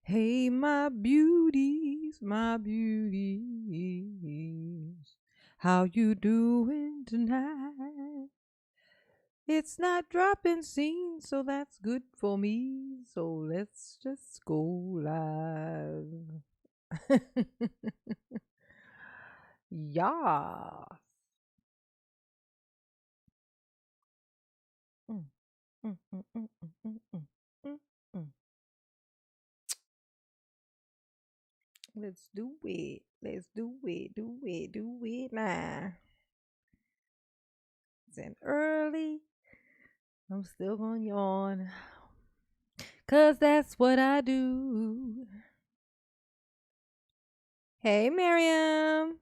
Hey, my beauties, how you doing tonight? It's not dropping scene, so that's good for me. So let's just go live. Yeah. Mm, mm, mm, mm, mm, mm, mm, mm, mm. Let's do it. Let's do it. Do it now. It's an early. I'm still gonna yawn. 'Cause that's what I do. Hey, Miriam.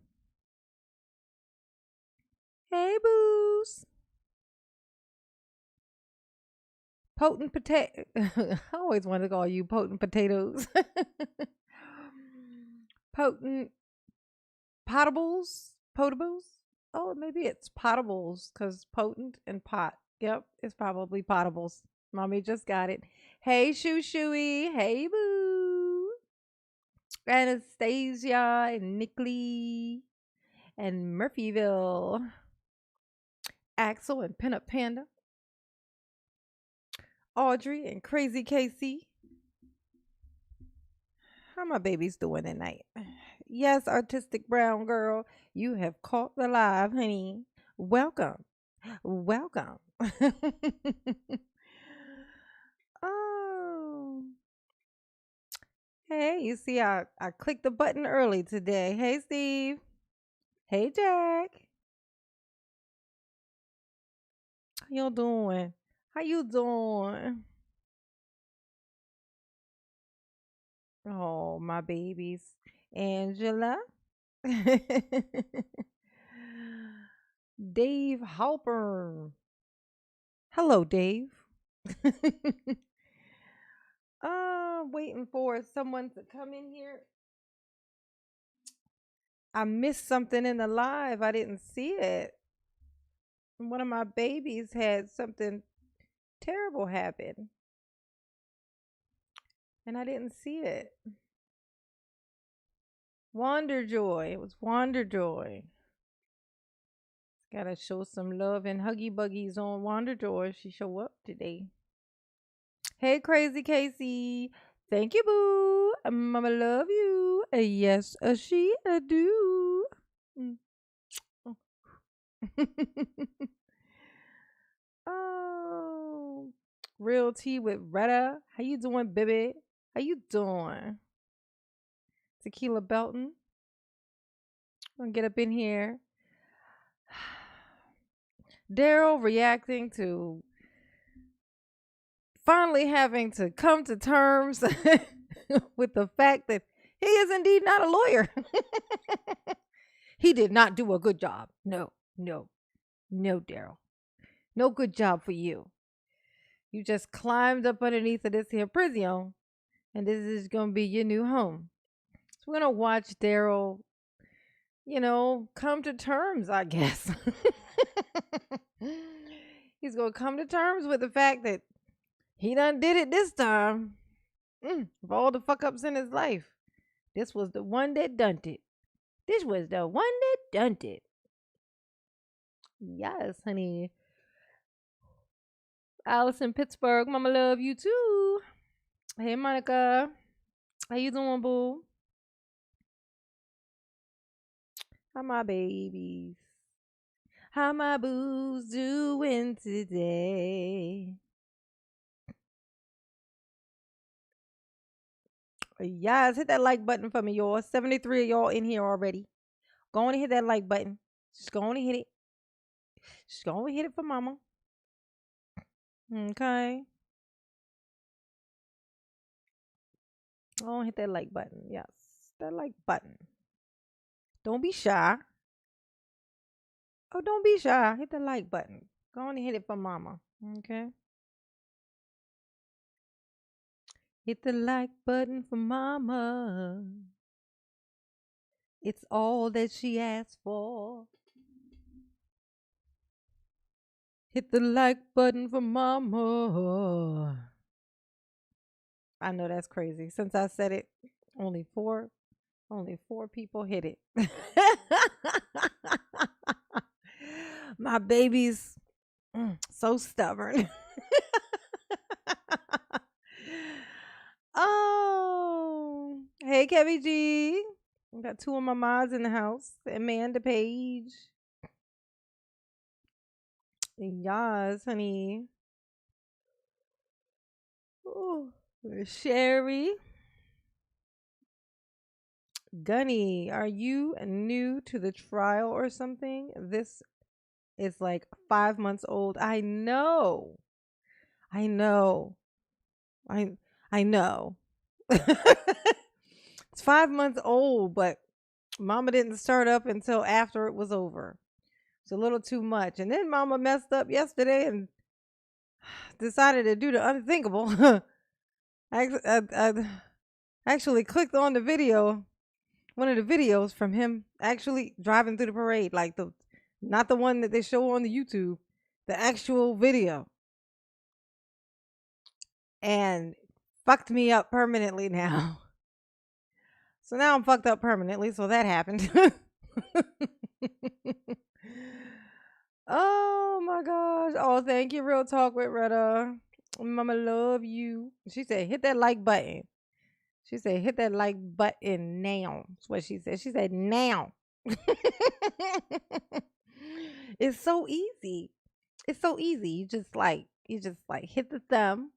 Hey, Boos. Potent potato. I always wanted to call you potent potatoes. Potent potables. Potables. Oh, maybe it's potables because potent and pot. Yep, it's probably potables. Mommy just got it. Hey, Shoo Shooey. Hey, Boo. Anastasia and Nickley and Murphyville. Axel and Pinup Panda. Audrey and Crazy Casey. How my babies doing tonight? Yes, artistic brown girl, you have caught the live, honey. Welcome. Welcome. Oh. Hey, you see I clicked the button early today. Hey Steve. Hey Jack. How you doing? How you doing? Oh, my babies. Angela. Dave Halpern. Hello, Dave. Waiting for someone to come in here. I missed something in the live. I didn't see it. One of my babies had something terrible happen, and I didn't see it. Wonder Joy. It was Wonder Joy. Gotta show some love and huggy buggies on Wonder Joy. She show up today. Hey, Crazy Casey. Thank you, boo. Mama love you. Yes, she do. Mm. Oh. Oh, real tea with Retta. How you doing, baby? How you doing? Tequila Belton. Gonna get up in here. Daryl reacting to finally having to come to terms with the fact that he is indeed not a lawyer. He did not do a good job. No, no, no, Daryl. No good job for you. You just climbed up underneath of this here prison, and this is going to be your new home. So we're going to watch Daryl, come to terms, I guess. He's going to come to terms with the fact that he done did it this time. Of all the fuck ups in his life, this was the one that done it. This was the one that done it. Yes, honey. Allison Pittsburgh, mama love you too. Hey, Monica. How you doing, boo? How my babies? How my boos doing today? Yes, hit that like button for me, y'all. 73 of y'all in here already. Go on and hit that like button. Just go on and hit it. Just go on and hit it for mama. Okay. Go on and hit that like button. Yes. That like button. Don't be shy. Oh, don't be shy. Hit the like button. Go on and hit it for mama. Okay. Hit the like button for mama. It's all that she asked for. Hit the like button for mama. I know that's crazy. Since I said it, only four, only four people hit it. My baby's so stubborn. Oh, hey, Kevin G. I got two of my mods in the house. Amanda Page. Yes, honey. Ooh. Sherry. Gunny, are you new to the trial or something? This is like 5 months old. I know. I know. I I know. It's 5 months old, but mama didn't start up until after it was over. It's a little too much. And then mama messed up yesterday and decided to do the unthinkable. I actually clicked on the video, one of the videos from him actually driving through the parade, like not the one that they show on the YouTube, the actual video, and fucked me up permanently now. So now I'm fucked up permanently. So that happened. Oh my gosh. Oh, thank you. Real talk with Retta. Mama love you. She said, hit that like button. She said, hit that like button now. That's what she said. She said, now. It's so easy. It's so easy. You just like hit the thumb.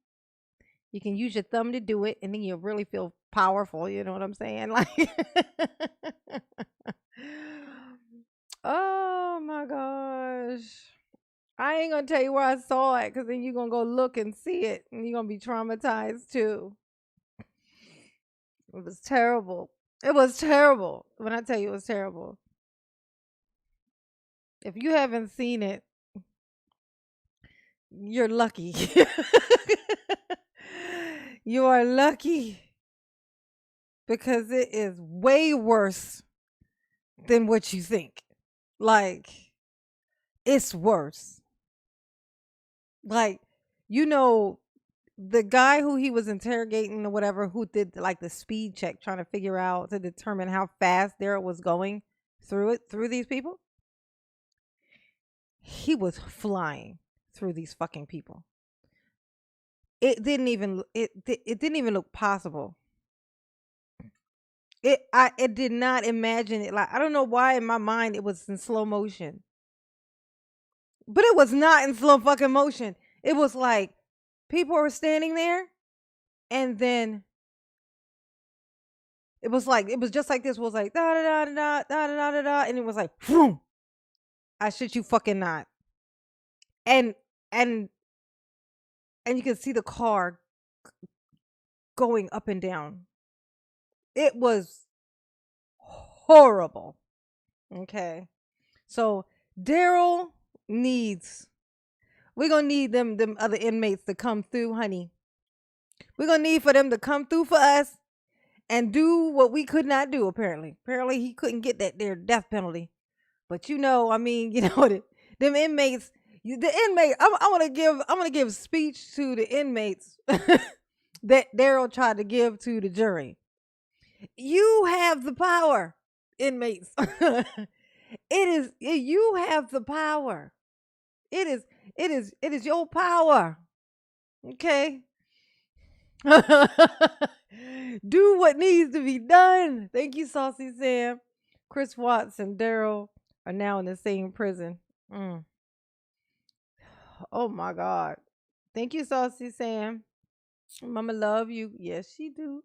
You can use your thumb to do it, and then you'll really feel powerful. You know what I'm saying? Like, oh my gosh. I ain't gonna tell you where I saw it because then you're gonna go look and see it and you're gonna be traumatized too. It was terrible. It was terrible. When I tell you it was terrible. If you haven't seen it, you're lucky. You are lucky because it is way worse than what you think. Like, it's worse. Like, you know, the guy who he was interrogating or whatever, who did like the speed check trying to figure out to determine how fast Daryl was going through these people, he was flying through these fucking people. It didn't even look possible. It did not imagine it. Like, I don't know why in my mind it was in slow motion. But it was not in slow fucking motion. It was like people were standing there, and then it was just like this. It was like da da da da da da da da, and it was like, whoom. I shit you fucking not. And and and you can see the car going up and down. It was horrible. Okay, so Daryl needs. We're gonna need them other inmates to come through, honey. We're gonna need for them to come through for us and do what we could not do. Apparently he couldn't get that there death penalty. But I mean, them inmates. The inmate. I'm gonna give speech to the inmates that Daryl tried to give to the jury. You have the power, inmates. You have the power. It is your power. Okay. Do what needs to be done. Thank you, Saucy Sam. Chris Watts and Daryl are now in the same prison. Oh my God. Thank you, Saucy Sam. Mama love you. Yes, she do.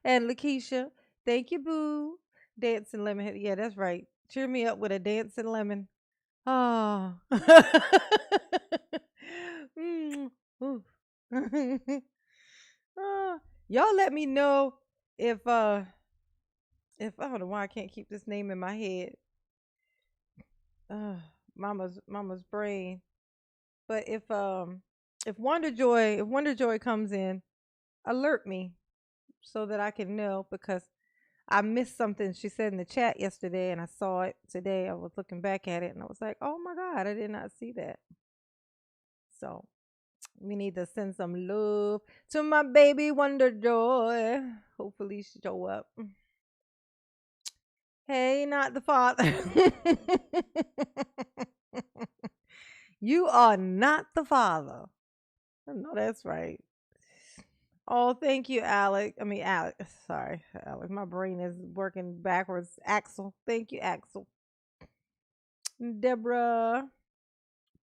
And Lakeisha, thank you, boo. Dancing lemon. Yeah, that's right. Cheer me up with a dancing lemon. Oh. Ooh. Y'all let me know if I don't know why I can't keep this name in my head. Mama's brain. But if Wonder Joy comes in, alert me so that I can know, because I missed something she said in the chat yesterday and I saw it today. I was looking back at it and I was like, oh my God, I did not see that. So We need to send some love to my baby Wonder Joy. Hopefully she show up. Hey, not the father. You are not the father. No, that's right. Oh, thank you, Alec. I mean, Alec. Sorry, Alec. My brain is working backwards. Axel. Thank you, Axel. Deborah.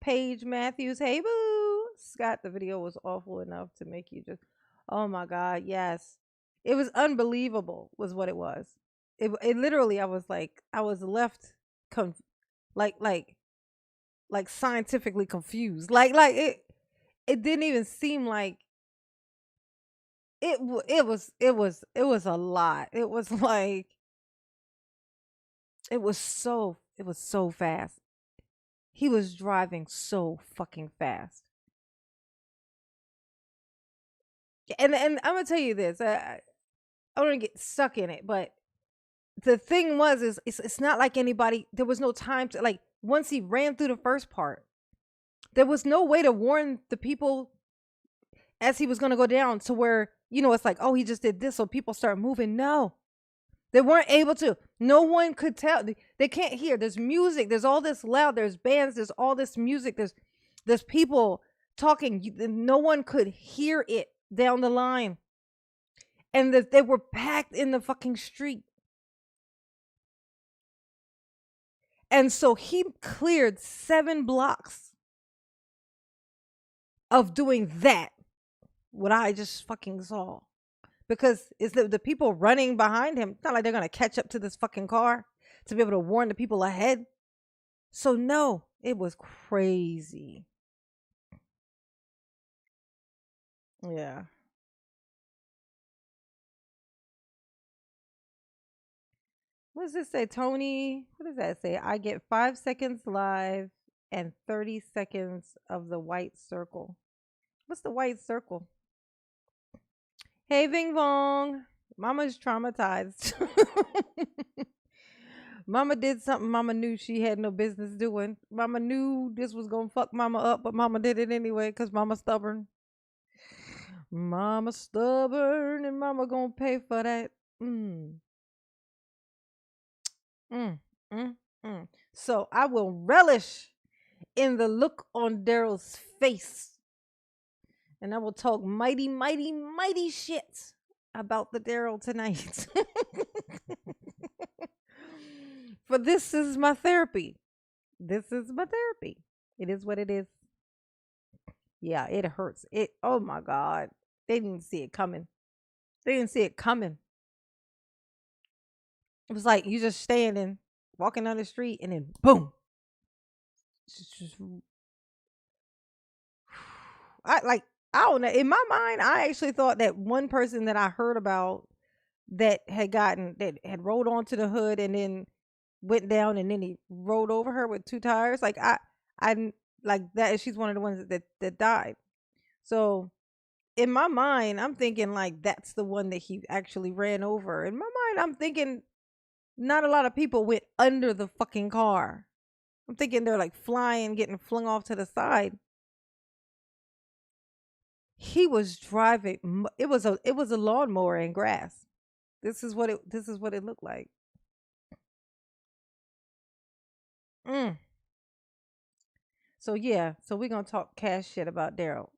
Paige Matthews. Hey, boo. Scott, the video was awful enough to make you just, oh my God. Yes. It was unbelievable, was what it was. It literally, I was left, conf- like, like, like scientifically confused. It didn't even seem like it was a lot. It was like it was so fast. He was driving so fucking fast. And I'm gonna tell you this. I don't get stuck in it, but the thing was is it's not like anybody. There was no time to like once he ran through the first part. There was no way to warn the people as he was gonna go down to where it's like, oh, he just did this, so people start moving. No, they weren't able to. No one could tell. They can't hear. There's music. There's all this loud. There's bands. There's all this music. There's people talking. No one could hear it down the line. And that they were packed in the fucking street. And so he cleared 7 blocks of doing that. What I just fucking saw. Because it's the people running behind him. It's not like they're going to catch up to this fucking car to be able to warn the people ahead. So no, it was crazy. Yeah. What does this say, Tony? What does that say? I get 5 seconds live and 30 seconds of the white circle. What's the white circle? Hey, Ving Vong. Mama's traumatized. Mama did something Mama knew she had no business doing. Mama knew this was going to fuck Mama up, but Mama did it anyway because Mama's stubborn. Mama stubborn and Mama going to pay for that. Mm. Mm, mm, mm. So I will relish in the look on Darrell's face. And I will talk mighty, mighty, mighty shit about the Darrell tonight. For this is my therapy. This is my therapy. It is what it is. Yeah, it hurts. Oh my God. They didn't see it coming. They didn't see it coming. It was like you just standing, walking down the street, and then boom. I don't know. In my mind, I actually thought that one person that I heard about that had rolled onto the hood and then went down and then he rode over her with 2 tires. I like that. She's one of the ones that died. So in my mind, I'm thinking like that's the one that he actually ran over. In my mind, I'm thinking not a lot of people went under the fucking car. I'm thinking they're like flying, getting flung off to the side. He was driving. It was a lawnmower and grass. This is what it looked like. Mm. So yeah, so we're gonna talk cash shit about Darrell.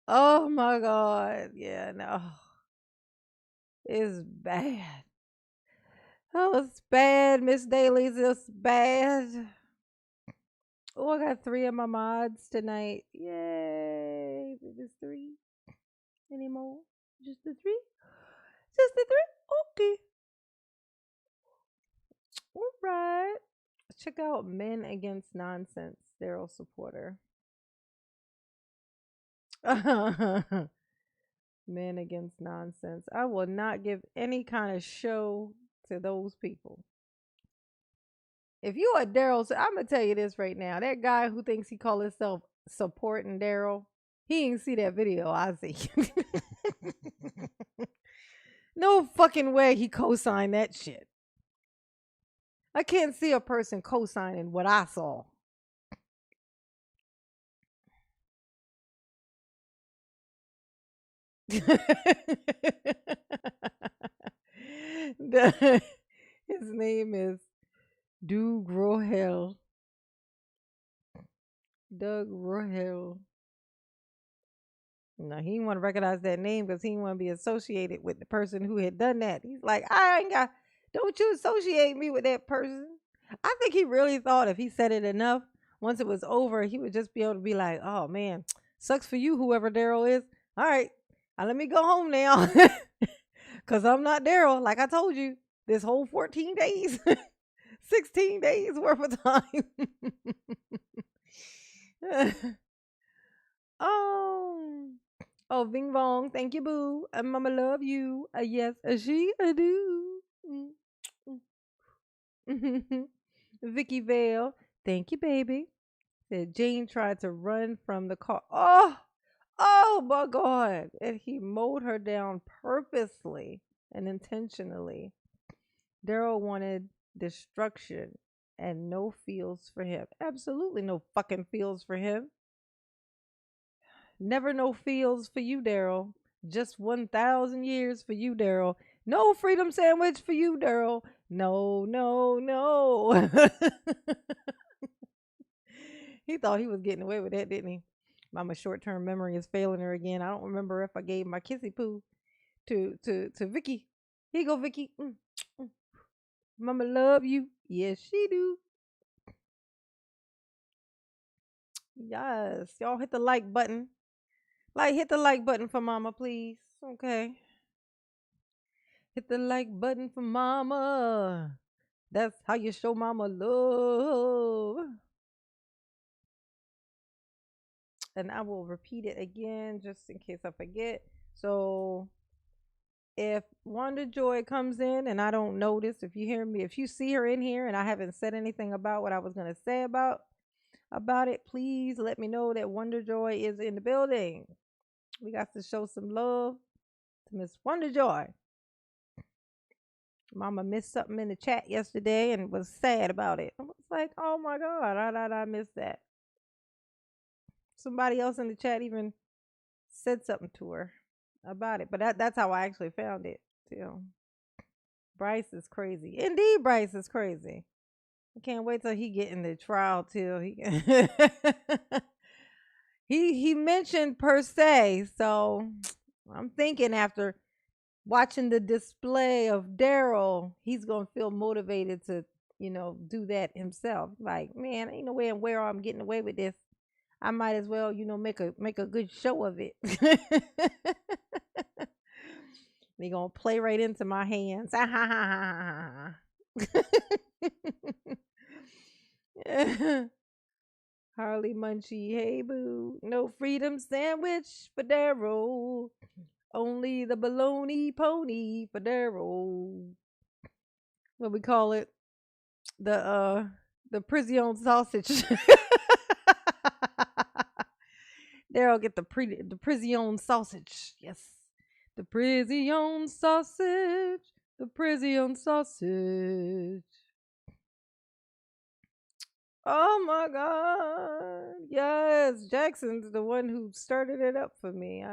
Oh my God. Yeah, no. It's bad. Oh, it's bad, Miss Daly's. It's bad. Oh, I got 3 of my mods tonight. Yay. Just 3 anymore. Just the 3? Just the 3? Okay. All right. Check out Men Against Nonsense, Daryl supporter. Men Against Nonsense. I will not give any kind of show to those people. If you are Daryl, I'm gonna tell you this right now. That guy who thinks he call himself supporting Daryl, he ain't see that video I see. No fucking way he co-signed that shit. I can't see a person co-signing what I saw. The- his name is Doug Rohel. Doug Rohel. No, he didn't want to recognize that name because he didn't want to be associated with the person who had done that. He's like, I ain't got, don't you associate me with that person. I think he really thought if he said it enough, once it was over, he would just be able to be like, oh man, sucks for you, whoever Daryl is. All right, let me go home now because I'm not Daryl. Like I told you, this whole 14 days, 16 days worth of time. Oh. Oh, Ving Vong, thank you, boo. Mama love you. Yes, she do. Mm, mm. Vicky Vale, thank you, baby. Said Jane tried to run from the car. Oh my God. And he mowed her down purposely and intentionally. Daryl wanted destruction and no feels for him. Absolutely no fucking feels for him. Never no feels for you, Daryl. Just 1,000 years for you, Daryl. No freedom sandwich for you, Daryl. No, no, no. He thought he was getting away with that, didn't he? Mama's short-term memory is failing her again. I don't remember if I gave my kissy poo to Vicky. Here you go, Vicky. Mm. Mama love you. Yes, she do. Yes. Y'all hit the like button. Hit the like button for Mama, please. Okay. Hit the like button for Mama. That's how you show Mama love. And I will repeat it again just in case I forget. So if Wanda Joy comes in and I don't notice, if you hear me, if you see her in here and I haven't said anything about what I was gonna say about it, please let me know that Wonder Joy is in the building. We got to show some love to Miss Wonder Joy. Mama missed something in the chat yesterday and was sad about it. I was like, oh my God, I missed that. Somebody else in the chat even said something to her about it. But that's how I actually found it too. Bryce is crazy. Indeed, Bryce is crazy. I can't wait till he get in the trial too. He mentioned per se, so I'm thinking after watching the display of Daryl, he's gonna feel motivated to, do that himself. Like, man, ain't no way in where I'm getting away with this. I might as well, make a good show of it. They gonna play right into my hands. Harley Munchie, hey boo, no freedom sandwich for Daryl. Only the baloney pony for Daryl. What we call it? The prison sausage. Daryl get the prison sausage. Yes. The prison sausage. The prison sausage. Oh my God. Yes. Jackson's the one who started it up for me.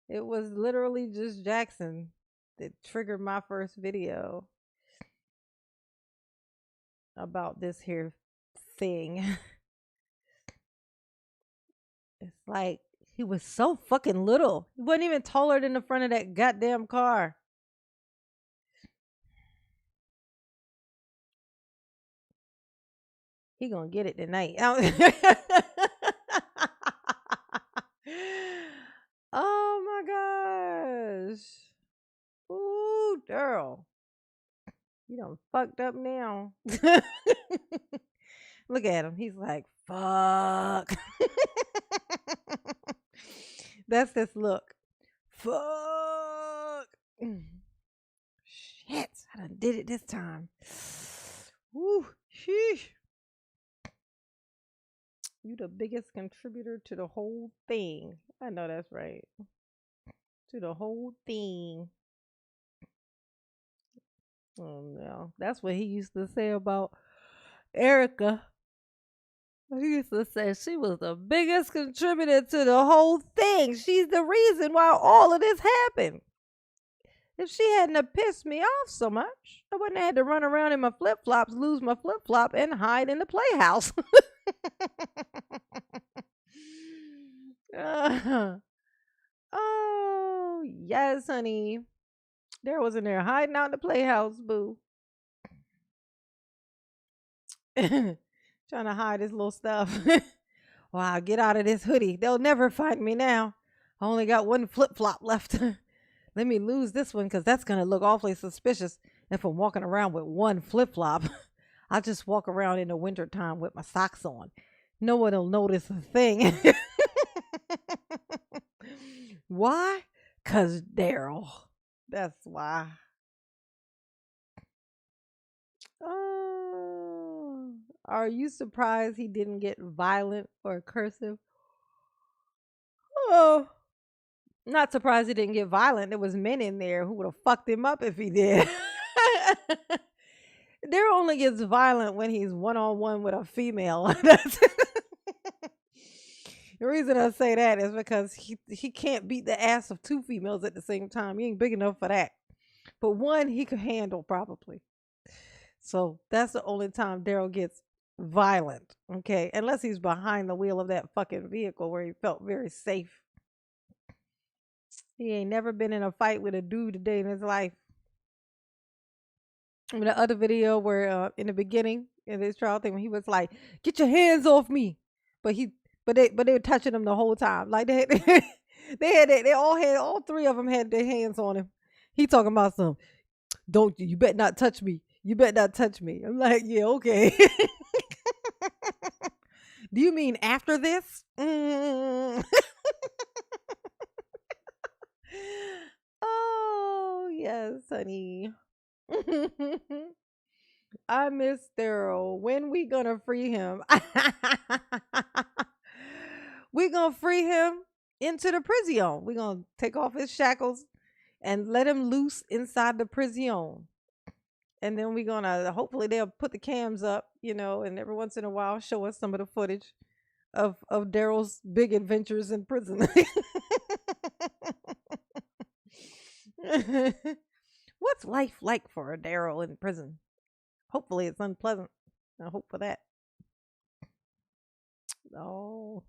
It was literally just Jackson that triggered my first video about this here thing. It's like he was so fucking little. He wasn't even taller than the front of that goddamn car. He gonna get it tonight. Oh my gosh. Ooh, girl. You done fucked up now. Look at him. He's like, fuck. That's this look. Fuck. Shit. I done did it this time. Woo. Sheesh. You the biggest contributor to the whole thing. I know that's right. To the whole thing. Oh no. That's what he used to say about Erica. He used to say she was the biggest contributor to the whole thing. She's the reason why all of this happened. If she hadn't have pissed me off so much, I wouldn't have had to run around in my flip flops, lose my flip flop, and hide in the playhouse. Uh, oh, yes, honey. There was in there hiding out in the playhouse, boo. Trying to hide his little stuff. Wow, get out of this hoodie. They'll never find me now. I only got one flip flop left. Let me lose this one because that's going to look awfully suspicious if I'm walking around with one flip flop. I'll just walk around in the wintertime with my socks on. No one will notice a thing. Why? Because Daryl. That's why. Oh, are you surprised he didn't get violent or cursive? Oh, not surprised he didn't get violent. There was men in there who would have fucked him up if he did. Daryl only gets violent when he's one on one with a female. The reason I say that is because he can't beat the ass of two females at the same time. He ain't big enough for that. But one he could handle probably. So that's the only time Daryl gets violent. Okay. Unless he's behind the wheel of that fucking vehicle where he felt very safe. He ain't never been in a fight with a dude a day in his life. In the other video where in the beginning in this trial thing when he was like, "Get your hands off me," but they were touching him the whole time. Like they all three of them had their hands on him. He talking about some, don't you better not touch me. You better not touch me. I'm like, yeah, okay. Do you mean after this? Oh yes, honey. I miss Daryl. When we gonna free him? We gonna free him into the prison. We gonna take off his shackles and let him loose inside the prison. And then we gonna hopefully they'll put the cams up, and every once in a while show us some of the footage of Daryl's big adventures in prison. What's life like for a Daryl in prison? Hopefully it's unpleasant. I hope for that. Oh.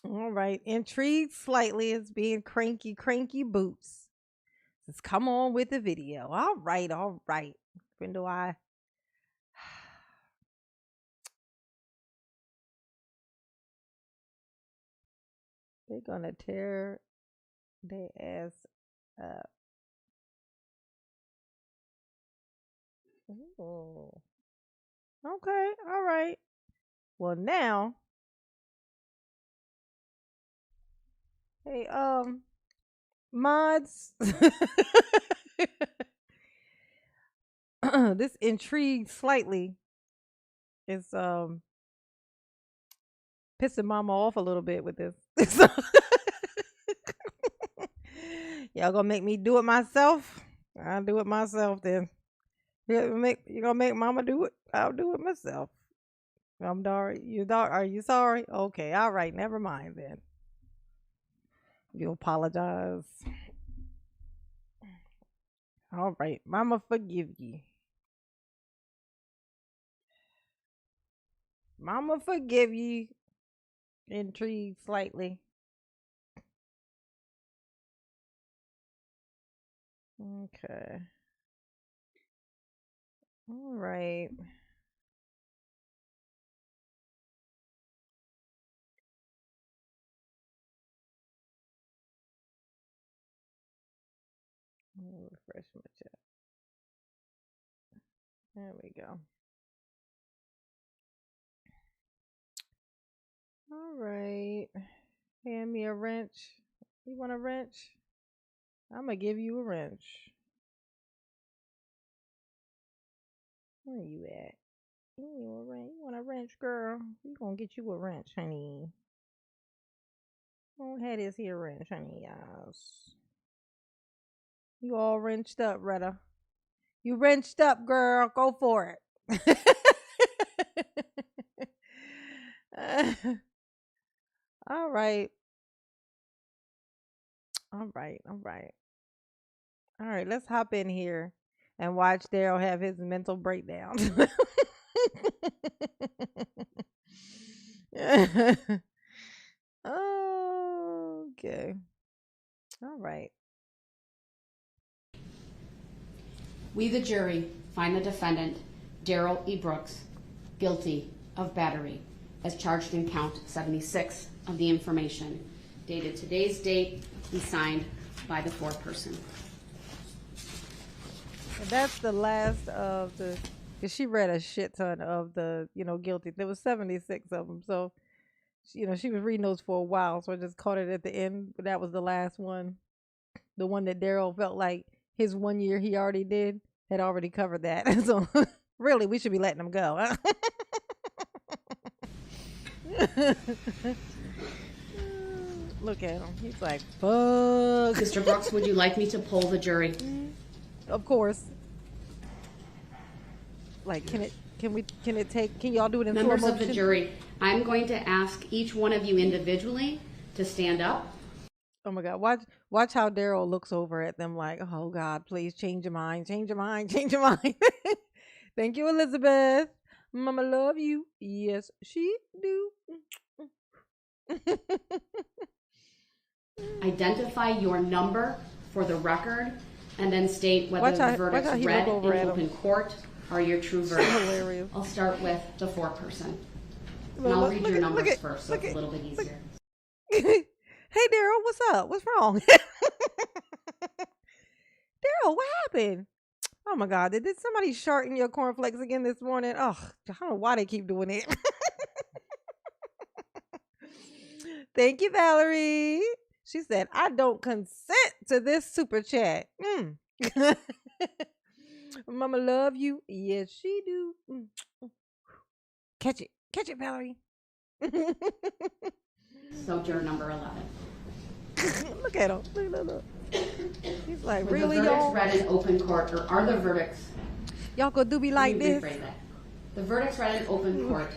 All right. Intrigued slightly as being cranky boots. Let's come on with the video. All right. When do I? They're gonna tear their ass up. Oh. Okay. All right. Well now. Hey, mods. This intrigued slightly is pissing mama off a little bit with this. Y'all gonna make me do it myself? I'll do it myself then. You gonna make mama do it? I'll do it myself. I'm sorry. Are you sorry? Okay, all right, never mind then. You apologize. All right, mama forgive you. Mama forgive you. Intrigued slightly. Okay. All right. Refresh my chat. There we go. All right. Hand me a wrench. You want a wrench? I'm going to give you a wrench. Where you at? You want a wrench, girl? We going to get you a wrench, honey. Don't have this here wrench, honey, yes. You all wrenched up, Retta. You wrenched up, girl. Go for it. All right. All right. All right. All right. Let's hop in here and watch Daryl have his mental breakdown. Okay. All right. We, the jury, find the defendant, Darrell E. Brooks, guilty of battery, as charged in count 76 of the information, dated today's date and signed by the foreperson. And that's the last of the, because she read a shit ton of the, guilty. There was 76 of them. So, she was reading those for a while. So I just caught it at the end. But that was the last one. The one that Daryl felt like his 1 year he already did had already covered that. So really, we should be letting him go. Huh? Look at him. He's like, fuck. Mr. Brooks, would you like me to poll the jury? Of course. Like, can y'all do it in slow Members motion? of the jury, I'm going to ask each one of you individually to stand up. Oh my God. Watch how Daryl looks over at them like, oh God, please change your mind, change your mind, change your mind. Thank you, Elizabeth. Mama love you. Yes, she do. Identify your number for the record and then state whether the verdicts read in open court are your true verdicts. Hilarious. I'll start with the foreperson. And I'll read your numbers first, so it's a little bit easier. Hey, Daryl, what's up? What's wrong? Daryl, what happened? Oh my God, did somebody shart in your cornflakes again this morning? Oh, I don't know why they keep doing it. Thank you, Valerie. She said, I don't consent to this super chat. Mama love you. Yes, she do. Catch it, Valerie. So juror number 11. Look at him. Look. He's like, Were really, the verdicts y'all? read in open court, or are the verdicts? Y'all gonna do me like this? That. The verdicts read in open court,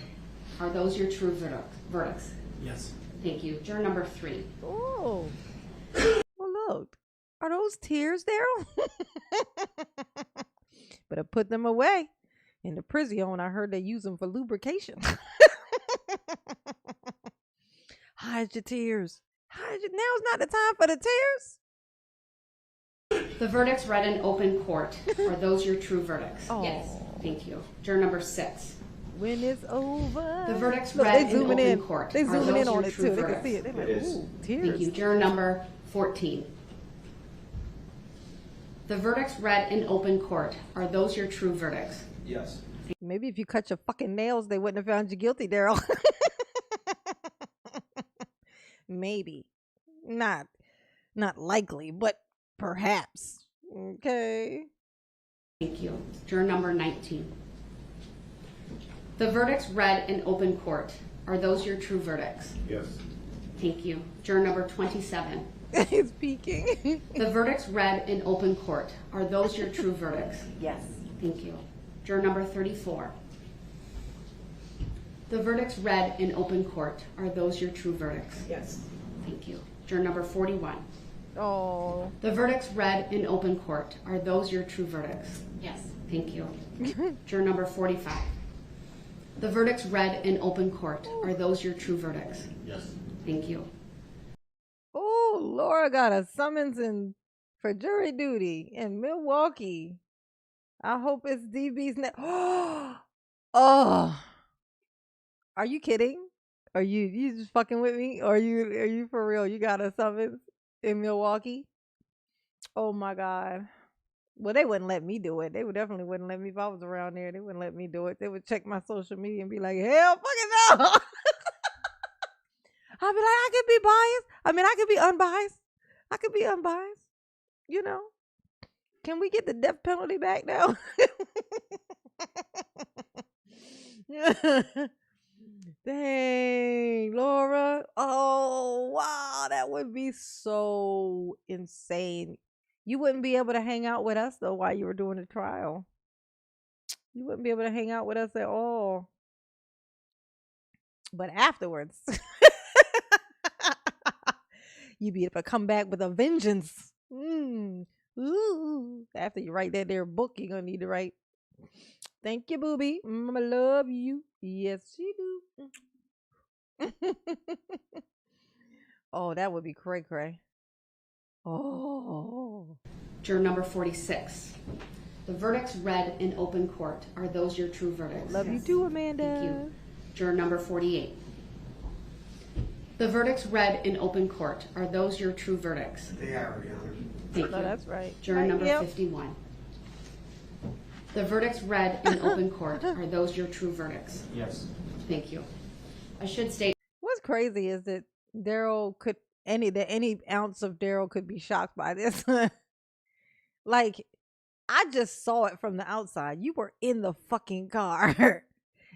are those your true verdicts? Yes. Thank you. Juror number 3. Oh. Well, look. Are those tears, Daryl? Better put them away. In the prison, I heard they use them for lubrication. Hide your tears. Now's not the time for the tears. The verdicts read in open court, are those your true verdicts? Oh. Yes. Thank you. Juror number 6. When it's over. The verdicts Look, read they in zooming open in. court. They Are zooming those in on your it true too. They can verdicts? see it. They're like, It is. ooh, tears. Thank you. Juror number 14. The verdicts read in open court, are those your true verdicts? Yes. Maybe if you cut your fucking nails, they wouldn't have found you guilty, Daryl. Maybe. Not likely, but perhaps. Okay. Thank you. Juror number 19. The verdicts read in open court, are those your true verdicts? Yes. Thank you. Juror number 27. He's peeking. The verdicts read in open court, are those your true verdicts? Yes. Thank you. Juror number 34. The verdicts read in open court, are those your true verdicts? Yes. Thank you. Juror number 41. Oh. The verdicts read in open court, are those your true verdicts? Yes. Thank you. Juror number 45. The verdicts read in open court, are those your true verdicts? Yes. Thank you. Oh, Laura got a summons for jury duty in Milwaukee. I hope it's DB's next. Oh. Are you kidding? Are you just fucking with me? Or are you for real? You got a summons in Milwaukee? Oh my God. Well, they wouldn't let me do it. They would definitely wouldn't let me if I was around there. They wouldn't let me do it. They would check my social media and be like, hell fucking no. I'd be like, I could be biased. I mean, I could be unbiased. I could be unbiased. You know. Can we get the death penalty back now? Dang, Laura. Oh, wow. That would be so insane. You wouldn't be able to hang out with us, though, while you were doing the trial. You wouldn't be able to hang out with us at all. But afterwards, you be able to come back with a vengeance. Ooh. After you write that there book, you're gonna need to write. Thank you, booby. Mama love you. Yes, she do. Oh, that would be cray cray. Oh. Juror number 46. The verdicts read in open court, are those your true verdicts? Love you too, Amanda. Thank you. Juror number 48. The verdicts read in open court, are those your true verdicts? They are, Your Honor. Thank you. No, that's right. Juror number Yep. 51. The verdicts read in open court, are those your true verdicts? Yes. Thank you. I should state. What's crazy is that Daryl could any ounce of Daryl could be shocked by this. Like, I just saw it from the outside. You were in the fucking car.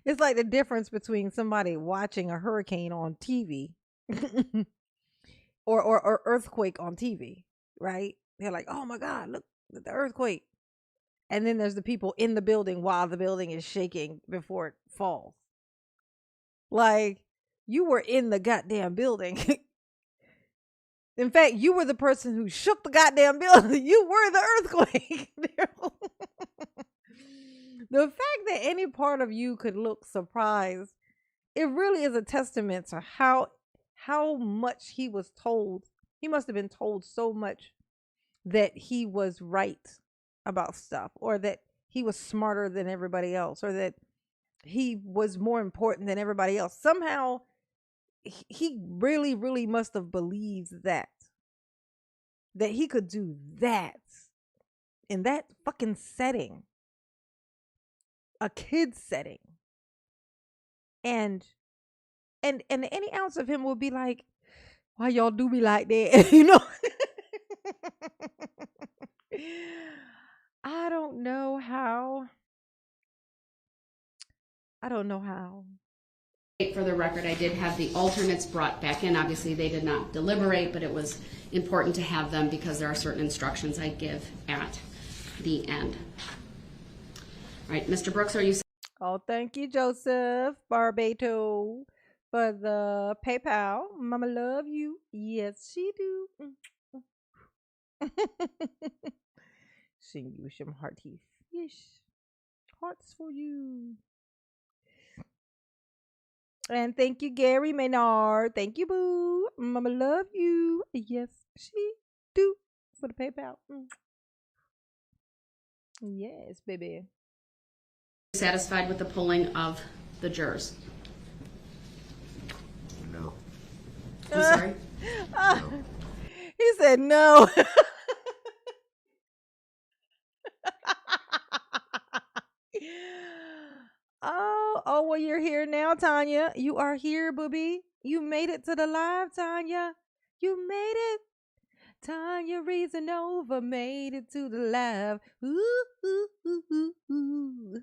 It's like the difference between somebody watching a hurricane on TV or earthquake on TV, right? They're like, oh my God, look at the earthquake. And then there's the people in the building while the building is shaking before it falls. Like, you were in the goddamn building. In fact, you were the person who shook the goddamn building. You were the earthquake. The fact that any part of you could look surprised, it really is a testament to how much he was told. He must have been told so much that he was right about stuff, or that he was smarter than everybody else, or that he was more important than everybody else. Somehow he really, really must have believed that he could do that in that fucking setting, a kid's setting. And any ounce of him would be like, why y'all do me like that? You know? I don't know how. For the record, I did have the alternates brought back in. Obviously, they did not deliberate, but it was important to have them because there are certain instructions I give at the end. All right, Mr. Brooks, are you? Oh, thank you, Joseph Barbato, for the PayPal. Mama love you. Yes, she do. Sing you some hearty fish. Hearts for you. And thank you, Gary Maynard. Thank you, boo. Mama love you. Yes, she do. For the PayPal. Yes, baby. Satisfied with the polling of the jurors? No. I'm sorry? No. He said no. Oh, well, you're here now, Tanya. You are here, booby. You made it to the live, Tanya. You made it. Tanya Reasonova made it to the live. Ooh, ooh, ooh, ooh, ooh.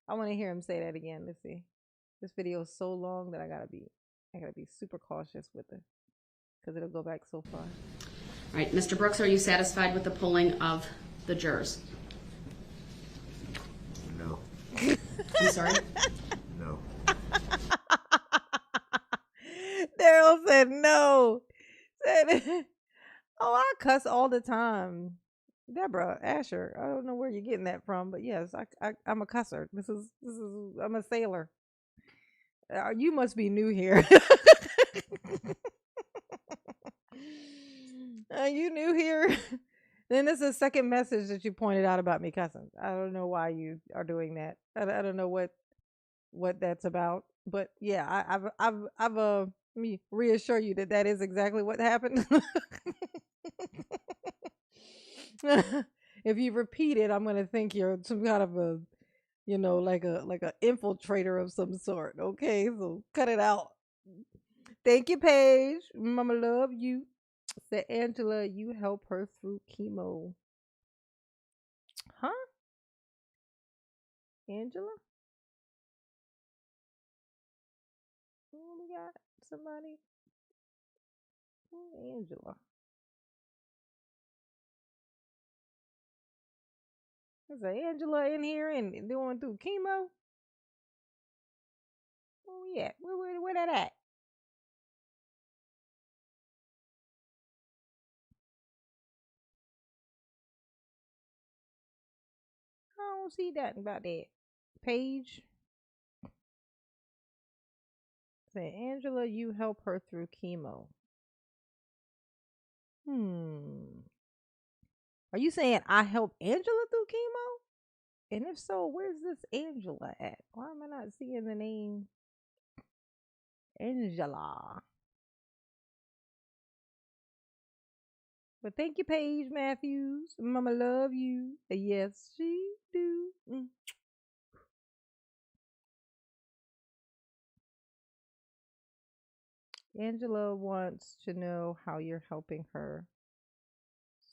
I want to hear him say that again. Let's see. This video is so long that I gotta be super cautious with it because it'll go back so far. All right, Mr. Brooks, are you satisfied with the polling of the jurors? No. I'm sorry? No. Daryl said no. Said, oh, I cuss all the time. Deborah Asher, I don't know where you're getting that from, but yes, I'm a cusser. This is I'm a sailor. You must be new here. You new here? Then this is a second message that you pointed out about me cussing. I don't know why you are doing that. I don't know what that's about, but yeah, I've let me reassure you that that is exactly what happened. If you repeat it, I'm gonna think you're some kind of a, like a infiltrator of some sort. Okay, so cut it out. Thank you, Paige. Mama love you. Said Angela, you help her through chemo. Huh? Angela? Oh, we got somebody. Angela. Is Angela in here and doing through chemo? we at? Where that at? I don't see that about that. Page. Say, Angela, you help her through chemo. Are you saying I helped Angela through chemo? And if so, where's this Angela at? Why am I not seeing the name Angela? But thank you, Paige Matthews. Mama love you. Yes, she do. Angela wants to know how you're helping her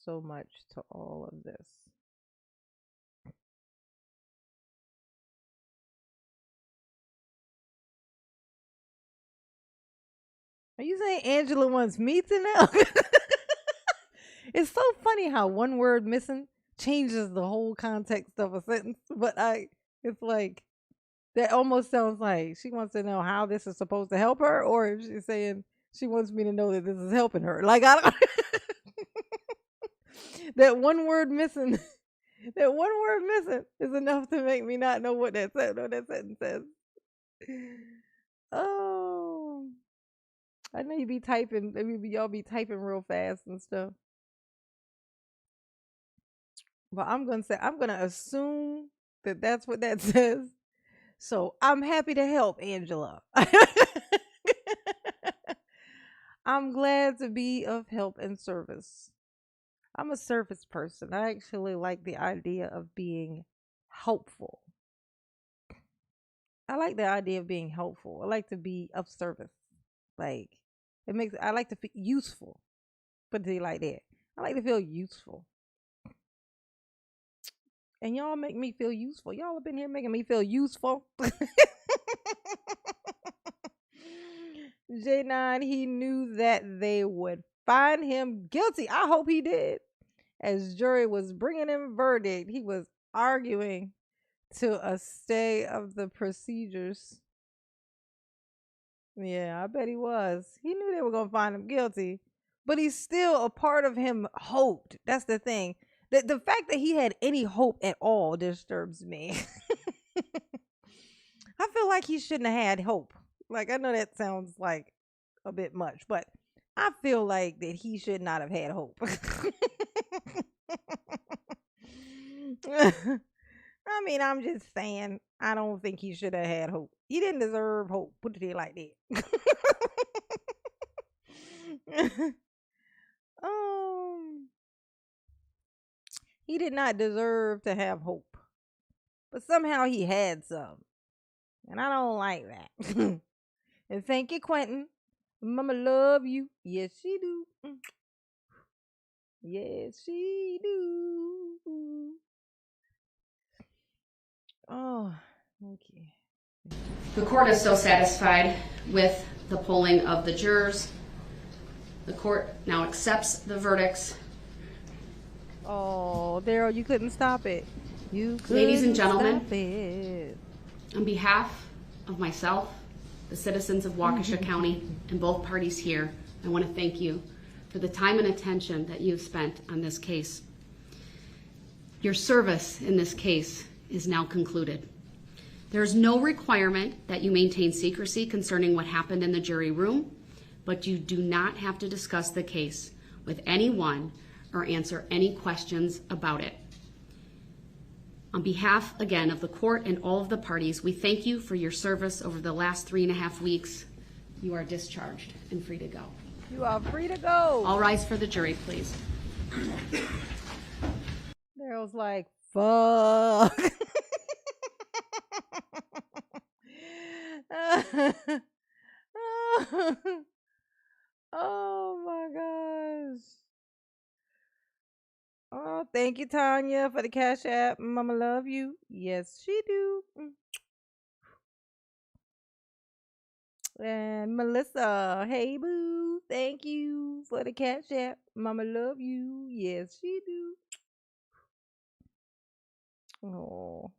so much to all of this. Are you saying Angela wants me to know? It's so funny how one word missing changes the whole context of a sentence. But it's like that almost sounds like she wants to know how this is supposed to help her, or if she's saying she wants me to know that this is helping her. Like I don't. That one word missing. That one word missing is enough to make me not know what that sentence says. Oh, I know you be typing. Maybe y'all be typing real fast and stuff. But I'm gonna assume that that's what that says. So I'm happy to help, Angela. I'm glad to be of help and service. I'm a service person. I actually like the idea of being helpful. I like the idea of being helpful. I like to be of service. Like I like to feel useful. Put it like that. I like to feel useful. And y'all make me feel useful. Y'all have been here making me feel useful. J9, he knew that they would find him guilty. I hope he did. As jury was bringing in verdict, he was arguing to a stay of the procedures. Yeah, I bet he was. He knew they were going to find him guilty, but he's still a part of him hoped. That's the thing. The fact that he had any hope at all disturbs me. I feel like he shouldn't have had hope. Like, I know that sounds like a bit much, but I feel like that he should not have had hope. I mean, I'm just saying, I don't think he should have had hope. He didn't deserve hope. Put it like that. um, he did not deserve to have hope, but somehow he had some, and I don't like that. And thank you, Quentin. Mama love you. Yes, she do. Yes, she do. Oh, okay. The court is still satisfied with the polling of the jurors. The court now accepts the verdicts. Oh, Daryl, you couldn't stop it. You couldn't. Ladies and gentlemen, stop it. On behalf of myself, the citizens of Waukesha County, and both parties here, I want to thank you for the time and attention that you've spent on this case. Your service in this case is now concluded. There is no requirement that you maintain secrecy concerning what happened in the jury room, but you do not have to discuss the case with anyone or answer any questions about it. On behalf, again, of the court and all of the parties, we thank you for your service over the last 3.5 weeks. You are discharged and free to go. You are free to go. All rise for the jury, please. Daryl's like, fuck. Oh my gosh. Oh, thank you, Tanya, for the Cash App. Mama love you. Yes, she do. And Melissa, hey boo, thank you for the Cash App. Mama love you. Yes, she do. Oh,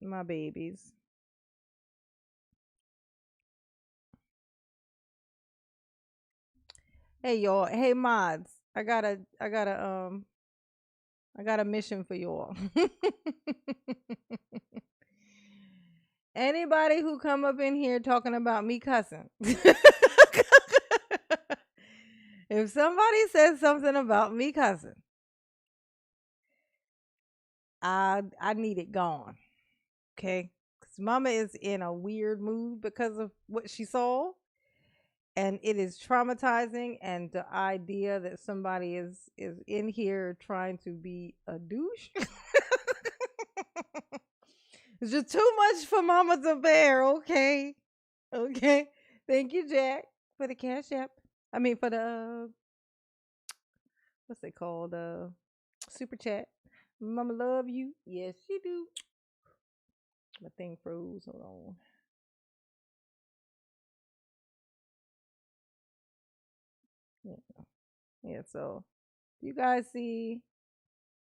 my babies. Hey y'all. Hey mods. I got a mission for y'all. Anybody who come up in here talking about me cussing. If somebody says something about me cussing, I need it gone. Okay? Cuz mama is in a weird mood because of what she saw, and it is traumatizing, and the idea that somebody is in here trying to be a douche. It's just too much for mama to bear, okay? Okay. Thank you, Jack, for the cash app. I mean for the what's it called? Super chat. Mama love you. Yes, she do. My thing froze. Hold on. Yeah. Yeah, so you guys see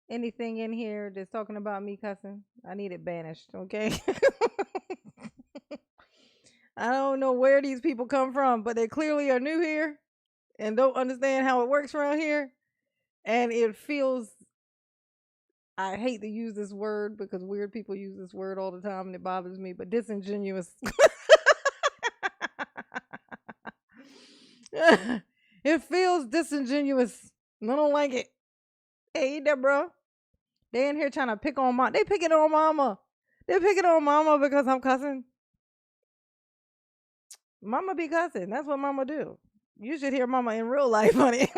anything in here that's talking about me cussing, I need it banished, okay? I don't know where these people come from, but they clearly are new here and don't understand how it works around here. And it feels, I hate to use this word because weird people use this word all the time and it bothers me, but disingenuous. It feels disingenuous. I don't like it. Hey, Deborah. They in here trying to pick on mom. They picking on mama. They picking on mama because I'm cussing. Mama be cussing. That's what mama do. You should hear mama in real life, honey.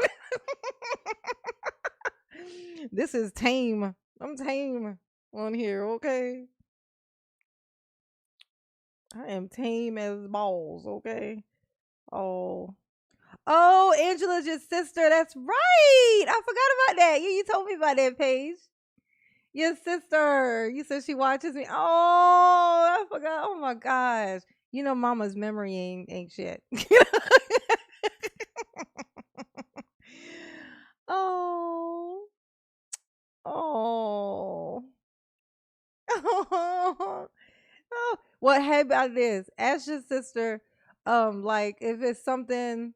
This is tame. I'm tame on here, okay? I am tame as balls, okay? Oh. Oh, Angela's your sister. That's right. I forgot about that. You told me about that page. Your sister. You said she watches me. Oh, I forgot. Oh my gosh. You know mama's memory ain't shit. Oh. Oh. Oh. Oh. Well, hey about this. Ask your sister, like if it's something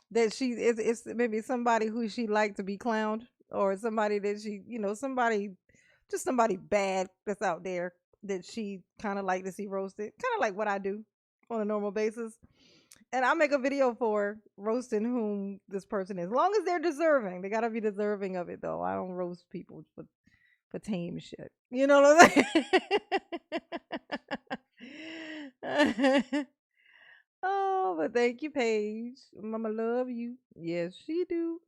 that it's maybe somebody who she like to be clowned, or somebody that she, somebody, just somebody bad that's out there that she kind of like to see roasted, kind of like what I do on a normal basis. And I make a video for roasting whom this person is, as long as they're deserving. They gotta be deserving of it, though. I don't roast people for tame shit. You know what I'm saying? Oh, but thank you, Paige. Mama love you. Yes, she do.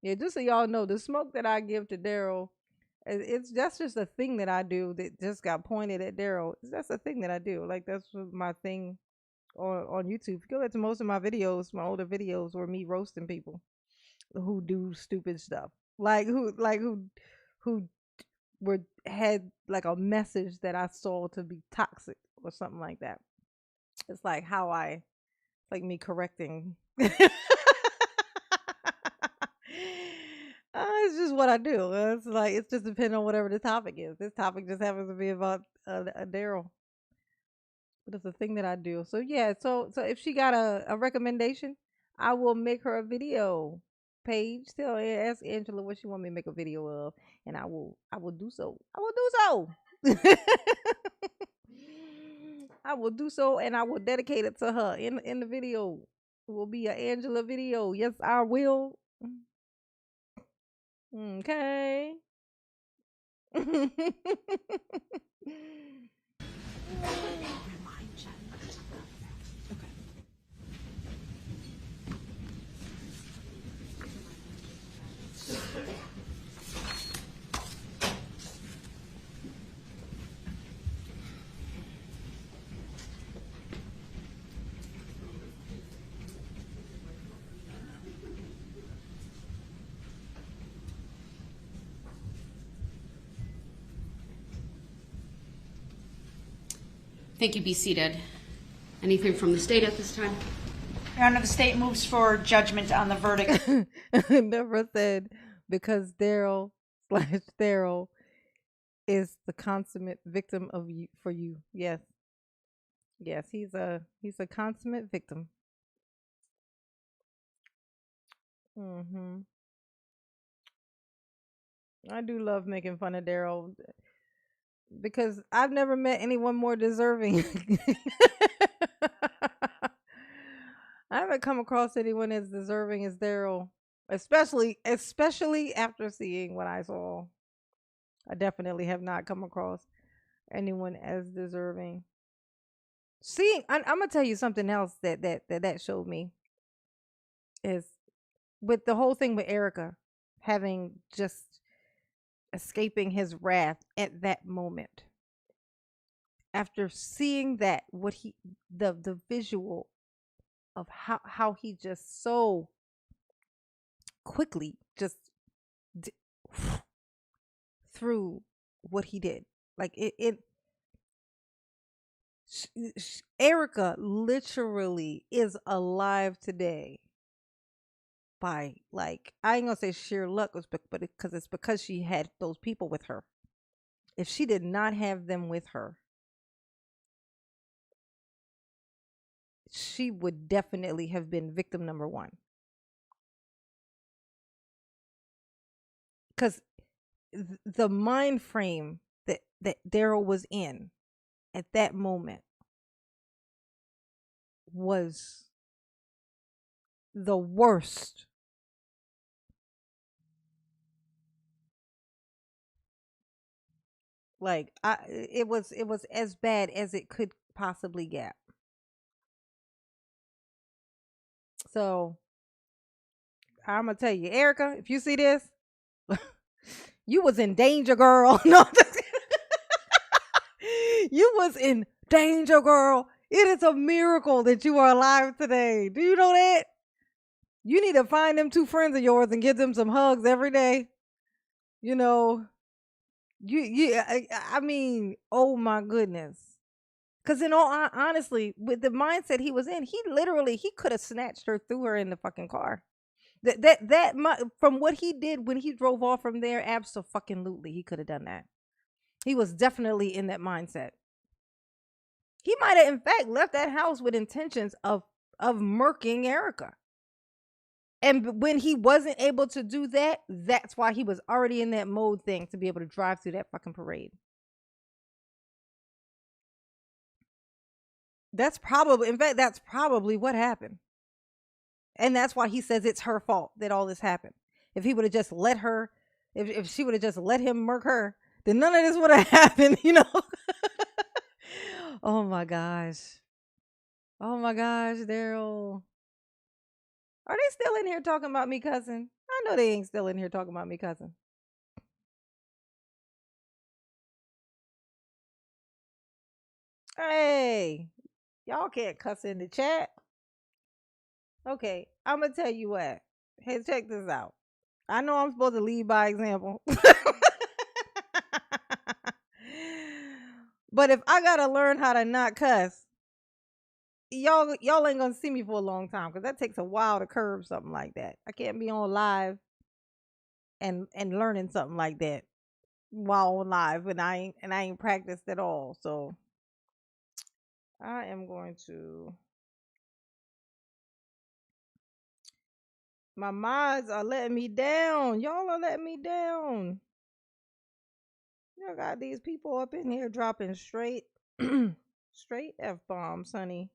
Yeah, just so y'all know, the smoke that I give to Daryl, it's that's just a thing that I do that just got pointed at Daryl. That's a thing that I do. Like that's my thing on YouTube. If you go back to most of my videos, my older videos were me roasting people who do stupid stuff. Who were had like a message that I saw to be toxic or something like that. It's like like me correcting. It's just what I do. It's like it's just depending on whatever the topic is. This topic just happens to be about a Daryl, but it's a thing that I do. So yeah, so if she got a recommendation, I will make her a video page. Tell ask Angela what she want me to make a video of, and I will do so. I will do so. I will do so, and I will dedicate it to her in the video. It will be an Angela video. Yes, I will. Okay. Thank you. Be seated. Anything from the state at this time? Your Honor, the state moves for judgment on the verdict. Never said because Daryl slash Daryl is the consummate victim of you for you. Yes. Yes, he's a consummate victim. Mm-hmm. I do love making fun of Daryl because I've never met anyone more deserving. I haven't come across anyone as deserving as Daryl, especially after seeing what I saw. I definitely have not come across anyone as deserving. Seeing, I'm gonna tell you something else that showed me is with the whole thing with Erica having just escaping his wrath at that moment. After seeing that, what he the visual of how he just so quickly just d- through what he did, like Erica literally is alive today by, like, I ain't gonna say sheer luck, but because it's because she had those people with her. If she did not have them with her, she would definitely have been victim number one. Because the mind frame that Daryl was in at that moment was the worst. Like, it was as bad as it could possibly get. So I'm gonna tell you, Erica, if you see this, you was in danger, girl. No, you was in danger, girl. It is a miracle that you are alive today. Do you know that? You need to find them two friends of yours and give them some hugs every day. You know, I mean, oh my goodness. Because in all honestly, with the mindset he was in, he could have snatched her, threw her in the fucking car. From what he did when he drove off from there, absolutely, he could have done that. He was definitely in that mindset. He might have, in fact, left that house with intentions of murking Erica. And when he wasn't able to do that, that's why he was already in that mode thing to be able to drive through that fucking parade. In fact, that's probably what happened. And that's why he says it's her fault that all this happened. If he would have just let her, if she would have just let him murk her, then none of this would have happened, you know? Oh my gosh. Oh my gosh, Daryl. Are they still in here talking about me cousin? I know they ain't still in here talking about me cousin. Hey, y'all can't cuss in the chat. Okay, I'm gonna tell you what. Hey, check this out. I know I'm supposed to lead by example. But if I gotta learn how to not cuss, y'all ain't gonna see me for a long time because that takes a while to curb something like that. I can't be on live and learning something like that while on live and I ain't practiced at all. So I am going to, my mods are letting me down. Y'all are letting me down. Y'all got these people up in here dropping straight F bombs, honey.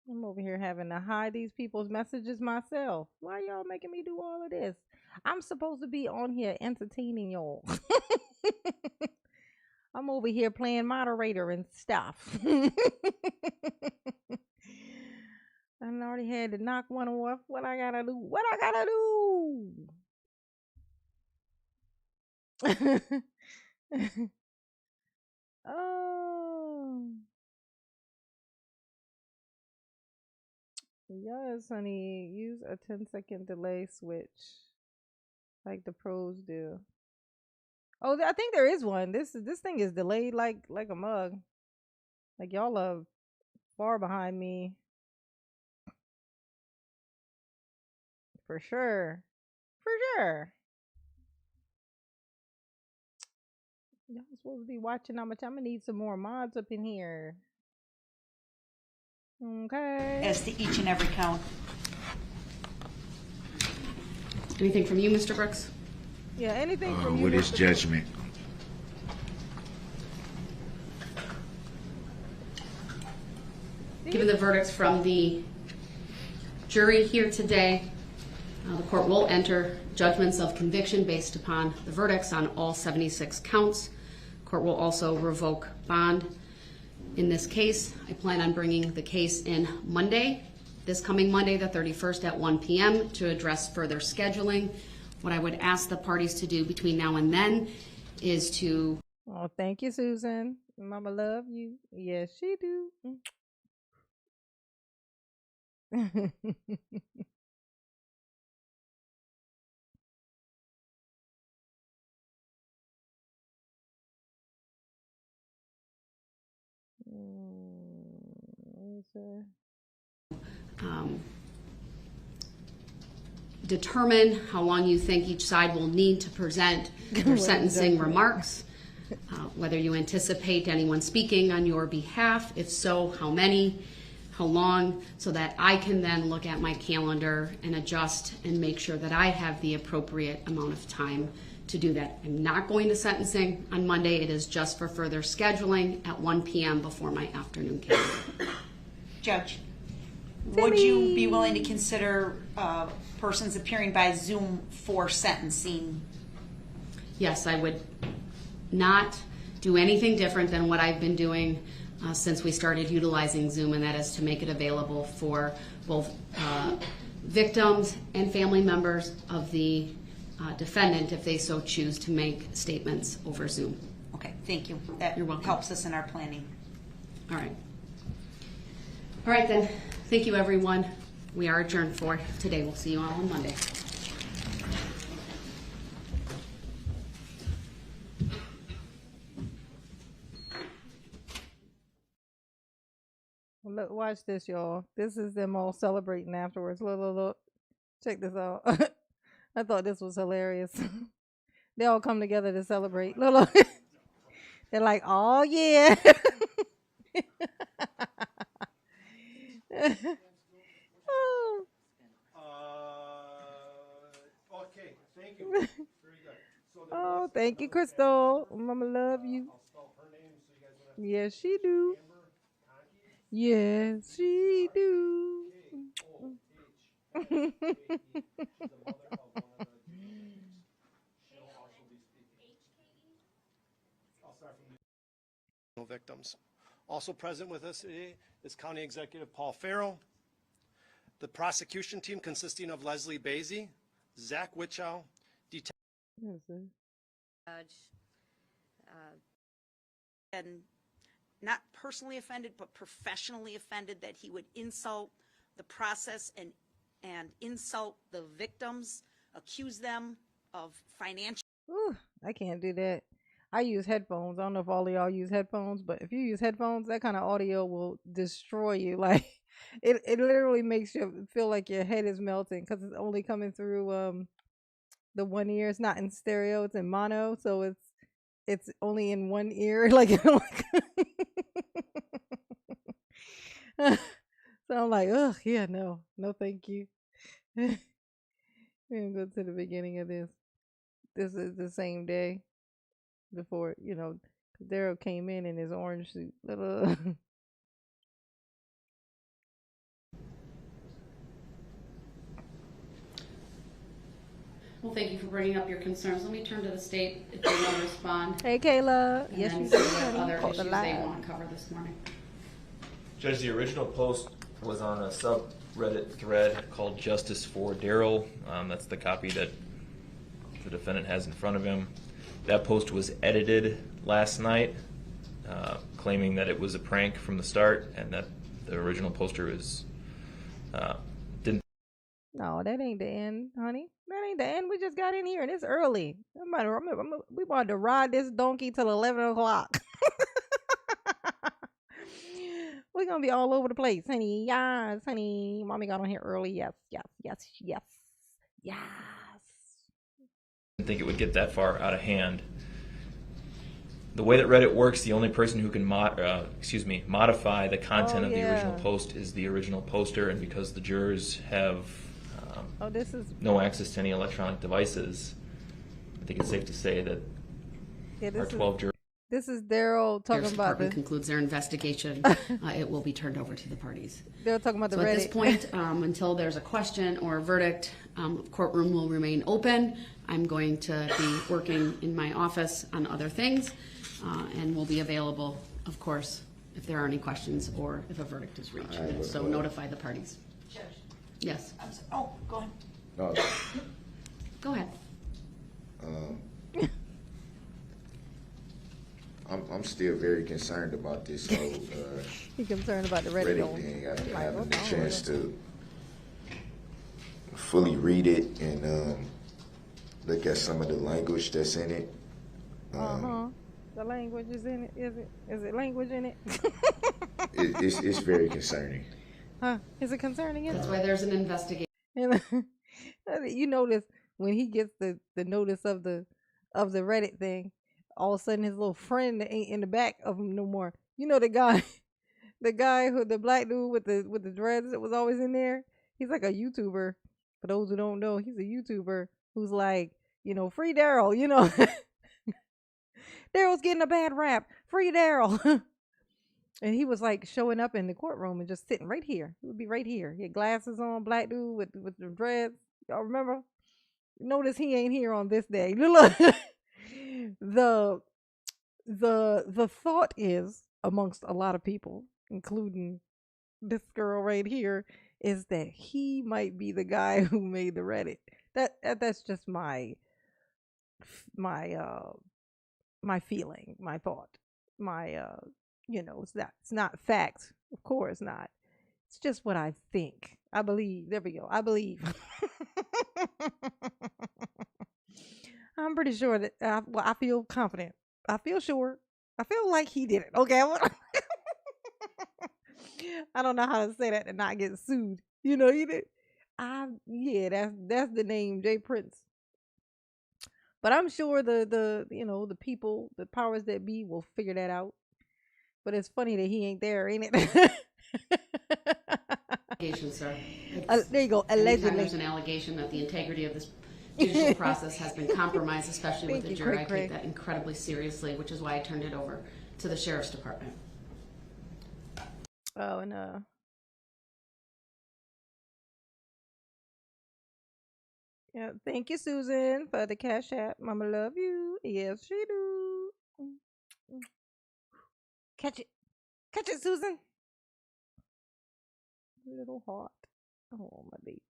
I'm over here having to hide these people's messages myself. Why y'all making me do all of this? I'm supposed to be on here entertaining y'all. I'm over here playing moderator and stuff. I already had to knock one off. What I gotta do? What I gotta do? Oh, yes, honey. Use a 10-second delay switch like the pros do. Oh, I think there is one. This thing is delayed like a mug. Like y'all are far behind me for sure. For sure. Y'all supposed to be watching how much. I'm gonna need some more mods up in here. Okay. As to each and every count. Anything from you, Mr. Brooks? Yeah, anything from you. What is Mr. judgment? Given the verdicts from the jury here today, the court will enter judgments of conviction based upon the verdicts on all 76 counts. Court will also revoke bond. In this case, I plan on bringing the case in Monday, this coming Monday, the 31st at 1 p.m. to address further scheduling. What I would ask the parties to do between now and then is to... Oh, thank you, Susan. Mama love you. Yes, she do. determine how long you think each side will need to present their sentencing remarks, whether you anticipate anyone speaking on your behalf. If so, how many, how long, so that I can then look at my calendar and adjust and make sure that I have the appropriate amount of time to do that. I'm not going to sentencing on Monday. It is just for further scheduling at 1 p.m. before my afternoon calendar. Judge, would you be willing to consider persons appearing by Zoom for sentencing? Yes, I would not do anything different than what I've been doing since we started utilizing Zoom, and that is to make it available for both victims and family members of the defendant if they so choose to make statements over Zoom. Okay, thank you. That You're welcome. helps us in our planning. All right. All right then. Thank you, everyone. We are adjourned for today. We'll see you all on Monday. Look, watch this, y'all. This is them all celebrating afterwards. Look, look, look. Check this out. I thought this was hilarious. They all come together to celebrate. Look, look. They're like, oh, yeah. Oh. Okay, thank you. Very good. So there Oh, was thank you, another Crystal. Mama love you. I'll spell her name so you guys don't have to. Yes, she do. Amber Conkey. Yes, she do. K-O-H-N-A-E. She's the mother of one of the junior victims. She'll also be speaking. I'll start from the victims. Also present with us today is County Executive Paul Farrell, the prosecution team consisting of Leslie Basie, Zach Witchow, Yes, sir. Judge, and not personally offended, but professionally offended that he would insult the process and insult the victims, accuse them of financial. Ooh, I can't do that. I use headphones. I don't know if all of y'all use headphones, but if you use headphones, that kind of audio will destroy you. Like it literally makes you feel like your head is melting because it's only coming through the one ear. It's not in stereo, it's in mono, so it's only in one ear. Like, so I'm like, ugh, yeah, no, thank you. We're gonna go to the beginning of this. This is the same day before, Daryl came in his orange suit. Well, thank you for bringing up your concerns. Let me turn to the state if they want to respond. Hey, Kayla. And Yes, then you see do, what honey. other Hold the issues they line. want to cover this morning. Judge, the original post was on a subreddit thread called Justice for Darrell. That's the copy that the defendant has in front of him. That post was edited last night, claiming that it was a prank from the start and that the original poster is didn't. No, that ain't the end, honey. That ain't the end. We just got in here and it's early. We about to ride this donkey till 11 o'clock. We're going to be all over the place, honey. Yes, honey. Mommy got on here early. Yes, yes, yes, yes, yes. Didn't think it would get that far out of hand. the way that Reddit works, the only person who can modify the content Oh, of the original yeah. post is the original poster, and because the jurors have Oh, this is no access to any electronic devices, I think it's safe to say that yeah, our 12 jurors. this is Daryl talking Sheriff's about Department the. concludes their investigation, it will be turned over to the parties. They're talking about the So at this Reddit. point, until there's a question or a verdict, courtroom will remain open. I'm going to be working in my office on other things, and will be available, of course, if there are any questions or if a verdict is reached. So notify the parties. Judge, Yes, oh, go ahead. No, go ahead. I'm still very concerned about this whole He concerned about the Reddit. Reddit going. thing. I Like, haven't what had a the chance hell? to fully read it and look at some of the language that's in it. Uh-huh. The language is in it. Is it language in it? It's very concerning. Huh? Is it concerning? That's why there's an investigation. And you notice when he gets the notice of the Reddit thing, all of a sudden his little friend that ain't in the back of him no more. You know the guy, the black dude with the dreads that was always in there. He's like a YouTuber. For those who don't know, he's a YouTuber who's like, free Daryl. Daryl's getting a bad rap. Free Daryl. And he was like showing up in the courtroom and just sitting right here. He would be right here. He had glasses on, black dude with the dreads. Y'all remember? Notice he ain't here on this day. Look, the thought is amongst a lot of people, including this girl right here, is that he might be the guy who made the Reddit. That's just my feeling, my thought, my it's not fact, of course not. It's just what I think. I believe. There we go. I believe. I'm pretty sure that. I feel confident. I feel sure. I feel like he did it. Okay. I don't know how to say that and not get sued. You did. Yeah. That's the name, Jay Prince. But I'm sure the people, the powers that be, will figure that out. But it's funny that he ain't there, ain't it? Allegation, sir. There you go. Anytime Allegedly. there's an allegation that the integrity of this judicial process has been compromised, especially with Thank the you, jury, I Craig. take that incredibly seriously, which is why I turned it over to the Sheriff's Department. Oh, and yeah. Thank you, Susan, for the cash app. Mama love you. Yes, she do. Catch it, Susan. Little heart. Oh, my baby.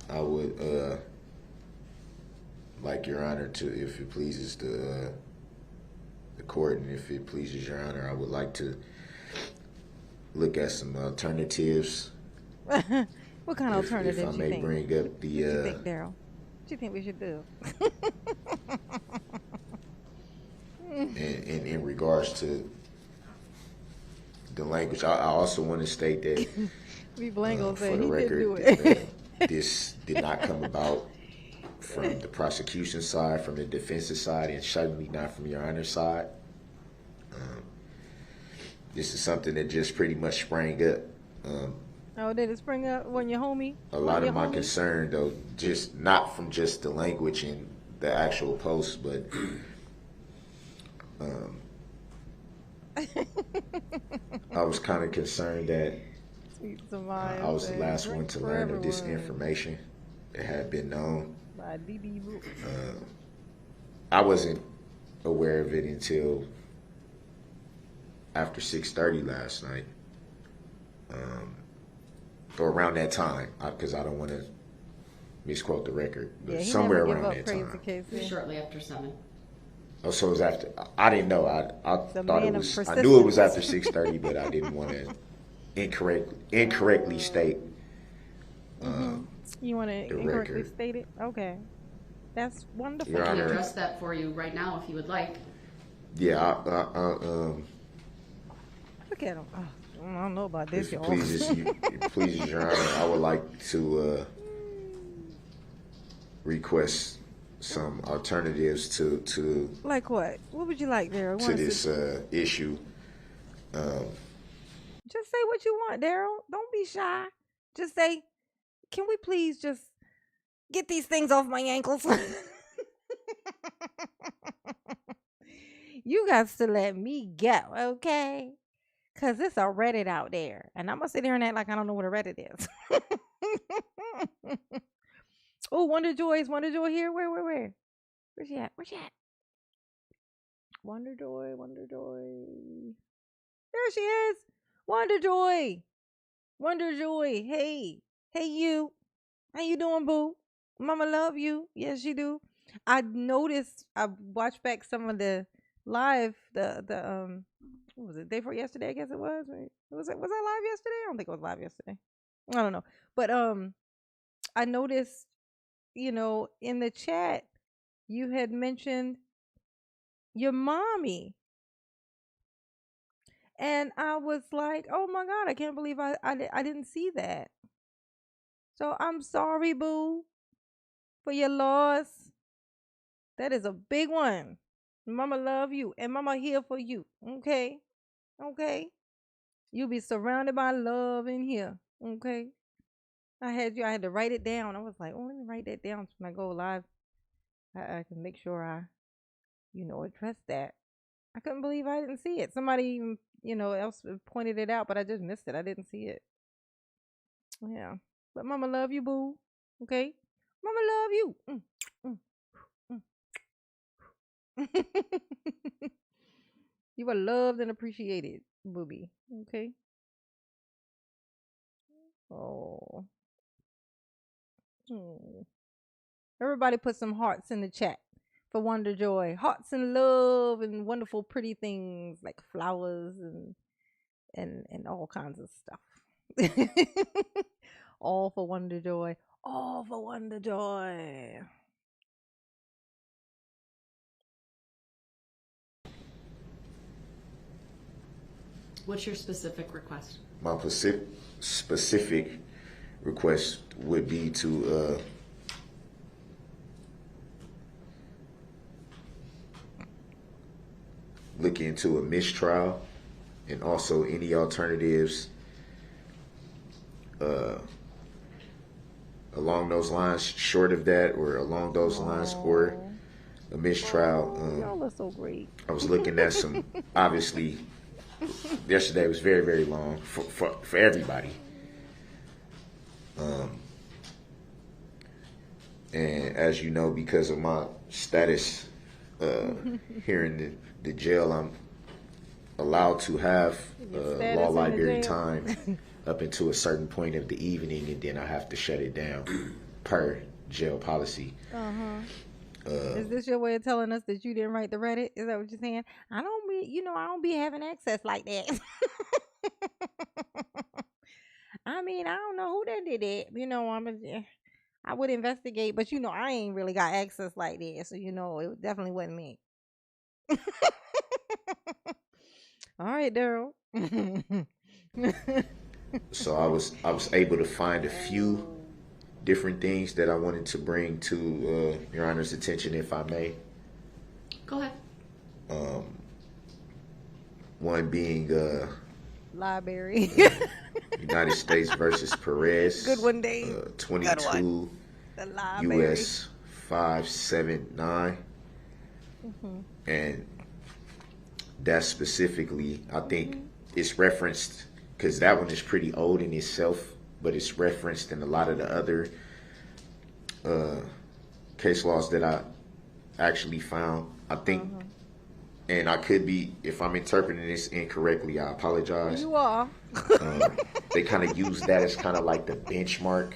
I would like Your Honor to, if it pleases the court, and if it pleases Your Honor, I would like to look at some alternatives. What kind of alternatives If I you may think? bring up the What you think, Daryl? What you think we should do? in regards to the language, I also want to state that People ain't gonna for say the he did record, do it. this did not come about from the prosecution side, from the defensive side, and certainly not from Your Honor's side. This is something that just pretty much sprang up. Oh, did it spring up when your homie? A lot of my concern, though, just not from just the language in the actual post, but I was kind of concerned that I was the last one to learn of this information that had been known. By DB Book. I wasn't aware of it until after 6:30 last night, or around that time, because I don't want to misquote the record, but Yeah, he somewhere never give around up, that Crazy time. Casey. Shortly after 7. Oh, so it was after. I didn't know. I The thought man it of was. I knew it was after persistence. 6:30, but I didn't want to incorrectly state. You want to the incorrectly record. state it? Okay. That's wonderful. Your I can Honor. address that for you right now if you would like. Yeah, Look at him. Oh, I don't know about this, if it y'all. pleases Your Honor, I would like to request some alternatives to Like what? What would you like, Daryl? this issue. Just say what you want, Daryl. Don't be shy. Just say, can we please just get these things off my ankles? You got to let me go, okay? Because it's a Reddit out there. And I'm going to sit here and act like I don't know what a Reddit is. Oh, Wonder Joy. Is Wonder Joy here? Where? Where's she at? Wonder Joy. There she is. Wonder Joy. Hey. Hey, you. How you doing, boo? Mama love you. Yes, she do. I noticed, I watched back some of the live, what was it, day before yesterday, I guess it was. Right? Was that live yesterday? I don't think it was live yesterday. I don't know. But I noticed, in the chat, you had mentioned your mommy. And I was like, oh my God, I can't believe I didn't see that. So I'm sorry, boo, for your loss. That is a big one. Mama love you and mama here for you. Okay? Okay? You'll be surrounded by love in here. Okay? I had to write it down. I was like, oh, let me write that down so when I go live. I can make sure I, address that. I couldn't believe I didn't see it. Somebody, else pointed it out, but I just missed it. I didn't see it. Yeah. But mama love you, boo. Okay? Mama love you. You are loved and appreciated, booby. Okay? Oh. Everybody put some hearts in the chat for Wonder Joy. Hearts and love and wonderful pretty things like flowers and all kinds of stuff. All for Wonder Joy. All for Wonder Joy. What's your specific request? My specific request would be to look into a mistrial and also any alternatives along those lines, short of that or along those lines, or a mistrial. Y'all are so great. I was looking at some, obviously, yesterday was very, very long for everybody. And as you know, because of my status here in the jail, I'm allowed to have law library time up until a certain point of the evening, and then I have to shut it down per jail policy. Is this your way of telling us that you didn't write the Reddit? Is that what you're saying? I don't be having access like that. I mean, I don't know who that did it. I would investigate, but I ain't really got access like that, so it definitely wasn't me. All right, Daryl. So I was able to find a few different things that I wanted to bring to Your Honor's attention, if I may. Go ahead. One being Library. United States versus Perez. Good one, Dave. 22 The library. US 579. And that specifically, I think it's referenced, because that one is pretty old in itself, but it's referenced in a lot of the other case laws that I actually found. I think, and I could be, if I'm interpreting this incorrectly, I apologize. You are. They kind of use that as kind of like the benchmark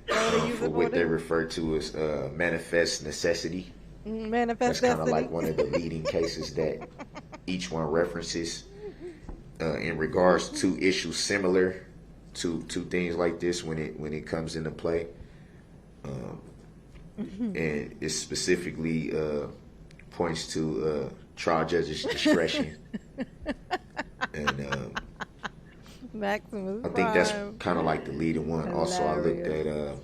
for what they refer to as manifest necessity. Manifest That's kind of destiny. like one of the leading cases that each one references in regards to issues similar to things like this when it comes into play. And it specifically points to trial judge's discretion. And Maximus I think that's Prime. kind of like the leading one. Also, I looked at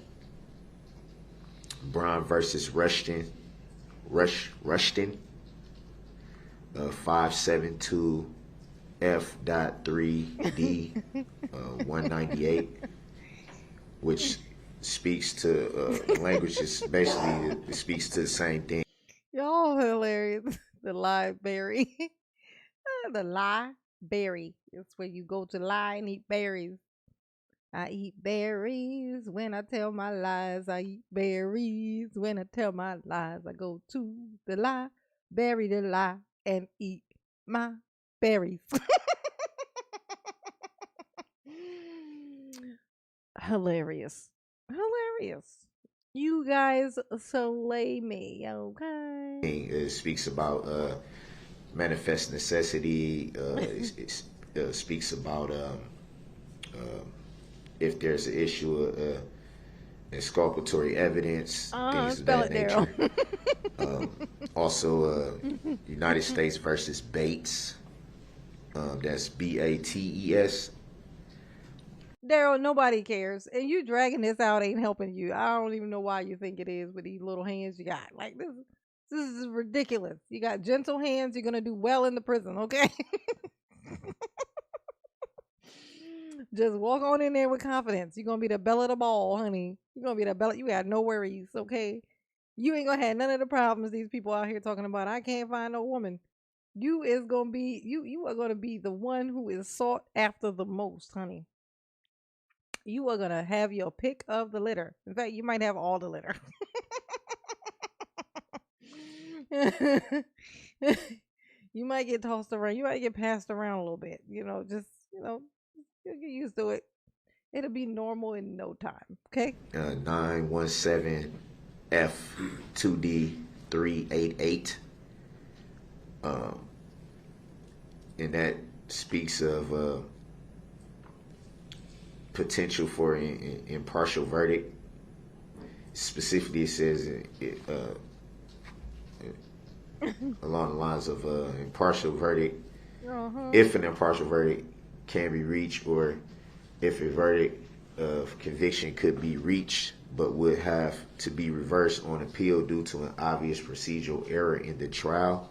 Brown versus Rushton, 572 F.3D 198, which speaks to language is basically it speaks to the same thing. Y'all hilarious. The library. The library. It's where you go to lie and eat berries. I eat berries when I tell my lies. I eat berries when I tell my lies. I go to the lie, bury the lie, and eat my berries. Hilarious. Hilarious. You guys slay me, okay? It speaks about manifest necessity. It speaks about if there's an issue of exculpatory evidence, things of Spell that it, Daryl. nature. Also, United States versus Bates. That's Bates. Daryl, nobody cares. And you dragging this out ain't helping you. I don't even know why you think it is with these little hands you got. Like this is ridiculous. You got gentle hands, you're gonna do well in the prison, okay? Just walk on in there with confidence. You're gonna be the belle of the ball, honey. You're gonna be the belle. You got no worries, okay? You ain't gonna have none of the problems these people out here talking about. I can't find no woman. You is gonna be you are gonna be the one who is sought after the most, honey. You are gonna have your pick of the litter. In fact, you might have all the litter. You might get tossed around. You might get passed around a little bit. Just you'll get used to it. It'll be normal in no time. Okay. 917 F2D 388. And that speaks of potential for an impartial verdict. Specifically, it says along the lines of impartial verdict. If an impartial verdict can be reached, or if a verdict of conviction could be reached but would have to be reversed on appeal due to an obvious procedural error in the trial.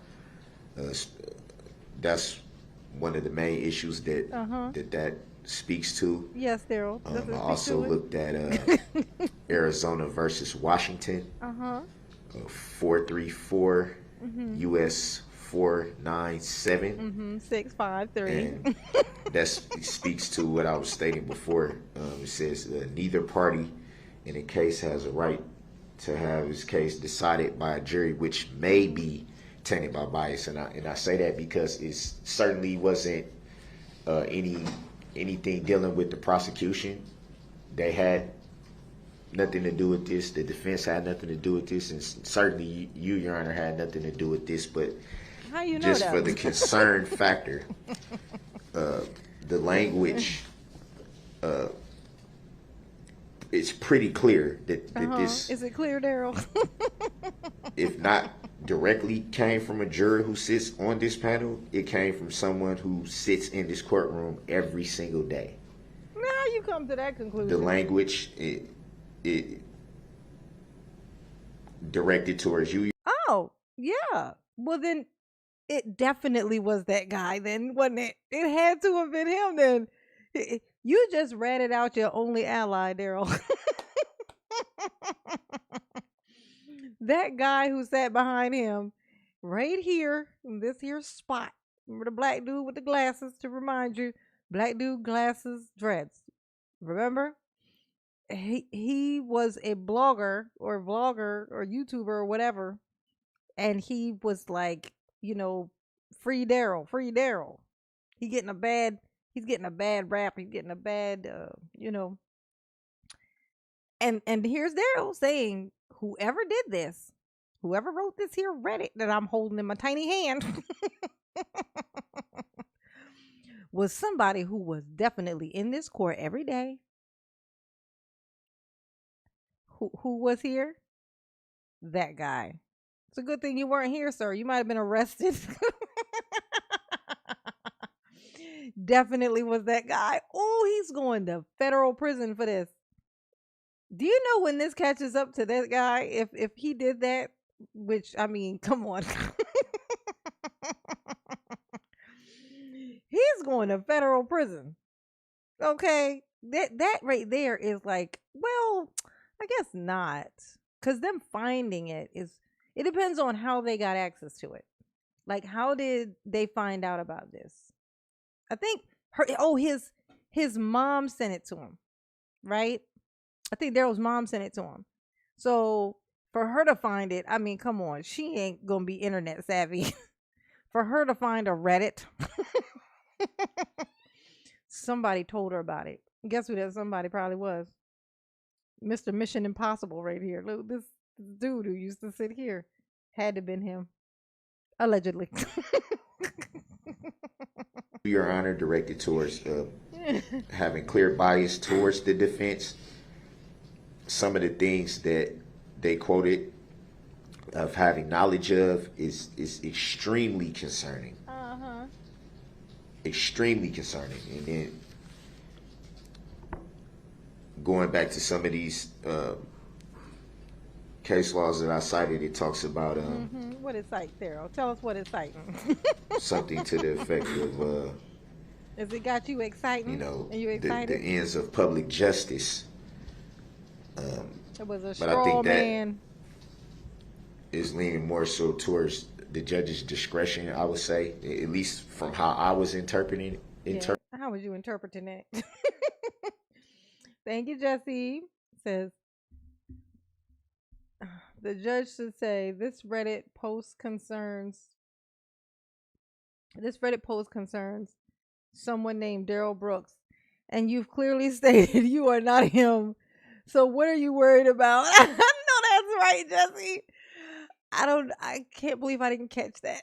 That's one of the main issues that speaks to. Yes, Daryl. I also looked at Arizona versus Washington. 434 U.S. 497. 653. And that speaks to what I was stating before. It says neither party in a case has a right to have his case decided by a jury, which may be tainted by bias. And I say that because it certainly wasn't anything dealing with the prosecution. They had nothing to do with this. The defense had nothing to do with this, and certainly you, Your Honor, had nothing to do with this. But how you know just that? for the concern factor, the language, it's pretty clear that this. Is it clear, Daryl? If not directly came from a juror who sits on this panel, it came from someone who sits in this courtroom every single day. Now you come to that conclusion. The language it directed towards you. Oh, yeah. Well, then it definitely was that guy then, wasn't it? It had to have been him then. You just ratted out your only ally, Daryl. That guy who sat behind him right here in this here spot. Remember the black dude with the glasses, to remind you? Black dude, glasses, dreads. Remember? He was a vlogger or YouTuber or whatever. And he was like, free Daryl, free Daryl. He's getting a bad rap. He's getting a bad, And here's Daryl saying, whoever did this, whoever wrote this here Reddit that I'm holding in my tiny hand was somebody who was definitely in this court every day. Who was here? That guy. It's a good thing you weren't here, sir. You might have been arrested. Definitely was that guy. Oh, he's going to federal prison for this. Do you know when this catches up to that guy? If he did that, which I mean, come on. He's going to federal prison. Okay? That right there is like, well, I guess not. Cuz them finding it is, it depends on how they got access to it. Like, how did they find out about this? I think his mom sent it to him, right? I think Darrell's mom sent it to him. So for her to find it, I mean, come on, she ain't gonna be internet savvy. For her to find a Reddit, somebody told her about it. Guess who that somebody probably was? Mr. Mission Impossible right here. Look, this dude who used to sit here had to been him, allegedly. Your Honor, directed towards having clear bias towards the defense. Some of the things that they quoted of having knowledge of is extremely concerning. Extremely concerning. And then going back to some of these case laws that I cited, it talks about what is cite, Daryl? Tell us what it's citing. something to the effect of Has it got you exciting? you know, Are you excited? the ends of public justice. It was a But I straw think that man. is leaning more so towards the judge's discretion, I would say, at least from how I was interpreting it. Yeah. How was you interpreting that? Thank you, Jesse. Says the judge should say this Reddit post concerns someone named Darrell Brooks, and you've clearly stated you are not him. So what are you worried about? I know that's right, Jesse. I can't believe I didn't catch that.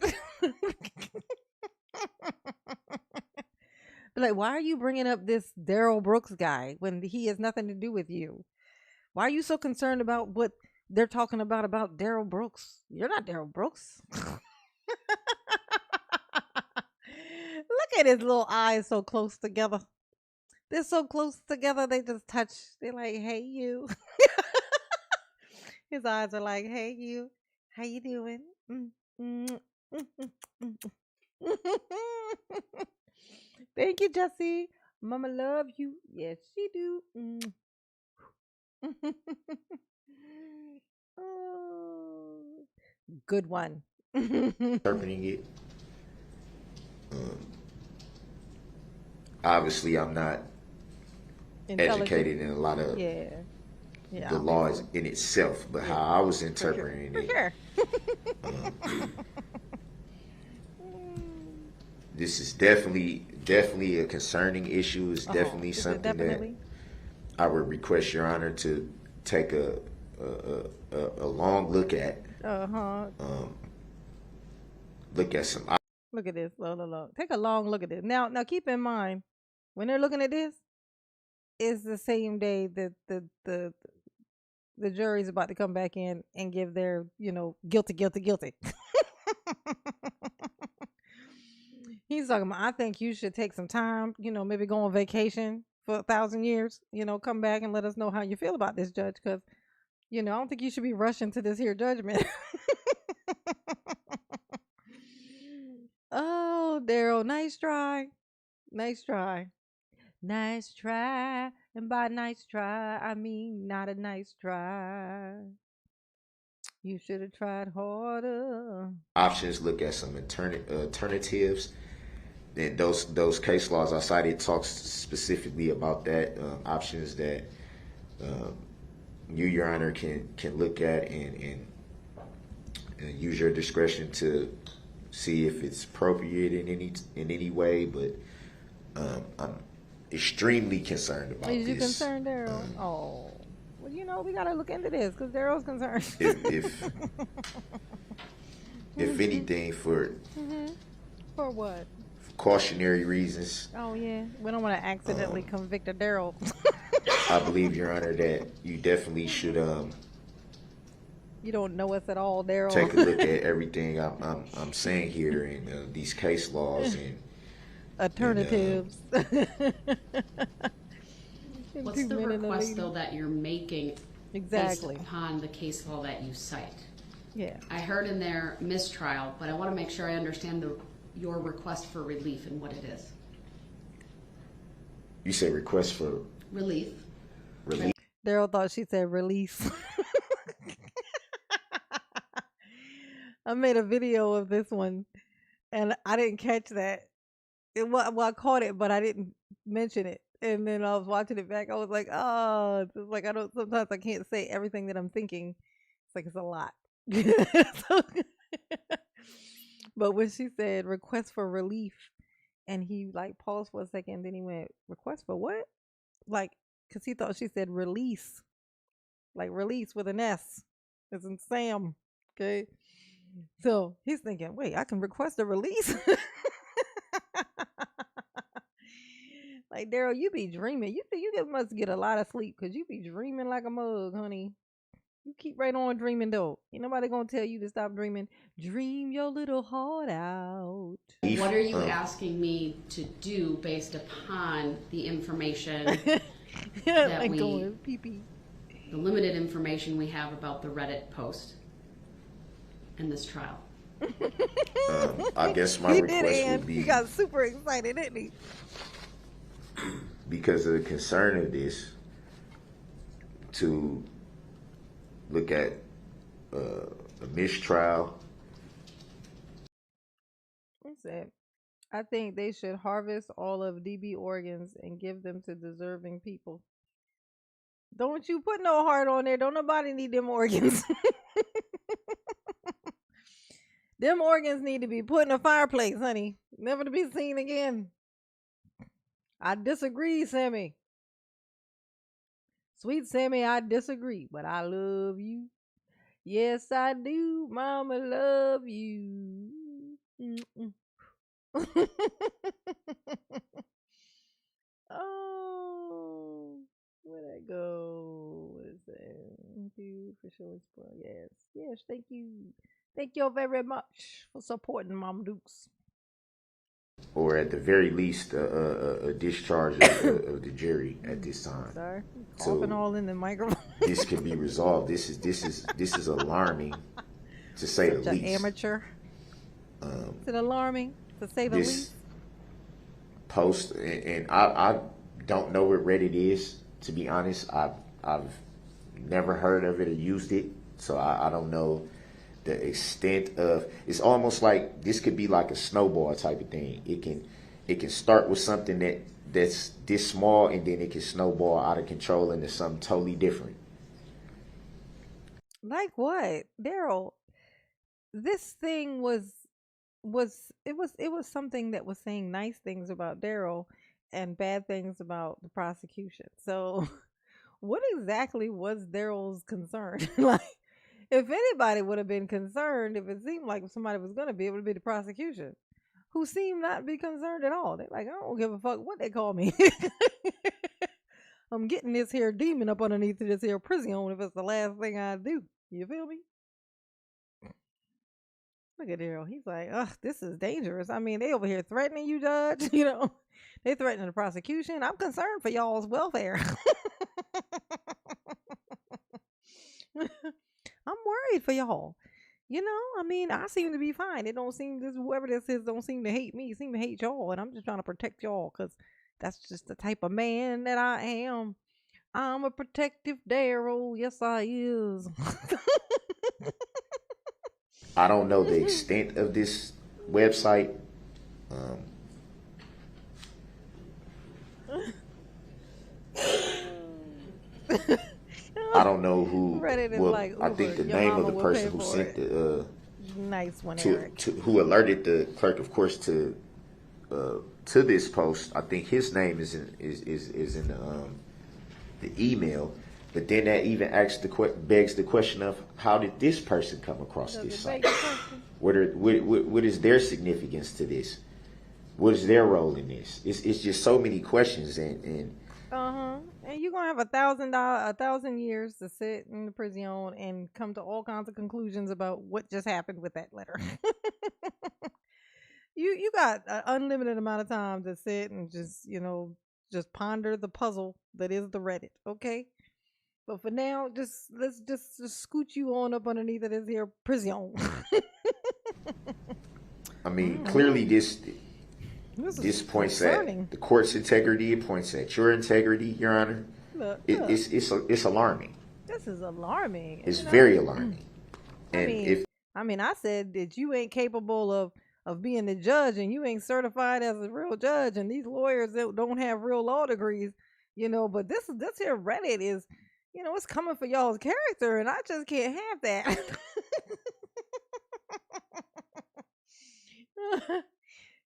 Like, why are you bringing up this Darrell Brooks guy when he has nothing to do with you? Why are you so concerned about what they're talking about Darrell Brooks? You're not Darrell Brooks. Look at his little eyes so close together. They're so close together, they just touch. They're like, hey, you. His eyes are like, hey, you. How you doing? Thank you, Jesse. Mama love you. Yes, she do. Oh, good one. Interpreting it. Obviously, I'm not educated in a lot of the laws in itself, but how I was interpreting For it. sure. This is definitely a concerning issue. It's definitely something that I would request Your Honor to take a long look at. Look at some. Look at this. Look. Take a long look at this. Now keep in mind, when they're looking at this, it's the same day that the jury's about to come back in and give their, guilty. He's talking about, I think you should take some time, maybe go on vacation for 1,000 years, come back and let us know how you feel about this, judge, because, I don't think you should be rushing to this here judgment. Oh, Darrell, nice try. Nice try. Nice try. And by nice try, I mean not a nice try. You should have tried harder. Options, look at some alternatives. And those case laws I cited talks specifically about that. Options that you, Your Honor, can look at and use your discretion to see if it's appropriate in any way. But I'm extremely concerned about this. Is you concerned, Darrell? Well, we gotta look into this because Darrell's concerned. If anything, for what? Cautionary reasons. Oh yeah, we don't want to accidentally convict a Darrell. I believe, Your Honor, that you definitely should You don't know us at all, Darrell. take a look at everything I'm saying here in these case laws and alternatives. What's What's Two the men and a request, lady. though, that you're making Exactly. based upon the case law that you cite? Yeah. I heard in there mistrial, but I want to make sure I understand your request for relief and what it is. You say request for Relief. relief. Daryl thought she said release. I made a video of this one and I didn't catch that. Well, I caught it, but I didn't mention it. And then I was watching it back. I was like, oh, it's just like sometimes I can't say everything that I'm thinking. It's like, it's a lot. So- but when she said request for relief, and he like paused for a second, then he went, request for what? Like, because he thought she said release, like release with an S. It's in Sam. Okay. So he's thinking, wait, I can request a release? Like, Daryl, you be dreaming. Must get a lot of sleep because you be dreaming like a mug, honey. You keep right on dreaming, though. Ain't nobody gonna tell you to stop dreaming. Dream your little heart out. What are you asking me to do based upon the information that Like we, going pee pee. the limited information we have about the Reddit post and this trial? I guess my He request did, and would be he got super excited, didn't he? because of the concern of this, to look at a mistrial. He said, I think they should harvest all of DB organs and give them to deserving people. Don't you put no heart on there. Don't nobody need them organs. Them organs need to be put in a fireplace, honey. Never to be seen again. I disagree, Sammy. Sweet Sammy, I disagree, but I love you. Yes, I do, Mama, love you. Mm-mm. Oh, where'd I go? What is that? Thank you for showing support. Yes, yes, thank you. Thank you very much for supporting Mom Dukes. Or at the very least, a discharge of the jury at this time. Sorry, So- coughing all in the microphone. This can be resolved. This is alarming, to say the Such an least. amateur. Is it alarming to say the This least? post, and I don't know what Reddit is, to be honest. I've never heard of it or used it, so I don't know the extent of. It's almost like this could be like a snowball type of thing. It can start with something that's this small, and then it can snowball out of control into something totally different. Like what, Daryl? This thing was something that was saying nice things about Daryl and bad things about the prosecution. So, what exactly was Daryl's concern? Like, if anybody would have been concerned, if it seemed like somebody was going to be able to be the prosecution, who seemed not to be concerned at all. They're like, I don't give a fuck what they call me. I'm getting this here demon up underneath this here prison if it's the last thing I do. You feel me? Look at Daryl. He's like, ugh, this is dangerous. I mean, they over here threatening you, Judge. You know, they threatening the prosecution. I'm concerned for y'all's welfare. I'm worried for y'all. You know, I mean, I seem to be fine. It don't seem whoever this is don't seem to hate me. Seem to hate y'all, and I'm just trying to protect y'all because that's just the type of man that I am. I'm a protective Daryl. Yes, I is. I don't know the extent of this website. I don't know who. Reddit is Well, like I Uber. think the Your name mama of the will person pay who for sent it. the Nice one, to Eric. who alerted the clerk, of course, to this post. I think his name is in the email. But then that even begs the question of how did this person come across Does this it site? beg the question? What is their significance to this? What is their role in this? It's just so many questions, and And you're gonna have $1,000 years to sit in the prison and come to all kinds of conclusions about what just happened with that letter. You got an unlimited amount of time to sit and just just ponder the puzzle that is the Reddit, okay? But for now, let's just scoot you on up underneath of this here prison. I mean, clearly this points concerning. at the court's integrity. It points at your integrity, Your Honor. Look, It's alarming. this is alarming. It's very alarming. And I said that you ain't capable of being the judge, and you ain't certified as a real judge, and these lawyers that don't have real law degrees, but this here Reddit is, it's coming for y'all's character, and I just can't have that.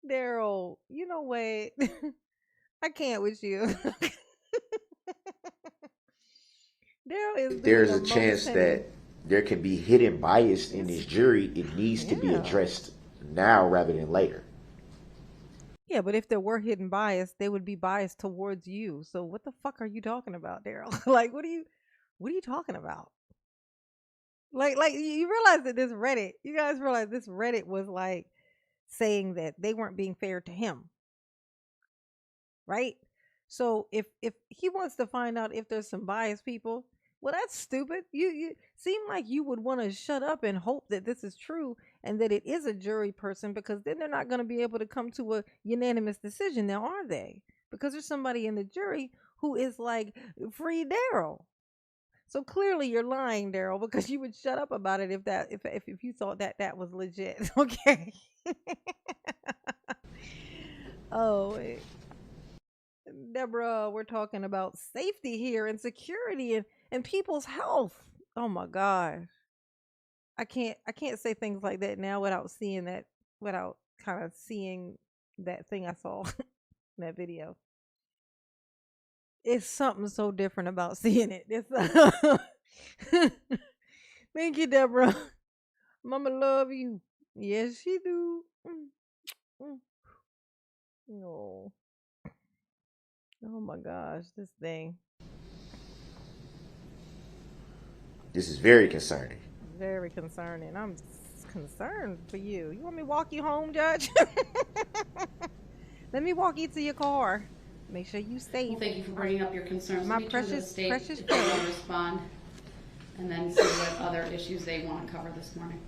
Darrell, you know what? I can't with you. Darrell is if there's doing a the chance most that there can be hidden bias in this jury, it needs to be Yeah. addressed now rather than later. Yeah, but if there were hidden bias, they would be biased towards you. So what the fuck are you talking about, Darrell? Like, what are you talking about? Like you realize that you guys realize this Reddit was like saying that they weren't being fair to him, right? So if he wants to find out if there's some biased people, well, that's stupid. You seem like you would want to shut up and hope that this is true and that it is a jury person, because then they're not going to be able to come to a unanimous decision now, are they? Because there's somebody in the jury who is like, free Darrell. So clearly you're lying, Darrell, because you would shut up about it if you thought that was legit. Okay. Oh, wait. Deborah, we're talking about safety here and security and people's health. Oh my gosh. I can't say things like that now without kind of seeing that thing I saw in that video. It's something so different about seeing it. Thank you, Deborah. Mama love you. Yes, she do. No. Oh my gosh, this thing. This is very concerning. Very concerning. I'm concerned for you. You want me to walk you home, Judge? Let me walk you to your car. Make sure you safe. Well, thank you for bringing up your concerns. My Let me turn to the precious state friend. if they want to respond, and then see what other issues they want to cover this morning.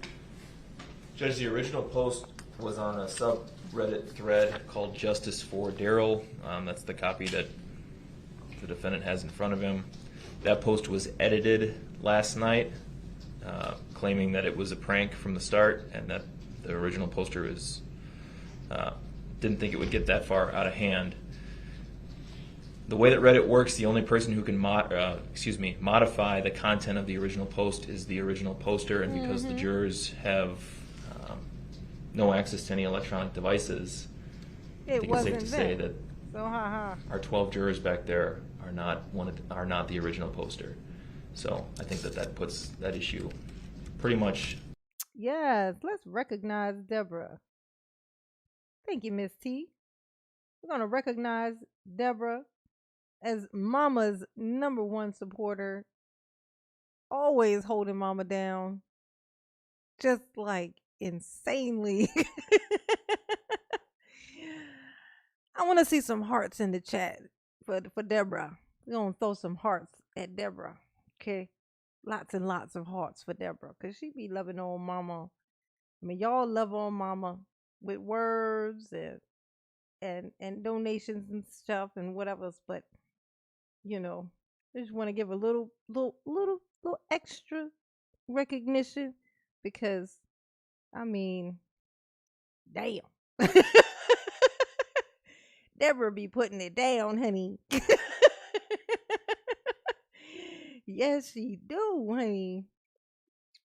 Judge, the original post was on a subreddit thread called Justice for Darrell. That's the copy that the defendant has in front of him. That post was edited last night, claiming that it was a prank from the start, and that the original poster didn't think it would get that far out of hand. The way that Reddit works, the only person who can modify the content of the original post is the original poster, and because the jurors have no access to any electronic devices, I think it's safe to say that our 12 jurors back there are not the original poster. So I think that puts that issue pretty much. Yes, let's recognize Deborah. Thank you, Miss T. We're going to recognize Deborah as Mama's #1 supporter, always holding Mama down, just like insanely. I want to see some hearts in the chat for Deborah. We're going to throw some hearts at Deborah, okay? Lots and lots of hearts for Deborah, because she be loving on Mama. I mean, y'all love on Mama with words and donations and stuff and whatever, but I just want to give a little extra recognition, because I mean, damn. Deborah be putting it down, honey. Yes, she do, honey.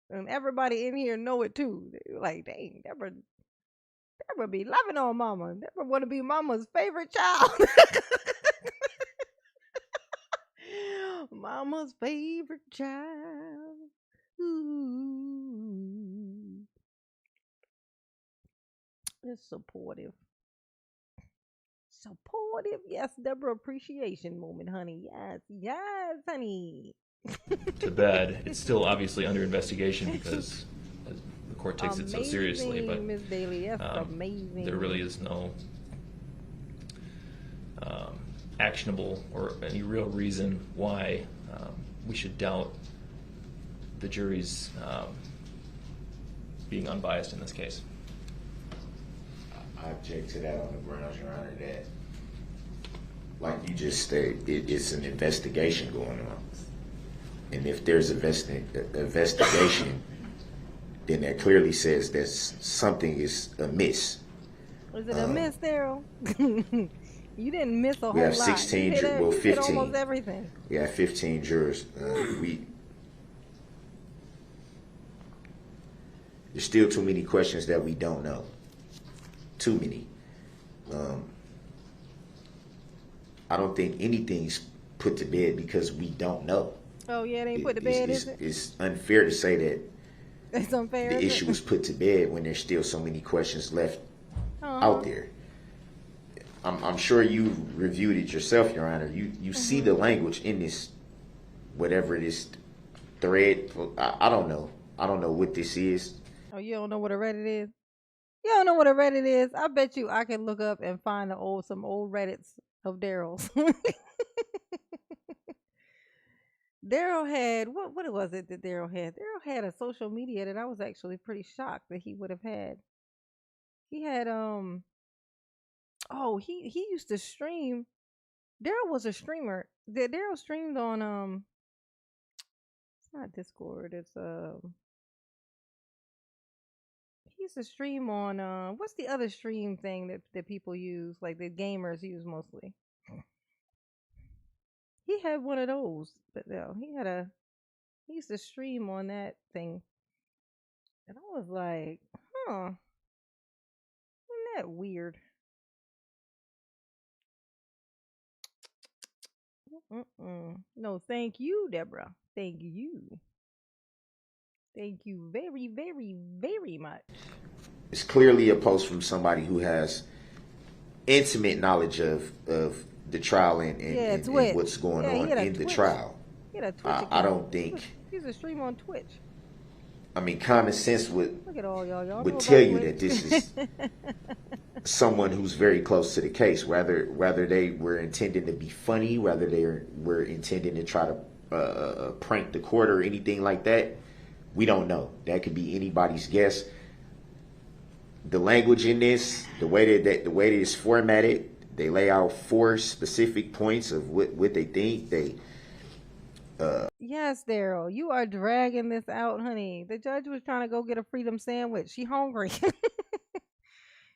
And everybody in here know it too. They're like, dang, Deborah be loving on Mama. Deborah want to be Mama's favorite child. Mama's favorite child. Ooh. It's supportive. Yes, Deborah appreciation moment, honey. Yes, honey. To bed. It's still obviously under investigation because the court takes it so seriously. But Miss Daly, that's amazing. There really is no actionable or any real reason why we should doubt the jury's being unbiased in this case. I object to that on the grounds, Your Honor, that, like you just stated, it's an investigation going on. And if there's an investigation, then that clearly says that something is amiss. Was it a miss, Daryl? You didn't miss a whole lot. We have 16, you hit well, you hit 15. almost everything. We have 15 jurors. There's still too many questions that we don't know. Too many. I don't think anything's put to bed because we don't know. Oh yeah, they put to bed, is it? It's unfair to say that It's unfair. the issue was put to bed when there's still so many questions left out there. I'm sure you reviewed it yourself, Your Honor. You see the language in this, whatever it is, thread. I don't know. I don't know what this is. Oh, you don't know what a Reddit is? You don't know what a Reddit is? I bet you I can look up and find some old Reddits of Darrell's. Daryl had what was it that Daryl had? Daryl had a social media that I was actually pretty shocked that he would have had. He had he used to stream. Daryl was a streamer. Daryl streamed on it's not Discord, it's he used to stream on what's the other stream thing that people use, like the gamers use mostly. He had one of those, but no, he used to stream on that thing. And I was like, huh, isn't that weird? No, thank you, Deborah. Thank you. Thank you very, very, very much. It's clearly a post from somebody who has intimate knowledge of the trial and what's going on in the trial. He had a Twitch account. I don't think. He's a stream on Twitch. I mean, common sense would Look at all y'all. Y'all would know tell about you Twitch. that this is someone who's very close to the case. Whether they were intending to be funny, whether they were intending to try to prank the court or anything like that, we don't know. That could be anybody's guess. The language in this, the way that it's formatted, they lay out 4 specific points of what they think they. Yes, Daryl, you are dragging this out, honey. The judge was trying to go get a freedom sandwich. She hungry.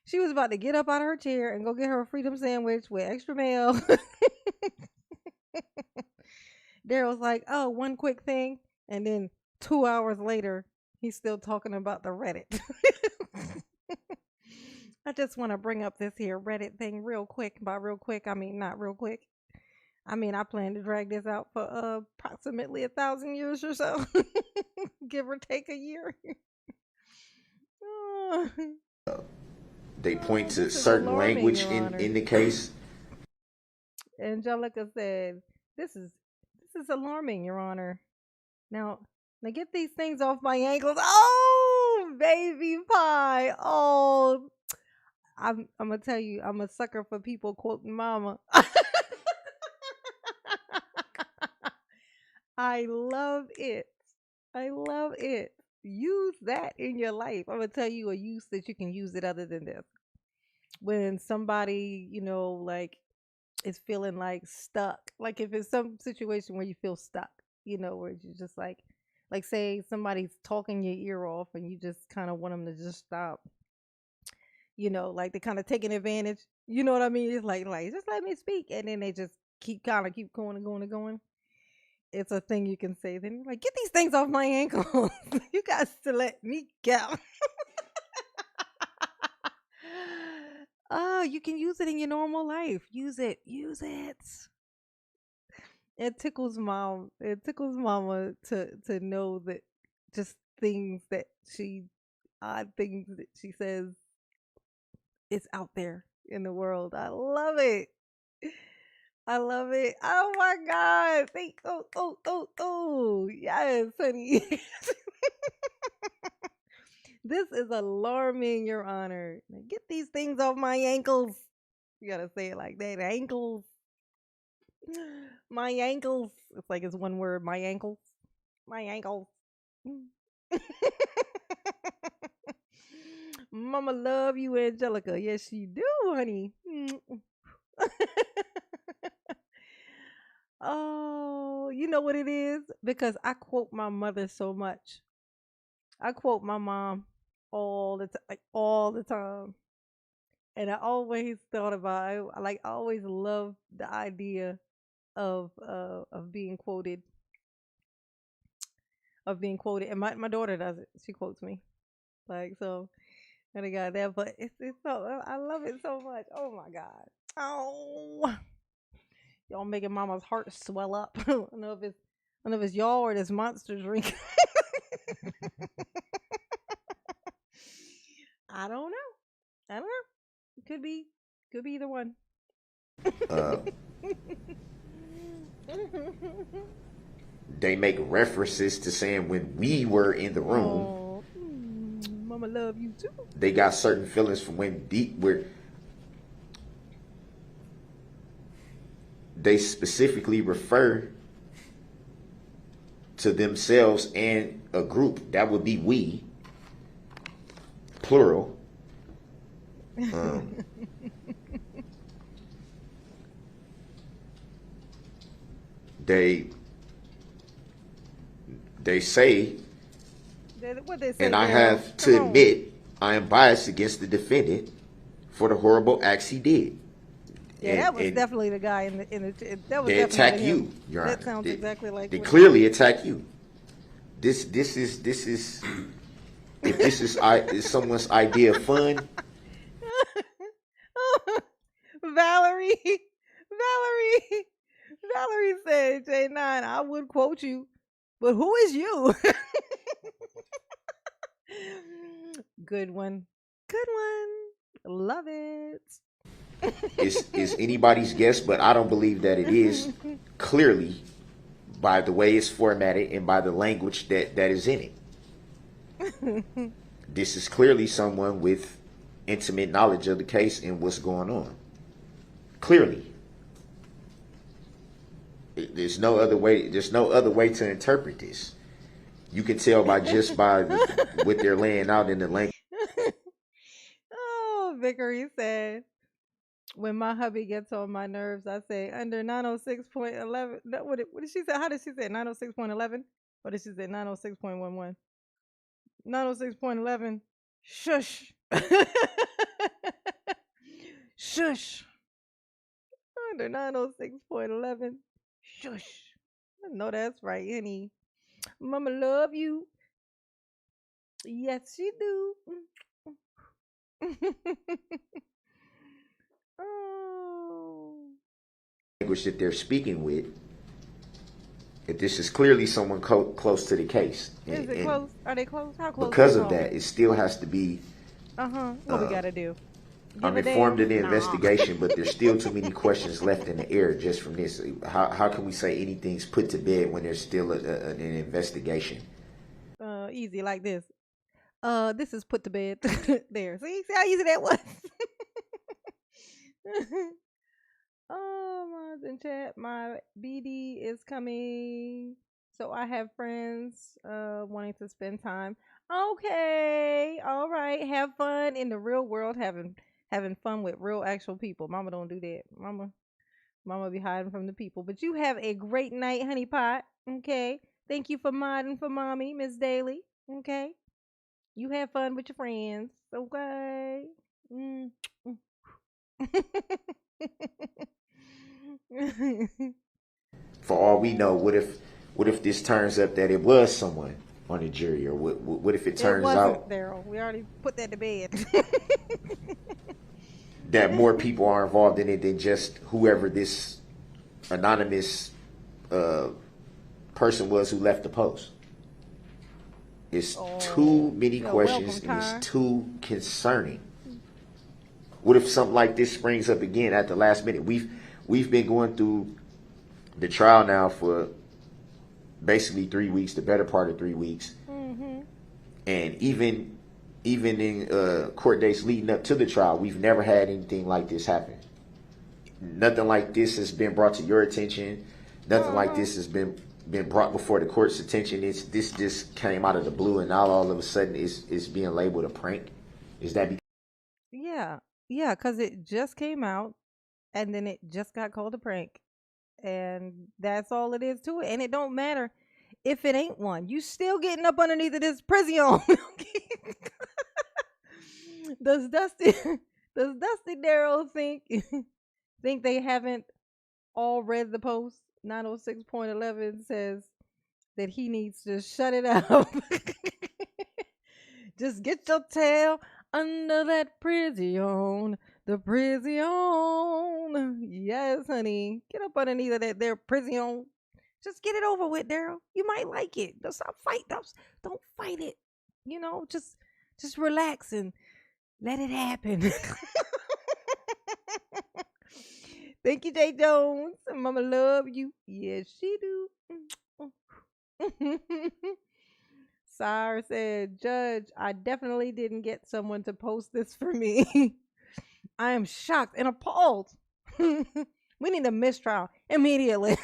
She was about to get up out of her chair and go get her a freedom sandwich with extra mayo. Daryl's like, oh, one quick thing. And then 2 hours later, he's still talking about the Reddit. I just want to bring up this here Reddit thing real quick. By real quick, I mean not real quick. I mean, I plan to drag this out for approximately 1,000 years or so. Give or take a year. They point to certain language in the case. Angelica said, "This is alarming, Your Honor. Now get these things off my ankles." Oh, baby pie. Oh, I'm gonna tell you, I'm a sucker for people quoting Mama. I love it. I love it. Use that in your life. I'm gonna tell you a use that you can use it other than this. When somebody, like is feeling like stuck. Like if it's some situation where you feel stuck, where you just like say somebody's talking your ear off and you just kind of want them to just stop. Like they're kind of taking advantage. You know what I mean? It's like just let me speak, and then they just keep going and going and going. It's a thing you can say. Then you're like, get these things off my ankles. You guys to let me go. Oh, you can use it in your normal life. Use it. It tickles mom. It tickles mama to know that just odd things that she says, it's out there in the world. I love it. I love it. Oh my God. Yes, honey. This is alarming, Your Honor. Now get these things off my ankles. You gotta say it like that. Ankles. My ankles. It's like it's one word. My ankles. My ankles. Mama love you, Angelica. Yes, she do, honey. Oh, you know what it is? Because I quote my mother so much. I quote my mom all the time, like all the time. And I always thought about I always loved the idea of being quoted, and my daughter does it. She quotes me. Like so and I got that, but it's so I love it so much. Oh my god. Oh, y'all making mama's heart swell up. I don't know if it's y'all or this monster drink. I don't know. I don't know. It could be either one. Uh, they make references to saying when we were in the room. Oh, mama love you too. They got certain feelings from when where they specifically refer to themselves and a group. That would be we, plural. They say, What they say, and I Daryl? have to Come on. admit, I am biased against the defendant for the horrible acts he did. Yeah, that was definitely the guy in the that was They definitely attack him. you, Your Honor. That sounds exactly like They what- clearly attack you. This is if this is someone's idea of fun. Valerie, Valerie said, J9, I would quote you, but who is you? Good one. Good one. Love it. Is anybody's guess, but I don't believe that it is. Clearly, by the way it's formatted and by the language that is in it. This is clearly someone with intimate knowledge of the case and what's going on. Clearly. There's no other way to interpret this. You can tell by what they're laying out in the language. Oh, Vickery said, when my hubby gets on my nerves, I say under 906.11. What did she say? How did she say? 906.11? Or did she say 906.11? 906.11. Shush. Shush. Under 906.11. Shush. I know that's right, honey. Mama love you. Yes, she do. Oh. Language that they're speaking with. If this is clearly someone close to the case. Is it close? Are they close? How close? Because of that, it still has to be. What we gotta do? I'm informed of the investigation, but there's still too many questions left in the air just from this. How can we say anything's put to bed when there's still an investigation? Easy like this. This is put to bed. There. See how easy that was. Oh, mine's in chat. My BD is coming. So I have friends wanting to spend time. Okay. All right. Have fun in the real world, having fun with real actual people. Mama don't do that. Mama be hiding from the people. But you have a great night, honey pot. Okay. Thank you for modding for mommy, Miss Daly. Okay. You have fun with your friends. Okay. For all we know, what if this turns up that it was someone on the jury, or what if it turns out Daryl? We already put that to bed. that more people are involved in it than just whoever this anonymous person was who left the post. It's too many questions and it's too concerning. What if something like this springs up again at the last minute? We've been going through the trial now for basically 3 weeks, the better part of 3 weeks. Mm-hmm. And even in court days leading up to the trial, we've never had anything like this happen. nothing like this has been brought to your attention. Nothing like this has been brought before the court's attention. This just came out of the blue, and now all of a sudden it's being labeled a prank. Is that because Yeah. Yeah, because it just came out and then it just got called a prank. And that's all it is to it. And it don't matter if it ain't one. You still getting up underneath of this prison. does Dusty does Dusty Darrell think they haven't all read the post? 906.11 says that he needs to shut it up. Just get your tail under that prison. The prison. Yes, honey. Get up underneath of that there prison. Just get it over with, Daryl. You might like it. Don't stop fight. Don't fight it. You know, just relax and let it happen. Thank you, Jay Jones. Mama love you. Yes, she do. Sire said, Judge, I definitely didn't get someone to post this for me. I am shocked and appalled. We need a mistrial immediately.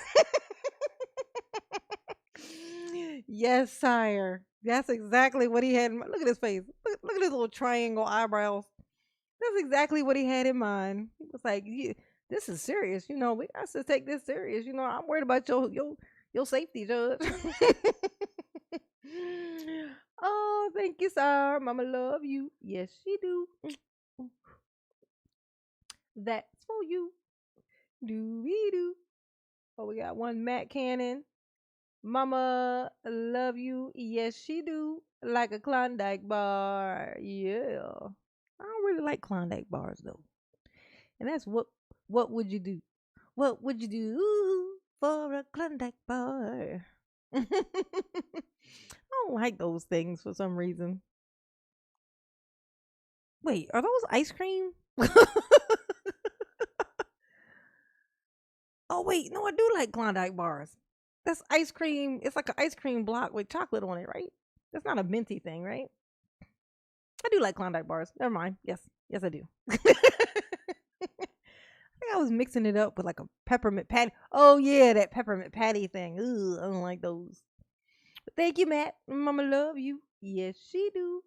Yes, sire. That's exactly what he had in mind. Look at his face. Look at his little triangle eyebrows. That's exactly what he had in mind. He was like, this is serious. You know, we got to take this serious. You know, I'm worried about your safety, Judge. Oh, thank you, sir. Mama love you. Yes, she do. That's for you. Do we do? Oh, we got one Matt Cannon. Mama love you. Yes, she do. Like a Klondike bar. Yeah. I don't really like Klondike bars though. And that's what would you do? What would you do for a Klondike bar? I don't like those things for some reason. Wait, are those ice cream? Oh wait, no, I do like Klondike bars. That's ice cream. It's like an ice cream block with chocolate on it, right? That's not a minty thing, right? I do like Klondike bars. Never mind. Yes, I do. I think I was mixing it up with like a peppermint patty. Oh yeah, that peppermint patty thing. Ugh, I don't like those. But thank you, Matt. Mama love you. Yes, she do.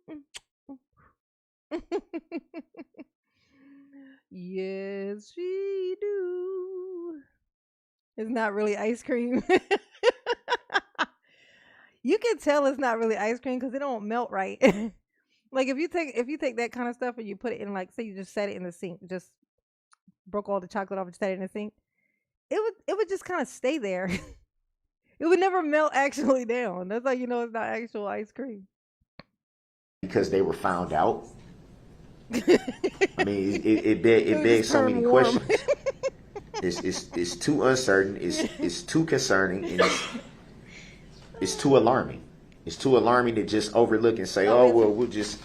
Yes, she do. It's not really ice cream. You can tell it's not really ice cream because it don't melt right. Like if you take that kind of stuff and you put it in, like, say you just set it in the sink, just broke all the chocolate off and set it in the sink, it would just kind of stay there. It would never melt actually down. That's how you know it's not actual ice cream. because they were found out? I mean, it begs so many questions. It's too uncertain. It's too concerning, and it's too alarming. It's too alarming to just overlook and say, "Oh well, we'll just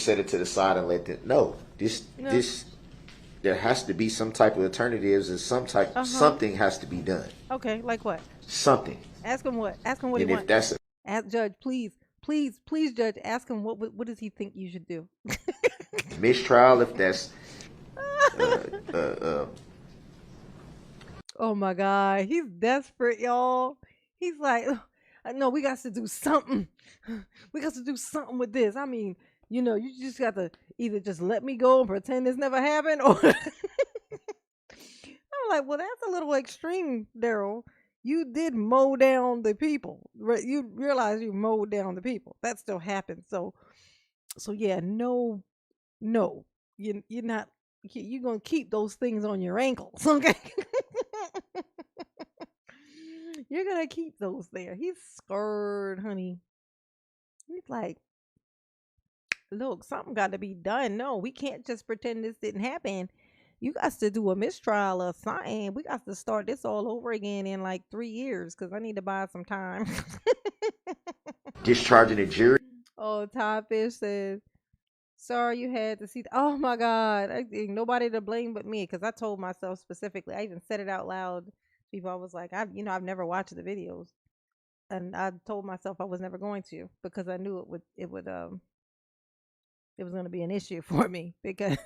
set it to the side and let them." No, this there has to be some type of alternatives, and something has to be done. Okay, like what? Something. Ask him what. Ask him what And he if wants. that's Ask Judge, please, Judge. Ask him what does he think you should do? a mistrial, if that's Oh my God, he's desperate, y'all. He's like, no, we got to do something. We got to do something with this. I mean, you just got to either just let me go and pretend this never happened, or I'm like, well, that's a little extreme, Daryl. You did mow down the people. You realize you mowed down the people. That still happened. So yeah, no, you're not. You're gonna keep those things on your ankles, okay? You're gonna keep those there. He's scared, honey. He's like, look, something got to be done. No, we can't just pretend this didn't happen. You got to do a mistrial or something. We got to start this all over again in like 3 years because I need to buy some time. discharging a jury. Oh, Todd Fish says, sorry you had to see. Oh my God. Ain't nobody to blame but me because I told myself specifically. I even said it out loud. People, I was like, I've never watched the videos. And I told myself I was never going to because I knew it was going to be an issue for me because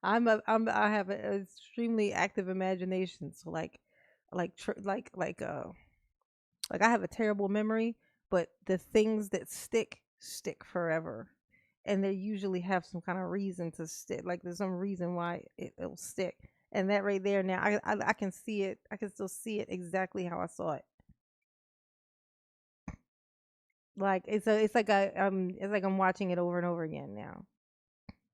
I have an extremely active imagination. So like I have a terrible memory, but the things that stick forever, and they usually have some kind of reason to stick. Like there's some reason why it'll stick, and that right there now, I can see it. I can still see it exactly how I saw it. Like it's like I'm watching it over and over again now,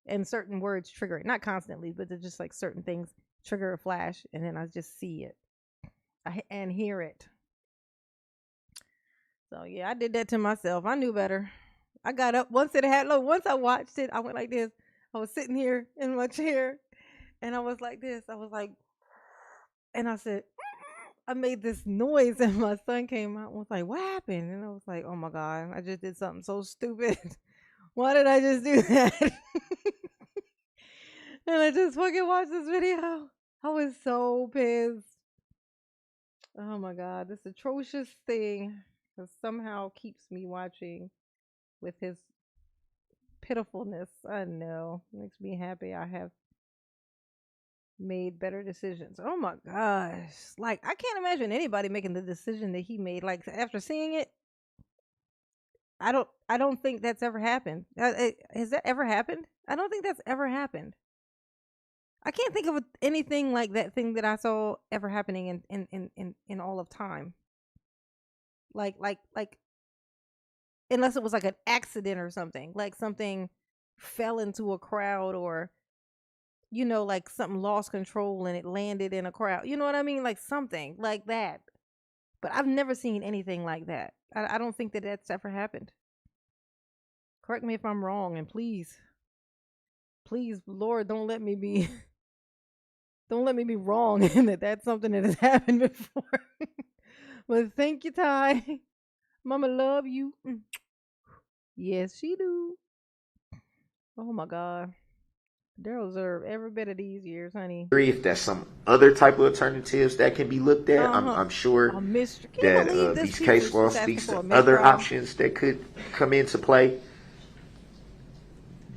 and certain words trigger it. Not constantly, but they're just like certain things trigger a flash, and then I just see it and hear it. So yeah, I did that to myself. I knew better. I got up once it had look. Once I watched it, I went like this. I was sitting here in my chair, and I was like this. I was like, and I said, I made this noise, and my son came out and was like, "What happened?" And I was like, "Oh my god, I just did something so stupid. Why did I just do that?" And I just fucking watched this video. I was so pissed. Oh my god, this atrocious thing that somehow keeps me watching with his pitifulness. I know. Makes me happy I have made better decisions. Oh my gosh. Like I can't imagine anybody making the decision that he made. Like after seeing it, I don't think that's ever happened. Has that ever happened? I don't think that's ever happened. I can't think of anything like that thing that I saw ever happening in all of time. Like unless it was like an accident or something. Like something fell into a crowd, or like something lost control and it landed in a crowd. You know what I mean? Like something like that. But I've never seen anything like that. I don't think that that's ever happened. Correct me if I'm wrong, and please, Lord, don't let me be don't let me be wrong in that that's something that has happened before. But thank you, Ty. Mama love you. Yes, she do. Oh my God. Daryl deserve every bit of these years, honey. If there's some other type of alternatives that can be looked at, I'm sure that these case law speaks to other options that could come into play.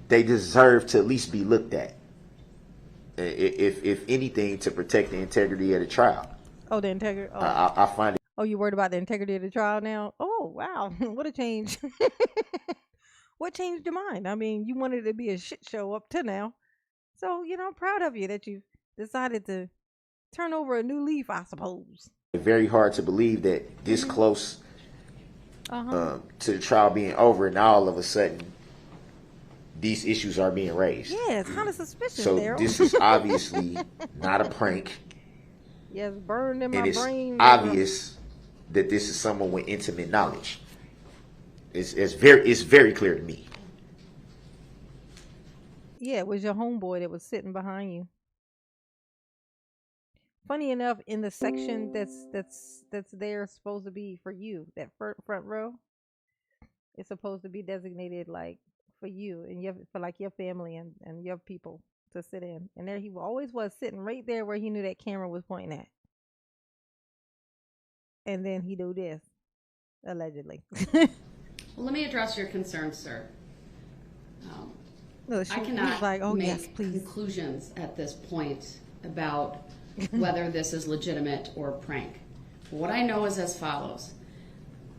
They deserve to at least be looked at, if anything, to protect the integrity of the trial. Oh, the integrity. Oh. I find it. Oh, you worried about the integrity of the trial now? Oh, wow. What a change. What changed your mind? I mean, you wanted it to be a shit show up to now. So, I'm proud of you that you decided to turn over a new leaf, I suppose. Very hard to believe that this close to the trial being over, and all of a sudden these issues are being raised. Yeah, it's kind of suspicious. So Daryl. This is obviously not a prank. Yes, burned in my brain. It's obvious that this is someone with intimate knowledge. It's very clear to me. Yeah, it was your homeboy that was sitting behind you. Funny enough, in the section that's there supposed to be for you, that front row, it's supposed to be designated like for you and for like your family and your people to sit in. And there he always was, sitting right there where he knew that camera was pointing at. And then he do this, allegedly. Well, let me address your concerns, sir. I cannot make conclusions at this point about whether this is legitimate or prank. What I know is as follows.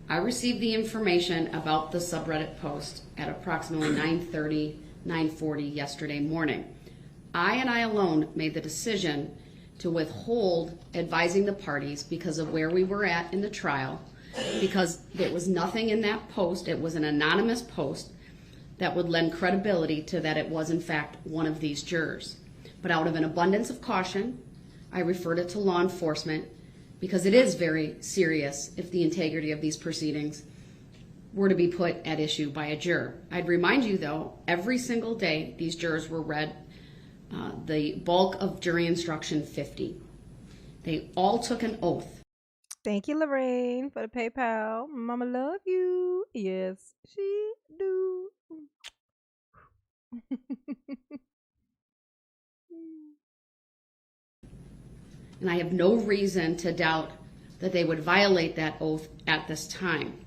I received the information about the subreddit post at approximately 9:30, 9:40 yesterday morning. I alone made the decision to withhold advising the parties because of where we were at in the trial, because there was nothing in that post. It was an anonymous post that would lend credibility to that it was in fact one of these jurors. But out of an abundance of caution, I referred it to law enforcement because it is very serious if the integrity of these proceedings were to be put at issue by a juror. I'd remind you though, every single day these jurors were read the bulk of jury instruction 50. They all took an oath. Thank you, Lorraine, for the PayPal. Mama love you. Yes, she do. And I have no reason to doubt that they would violate that oath at this time.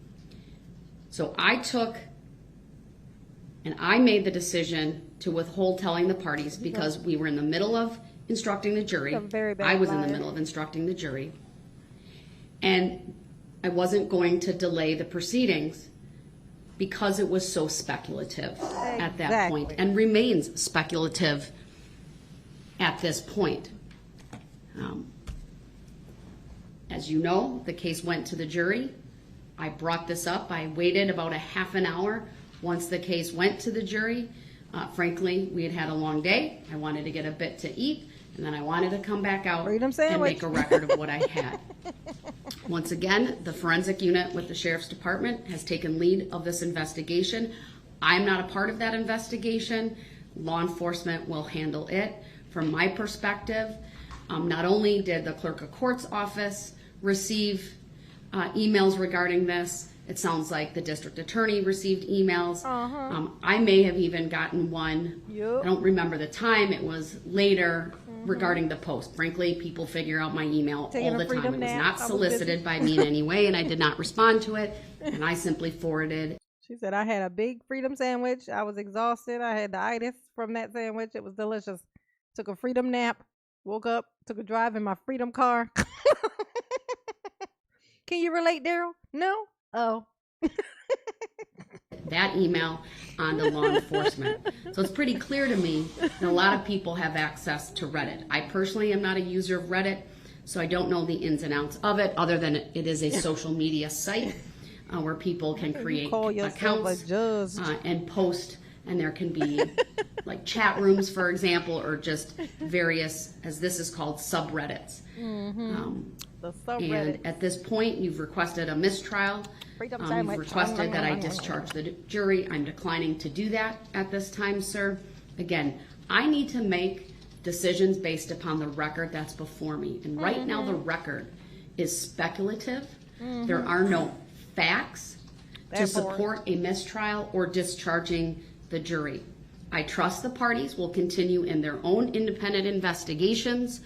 So I took and I made the decision to withhold telling the parties because we were in the middle of instructing the jury. A very bad I was in the liar. middle of instructing the jury. And I wasn't going to delay the proceedings because it was so speculative at that point, and remains speculative at this point. As you know, the case went to the jury. I brought this up. I waited about a half an hour once the case went to the jury. Frankly, we had had a long day. I wanted to get a bit to eat, and then I wanted to come back out Freedom and sandwich. make a record of what I had. Once again, the forensic unit with the Sheriff's Department has taken lead of this investigation. I'm not a part of that investigation. Law enforcement will handle it. From my perspective, not only did the Clerk of Court's office receive emails regarding this, it sounds like the district attorney received emails. I may have even gotten one. Yep. I don't remember the time. It was later regarding the post. Frankly, people figure out my email Taking all a the time. freedom It was nap. not I was solicited busy. by me in any way, and I did not respond to it. And I simply forwarded. She said, I had a big freedom sandwich. I was exhausted. I had the itis from that sandwich. It was delicious. Took a freedom nap. Woke up. Took a drive in my freedom car. Can you relate, Daryl? No? Oh. That email onto law enforcement. So it's pretty clear to me that a lot of people have access to Reddit. I personally am not a user of Reddit, so I don't know the ins and outs of it, other than it is a social media site where people can create Call yourself accounts a judge. and post, and there can be like chat rooms, for example, or just various, as this is called, subreddits. The subreddit. And at this point, you've requested a mistrial. Freedom You've sandwich. requested that I discharge the jury. I'm declining to do that at this time, sir. Again, I need to make decisions based upon the record that's before me. And right now, the record is speculative. There are no facts to support a mistrial or discharging the jury. I trust the parties will continue in their own independent investigations,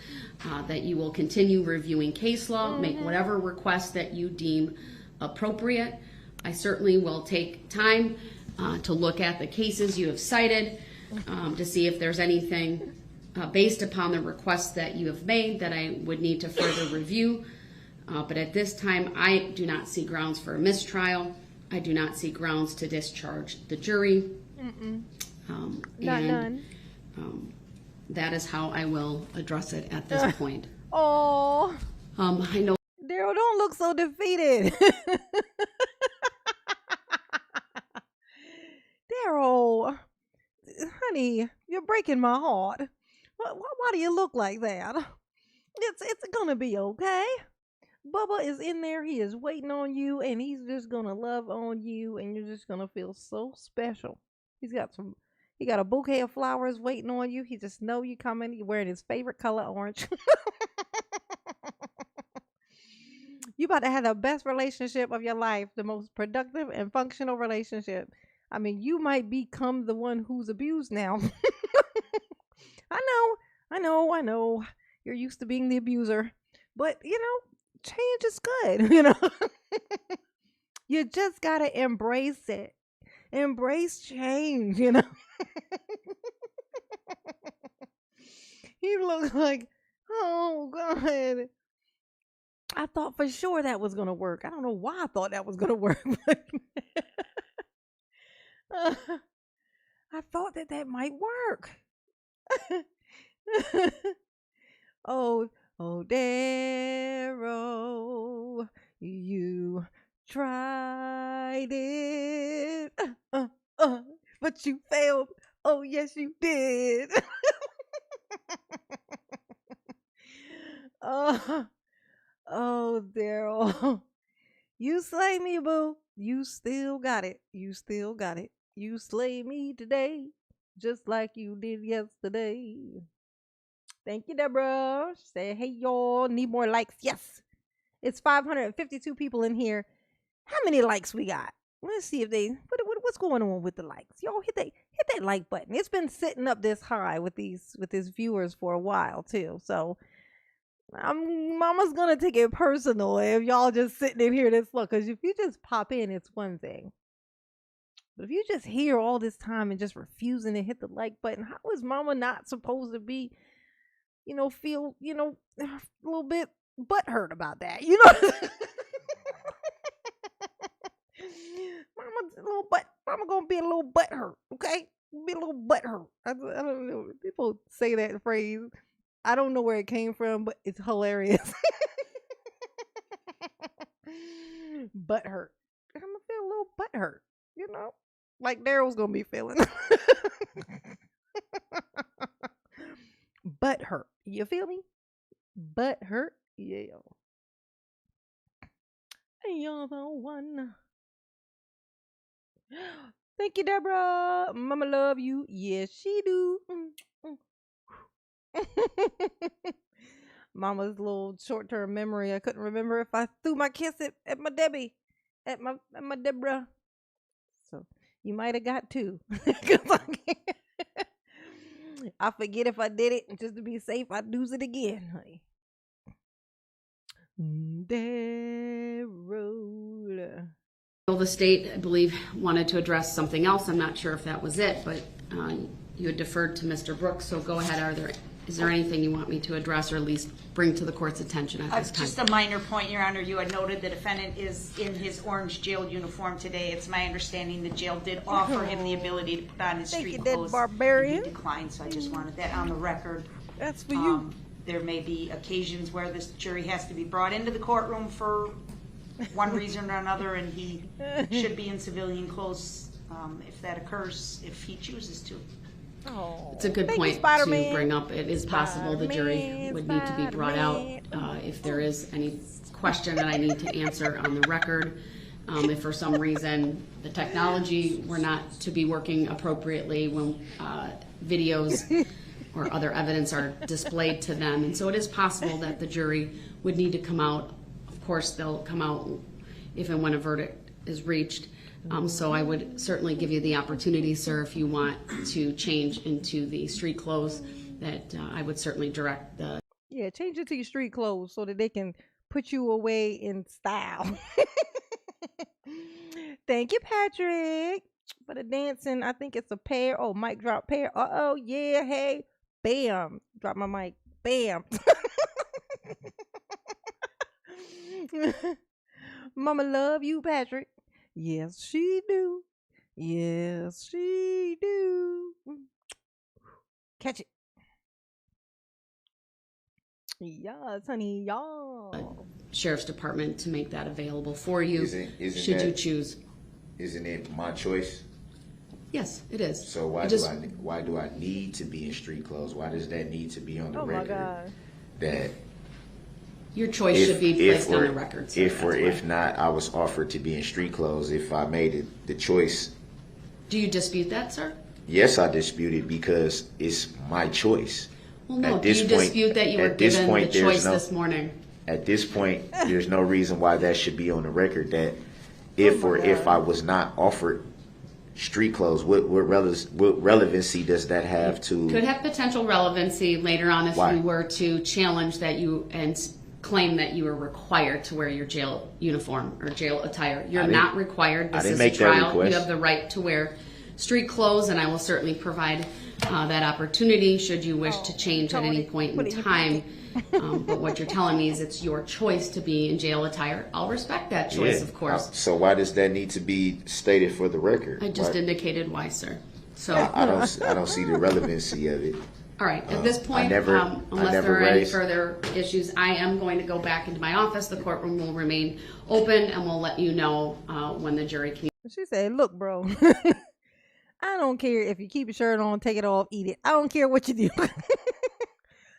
that you will continue reviewing case law, make whatever requests that you deem appropriate. I certainly will take time to look at the cases you have cited to see if there's anything based upon the requests that you have made that I would need to further review. But at this time, I do not see grounds for a mistrial. I do not see grounds to discharge the jury. Not none. That is how I will address it at this point. Oh. I know. Daryl, don't look so defeated. Daryl, honey, you're breaking my heart. Why do you look like that? It's gonna be okay. Bubba is in there. He is waiting on you, and he's just gonna love on you, and you're just gonna feel so special. He got a bouquet of flowers waiting on you. He just know you coming. He's wearing his favorite color, orange. You about to have the best relationship of your life, the most productive and functional relationship. I mean, you might become the one who's abused now. I know. You're used to being the abuser. But, change is good, You just got to embrace it. Embrace change, You look like, oh, God. I thought for sure that was going to work. I don't know why I thought that was going to work. But I thought that might work. Oh, Daryl, you tried it, but you failed. Oh, yes, you did. Oh, Daryl, you slay me, boo. You still got it. You slay me today, just like you did yesterday. Thank you, Deborah. She said, hey, y'all, need more likes. Yes. It's 552 people in here. How many likes we got? Let's see if what's going on with the likes. Y'all hit that like button. It's been sitting up this high with these viewers for a while too. So Mama's gonna take it personal if y'all just sitting in here this look. Because if you just pop in, it's one thing. But if you just here all this time and just refusing to hit the like button, how is mama not supposed to be, feel, a little bit butthurt about that? Mama gonna be a little butthurt, okay? Be a little butthurt. I don't know. People say that phrase. I don't know where it came from, but it's hilarious. Butthurt. I'm gonna feel a little butthurt, like Darrell's gonna be feeling. Butthurt. You feel me? Butthurt. Yeah. You're the one. Thank you, Deborah. Mama love you. Yes, she do. Mama's little short-term memory. I couldn't remember if I threw my kiss at my Debbie, at my Deborah. So you might have got two. I forget if I did it, and just to be safe, I do it again, honey. Darrell. Well, the state, I believe, wanted to address something else. I'm not sure if that was it, but you had deferred to Mr. Brooks, so go ahead. Is there anything you want me to address or at least bring to the court's attention at this time? Just a minor point, Your Honor. You had noted the defendant is in his orange jail uniform today. It's my understanding the jail did offer him the ability to put on his street clothes. Barbarian. And he declined, so I just wanted that on the record. That's for you. There may be occasions where this jury has to be brought into the courtroom for one reason or another, and he should be in civilian clothes if that occurs, if he chooses to. Oh, it's a good point to bring up. It is possible the jury would need to be brought out if there is any question that I need to answer on the record. If for some reason the technology were not to be working appropriately when videos or other evidence are displayed to them. And so it is possible that the jury would need to come out. Of course, they'll come out if and when a verdict is reached. So I would certainly give you the opportunity, sir, if you want to change into the street clothes, that I would certainly direct the... Yeah, change it to your street clothes so that they can put you away in style. Thank you, Patrick, for the dancing. I think it's a pair. Oh, mic drop pair. Uh-oh, yeah, hey. Bam. Drop my mic. Bam. Mama love you, Patrick. Yes, she do. Yes, she do. Catch it. Yes, honey, y'all. Sheriff's Department to make that available for you, should you choose. Isn't it my choice? Yes, it is. So why do I need to be in street clothes? Why does that need to be on the record? My God. That your choice should be placed on the record. So if not, I was offered to be in street clothes. If I made the choice. Do you dispute that, sir? Yes, I dispute it because it's my choice. Well, no. Do you dispute that you were given the choice this morning? At this point, there's no reason why that should be on the record. That if I was not offered street clothes, what relevancy does that have to? Could have potential relevancy later on if you were to challenge that you and claim that you are required to wear your jail uniform or jail attire. You're not required. This is a trial. You have the right to wear street clothes, and I will certainly provide that opportunity should you wish to change at any point in time. But what you're telling me is it's your choice to be in jail attire. I'll respect that choice, of course. So why does that need to be stated for the record? I just indicated why, sir. So I don't see the relevancy of it. All right. At this point, unless there are any further issues, I am going to go back into my office. The courtroom will remain open, and we'll let you know when the jury can. She said, "Look, bro, I don't care if you keep your shirt on, take it off, eat it. I don't care what you do."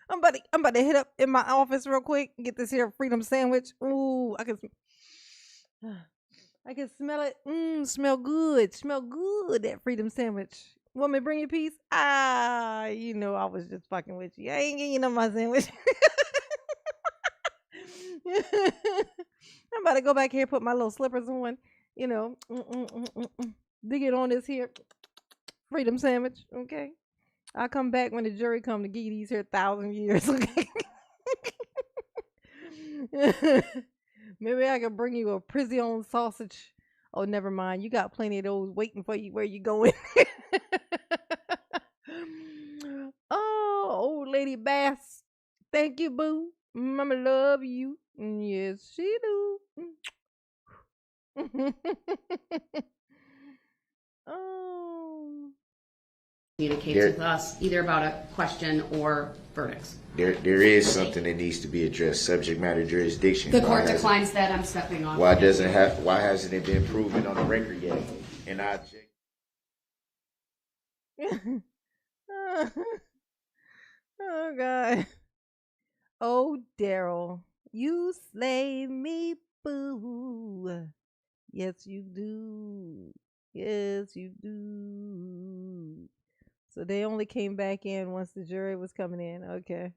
I'm about to hit up in my office real quick and get this here freedom sandwich. Ooh, I can smell it. Smell good. Smell good, that freedom sandwich. Want me to bring you a piece? I was just fucking with you. I ain't getting you no my sandwich. I'm about to go back here, put my little slippers on, dig it on this here freedom sandwich, okay? I'll come back when the jury come to give you these here 1,000 years, okay? Maybe I can bring you a prison sausage Oh, never mind. You got plenty of those waiting for you where you going. Oh, old lady Bass. Thank you, boo. Mama love you. Yes, she do. Oh. Communicates with us either about a question or verdicts. There is something that needs to be addressed. Subject matter jurisdiction. The court declines that. I'm stepping off. Why hasn't it been proven on the record yet? And I check. Oh God. Oh Daryl, you slay me, boo. Yes, you do. Yes, you do. So they only came back in once the jury was coming in. Okay.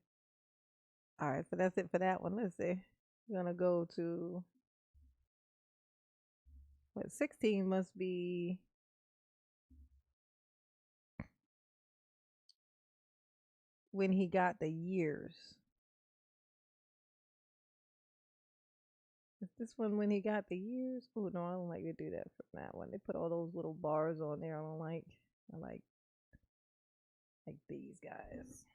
All right, so that's it for that one. Let's see. We're gonna go to what 16 must be when he got the years. Is this one when he got the years? Oh no, I don't like to do that from that one. They put all those little bars on there. I like these guys.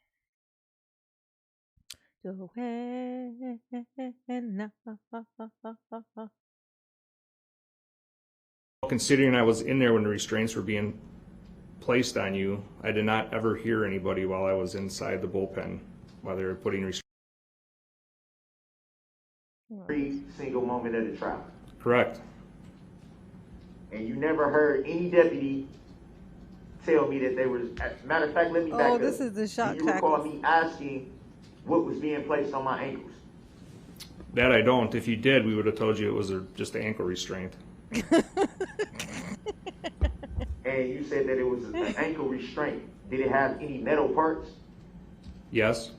Considering I was in there when the restraints were being placed on you, I did not ever hear anybody while I was inside the bullpen while they were putting restraints. Every single moment of the trial. Correct. And you never heard any deputy tell me that they were. As a matter of fact, let me back up. Oh, this is the shock Do you recall tackles. me asking what was being placed on my ankles? That I don't. If you did, we would have told you it was just an ankle restraint. And you said that it was an ankle restraint. Did it have any metal parts? Yes.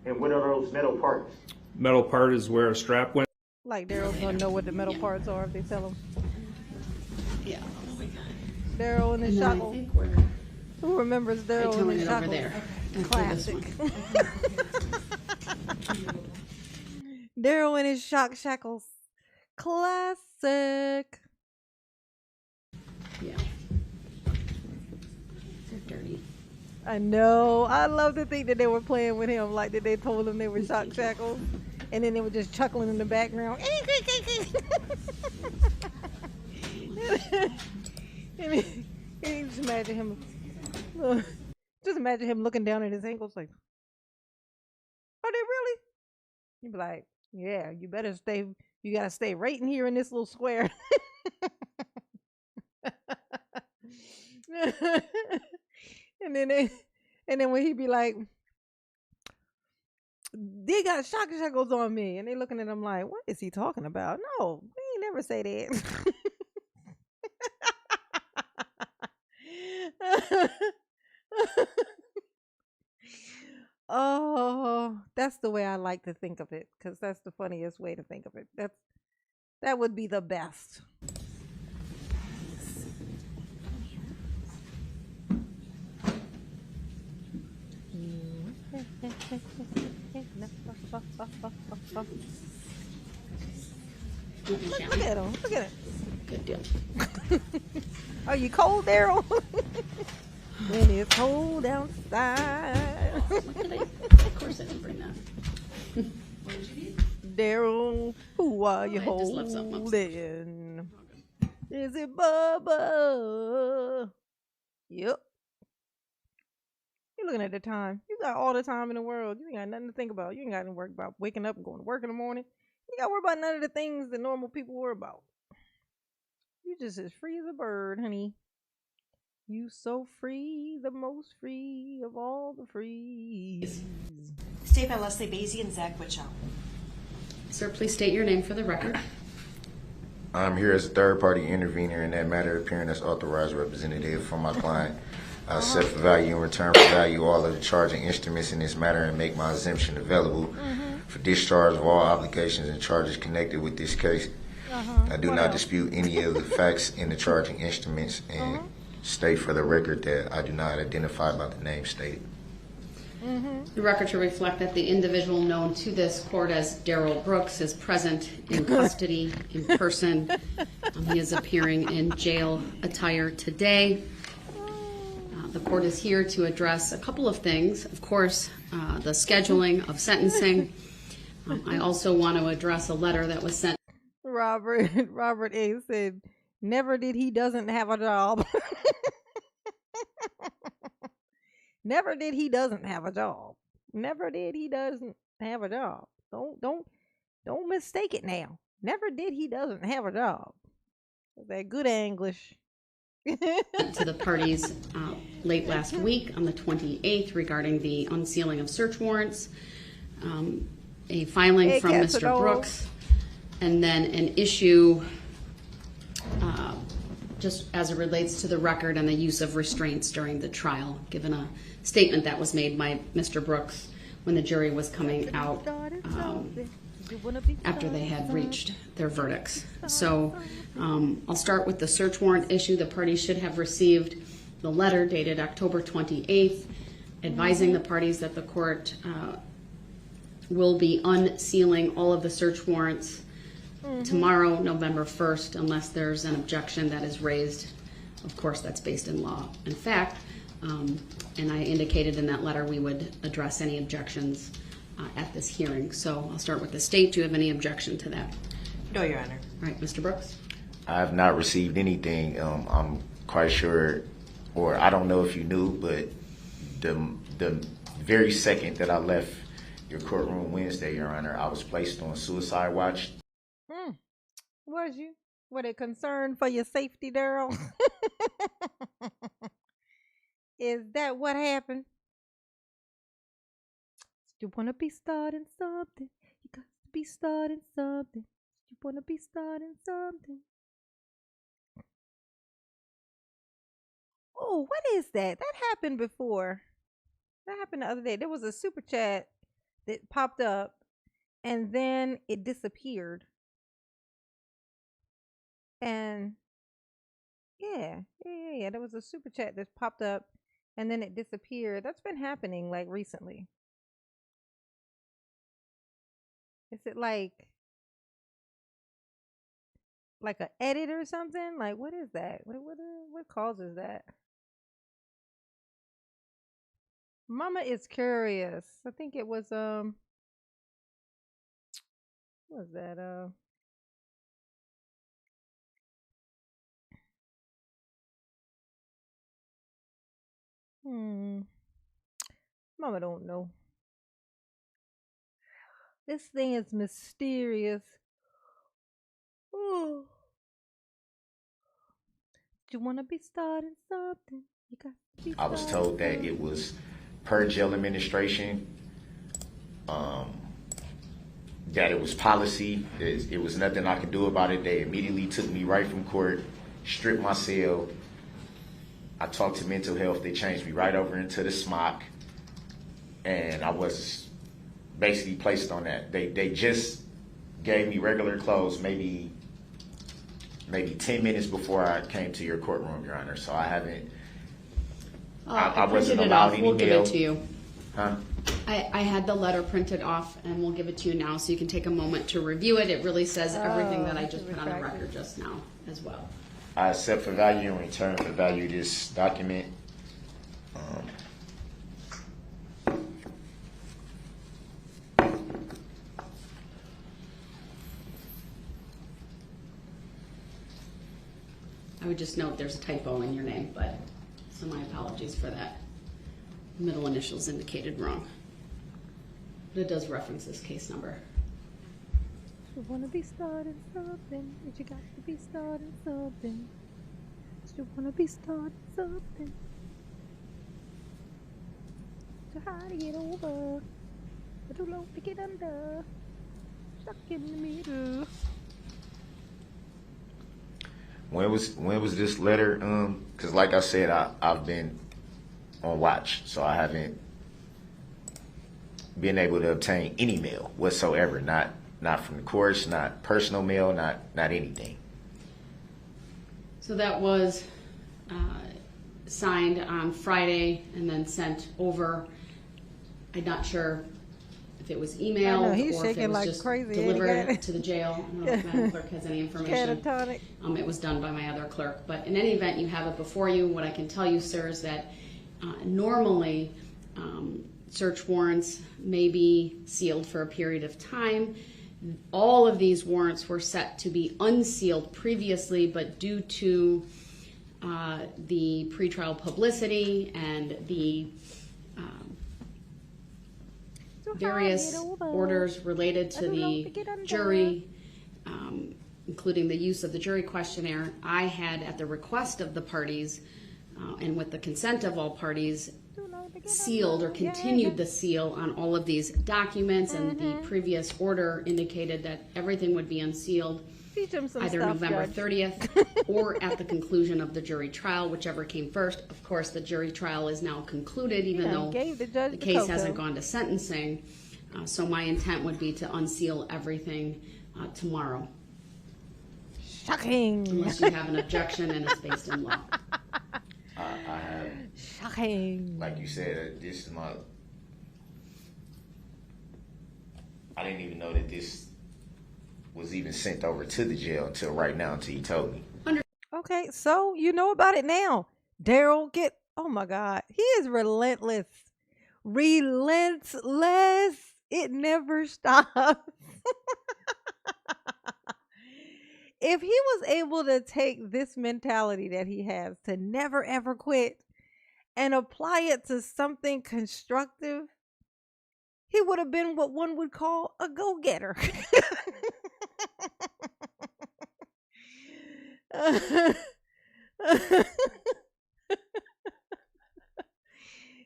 And what are those metal parts? Metal part is where a strap went. Like Daryl's gonna know what the metal parts are if they tell him. Yeah. Daryl and his And then I shackles. think we're Who remembers Daryl and telling his it over shackles? there. After this Classic. one. Daryl and his shock shackles. Classic. Yeah. They're dirty. I know. I love to think that they were playing with him, like that they told him they were shock shackles, and then they were just chuckling in the background. And just imagine him. Just imagine him looking down at his ankles, like, "Are they really?" You'd be like, "Yeah, you better stay. You gotta stay right in here in this little square." And then when he be like, "They got shock shackles on me," and they looking at him like, "What is he talking about?" No, we ain't never say that. Oh, that's the way I like to think of it, because that's the funniest way to think of it. That would be the best. Look at him. Look at him. Good deal. Are you cold, Daryl? When it's cold outside. Of course I didn't bring that. Daryl, who are you I just left something holding? Is it Bubba? Yep. You're looking at the time. You got all the time in the world. You ain't got nothing to think about. You ain't got to worry about waking up and going to work in the morning. You got to worry about none of the things that normal people worry about. You just as free as a bird, honey. You so free, the most free of all the frees. State by Leslie Basie and Zach Witchow. Sir, please state your name for the record. I'm here as a third-party intervener in that matter, appearing as authorized representative for my client. I set for value in return for value all of the charging instruments in this matter and make my exemption available for discharge of all obligations and charges connected with this case. I do not dispute any of the facts in the charging instruments and state for the record that I do not identify by the name stated. The record should reflect that the individual known to this court as Darrell Brooks is present in custody in person. He is appearing in jail attire today. The court is here to address a couple of things. Of course, the scheduling of sentencing. I also want to address a letter that was sent. Robert A. said, never did he doesn't have a job. Never did he doesn't have a job. Never did he doesn't have a job. Don't mistake it now. Never did he doesn't have a job. That good English. To the parties late last week on the 28th regarding the unsealing of search warrants, a filing from Mr. Brooks, and then an issue just as it relates to the record and the use of restraints during the trial, given a statement that was made by Mr. Brooks when the jury was coming out after they had reached their verdicts. So I'll start with the search warrant issue. The parties should have received the letter dated October 28th advising the parties that the court will be unsealing all of the search warrants tomorrow, November 1st, unless there's an objection that is raised. Of course, that's based in law and fact. And I indicated in that letter we would address any objections at this hearing. So I'll start with the state. Do you have any objection to that? No, Your Honor. All right, Mr. Brooks? I have not received anything. I'm quite sure, or I don't know if you knew, but the very second that I left your courtroom Wednesday, Your Honor, I was placed on suicide watch. Was you? Were they concerned for your safety, Darrell? Is that what happened? You want to be starting something. You got to be starting something. You want to be starting something. Oh, what is that? That happened before. That happened the other day. There was a super chat that popped up and then it disappeared. And yeah. There was a super chat that popped up and then it disappeared. That's been happening like recently. Is it like an edit or something? Like what is that? What causes that? Mama is curious. I think it was what was that? Mama don't know. This thing is mysterious. Oh. Do you want to be starting something? You got to be I was told that it was per jail administration, that it was policy. It was nothing I could do about it. They immediately took me right from court, stripped my cell. I talked to mental health. They changed me right over into the smock, and I was basically placed on that. They just gave me regular clothes maybe 10 minutes before I came to your courtroom, Your Honor. So I haven't. I wasn't allowed any mail. We'll give it to you. Huh? I had the letter printed off, and we'll give it to you now so you can take a moment to review it. It really says everything that I just put on the record just now as well. I accept for value and return for value this document. I would just note there's a typo in your name, so my apologies for that. Middle initials indicated wrong. But it does reference this case number. You want to be starting something, but you got to be starting something. You want to be starting something. So hard to get over, but too low to get under. Stuck in the middle. When was this letter? Because like I said, I've been on watch, so I haven't been able to obtain any mail whatsoever. Not from the courts, not personal mail, not anything. So that was signed on Friday and then sent over I'm not sure if it was I know, emailed he's or if shaking it was like just crazy, ain't he, delivered guy? to the jail. I don't know if Madam Clerk has any information. Catatonic. It was done by my other clerk. But in any event, you have it before you. What I can tell you, sir, is that normally search warrants may be sealed for a period of time. All of these warrants were set to be unsealed previously, but due to the pretrial publicity and the various orders related to the jury, including the use of the jury questionnaire, I had, at the request of the parties and with the consent of all parties, sealed or continued the seal on all of these documents, and the previous order indicated that everything would be unsealed either November 30th or at the conclusion of the jury trial, whichever came first. Of course, the jury trial is now concluded, even though the case hasn't gone to sentencing. So my intent would be to unseal everything tomorrow. Shocking. Unless you have an objection and it's based in law. I have, Shocking. like you said, this is my. I didn't even know that this was even sent over to the jail until right now, until you told me. Okay, so you know about it now. Darrell, oh my God. He is relentless. Relentless. It never stops. If he was able to take this mentality that he has to never ever quit and apply it to something constructive, he would have been what one would call a go-getter.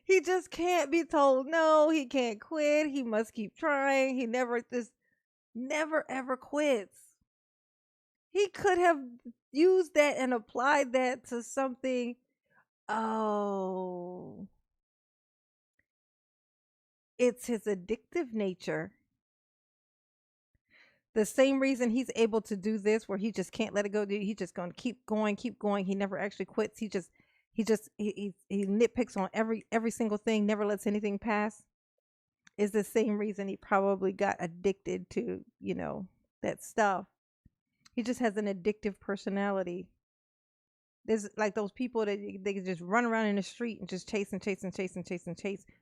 He just can't be told no. He can't quit. He must keep trying. He never ever quits. He could have used that and applied that to something. Oh, it's his addictive nature. The same reason he's able to do this, where he just can't let it go. He's just going to keep going. He never actually quits. He nitpicks on every single thing, never lets anything pass. Is the same reason he probably got addicted to, that stuff. He just has an addictive personality. There's like those people that they just run around in the street and just chase.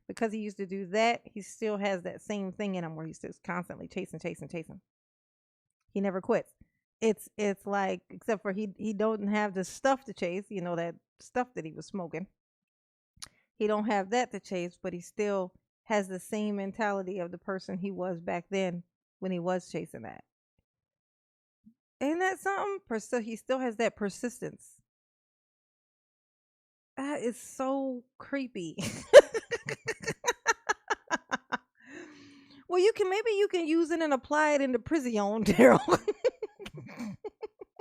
Because he used to do that, he still has that same thing in him where he's just constantly chasing. He never quits. It's like, except for he don't have the stuff to chase, that stuff that he was smoking. He don't have that to chase, but he still has the same mentality of the person he was back then when he was chasing that. Ain't that something? He still has that persistence. That is so creepy. Well, maybe you can use it and apply it in the prison, Darrell.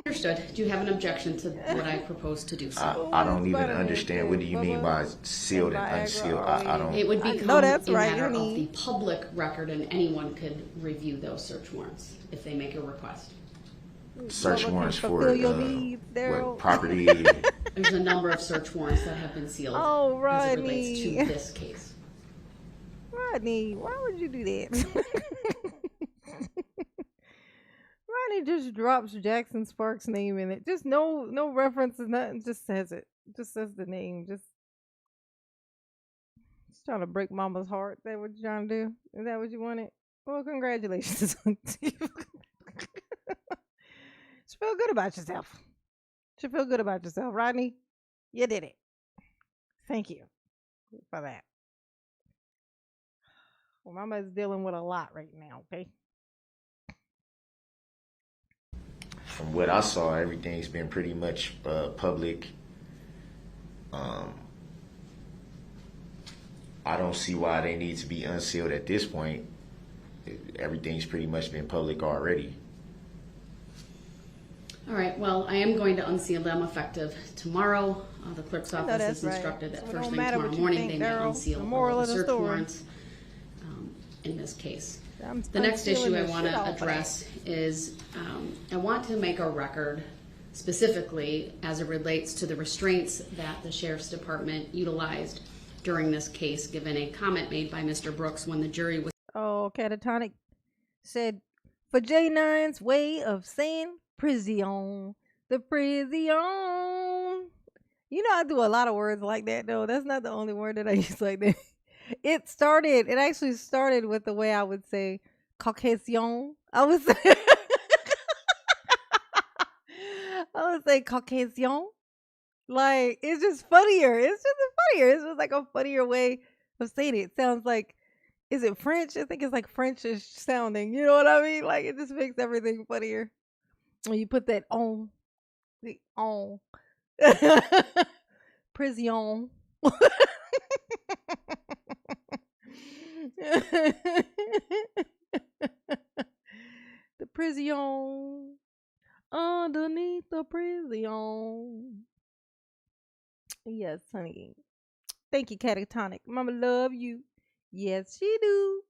Understood. Do you have an objection to what I propose to do? So I don't even understand. What do you mean by sealed and unsealed? I don't. it would become that's a right, matter of honey. the public record, and anyone could review those search warrants if they make a request. Search warrants for fulfill your needs, Darrell. what property? There's a number of search warrants that have been sealed Oh, as it relates to Rodney. this case. Rodney, why would you do that? Rodney just drops Jackson Sparks' name in it. Just no references, nothing. Just says it. Just says the name. Just trying to break Mama's heart. Is that what you're trying to do? Is that what you wanted? Well, congratulations. Should feel good about yourself. Should feel good about yourself, Rodney. You did it. Thank you for that. Well, Mama is dealing with a lot right now, okay? From what I saw, everything's been pretty much public. I don't see why they need to be unsealed at this point. Everything's pretty much been public already. All right, well, I am going to unseal them effective tomorrow. The clerk's office is instructed that first thing tomorrow morning they may unseal all of the search warrants in this case. The next issue I want to address is I want to make a record specifically as it relates to the restraints that the Sheriff's Department utilized during this case, given a comment made by Mr. Brooks when the jury was Oh, Catatonic said, for J9's way of saying prison, the prison. You know, I do a lot of words like that, though. That's not the only word that I use like that. It actually started with the way I would say Caucasian. I would say, I would say Caucasian. Like, it's just funnier. It's just funnier. It's just like a funnier way of saying it. It sounds like, is it French? I think it's like Frenchish sounding. You know what I mean? Like, it just makes everything funnier when you put that on. The on. Prison. The prison. Underneath the prison. Yes, honey. Thank you, Catatonic. Mama love you. Yes, she do.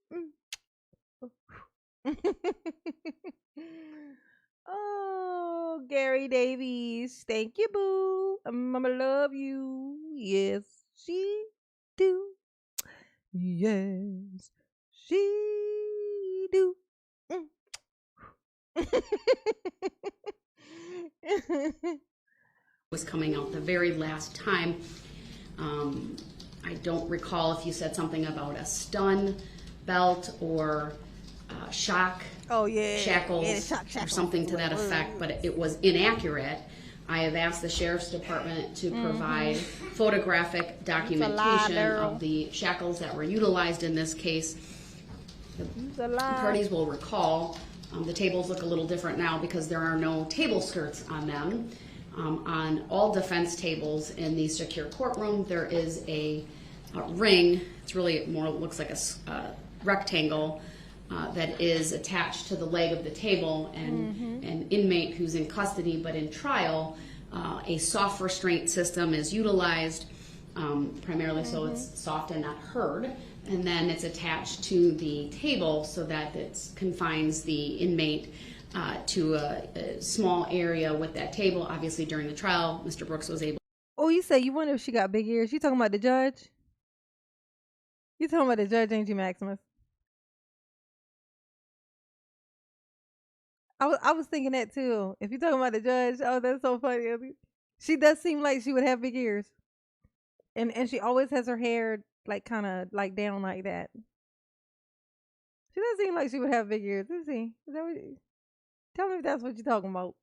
Oh, Gary Davies. Thank you, boo. Mama love you. Yes, she do. Yes, she do. was coming out the very last time. I don't recall if you said something about a stun belt or shock shackles or something to that effect, but it was inaccurate. I have asked the Sheriff's Department to provide photographic documentation of the shackles that were utilized in this case. The parties will recall the tables look a little different now because there are no table skirts on them. On all defense tables in the secure courtroom, there is a ring. It's really more looks like a rectangle that is attached to the leg of the table, and an inmate who's in custody but in trial, a soft restraint system is utilized, primarily so it's soft and not heard, and then it's attached to the table so that it confines the inmate to a small area with that table. Obviously, during the trial, Mr. Brooks was able. Oh, you say you wonder if she got big ears? You talking about the judge? You talking about the judge, ain't you, Maximus? I was thinking that too. If you're talking about the judge, oh, that's so funny. She does seem like she would have big ears, and she always has her hair like kind of like down like that. She does seem like she would have big ears. Let's see. Is that what tell me if that's what you're talking about.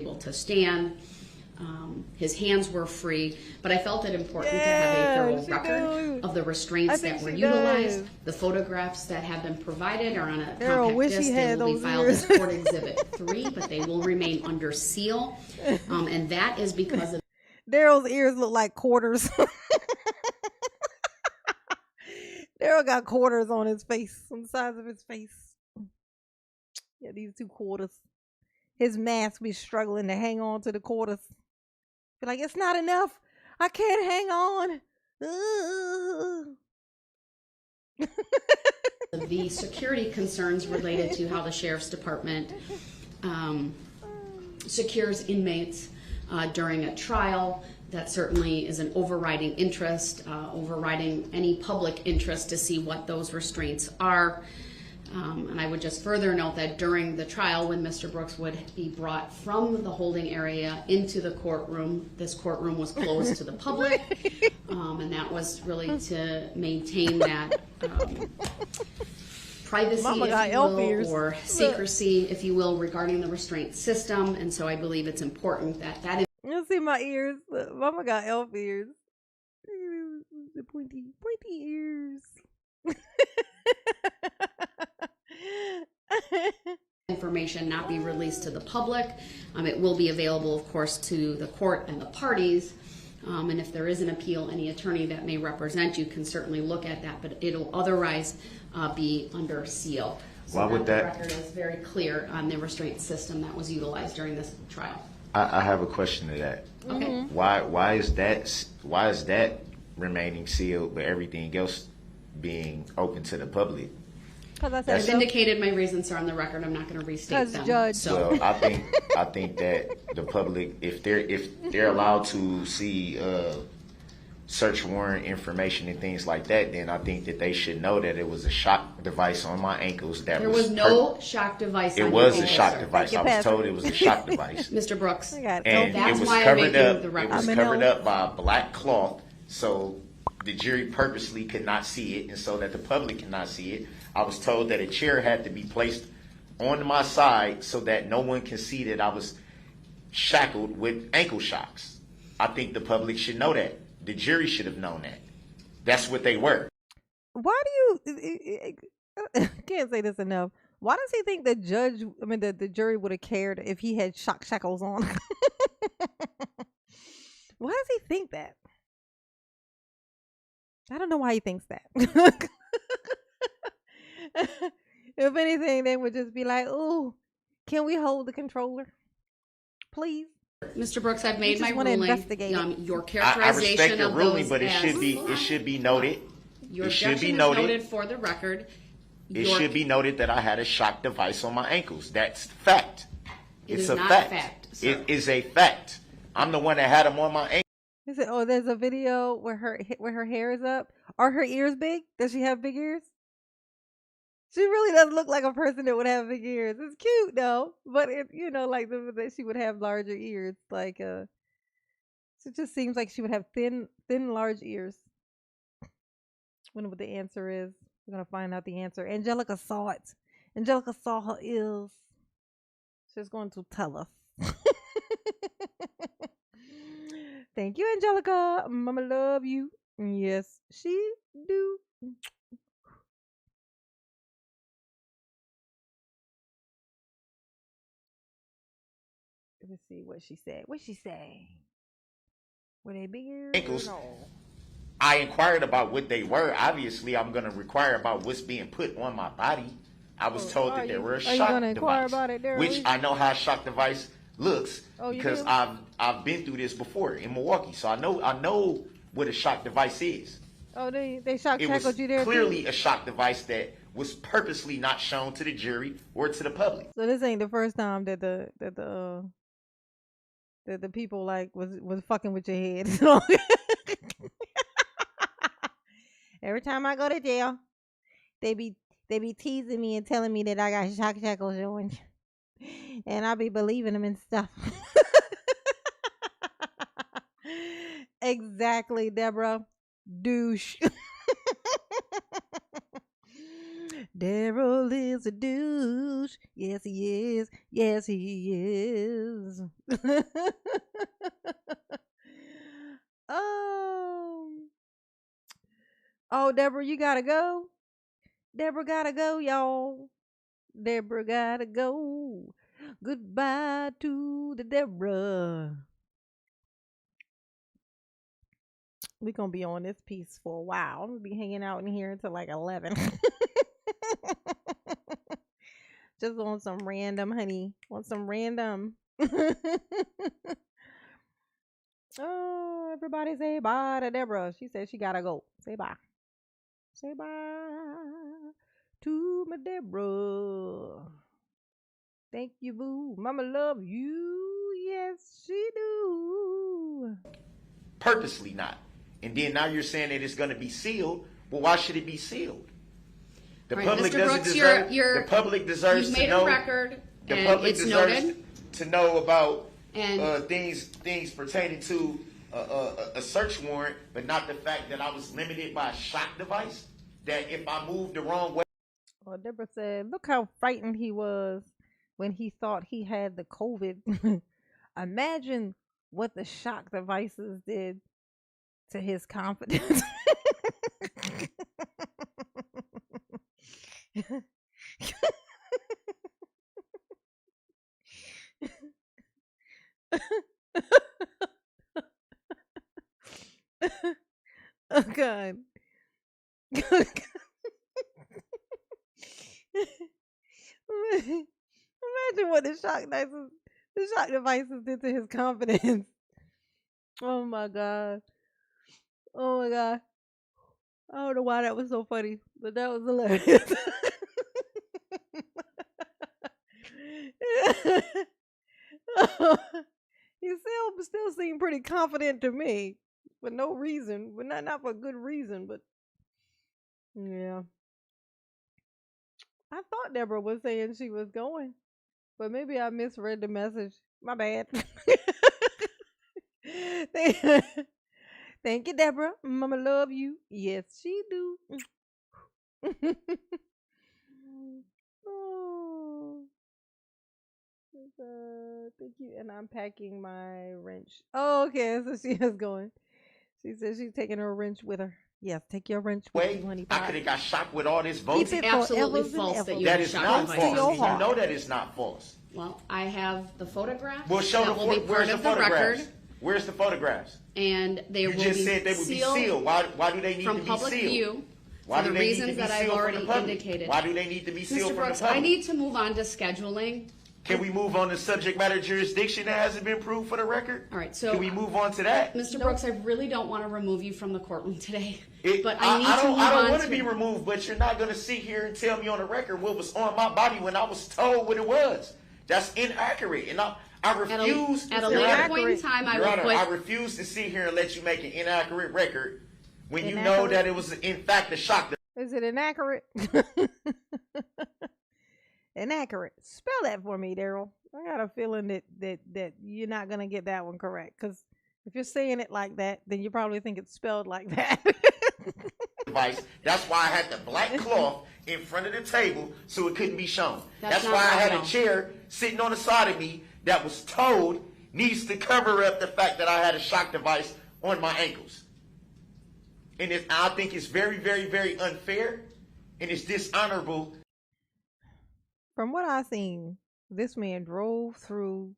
Able to stand. His hands were free, but I felt it important to have a thorough record of the restraints that were utilized. The photographs that have been provided are on a compact disc. They will be filed as Court Exhibit 3, but they will remain under seal, and that is because of Darrell's ears look like quarters. Darrell got quarters on his face, on the sides of his face. Yeah, these 2 quarters. His mask be struggling to hang on to the quarters. Be like, it's not enough. I can't hang on. the security concerns related to how the Sheriff's Department secures inmates during a trial. That certainly is an overriding interest, overriding any public interest to see what those restraints are. And I would just further note that during the trial, when Mr. Brooks would be brought from the holding area into the courtroom, this courtroom was closed to the public, and that was really to maintain that privacy, if you will, or secrecy, if you will, regarding the restraint system. And so I believe it's important that that is. You see my ears? Look, Mama got elf ears. The pointy ears. Information not be released to the public. It will be available, of course, to the court and the parties. And if there is an appeal, any attorney that may represent you can certainly look at that, but it'll otherwise be under seal. So why would that? The record is very clear on the restraint system that was utilized during this trial. I have a question to that. Okay. Why is that remaining sealed, but everything else being open to the public? Because I I've said indicated my reasons are on the record. I'm not going to restate them. Judge. So Well, I think that the public, if they're allowed to see search warrant information and things like that, then I think that they should know that it was a shock device on my ankles. That there was no shock device. It on was your a ankle, shock sir. device. I was told it was a shock device. Mr. Brooks. I got And That's it was why I'm covered making up. the It record. was I'm covered an up by a black cloth, so the jury purposely could not see it, and so that the public cannot see it. I was told that a chair had to be placed on my side so that no one can see that I was shackled with ankle shocks. I think the public should know that. The jury should have known that. That's what they were. Why do you can't say this enough? Why does he think the jury would have cared if he had shock shackles on? Why does he think that? I don't know why he thinks that. If anything, they would just be like, "Oh, can we hold the controller, please?" Mr. Brooks, I've made just my wanna ruling. investigate it. Your I characterization respect your of ruling, those but it as should be noted. Your It should be objection is noted. noted for the record. It Your- should be noted that I had a shock device on my ankles. That's fact. It It's is a not fact. fact, sir. It is a fact. I'm the one that had them on my ankles. He said, "Oh, there's a video where her hair is up. Are her ears big? Does she have big ears?" She really does look like a person that would have big ears. It's cute though, but it like that she would have larger ears. Like it just seems like she would have thin, large ears. Wonder what the answer is. We're gonna find out the answer. Angelica saw it. Angelica saw her ears. She's going to tell us. Thank you, Angelica. Mama love you. Yes, she do. Let's see what she said. What she say? Were they big ears? Ankles. No. I inquired about what they were. Obviously, I'm going to require about what's being put on my body. I was told that there were a are you shock gonna inquire device, about it, Darrell? which I know how a shock device looks Oh, you because do? I've been through this before in Milwaukee, so I know what a shock device is. Oh, they shock It was tackled you there clearly a shock device that was purposely not shown to the jury or to the public. too? So this ain't the first time that the people like was fucking with your head. Every time I go to jail, they be teasing me and telling me that I got shock shackles on, and I be believing them and stuff. Exactly, Deborah. Douche. Darrell is a douche. Yes, he is. Yes, he is. Oh, Deborah, you gotta go. Deborah gotta go, y'all. Deborah gotta go. Goodbye to the Deborah. We're gonna be on this piece for a while. I'm gonna be hanging out in here until like 11. Just on some random, honey. On some random. Oh, everybody say bye to Deborah. She said she gotta go. Say bye. Say bye to my Deborah. Thank you, boo. Mama love you. Yes, she do. Purposely not. And then now you're saying that it's going to be sealed. Well, why should it be sealed? The All right, public Mr. doesn't Brooks, deserve. you're- The public deserves You've to made know. a record, The and public it's deserves noted. to know about And- things pertaining to a search warrant, but not the fact that I was limited by a shock device. That if I moved the wrong way. Well, Deborah said, look how frightened he was when he thought he had the COVID. Imagine what the shock devices did to his confidence. Oh, God. Imagine what the shock devices did to his confidence. Oh my God. Oh my God. I don't know why that was so funny, but that was hilarious. He still seemed pretty confident to me for no reason, but not for good reason. But yeah, I thought Deborah was saying she was going, but maybe I misread the message. My bad. Thank thank you, Deborah. Mama love you. Yes, she do. Oh, thank you. And I'm packing my wrench. Oh, okay. So she is going. She said she's taking her wrench with her. Yes, take your wrench with you, honey I pie. could have got shot with all this Keep voting. it Absolutely forever and false ever. that you That have is shot not device. to your false. You heart. know that is not false. Well, I have the photographs. Well, show that will be where's part the of the photographs? record, Where's the photographs? and they You will just be said they would be sealed sealed. Why do they need to from be public sealed? view Why for do the they need to reasons be that I've sealed from already the public? indicated. Why do they need to be sealed Mr. from Brooks, the public? I need to move on to scheduling. Can we move on to subject matter jurisdiction that hasn't been proved for the record? All right, so Can we move on to that? Mr. Brooks, I really don't want to remove you from the courtroom today, It- but I need to move I don't on want to to be removed, but you're not going to sit here and tell me on the record what was on my body when I was told what it was. That's inaccurate, and I refuse. at a Your later Honor, point in time. I Your will Honor, put. I refuse to sit here and let you make an inaccurate record when you know that it was in fact a shock. Is it inaccurate? Inaccurate. Spell that for me, Daryl. I got a feeling that you're not gonna get that one correct. Because if you're saying it like that, then you probably think it's spelled like that. Device. That's why I had the black cloth in front of the table so it couldn't be shown. That's not why I had right, a no. chair sitting on the side of me that was told needs to cover up the fact that I had a shock device on my ankles. And I think it's very, very, very unfair, and it's dishonorable. From what I seen, this man drove through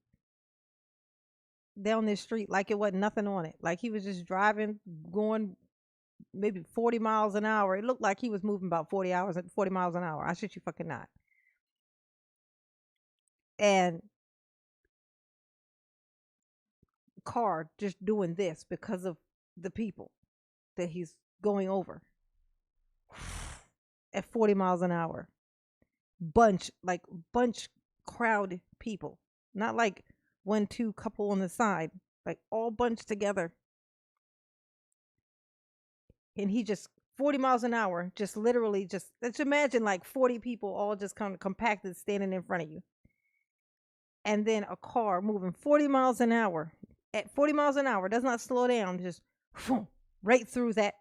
down this street like it wasn't nothing on it. Like he was just driving, going maybe 40 miles an hour. It looked like he was moving about 40 miles an hour. I shit you fucking not. And car just doing this because of the people that he's going over at 40 miles an hour. Bunch crowd people, not like 1-2 couple on the side, like all bunched together. And he just 40 miles an hour, just literally just let's imagine like 40 people all just kind of compacted standing in front of you. And then a car moving 40 miles an hour at 40 miles an hour does not slow down, just right through that.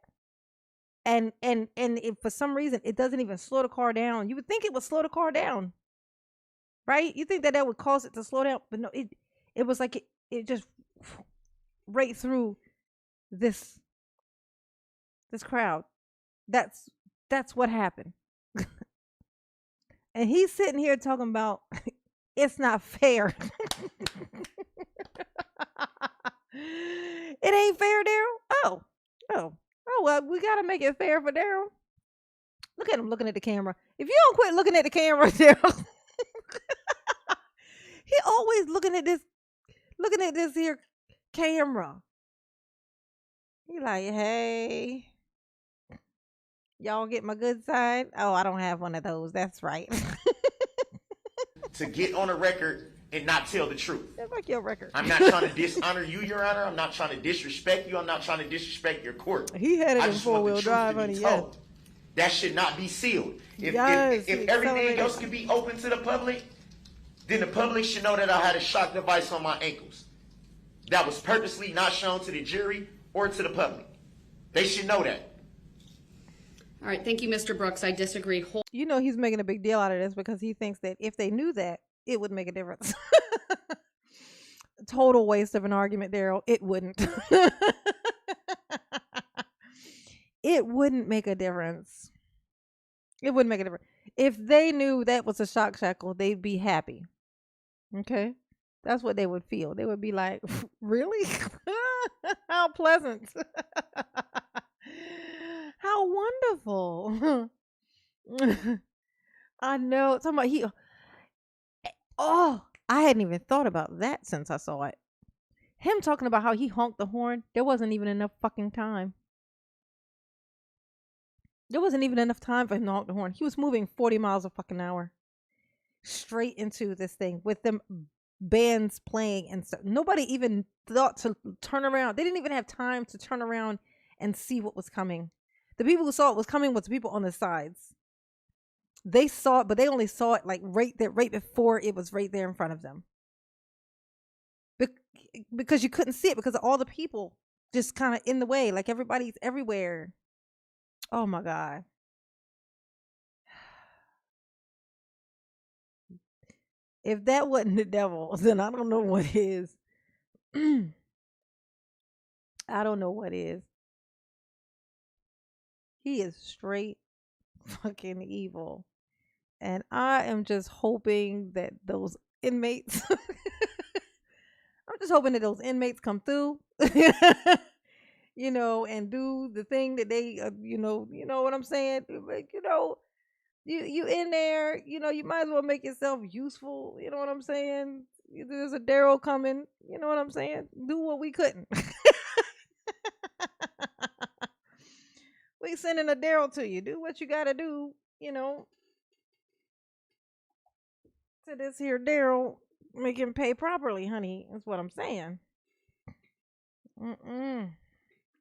And if for some reason it doesn't even slow the car down, you would think it would slow the car down, right? You think that would cause it to slow down, but no, it was like it just right through this crowd. That's what happened. And he's sitting here talking about it's not fair. It ain't fair, Daryl. Oh, well, we gotta make it fair for Daryl. Look at him looking at the camera. If you don't quit looking at the camera, Daryl, he always looking at this here camera. He like, hey, y'all get my good side? Oh, I don't have one of those. That's right. To get on a record and not tell the truth. That's like your record. I'm not trying to dishonor you, Your Honor. I'm not trying to disrespect you. I'm not trying to disrespect your court. He had it I in just want the 4-wheel truth drive, to be honey. Yes. told. That should not be sealed. If Yes, if he everything accelerated. else can be open to the public, then the public should know that I had a shock device on my ankles. That was purposely not shown to the jury or to the public. They should know that. All right, thank you, Mr. Brooks. I disagree. You know he's making a big deal out of this because he thinks that if they knew that, it would make a difference. Total waste of an argument, Daryl. It wouldn't. It wouldn't make a difference. It wouldn't make a difference. If they knew that was a shock shackle, they'd be happy. Okay? That's what they would feel. They would be like, really? How pleasant. How wonderful. I know. Somebody I hadn't even thought about that since I saw it. Him talking about how he honked the horn, there wasn't even enough fucking time. There wasn't even enough time for him to honk the horn. He was moving 40 miles a fucking hour. straight into this thing with them bands playing and stuff. Nobody even thought to turn around. They didn't even have time to turn around and see what was coming. The people who saw it was coming was the people on the sides. They saw it, but they only saw it like right there, right before it was right there in front of them. Because you couldn't see it because of all the people just kind of in the way, like everybody's everywhere. Oh my God. If that wasn't the devil, then I don't know what is. I don't know what is. He is straight fucking evil. And I am just hoping that those inmates, I'm just hoping that those inmates come through, you know, and do the thing that they, you know what I'm saying? Like, you know, you in there, you know, you might as well make yourself useful. You know what I'm saying? There's a Darrell coming. You know what I'm saying? Do what we couldn't. We sending a Darrell to you. Do what you got to do, you know, to this here Darrell. Make him pay properly, honey. That's what I'm saying.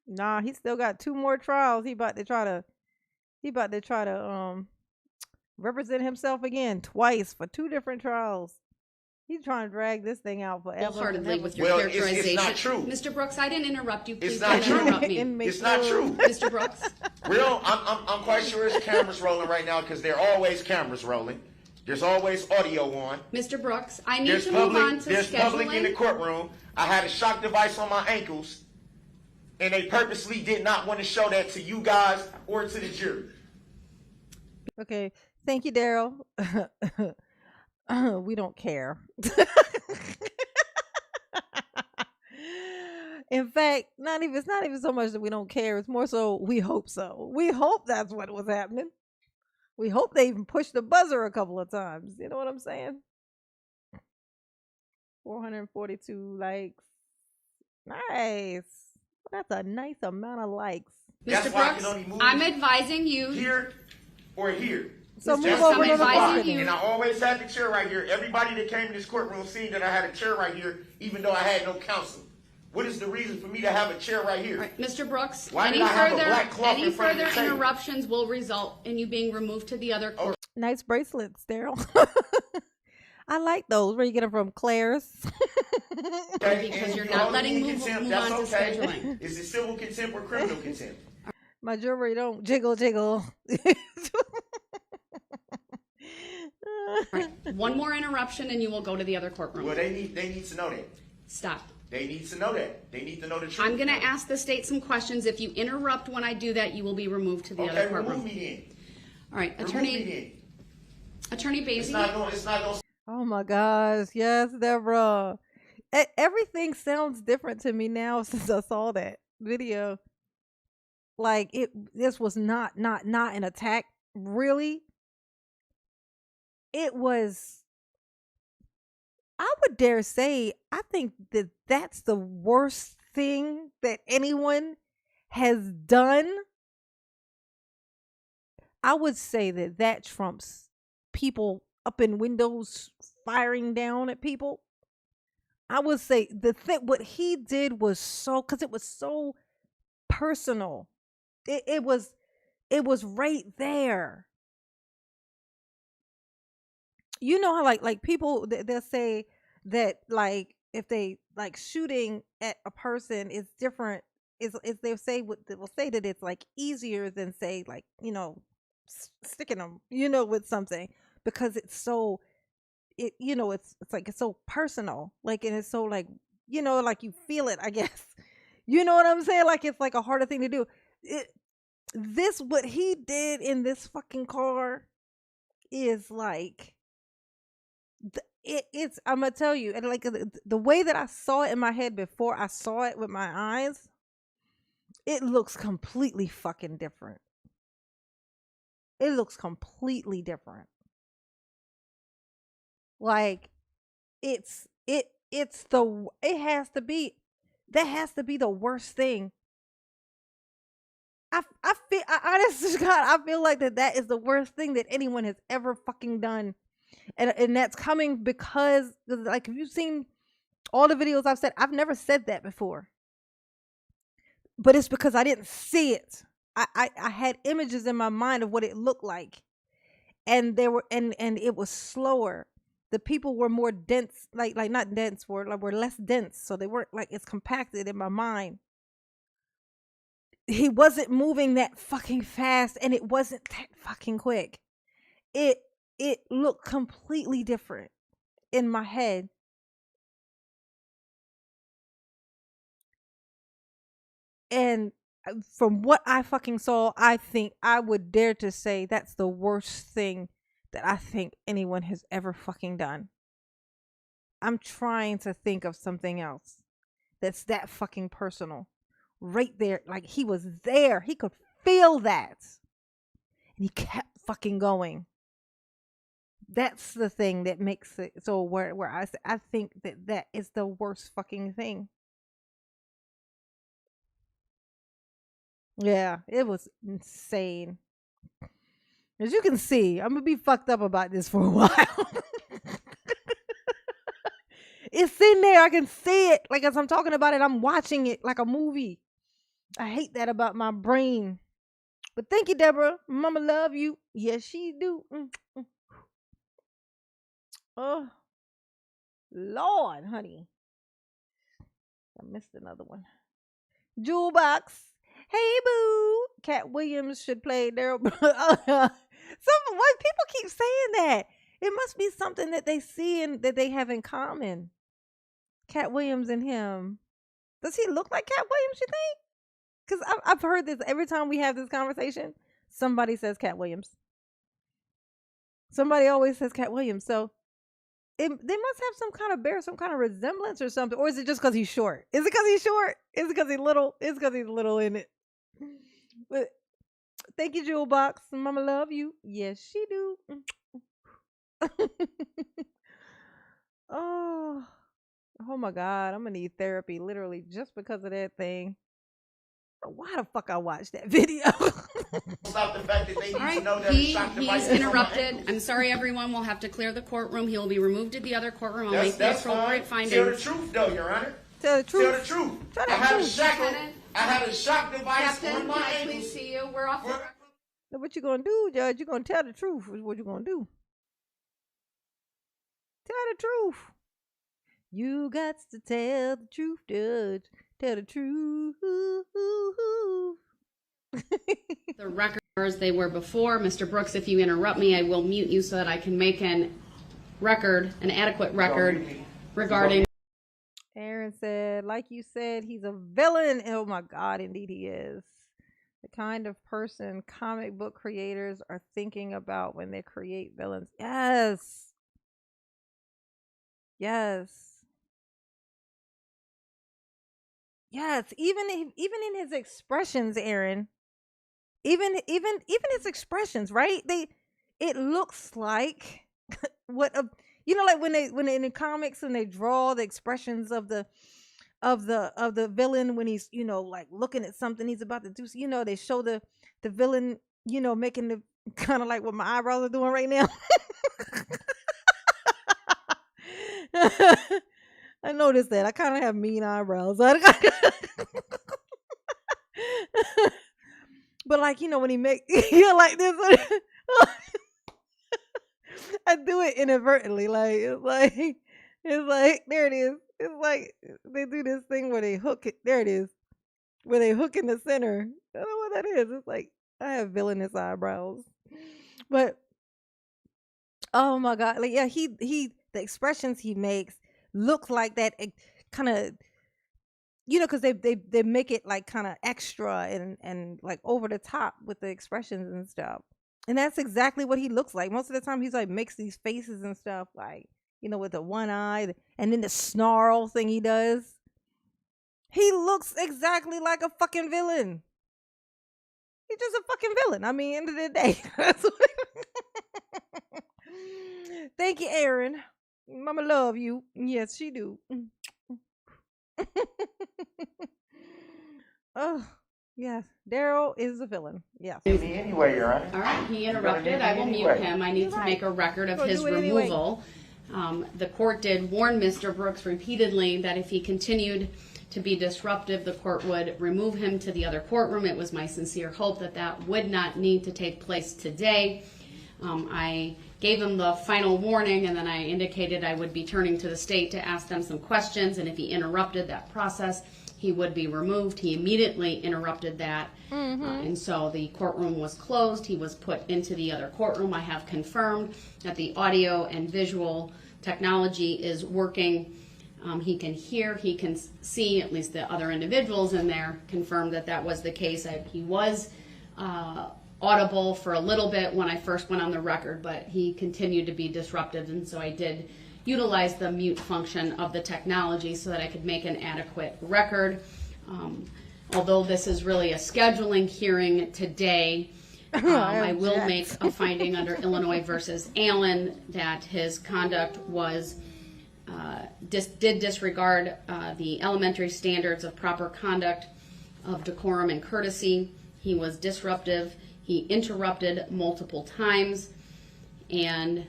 Nah, he still got 2 more trials. He about to try to represent himself again twice for 2 different trials. He's trying to drag this thing out forever. Wholeheartedly with your Well, characterization. it's not true. Mr. Brooks, I didn't interrupt you. Please It's not don't true. interrupt me. It's not true. Mr. Brooks. I'm quite sure there's cameras rolling right now because there are always cameras rolling. There's always audio on. Mr. Brooks, I need to move on to There's public in the scheduling. courtroom. I had a shock device on my ankles, and they purposely did not want to show that to you guys or to the jury. Okay. Thank you, Darrell. We don't care. In fact, it's not even so much that we don't care. It's more so we hope so. We hope that's what was happening. We hope they even pushed the buzzer a couple of times. You know what I'm saying? 442 likes. Nice. That's a nice amount of likes. That's Mr. why I Brooks, can only move I'm advising you. here or here. So Mr. move Brooks, over I'm to the advising balcony. you. And I always had the chair right here. Everybody that came in this courtroom seen that I had a chair right here, even though I had no counsel. What is the reason for me to have a chair right here? All right, Mr. Brooks, Why any did I have a further black cloth in front of the table? interruptions will result in you being removed to the other court. Nice bracelets, Darrell. I like those. Where you get them from? Claire's. Okay, Because and you're you not hold me letting in move contempt, on that's to okay. scheduling. Is it civil contempt or criminal contempt? My jewelry don't jiggle jiggle. All right, one more interruption and you will go to the other courtroom. Well, they need to know that. Stop. They need to know that. They need to know the truth. I'm going to ask the state some questions. If you interrupt when I do that, you will be removed to the other Okay, courtroom. remove me All right, then. Remove me Attorney then. It's Basie. not going. Oh my gosh. Yes, Deborah. Everything sounds different to me now since I saw that video. Like this was not an attack. Really? It was, I would dare say, I think that that's the worst thing that anyone has done. I would say that trumps people up in windows firing down at people. I would say what he did was because it was so personal. It was right there. You know how like people they'll say that like if they like shooting at a person is different is they will say that it's like easier than say like sticking them with something because it's so it's like it's so personal like and it's so like like you feel it I guess you know what I'm saying like it's like a harder thing to do what he did in this fucking car is like it's I'm gonna tell you and like the way that I saw it in my head before I saw it with my eyes it looks completely fucking different. It looks completely different. Like it has to be the worst thing. I honestly God, I feel like that is the worst thing that anyone has ever fucking done And that's coming because, like, if you've seen all the videos I've said, I've never said that before. But it's because I didn't see it. I had images in my mind of what it looked like. And there were and it was slower. The people were more dense, like not dense, were less dense. So they weren't like it's compacted in my mind. He wasn't moving that fucking fast and it wasn't that fucking quick. It looked completely different in my head. And from what I fucking saw, I think I would dare to say that's the worst thing that I think anyone has ever fucking done. I'm trying to think of something else that's that fucking personal. Right there, like he was there. He could feel that. And he kept fucking going. That's the thing that makes it so where I think that is the worst fucking thing. Yeah, it was insane. As you can see, I'm gonna be fucked up about this for a while. It's in there. I can see it. Like as I'm talking about it, I'm watching it like a movie. I hate that about my brain. But thank you, Deborah. Mama love you. Yes, she do. Oh, Lord, honey. I missed another one. Jewel Box. Hey, boo. Cat Williams should play Daryl. Why people keep saying that? It must be something that they see and that they have in common. Cat Williams and him. Does he look like Cat Williams, you think? Because I've heard this every time we have this conversation. Somebody says Cat Williams. Somebody always says Cat Williams. So they must have some kind of resemblance or something. Or is it just because he's short? Is it because he's short? Is it because he's little? It's because he's little in it. But thank you, Jewel Box. Mama love you. Yes, she do. Oh my God. I'm gonna need therapy literally just because of that thing. Why the fuck I watched that video? Stop the fact that they All need to right, know that a shock he's device is on my interrupted. ankles. I'm sorry, everyone. We'll have to clear the courtroom. He will be removed to the other courtroom. I'll make the That's appropriate fine. findings. Tell the truth, though, Your Honor. Tell the truth. Tell the truth. Tell the I had a truth. shock. Lieutenant. I had a shock device Captain, on can my I ankles. please see you? We're off the record. Now what you gonna do, Judge? You gonna tell the truth is what you gonna do. Tell the truth. You got to tell the truth, Judge. Tell the truth. The record as they were before. Mr. Brooks, if you interrupt me, I will mute you so that I can make an adequate record regarding. Aaron said, like you said, he's a villain. Oh my God, indeed he is. The kind of person comic book creators are thinking about when they create villains. Yes. Yes. Yes. Even in his expressions, Aaron. Even his expressions, right? It looks like what a like when they in the comics and they draw the expressions of the villain when he's like looking at something he's about to do. They show the villain making the kind of like what my eyebrows are doing right now. I noticed that I kind of have mean eyebrows. But like when he make like this, I do it inadvertently. Like it's like there it is. It's like they do this thing where they hook it. There it is, where they hook in the center. I don't know what that is. It's like I have villainous eyebrows, but oh my God, like yeah, the expressions he makes look like that kind of. Because they make it like kind of extra and like over the top with the expressions and stuff. And that's exactly what he looks like. Most of the time he's like makes these faces and stuff like, with the one eye and then the snarl thing he does. He looks exactly like a fucking villain. He's just a fucking villain. I mean, end of the day. Thank you, Aaron. Mama love you. Yes, she do. Oh Yes, Daryl is a villain. Yes. Me anyway, Your Honor. All right, he You're gonna interrupted. need I me will mute anyway. him. I need You're to right. make a record of Gonna his do it anyway. removal. The court did warn Mr. Brooks repeatedly that if he continued to be disruptive, the court would remove him to the other courtroom. It was my sincere hope that that would not need to take place today. I gave him the final warning, and then I indicated I would be turning to the state to ask them some questions, and if he interrupted that process, he would be removed. He immediately interrupted that, and so the courtroom was closed. He was put into the other courtroom. I have confirmed that the audio and visual technology is working. He can hear, he can see, at least the other individuals in there confirmed that that was the case. He was audible for a little bit when I first went on the record, but he continued to be disruptive, and so I did utilize the mute function of the technology so that I could make an adequate record. Although this is really a scheduling hearing today, I will make a finding under Illinois versus Allen that his conduct was did disregard the elementary standards of proper conduct, of decorum and courtesy. He was disruptive. He interrupted multiple times and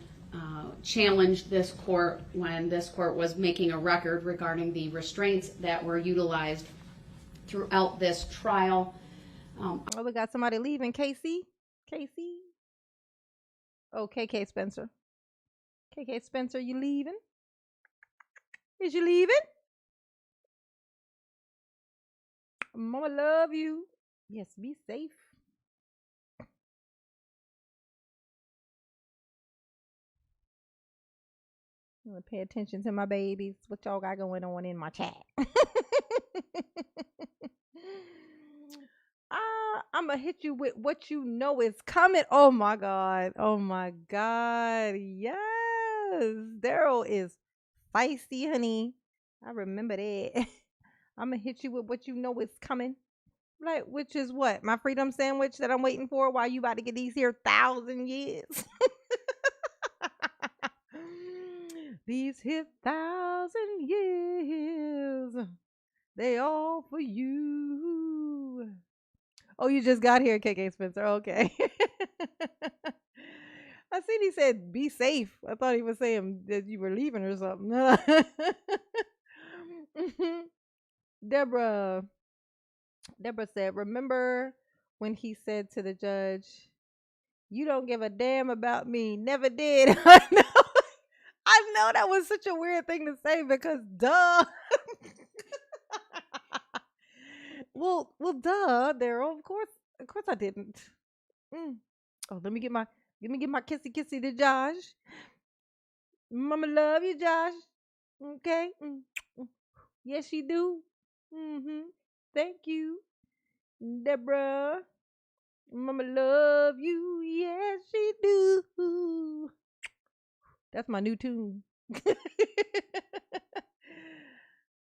challenged this court when this court was making a record regarding the restraints that were utilized throughout this trial. Oh, we got somebody leaving. Casey? Oh, KK Spencer. KK Spencer, you leaving? Is you leaving? Mama love you. Yes, be safe. I'm gonna pay attention to my babies. What y'all got going on in my chat? I'm gonna hit you with what you know is coming. Oh my God. Yes. Daryl is feisty, honey. I remember that. I'm gonna hit you with what you know is coming. Like, which is what? My freedom sandwich that I'm waiting for while you about to get these here 1,000 years. These here 1,000 years, they all for you. Oh, you just got here, KK Spencer. Okay. I seen he said, be safe. I thought he was saying that you were leaving or something. Deborah said, remember when he said to the judge, you don't give a damn about me. Never did. I know that was such a weird thing to say because duh. well, duh, Daryl. Of course I didn't. Oh, let me get my kissy to Josh. Mama love you, Josh. Okay. Yes, she do. Thank you, Deborah. Mama love you. Yes, she do. That's my new tune.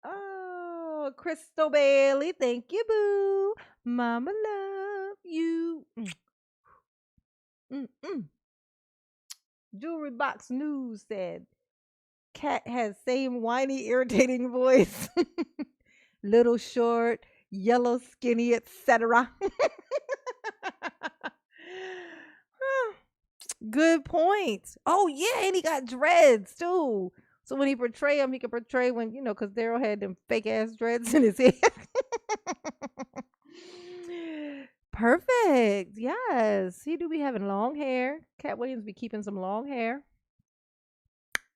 Oh, Crystal Bailey, thank you, boo. Mama love you. Jewelry Box News said, Cat has same whiny, irritating voice. Little short, yellow, skinny, etc. Good point. Oh yeah, and he got dreads too. So when he portray him, he can portray when, because Daryl had them fake ass dreads in his head. Perfect. Yes. He do be having long hair. Cat Williams be keeping some long hair.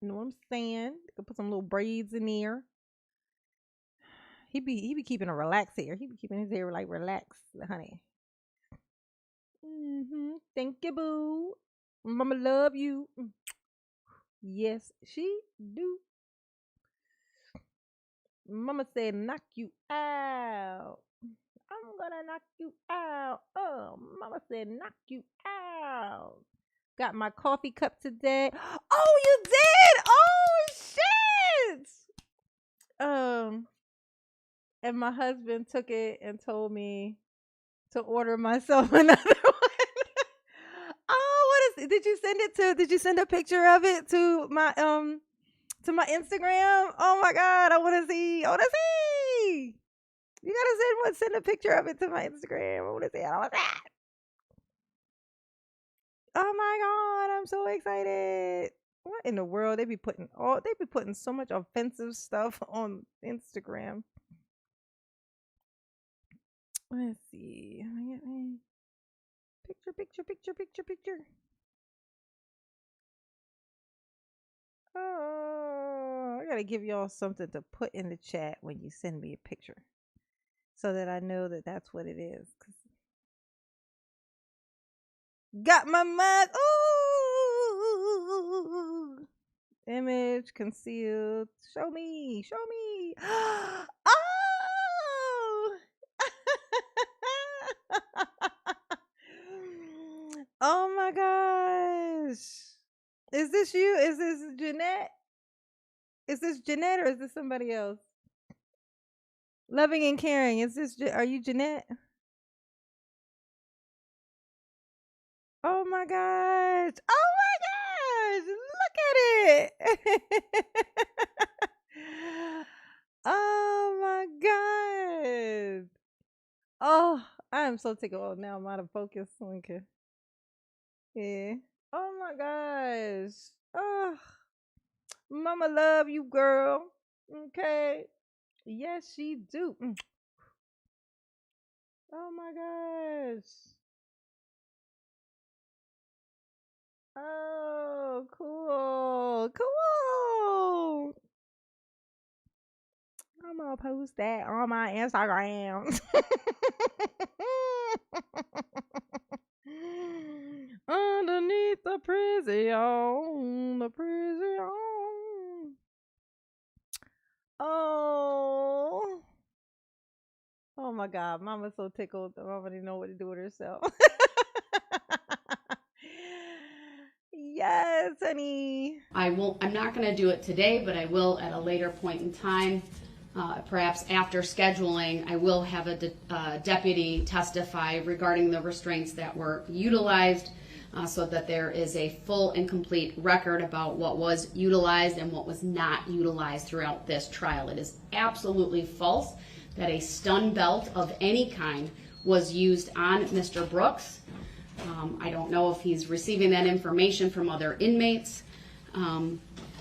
You know what I'm saying? Could put some little braids in there. He be keeping a relaxed hair. He be keeping his hair like relaxed, honey. Thank you, boo. Mama love you. Yes, she do. Mama said, knock you out. I'm gonna knock you out. Oh, Mama said, knock you out. Got my coffee cup today. Oh, you did? Oh, shit. And my husband took it and told me to order myself another one. Oh, what is it? Did you send a picture of it to my Instagram? Oh my God, I wanna see. You gotta send a picture of it to my Instagram. I want to see it. I want that. Oh my god, I'm so excited. What in the world? They be putting so much offensive stuff on Instagram. Let's see. Picture. Oh, I gotta give y'all something to put in the chat when you send me a picture, so that I know that that's what it is. Got my mind. Ooh. Image concealed. Show me. Oh. Oh my gosh. Is this you? Is this Jeanette? Is this Jeanette or is this somebody else? Loving and caring. Are you Jeanette? Oh my gosh. Oh my gosh. Look at it. Oh my god. Oh, I am so tickled. Oh, now I'm out of focus. Okay. Yeah. Oh my gosh. Oh, mama love you, girl. Okay. Yes, she do. Oh my gosh. Oh, cool. I'm gonna post that on my Instagram. Underneath the prison. Oh. Oh my God. Mama's so tickled. Mama didn't know what to do with herself. Yes, honey. I'm not going to do it today, but I will at a later point in time. Perhaps after scheduling, I will have a deputy testify regarding the restraints that were utilized, so that there is a full and complete record about what was utilized and what was not utilized throughout this trial. It is absolutely false that a stun belt of any kind was used on Mr. Brooks. I don't know if he's receiving that information from other inmates,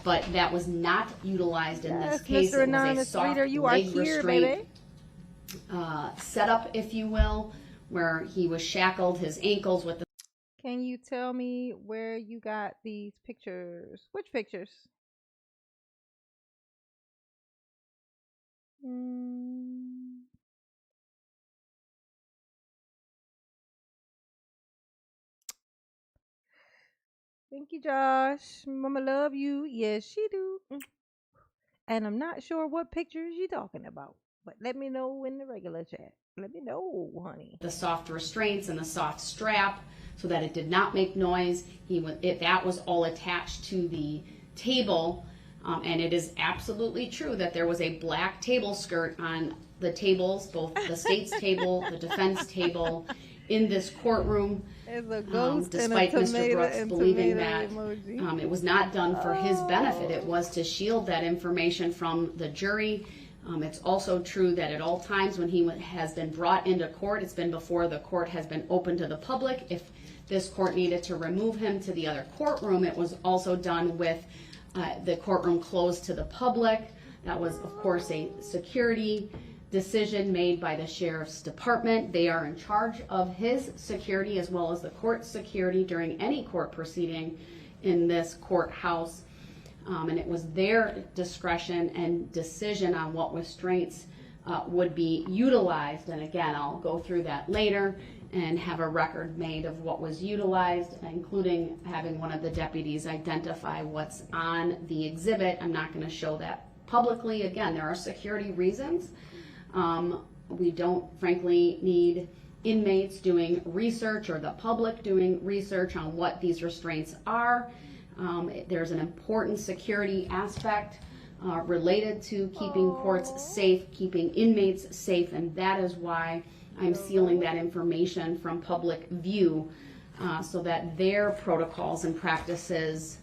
but that was not utilized in this case. Mr. It was a Anonymous soft Reader, you are leg here, restraint baby. setup, if you will, where he was shackled, his ankles with the... Can you tell me where you got these pictures? Which pictures? Thank you, Josh. Mama love you. Yes, she do. And I'm not sure what pictures you're talking about, but let me know in the regular chat. Let me know, honey. The soft restraints and the soft strap so that it did not make noise. That was all attached to the table, and it is absolutely true that there was a black table skirt on the tables, both the state's table, the defense table, in this courtroom. Despite Mr. Brooks believing that it was not done for his benefit, it was to shield that information from the jury. It's also true that at all times when he has been brought into court, it's been before the court has been open to the public. If this court needed to remove him to the other courtroom, it was also done with the courtroom closed to the public. That was, of course, a security decision made by the sheriff's department. They are in charge of his security as well as the court security during any court proceeding in this courthouse. And it was their discretion and decision on what restraints would be utilized. And again, I'll go through that later and have a record made of what was utilized, including having one of the deputies identify what's on the exhibit. I'm not going to show that publicly. Again, there are security reasons. We don't, frankly, need inmates doing research or the public doing research on what these restraints are. There's an important security aspect related to keeping courts safe, keeping inmates safe, and that is why I'm sealing that information from public view, so that their protocols and practices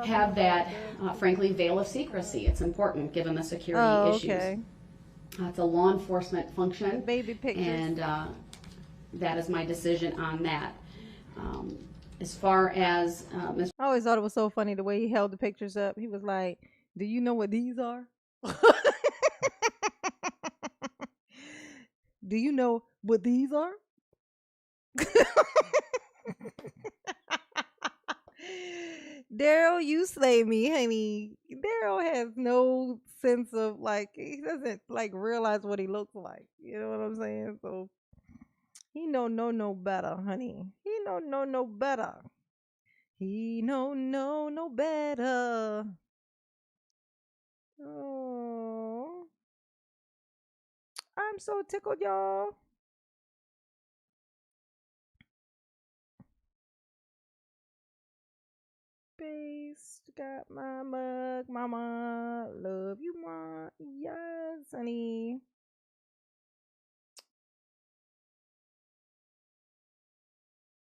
have that, frankly, veil of secrecy. It's important given the security issues. It's a law enforcement function. Baby pictures. And that is my decision on that. As far as Mr. I always thought it was so funny the way he held the pictures up. He was like, "Do you know what these are? Do you know what these are?" Daryl, you slay me, honey. Daryl has no sense of like he doesn't like realize what he looks like. You know what I'm saying? So he no better, honey. He no better. He no better. Oh, I'm so tickled, y'all. Based, got my mug, mama. Love you, ma. Yes, honey.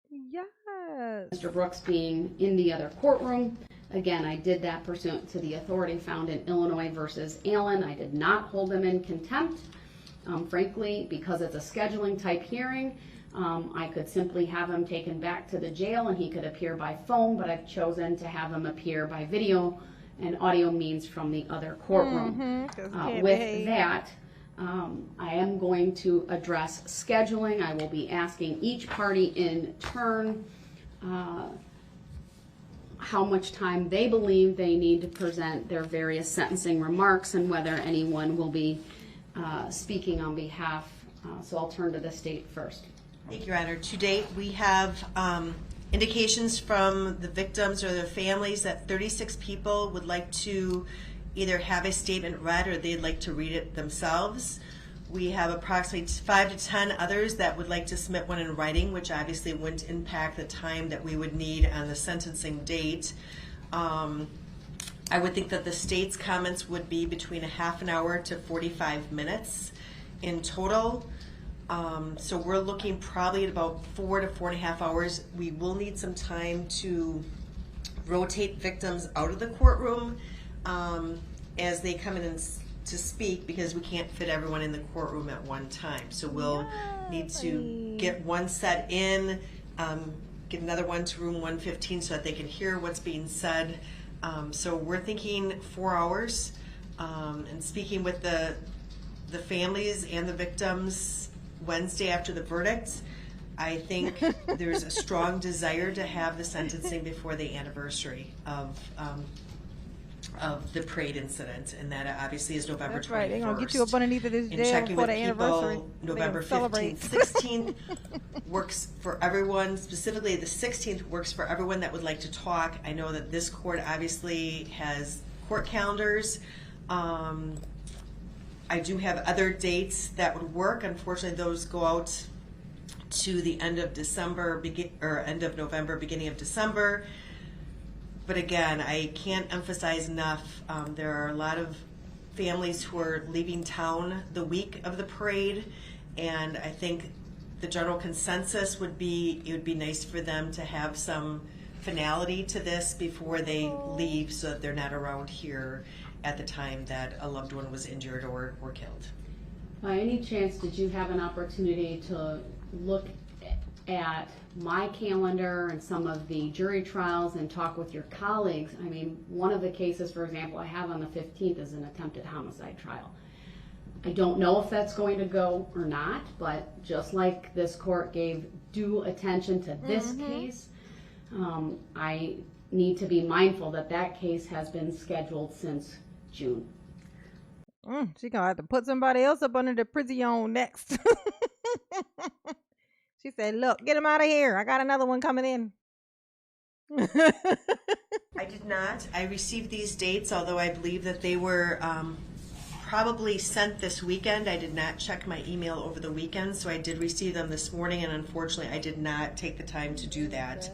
Yes. Mr. Brooks being in the other courtroom. Again, I did that pursuant to the authority found in Illinois versus Allen. I did not hold him in contempt. Frankly, because it's a scheduling type hearing, I could simply have him taken back to the jail and he could appear by phone, but I've chosen to have him appear by video and audio means from the other courtroom. With that, I am going to address scheduling. I will be asking each party in turn how much time they believe they need to present their various sentencing remarks and whether anyone will be speaking on behalf. So I'll turn to the state first. Thank you, Your Honor. To date, we have indications from the victims or their families that 36 people would like to either have a statement read or they'd like to read it themselves. We have approximately 5 to 10 others that would like to submit one in writing, which obviously wouldn't impact the time that we would need on the sentencing date. I would think that the state's comments would be between a half an hour to 45 minutes in total. So we're looking probably at about 4 to 4.5 hours. We will need some time to rotate victims out of the courtroom as they come in and to speak, because we can't fit everyone in the courtroom at one time. So we'll need to get one set in, get another one to room 115 so that they can hear what's being said. So we're thinking 4 hours, and speaking with the families and the victims Wednesday after the verdict. I think there's a strong desire to have the sentencing before the anniversary of the parade incident, and that obviously is November 21st. That's right. They're gonna get you up underneath of this In jail checking for with the anniversary. people, November 15th, 16th works for everyone. Specifically, the 16th works for everyone that would like to talk. I know that this court obviously has court calendars. I do have other dates that would work. Unfortunately, those go out to the end of December, end of November, beginning of December. But again, I can't emphasize enough, there are a lot of families who are leaving town the week of the parade, and I think the general consensus would be it would be nice for them to have some finality to this before they leave, so that they're not around here at the time that a loved one was injured or killed. By any chance, did you have an opportunity to look at my calendar and some of the jury trials and talk with your colleagues? I mean, one of the cases, for example, I have on the 15th is an attempted homicide trial. I don't know if that's going to go or not, but just like this court gave due attention to this case, I need to be mindful that that case has been scheduled since June. She gonna have to put somebody else up under the prison next. She said, "Look, get him out of here. I got another one coming in." I did not. I received these dates, although I believe that they were probably sent this weekend. I did not check my email over the weekend, so I did receive them this morning, and unfortunately I did not take the time to do that.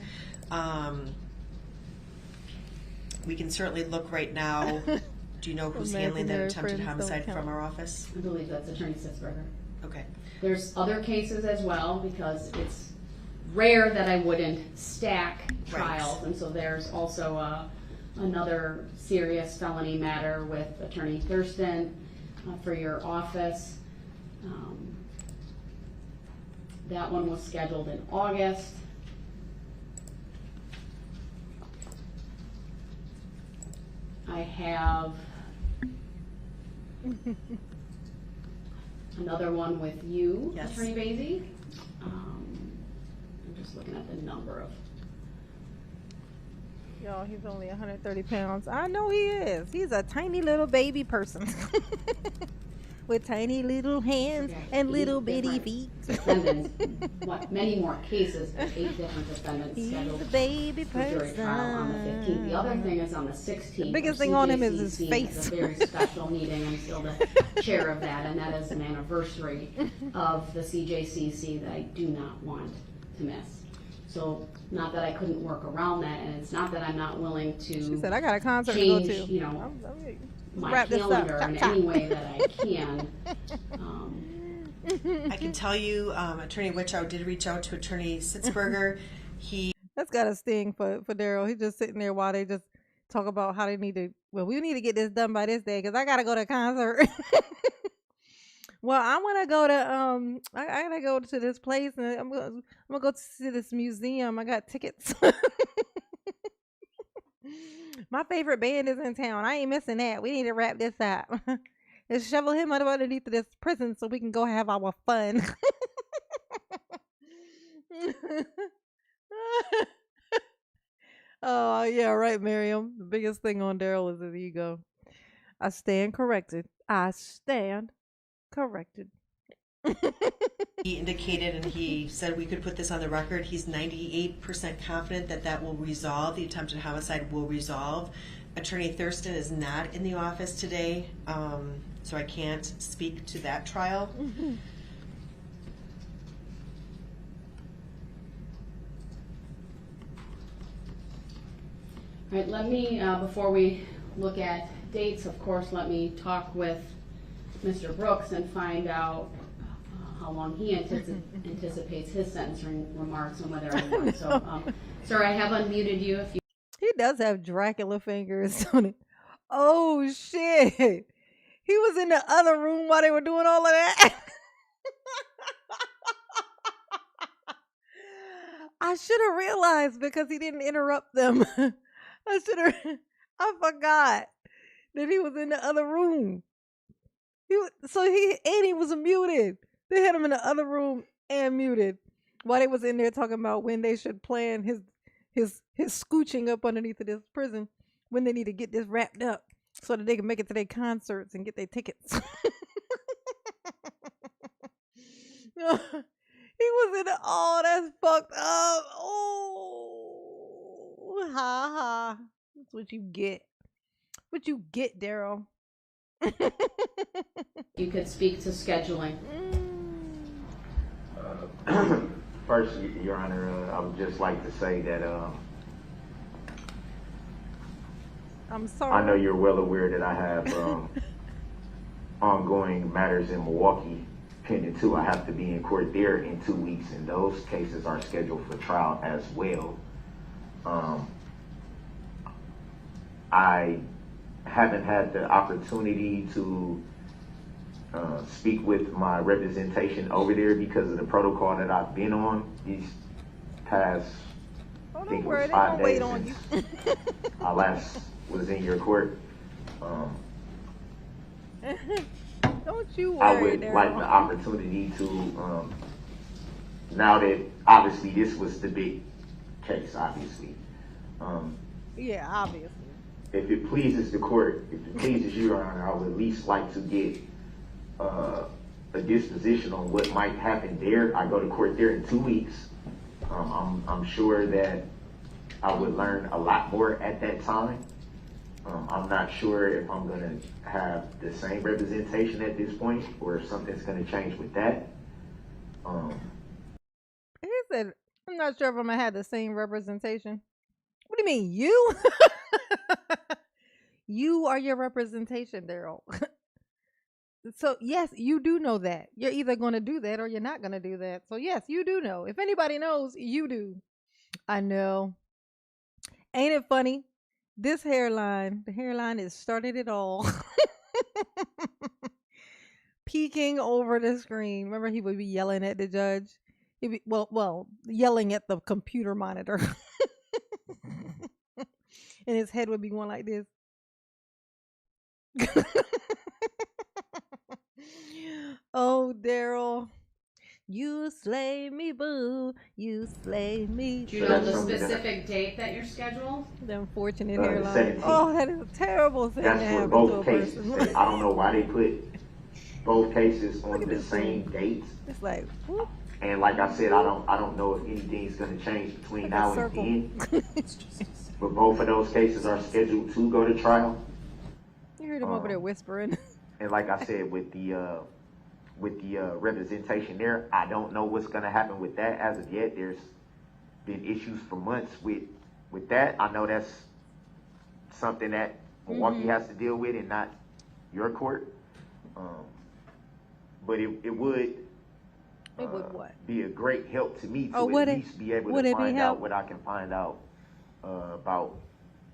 We can certainly look right now. Do you know who's handling that attempted homicide from our office? I believe that's Attorney Sitzberger. Okay. There's other cases as well, because it's rare that I wouldn't stack trials, Right. and so there's also another serious felony matter with Attorney Thurston. for your office. That one was scheduled in August. I have another one with you, Yes. Attorney Basie. I'm just looking at the number of. Y'all, he's only 130 pounds. I know he is. He's a tiny little baby person. With tiny little hands and little bitty feet. Defendants, many more cases, but 8 different defendants He's scheduled a baby for jury trial on the 15th. The other person. thing is on the 16th. The biggest where thing on him is his CJCC face. has a very special meeting. I'm still the chair of that, and that is an anniversary of the CJCC that I do not want to miss. So, not that I couldn't work around that, and it's not that I'm not willing to She said, I got a concert change, to go to. you know, my wrap this up. calendar in Chop, chop. any way that I can. I can tell you, Attorney Witchow did reach out to Attorney Sitzberger. That's got a sting for Daryl. He's just sitting there while they just talk about how they need to, well, we need to get this done by this day because I got to go to a concert. Well, I want to go to, I got to go to this place and I'm going to go to this museum. I got tickets. My favorite band is in town. I ain't missing that. We need to wrap this up. Let's shovel him underneath this prison so we can go have our fun. Oh, yeah, right, Miriam. The biggest thing on Daryl is his ego. I stand corrected. I stand corrected. He indicated and he said we could put this on the record. He's 98% confident that that will resolve. The attempted homicide will resolve. Attorney Thurston is not in the office today, so I can't speak to that trial. All right, let me, before we look at dates, of course, let me talk with Mr. Brooks and find out how long he anticipates his sentencing remarks and whether I want. So, sir, I have unmuted you if you. He does have Dracula fingers on it. Oh, shit. He was in the other room while they were doing all of that. I should have realized because he didn't interrupt them. I forgot that he was in the other room. He was muted. They had him in the other room and muted while they was in there talking about when they should plan his scooching up underneath of this prison, when they need to get this wrapped up so that they can make it to their concerts and get their tickets. He was in the, oh, that's fucked up. Oh, ha ha. That's what you get. What you get, Daryl. You could speak to scheduling. First, Your Honor, I would just like to say that I'm sorry. I know you're well aware that I have ongoing matters in Milwaukee pending too. I have to be in court there in 2 weeks, and those cases are scheduled for trial as well. I haven't had the opportunity to speak with my representation over there because of the protocol that I've been on these past, I think it was 5 days since I last was in your court. Don't you worry, I would Daryl. like the opportunity to, now that obviously this was the big case, obviously. Yeah, obviously. If it pleases the court, if it pleases you, Your Honor, I would at least like to get a disposition on what might happen there. I go to court there in 2 weeks. I'm sure that I would learn a lot more at that time. I'm not sure if I'm going to have the same representation at this point or if something's going to change with that. He said, I'm not sure if I'm going to have the same representation. What do you mean, you? You are your representation, Daryl. So, yes, you do know that. You're either going to do that or you're not going to do that. So, yes, you do know. If anybody knows, you do. I know. Ain't it funny? This hairline, the hairline is started it all. peeking over the screen. Remember, he would be yelling at the judge. He'd be yelling at the computer monitor, and his head would be going like this. Oh, Darrell, you slay me, boo. You slay me. Do you know the specific date that you're scheduled? The unfortunate The hairline. 17th. Oh, that is a terrible thing to That's for happen to a both cases. person. I don't know why they put both cases on the same date. It's like, whoop, And like I said, I don't know if anything's gonna change between like now a and circle. then. But both of those cases are scheduled to go to trial. You heard him over there whispering. And like I said, with the representation there, I don't know what's gonna happen with that as of yet. There's been issues for months with that. I know that's something that Milwaukee has to deal with and not your court. But it would what? be a great help to me to Oh, at would it? least be able Would to it be find help? out what I can find out about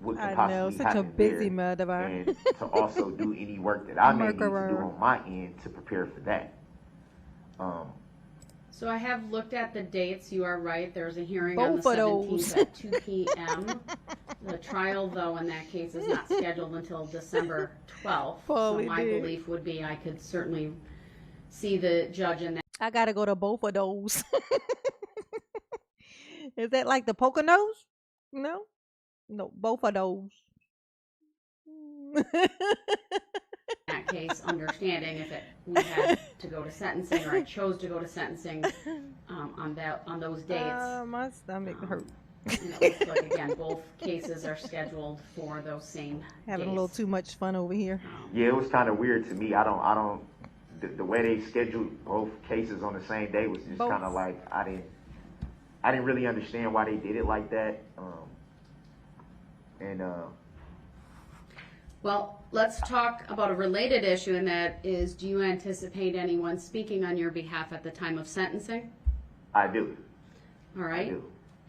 what can I possibly know, such a happen busy there, mother. and to also do any work that I may need to do Murderer. on my end to prepare for that. So I have looked at the dates. You are right. There's a hearing Both on of the those. 17th at 2 p.m. The trial, though, in that case is not scheduled until December 12th. So Probably my did. belief would be I could certainly see the judge in that. I gotta go to both of those. Is that like the Poconos? No, no, both of those. That case, understanding if we had to go to sentencing or I chose to go to sentencing on those dates. My stomach hurt. And it looks like again both cases are scheduled for those same Having days. a little too much fun over here. Yeah, it was kind of weird to me. I don't. The way they scheduled both cases on the same day was just Both. kind of like I didn't really understand why they did it like that. Well, let's talk about a related issue, and that is, do you anticipate anyone speaking on your behalf at the time of sentencing? I do. All I right. do.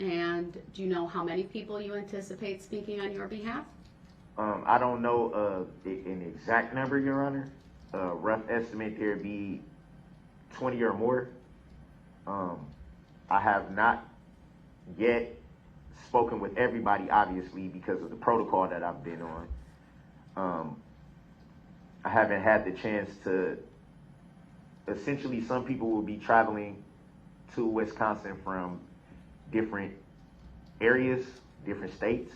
And do you know how many people you anticipate speaking on your behalf? I don't know an exact number, Your Honor. Rough estimate there'd be 20 or more. I have not yet spoken with everybody, obviously, because of the protocol that I've been on. I haven't had the chance to. Essentially, some people will be traveling to Wisconsin from different areas, different states.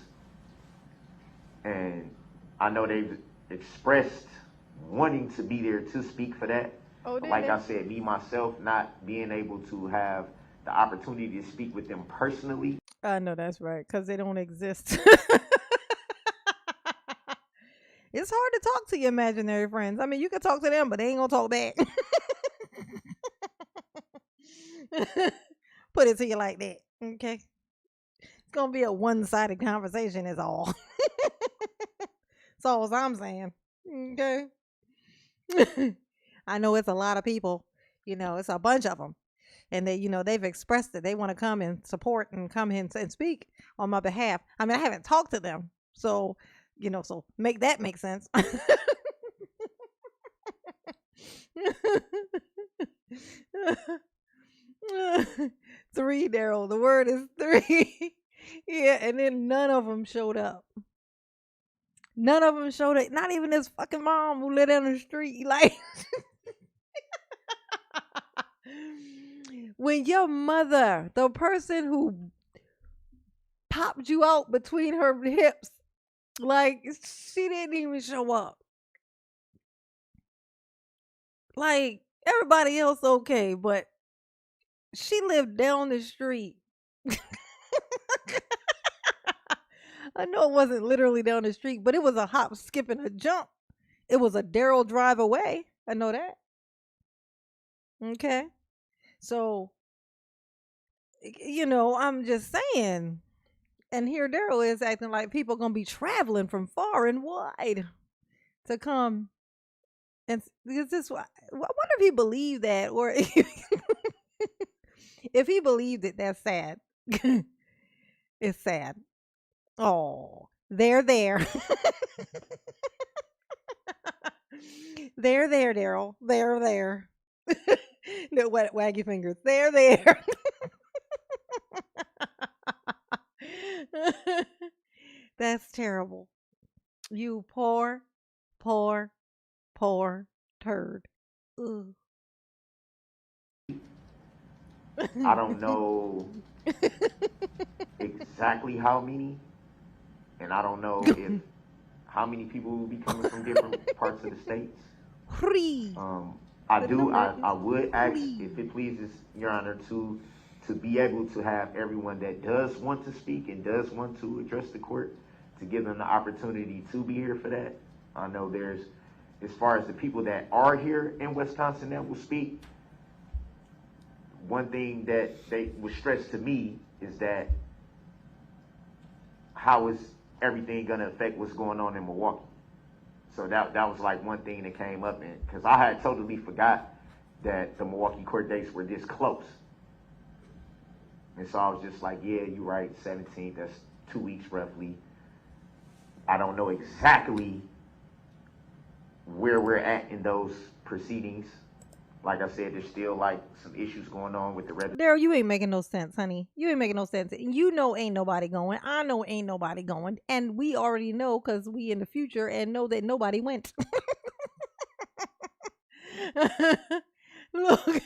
And I know they've expressed wanting to be there to speak for that. Oh, But did like they? I said, me myself not being able to have the opportunity to speak with them personally. I know that's right, because they don't exist. It's hard to talk to your imaginary friends. I mean, you can talk to them, but they ain't gonna talk back. Put it to you like that, okay? It's gonna be a one-sided conversation, is all. That's all I'm saying, okay? I know it's a lot of people. It's a bunch of them, and they've expressed that they want to come and support and come in and speak on my behalf. I mean, I haven't talked to them, so so make that make sense. 3, Darrell. The word is 3. Yeah, and then none of them showed up. None of them showed up. Not even his fucking mom who lived down the street. Like, when your mother, the person who popped you out between her hips, like, she didn't even show up. Like, everybody else okay, but she lived down the street. I know it wasn't literally down the street, but it was a hop, skip, and a jump. It was a Darrell drive away. I know that. Okay. So, I'm just saying. And here Darrell is acting like people going to be traveling from far and wide to come. And is this, I wonder if he believed that, or if he believed it, that's sad. It's sad. Oh, they're there. There, Daryl. There. No, wag your fingers. There. That's terrible. You poor, poor, poor turd. Ugh. I don't know exactly how many, and I don't know if how many people will be coming from different parts of the states. Free. I would ask, if it pleases Your Honor, to be able to have everyone that does want to speak and does want to address the court, to give them the opportunity to be here for that. I know there's, as far as the people that are here in Wisconsin that will speak, one thing that they was stressed to me is that how is everything going to affect what's going on in Milwaukee? So that was like one thing that came up, and because I had totally forgot that the Milwaukee court dates were this close. And so I was just like, yeah, you're right, 17th, that's 2 weeks roughly. I don't know exactly where we're at in those proceedings. Like I said, there's still like some issues going on with the red. Daryl, you ain't making no sense, honey. You ain't making no sense. You know ain't nobody going. I know ain't nobody going. And we already know because we in the future and know that nobody went. Look.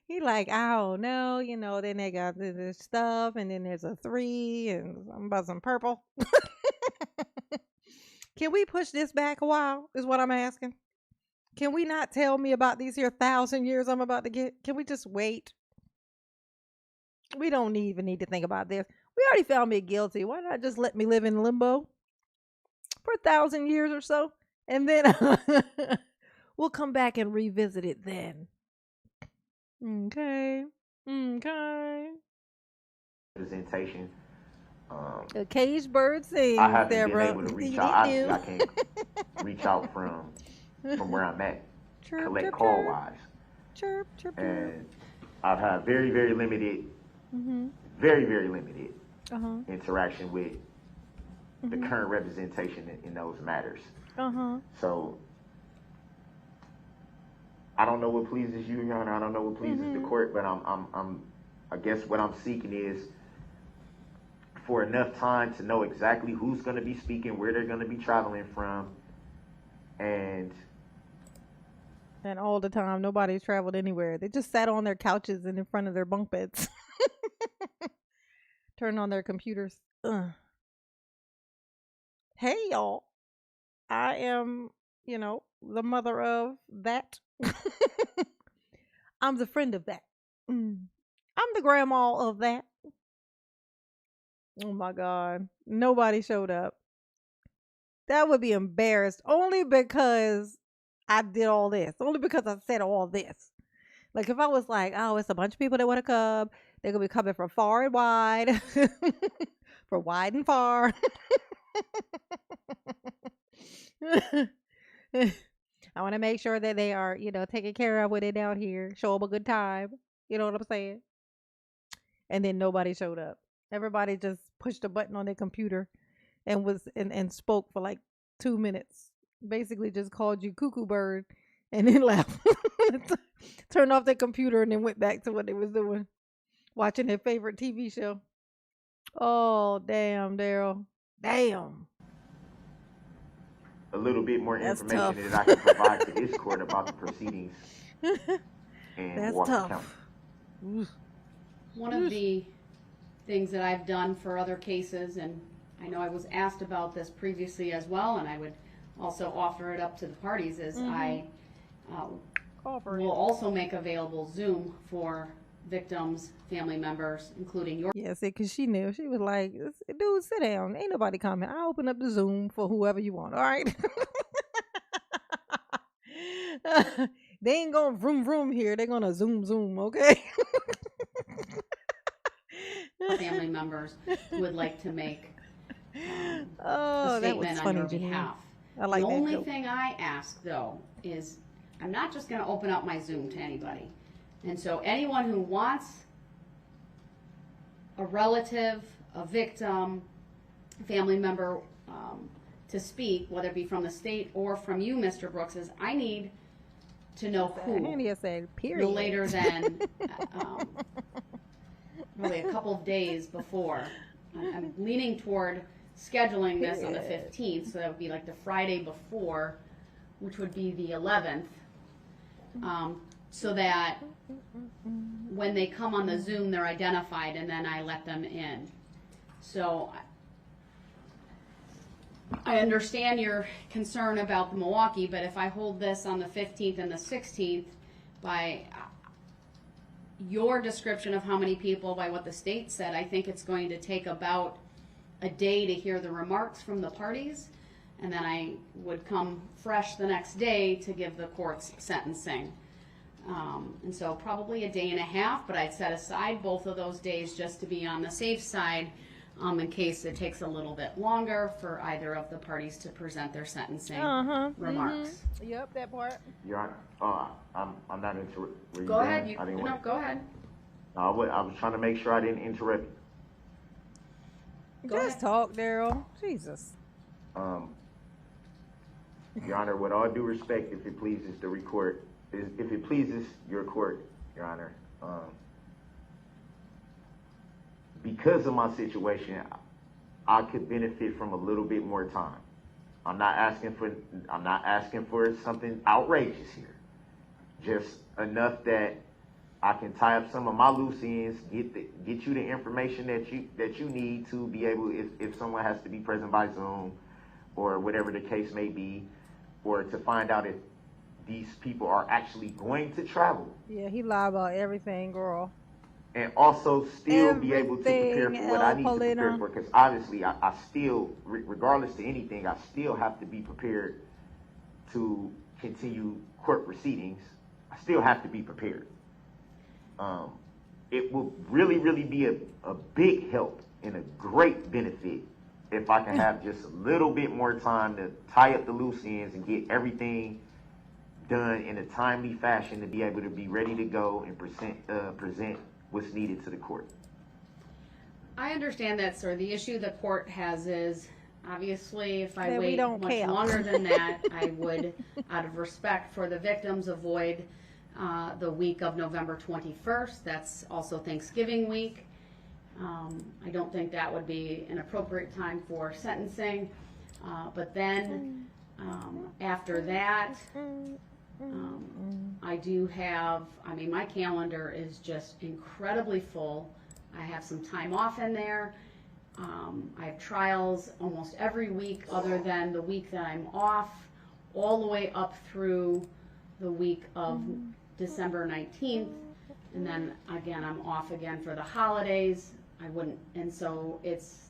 He like, I don't know, then they got this stuff, and then there's a 3 and something about some purple. Can we push this back a while, is what I'm asking. Can we not tell me about these here 1,000 years I'm about to get? Can we just wait? We don't even need to think about this. We already found me guilty. Why not just let me live in limbo for 1,000 years or so? And then we'll come back and revisit it then. Okay. Representation. A caged bird sings. I haven't there, been bro. able to reach out. Obviously, I can't reach out from where I'm at, Chirp, collect chirp, call chirp. wise. Chirp, chirp, chirp. And I've had very, very limited, Mm-hmm. very, very limited Uh-huh. interaction with the current representation in those matters. Uh-huh. So I don't know what pleases you, Your Honor. I don't know what pleases the court, but I guess what I'm seeking is for enough time to know exactly who's going to be speaking, where they're going to be traveling from, and all the time, nobody's traveled anywhere. They just sat on their couches and in front of their bunk beds. Turned on their computers. Ugh. Hey, y'all. I am, the mother of that. I'm the friend of that. I'm the grandma of that. Oh my God. Nobody showed up. That would be embarrassed only because I did all this. Only because I said all this. Like if I was like, oh, it's a bunch of people that want to come. They're going to be coming from far and wide. For wide and far. I want to make sure that they are, taken care of when they're down here. Show them a good time. You know what I'm saying? And then nobody showed up. Everybody just pushed a button on their computer and and spoke for like 2 minutes. Basically just called you cuckoo bird and then left. Turned off their computer and then went back to what they was doing. Watching their favorite TV show. Oh, damn, Daryl. Damn. a little bit more That's information tough. that I can provide to this court about the proceedings in That's Milwaukee tough. County. One of the things that I've done for other cases, and I know I was asked about this previously as well, and I would also offer it up to the parties, is I will also make available Zoom for victims, family members, including your Yes, because she knew. She was like, dude, sit down. Ain't nobody coming. I'll open up the Zoom for whoever you want, all right? They ain't going to vroom vroom here. They're going to zoom, okay? family members would like to make Oh, a that was statement on funny, your Janine. behalf. I like the that only joke. thing I ask, though, is I'm not just going to open up my Zoom to anybody. And so anyone who wants a relative, a victim, family member to speak, whether it be from the state or from you, Mr. Brooks, is I need to know who Andy said, period. no later than really a couple of days before. I'm leaning toward scheduling this on the 15th, so that would be like the Friday before, which would be the 11th, so that when they come on the Zoom, they're identified, and then I let them in. So I understand your concern about the Milwaukee, but if I hold this on the 15th and the 16th, by your description of how many people, by what the state said, I think it's going to take about a day to hear the remarks from the parties, and then I would come fresh the next day to give the court's sentencing. And so probably a day and a half, but I'd set aside both of those days just to be on the safe side in case it takes a little bit longer for either of the parties to present their sentencing remarks. Yep, that part. Your Honor, I'm not interrupting. Go ahead. Go ahead. I was trying to make sure I didn't interrupt you. Just talk, Daryl. Jesus. Your Honor, with all due respect, if it pleases your court, Your Honor, because of my situation, I could benefit from a little bit more time. I'm not asking for something outrageous here. Just enough that I can tie up some of my loose ends, get you the information that you need to be able, if someone has to be present by Zoom or whatever the case may be, or to find out if these people are actually going to travel. Yeah, he lied about everything, girl. And also still be able to prepare for what I need to prepare for, because obviously I still, regardless to anything, I still have to be prepared to continue court proceedings. I still have to be prepared. It will really, really be a big help and a great benefit if I can have just a little bit more time to tie up the loose ends and get everything done in a timely fashion to be able to be ready to go and present what's needed to the court. I understand that, sir. The issue the court has is, obviously, if I That we wait don't much care. longer than that, I would, out of respect for the victims, avoid the week of November 21st. That's also Thanksgiving week. I don't think that would be an appropriate time for sentencing. But then, after that, I do have, my calendar is just incredibly full. I have some time off in there. I have trials almost every week other than the week that I'm off, all the way up through the week of December 19th. And then again, I'm off again for the holidays. And so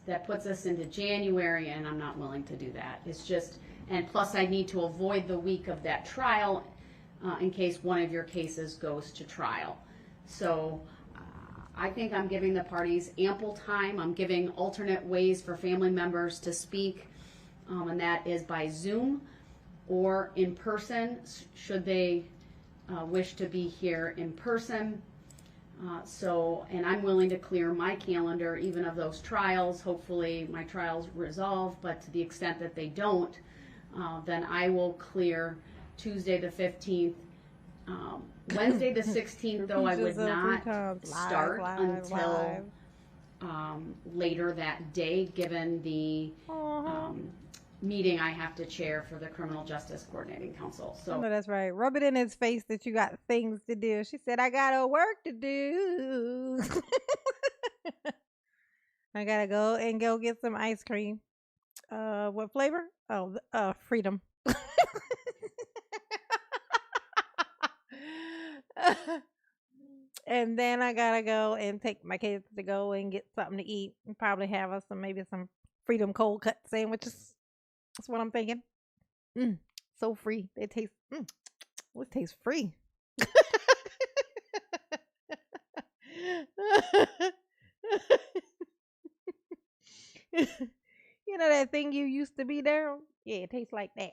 that puts us into January, and I'm not willing to do that. It's just, and plus I need to avoid the week of that trial in case one of your cases goes to trial. So I think I'm giving the parties ample time. I'm giving alternate ways for family members to speak, and that is by Zoom or in person, should they wish to be here in person. And I'm willing to clear my calendar even of those trials. Hopefully my trials resolve, but to the extent that they don't, then I will clear Tuesday the 15th. Wednesday the 16th, though, I would not start until later that day, given the meeting I have to chair for the Criminal Justice Coordinating Council. So No, that's right. Rub it in his face that you got things to do. She said, I got work to do. I gotta go get some ice cream. What flavor? Oh, freedom. And then I gotta go and take my kids to go and get something to eat and probably have us maybe some freedom cold cut sandwiches. That's what I'm thinking. So free. It tastes. It tastes free. You know that thing you used to be there? Yeah, it tastes like that.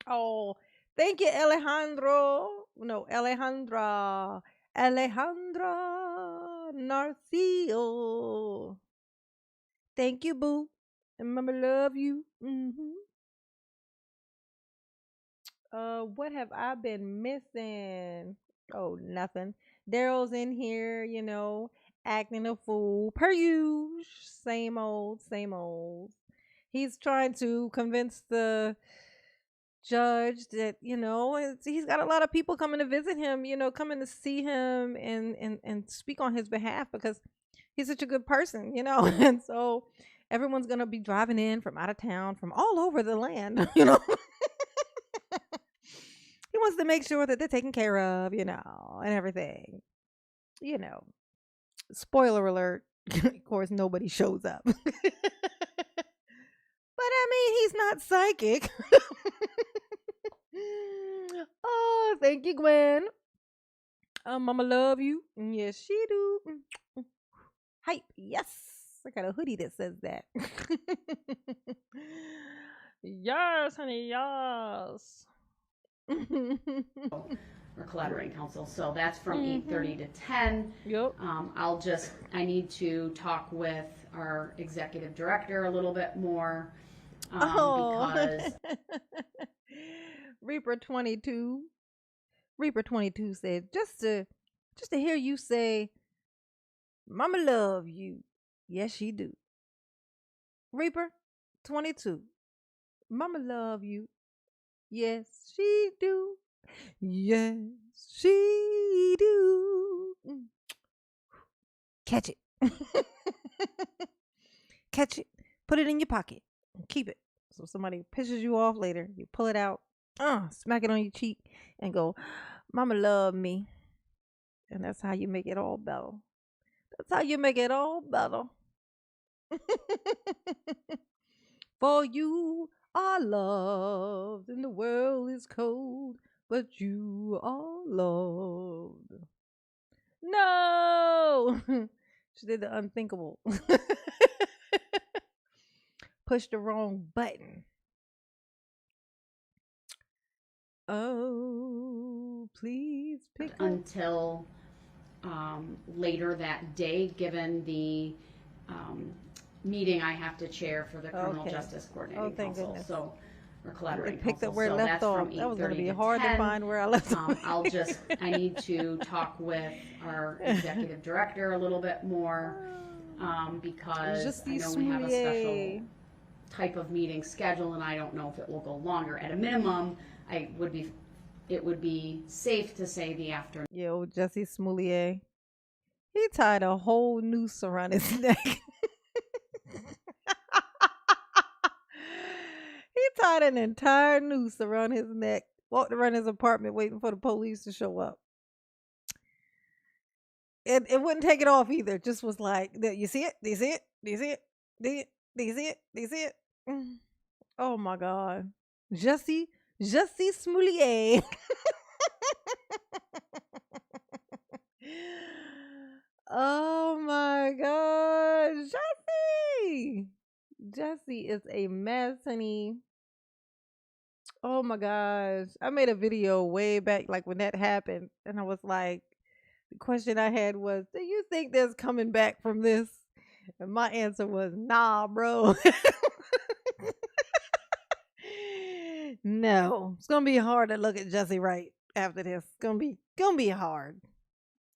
Oh, thank you, Alejandro. No, Alejandra. Alejandra Narcio. Thank you, boo. And mama love you. What have I been missing? Oh, nothing. Darrell's in here, acting a fool. Per usual. Same old, same old. He's trying to convince the judge that, he's got a lot of people coming to visit him, coming to see him and speak on his behalf because he's such a good person, and so everyone's going to be driving in from out of town, from all over the land, He wants to make sure that they're taken care of, and everything. You know, Spoiler alert. Of course, nobody shows up. But I mean, he's not psychic. Oh, thank you, Gwen. Mama love you. Yes, she do. Hype. Yes. I got a hoodie that says that. Yes, honey. Yes. Or collaborating council. So that's from 8:30 to 10. Yep. I need to talk with our executive director a little bit more. Because Reaper 22 said just to hear you say mama love you. Yes, she do. Reaper 22, mama love you. Yes, she do. Yes, she do. Catch it. Catch it. Put it in your pocket. Keep it. So somebody pisses you off later, you pull it out, smack it on your cheek, and go, mama love me. And that's how you make it all better. That's how you make it all better. For you are loved, and the world is cold, but you are loved. No! She did the unthinkable. Pushed the wrong button. Oh, please pick up. until later that day, given the meeting I have to chair for the Criminal Okay. Justice Coordinating Oh, thank Council. goodness. So, or collaborating Picked council. up where it So left that's off. from That was going to 8:30 be to hard 10. to find where I left off. I need to talk with our executive director a little bit more because Just I these know we have a special sommelier. type of meeting schedule, and I don't know if it will go longer. At a minimum, it would be safe to say the afternoon. Yo, Jesse Smoulier. He tied a whole noose around his neck. He tied an entire noose around his neck, walked around his apartment waiting for the police to show up. It wouldn't take it off either. Just was like, you see it? Do you see it? Do you see it? Do you see it? Do you see it? Oh my God. Jesse Smoulier. Oh my God. Jesse is a mess, honey. Oh my gosh. I made a video way back, like when that happened. And I was like, the question I had was, do you think there's coming back from this? And my answer was, nah, bro. No. It's gonna be hard to look at Jesse right after this. It's gonna be hard.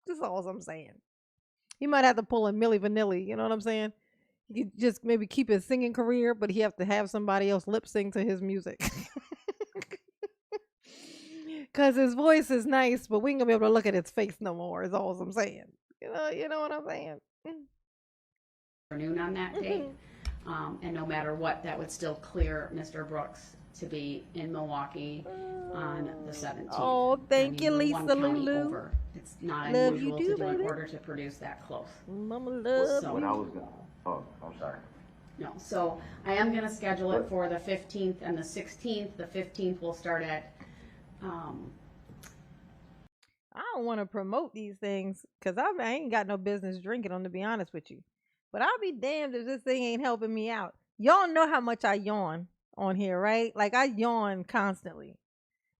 That's all I'm saying. He might have to pull a Milli Vanilli, you know what I'm saying? He could just maybe keep his singing career, but he have to have somebody else lip sync to his music. Cause his voice is nice, but we ain't gonna be able to look at his face no more, is all I'm saying. You know what I'm saying? Afternoon on that day. And no matter what, that would still clear Mr. Brooks to be in Milwaukee on the 17th. Oh, thank you, we're Lisa one county Lulu. over. It's not Love you unusual too, to do in baby. order to produce that close. Mama love So- When I you. was gone. Oh, I'm sorry. No, so I am gonna schedule it for the 15th and the 16th. The 15th will start at, I don't want to promote these things because I ain't got no business drinking them, to be honest with you. But I'll be damned if this thing ain't helping me out. Y'all know how much I yawn on here, right? Like I yawn constantly.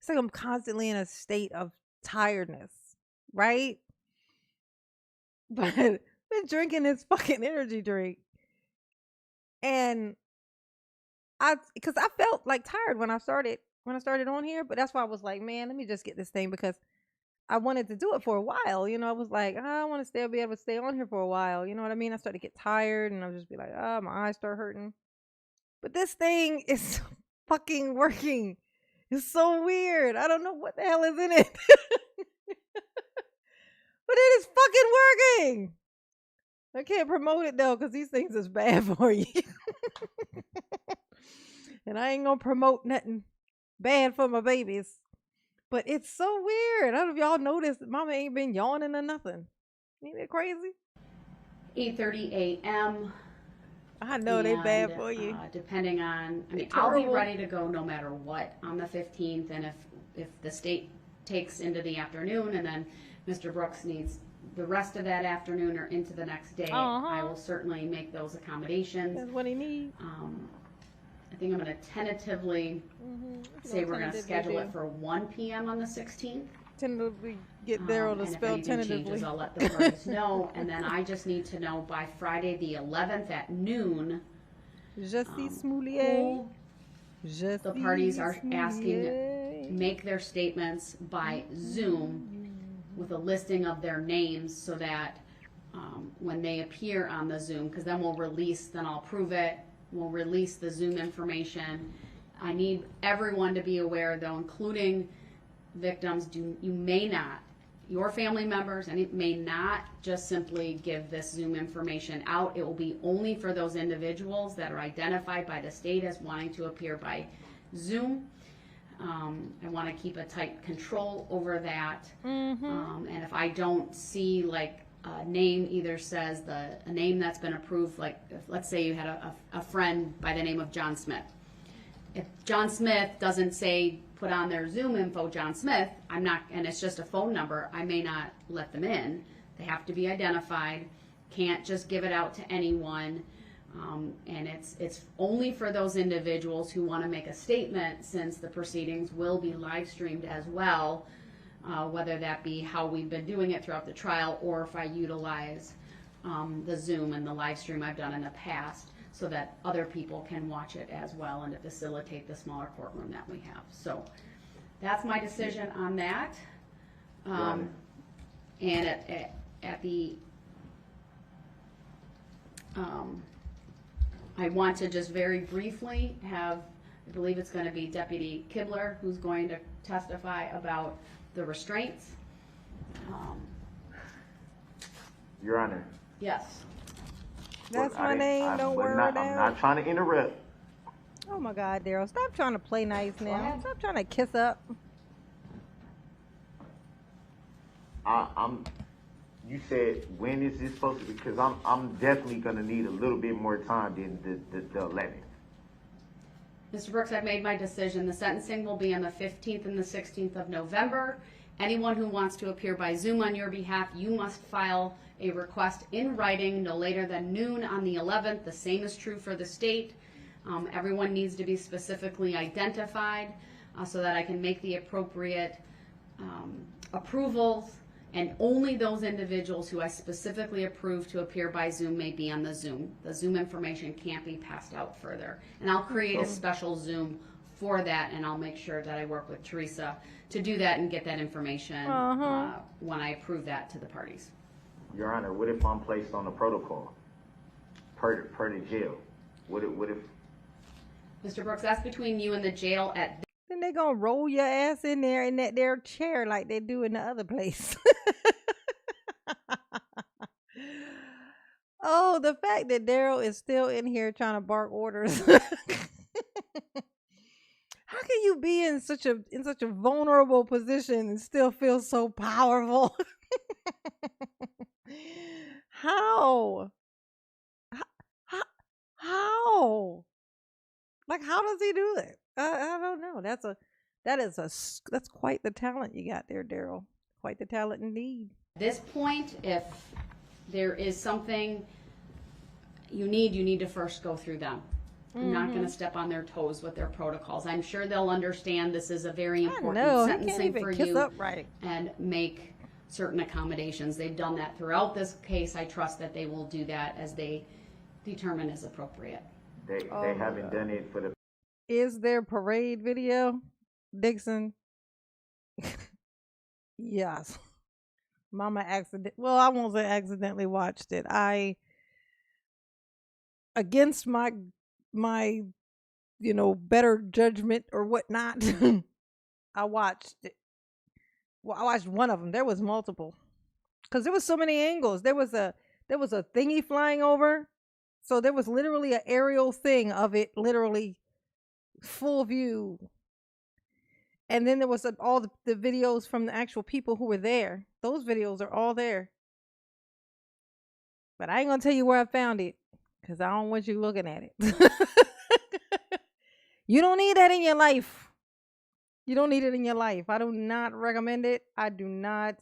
It's like I'm constantly in a state of tiredness, right? But been drinking this fucking energy drink. And because I felt like tired when I started on here, but that's why I was like, man, let me just get this thing because I wanted to do it for a while. I was like, I want to be able to stay on here for a while. You know what I mean? I started to get tired, and I'll just be like, my eyes start hurting. But this thing is fucking working. It's so weird. I don't know what the hell is in it. But it is fucking working. I can't promote it though because these things is bad for you. And I ain't gonna promote nothing bad for my babies. But it's so weird. I don't know if y'all noticed that mama ain't been yawning or nothing. Ain't it crazy? 8:30 a.m. I know they bad for you. Depending on, I'll be ready to go no matter what on the 15th, and if the state takes into the afternoon, and then Mr. Brooks needs the rest of that afternoon or into the next day, I will certainly make those accommodations. That's what he needs. I think I'm going to tentatively say we're going to schedule it for 1 p.m. on the 16th. Tentatively get Darrell to spell and if tentatively. anything changes, I'll let the parties know. And then I just need to know by Friday the 11th at noon. Je suis Smoulier. The parties are asking to make their statements by Zoom with a listing of their names so that when they appear on the Zoom, because then I'll approve it, we'll release the Zoom information. I need everyone to be aware though, including victims, you may not, your family members, and it may not just simply give this Zoom information out. It will be only for those individuals that are identified by the state as wanting to appear by Zoom. I want to keep a tight control over that. And if I don't see like a name either says a name that's been approved, like let's say you had a friend by the name of John Smith. If John Smith doesn't say put on their Zoom info John Smith, I'm not, and it's just a phone number, I may not let them in. They have to be identified. Can't just give it out to anyone. And it's only for those individuals who want to make a statement, since the proceedings will be live streamed as well, whether that be how we've been doing it throughout the trial, or if I utilize the Zoom and the live stream I've done in the past, so that other people can watch it as well and to facilitate the smaller courtroom that we have. So that's my decision on that. And at the I want to just very briefly have, I believe it's going to be Deputy Kibler who's going to testify about the restraints. Your Honor. Yes. That's my name. Don't worry about it. I'm not trying to interrupt. Oh my God, Darrell, stop trying to play nice now. Stop trying to kiss up. You said when is this supposed to be? Because I'm definitely gonna need a little bit more time than the 11th. Mr. Brooks, I've made my decision. The sentencing will be on the 15th and the 16th of November. Anyone who wants to appear by Zoom on your behalf, you must file a request in writing no later than noon on the 11th. The same is true for the state. Everyone needs to be specifically identified so that I can make the appropriate approvals, and only those individuals who I specifically approve to appear by Zoom may be on the Zoom. The Zoom information can't be passed out further. And I'll create a special Zoom for that, and I'll make sure that I work with Teresa to do that and get that information when I approve that to the parties. Your Honor, what if I'm placed on a protocol per the jail? What if? Mr. Brooks, that's between you and the jail at. Then they gonna roll your ass in there in that their chair like they do in the other place. Oh, the fact that Darrell is still in here trying to bark orders. How can you be in such a vulnerable position and still feel so powerful? How? How? Like, how does he do it? I don't know. That's quite the talent you got there, Darrell. Quite the talent indeed. At this point, if there is something you need to first go through them. I'm not going to step on their toes with their protocols. I'm sure they'll understand this is a very important sentencing for you and make certain accommodations. They've done that throughout this case. I trust that they will do that as they determine is appropriate. They haven't done it for the Is there parade video? Dixon? Yes. Mama well, I won't say accidentally watched it. I against my better judgment or whatnot. I watched it. Well, I watched one of them. There was multiple because there was so many angles. There was a thingy flying over, so there was literally an aerial thing of it, literally full view. And then there was all the videos from the actual people who were there. Those videos are all there. But I ain't gonna tell you where I found it because I don't want you looking at it. You don't need that in your life. You don't need it in your life. I do not recommend it. I do not.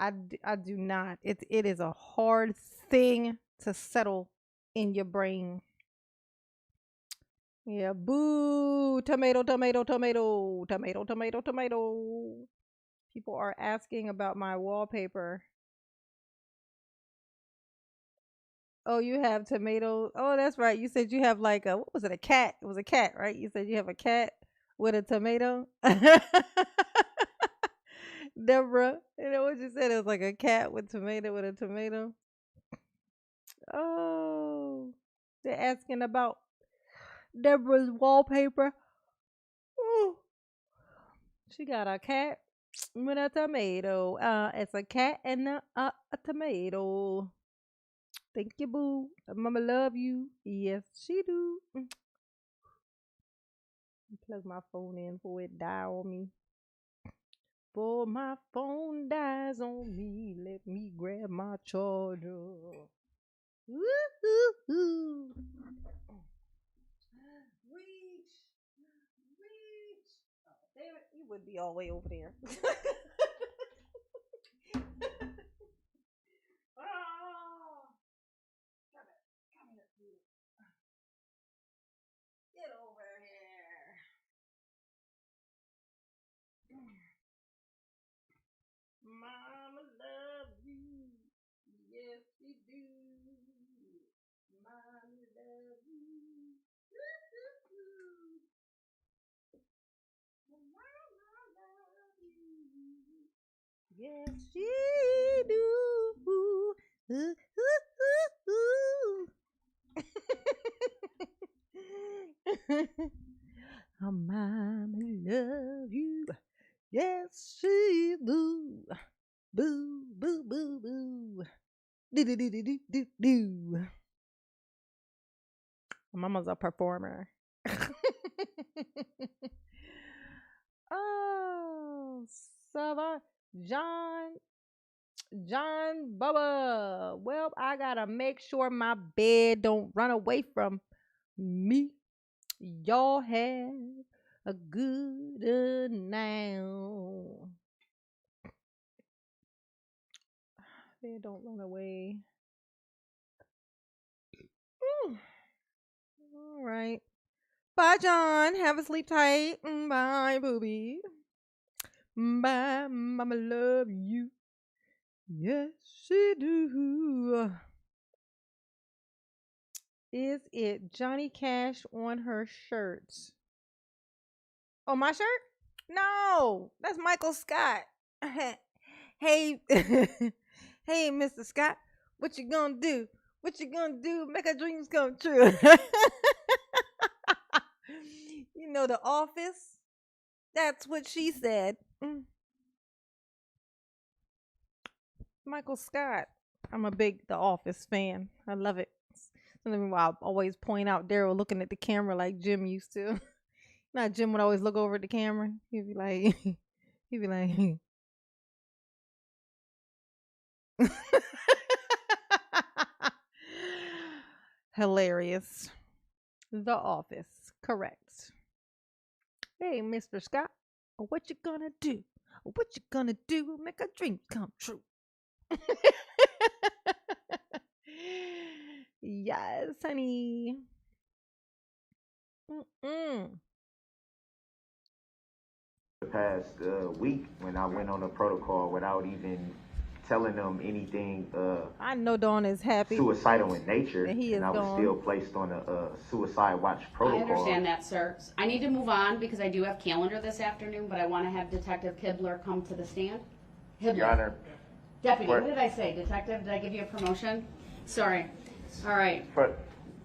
I do not. It is a hard thing to settle in your brain. Yeah, boo. Tomato, tomato, tomato, tomato, tomato, tomato. People are asking about my wallpaper. Oh, you have tomato. Oh, that's right. You said you have like what was it? A cat. It was a cat, right? You said you have a cat with a tomato. Deborah, you know what you said? It was like a cat with a tomato. Oh, they're asking about Deborah's wallpaper. Oh, she got a cat with a tomato. It's a cat and a tomato. Thank you, boo. Mama love you. Yes, she do. Plug my phone in before it die on me. Before my phone dies on me, let me grab my charger. Woo-hoo-hoo. Reach, reach. Oh, damn it, you would be all the way over there. Oh, come here. Get over here. Mama love you. Yes, she do. Mama love you. Mama love you. Yes, she do. Ooh, ooh, ooh, ooh. Oh, mama love you. Yes, she do. Boo, boo, boo, boo. Do, do, do, do, do, do, do. Mama's a performer. Oh, Sava, John, Bubba. Well, I gotta make sure my bed don't run away from me. Y'all have a good now. Bed don't run away. Whew. All right. Bye, John. Have a sleep tight. Bye, booby. Bye, mama love you. Yes, she do. Is it Johnny Cash on her shirts? Oh, my shirt? No, that's Michael Scott. Hey, hey, Mr. Scott, what you gonna do? What you gonna do? Make our dreams come true. You know, The Office. That's what she said. Michael Scott. I'm a big The Office fan. I love it. Something why I always point out Daryl looking at the camera like Jim used to. Not Jim would always look over at the camera. He'd be like, he'd be like, hilarious. The Office, correct. Hey, Mr. Scott, what you gonna do? What you gonna do? Make a dream come true. Yes, honey. Mm-mm. The past week when I went on the protocol without even telling them anything I know Dawn is happy suicidal in nature, that he is and I was gone. still placed on a suicide watch I protocol. understand that, sir. I need to move on because I do have calendar this afternoon, but I want to have Detective Kibler come to the stand. Hibler. Your Honor. Deputy, what did I say? Detective, did I give you a promotion? Sorry. All right. But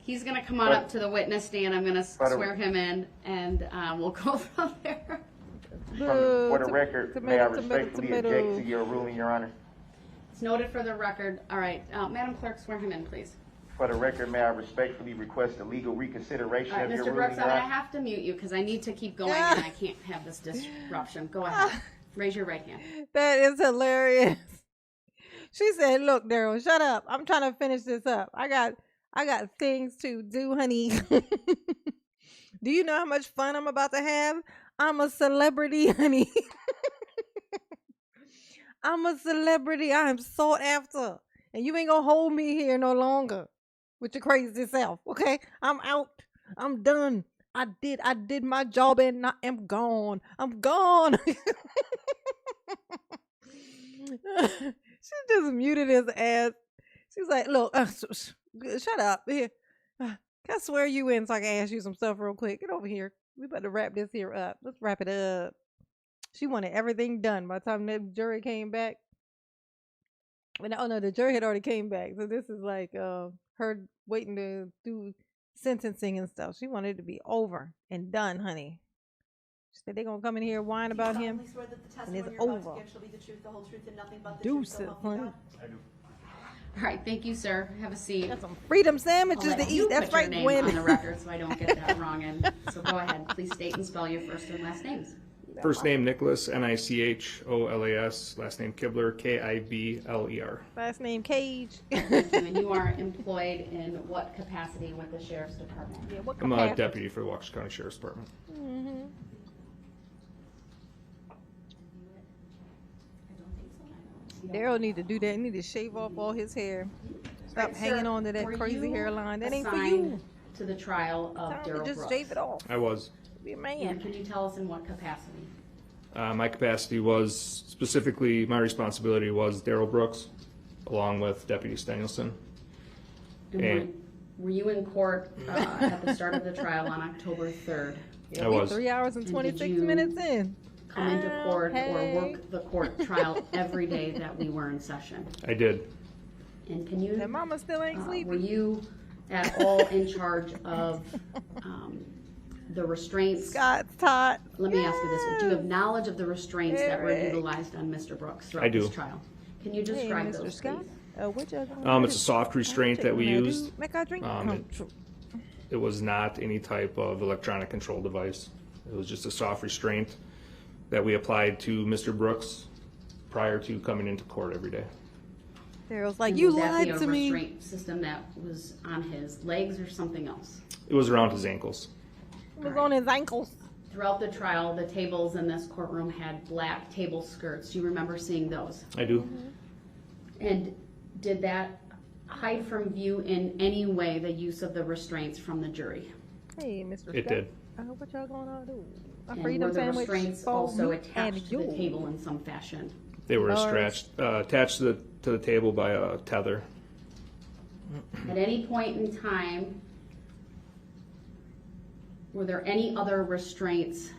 He's going to come on up to the witness stand. I'm going to swear him in, and we'll go from there. for the record, may I tomato, respectfully object to your ruling, Your Honor? It's noted for the record. All right. Madam Clerk, swear him in, please. For the record, may I respectfully request a legal reconsideration All right, of your Mr. ruling, Brooks, I'm Your going to Honor? have to mute you because I need to keep going and I can't have this disruption. Go ahead. Raise your right hand. That is hilarious. She said, "Look, Daryl, shut up. I'm trying to finish this up. I got things to do, honey." Do you know how much fun I'm about to have? I'm a celebrity, honey. I'm a celebrity. I am sought after. And you ain't gonna hold me here no longer with your crazy self, okay? I'm out. I'm done. I did my job and I am gone. I'm gone. She just muted his ass. She's like, "Look, shut up. Here. Can I swear you in so I can ask you some stuff real quick? Get over here. We better wrap this here up. Let's wrap it up." She wanted everything done by the time the jury came back. Oh no, the jury had already came back. So this is like her waiting to do sentencing and stuff. She wanted it to be over and done, honey. She said they're gonna come in here and whine about him. And it's over. Deuces, honey. All right, thank you, sir. Have a seat. Got some freedom I'll sandwiches let to you eat. That's put your right, name Gwen. on the record so I don't get that wrong. And so go ahead. Please state and spell your first and last names. First name Nicholas, Nicholas. Last name Kibler, Kibler. Last name Cage. Thank you. And you are employed in what capacity with the Sheriff's Department? Yeah, what I'm a capacity? deputy for the Waukesha County Sheriff's Department. Daryl need to do that. He need to shave off all his hair. Stop Right, hanging sir, on to that were crazy you hairline. That ain't for assigned you. to the trial of Time to Darrell just Brooks. shave it off. I was. Be a And man. can you tell us in what capacity? My capacity was, specifically, my responsibility was Darrell Brooks, along with Deputy Stengelson. And And- were you in court at the start of the trial on October 3rd? I was. 3 hours and And did 26 you minutes in. Come into court hey. or work the court trial every day that we were in session? I did. And can you, That mama still ain't were sleeping. you at all in charge of the restraints? Scott's taught. Let me ask you this, do you have knowledge of the restraints that were Eric. utilized on Mr. Brooks I throughout this do. trial? Can you Hey, describe Mr. those, Scott. please? What y'all gonna It's a do? soft restraint that we Take one, used. dude. Make our drink. It was not any type of electronic control device. It was just a soft restraint that we applied to Mr. Brooks prior to coming into court every day. Daryl's like, And you would that lied be a to me. restraint system that was on his legs or something else? It was around his ankles. It was on his ankles. Throughout the trial, the tables in this courtroom had black table skirts. Do you remember seeing those? I do. And did that hide from view in any way the use of the restraints from the jury? Hey, Mr. It Scott. did. What y'all gonna do? A And freedom were the sandwich restraints for also me attached and to the you. table in some fashion? They were Lars. attached to the table by a tether. At any point in time, were there any other restraints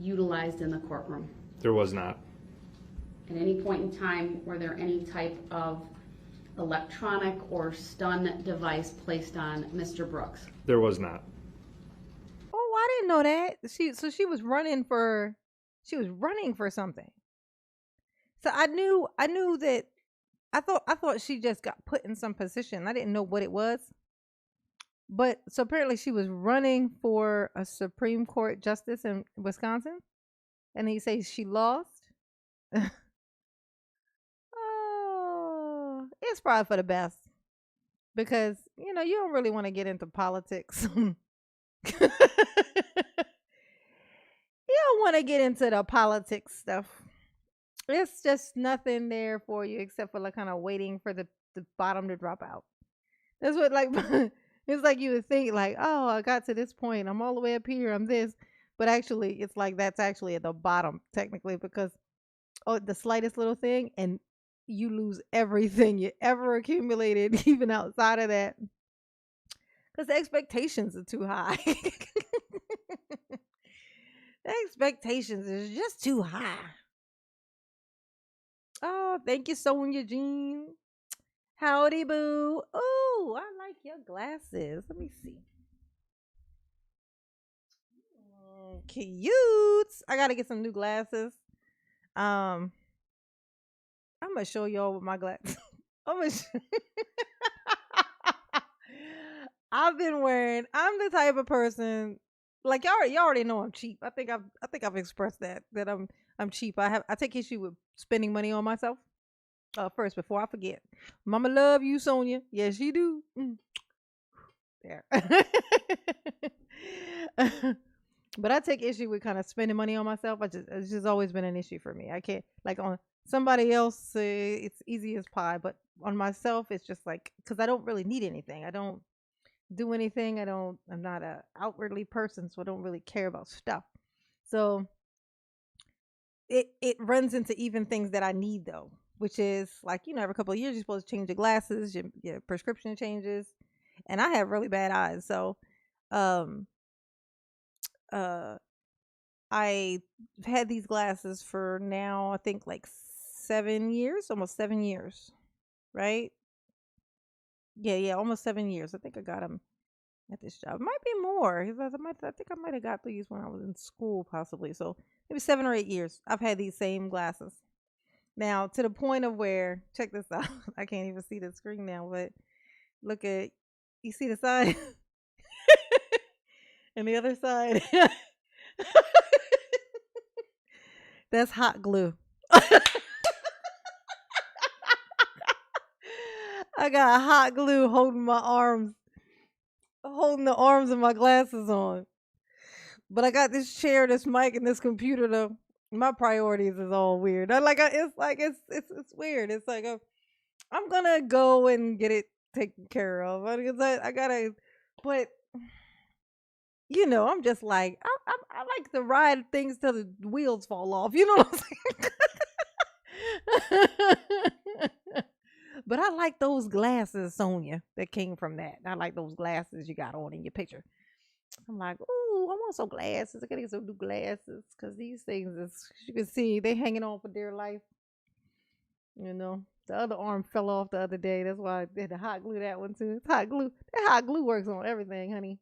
utilized in the courtroom? There was not. At any point in time, were there any type of electronic or stun device placed on Mr. Brooks? There was not. Oh, I didn't know that. She was running for something. So I knew that I thought she just got put in some position. I didn't know what it was. But so apparently she was running for a Supreme Court justice in Wisconsin. And he says she lost. Oh, it's probably for the best. Because, you don't really want to get into politics. You don't want to get into the politics stuff. It's just nothing there for you except for like kind of waiting for the bottom to drop out. That's what like it's like you would think like, oh, I got to this point. I'm all the way up here. I'm this. But actually, it's like that's actually at the bottom technically because the slightest little thing and you lose everything you ever accumulated, even outside of that, because the expectations are too high. The expectations is just too high. Oh, thank you, Sonia Jean. Howdy, boo. Oh, I like your glasses. Let me see. Cute. I gotta get some new glasses. I'm gonna show y'all with my glasses. I'm gonna I've been wearing. I'm the type of person like y'all already know I'm cheap. I think I've expressed that I'm cheap. I take issue with spending money on myself. First before I forget, Mama love you, Sonia. Yes, she do. There. But I take issue with kind of spending money on myself. It's just always been an issue for me. I can't like on somebody else. It's easy as pie, but on myself, it's just like because I don't really need anything. I don't do anything. I'm not a outwardly person, so I don't really care about stuff. So it runs into even things that I need though, which is like every couple of years you're supposed to change your glasses, your prescription changes, and I have really bad eyes, so um uh I've had these glasses for now I think like 7 years, almost 7 years, right? Yeah, almost 7 years. I think I got them at this job. Might be more. 'Cause I think I might have got these when I was in school, possibly. So maybe 7 or 8 years. I've had these same glasses. Now to the point of where, check this out. I can't even see the screen now, but look at you see the side and the other side. That's hot glue. I got hot glue holding the arms of my glasses on. But I got this chair, this mic, and this computer. Though my priorities is all weird. It's weird. It's like I'm gonna go and get it taken care of. I gotta, but I'm just like I like to ride things till the wheels fall off. You know what I'm saying? But I like those glasses, Sonia, that came from that. I like those glasses you got on in your picture. I'm like, ooh, I want some glasses. I gotta get some new glasses because these things, as you can see, they hanging on for dear life. The other arm fell off the other day. That's why I had to hot glue that one too. It's hot glue. That hot glue works on everything, honey.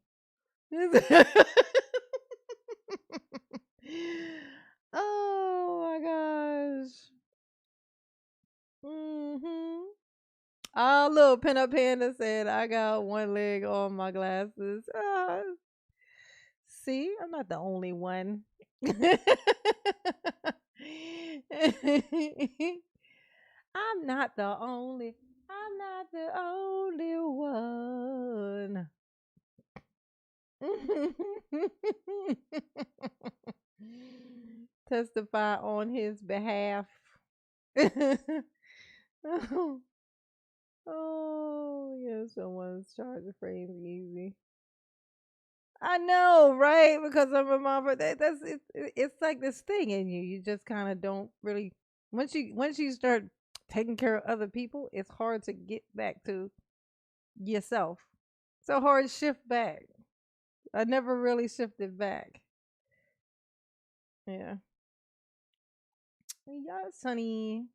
Oh my gosh. Oh, look, Pin Up Panda said, I got one leg on my glasses. See, I'm not the only one. I'm not the only one. Testify on his behalf. Oh, yeah, someone's charged the frames easy. I know, right? Because I'm a mom, but it's like this thing in you. You just kind of don't really once you start taking care of other people, it's hard to get back to yourself. So hard to shift back. I never really shifted back. Yeah. Yes, honey.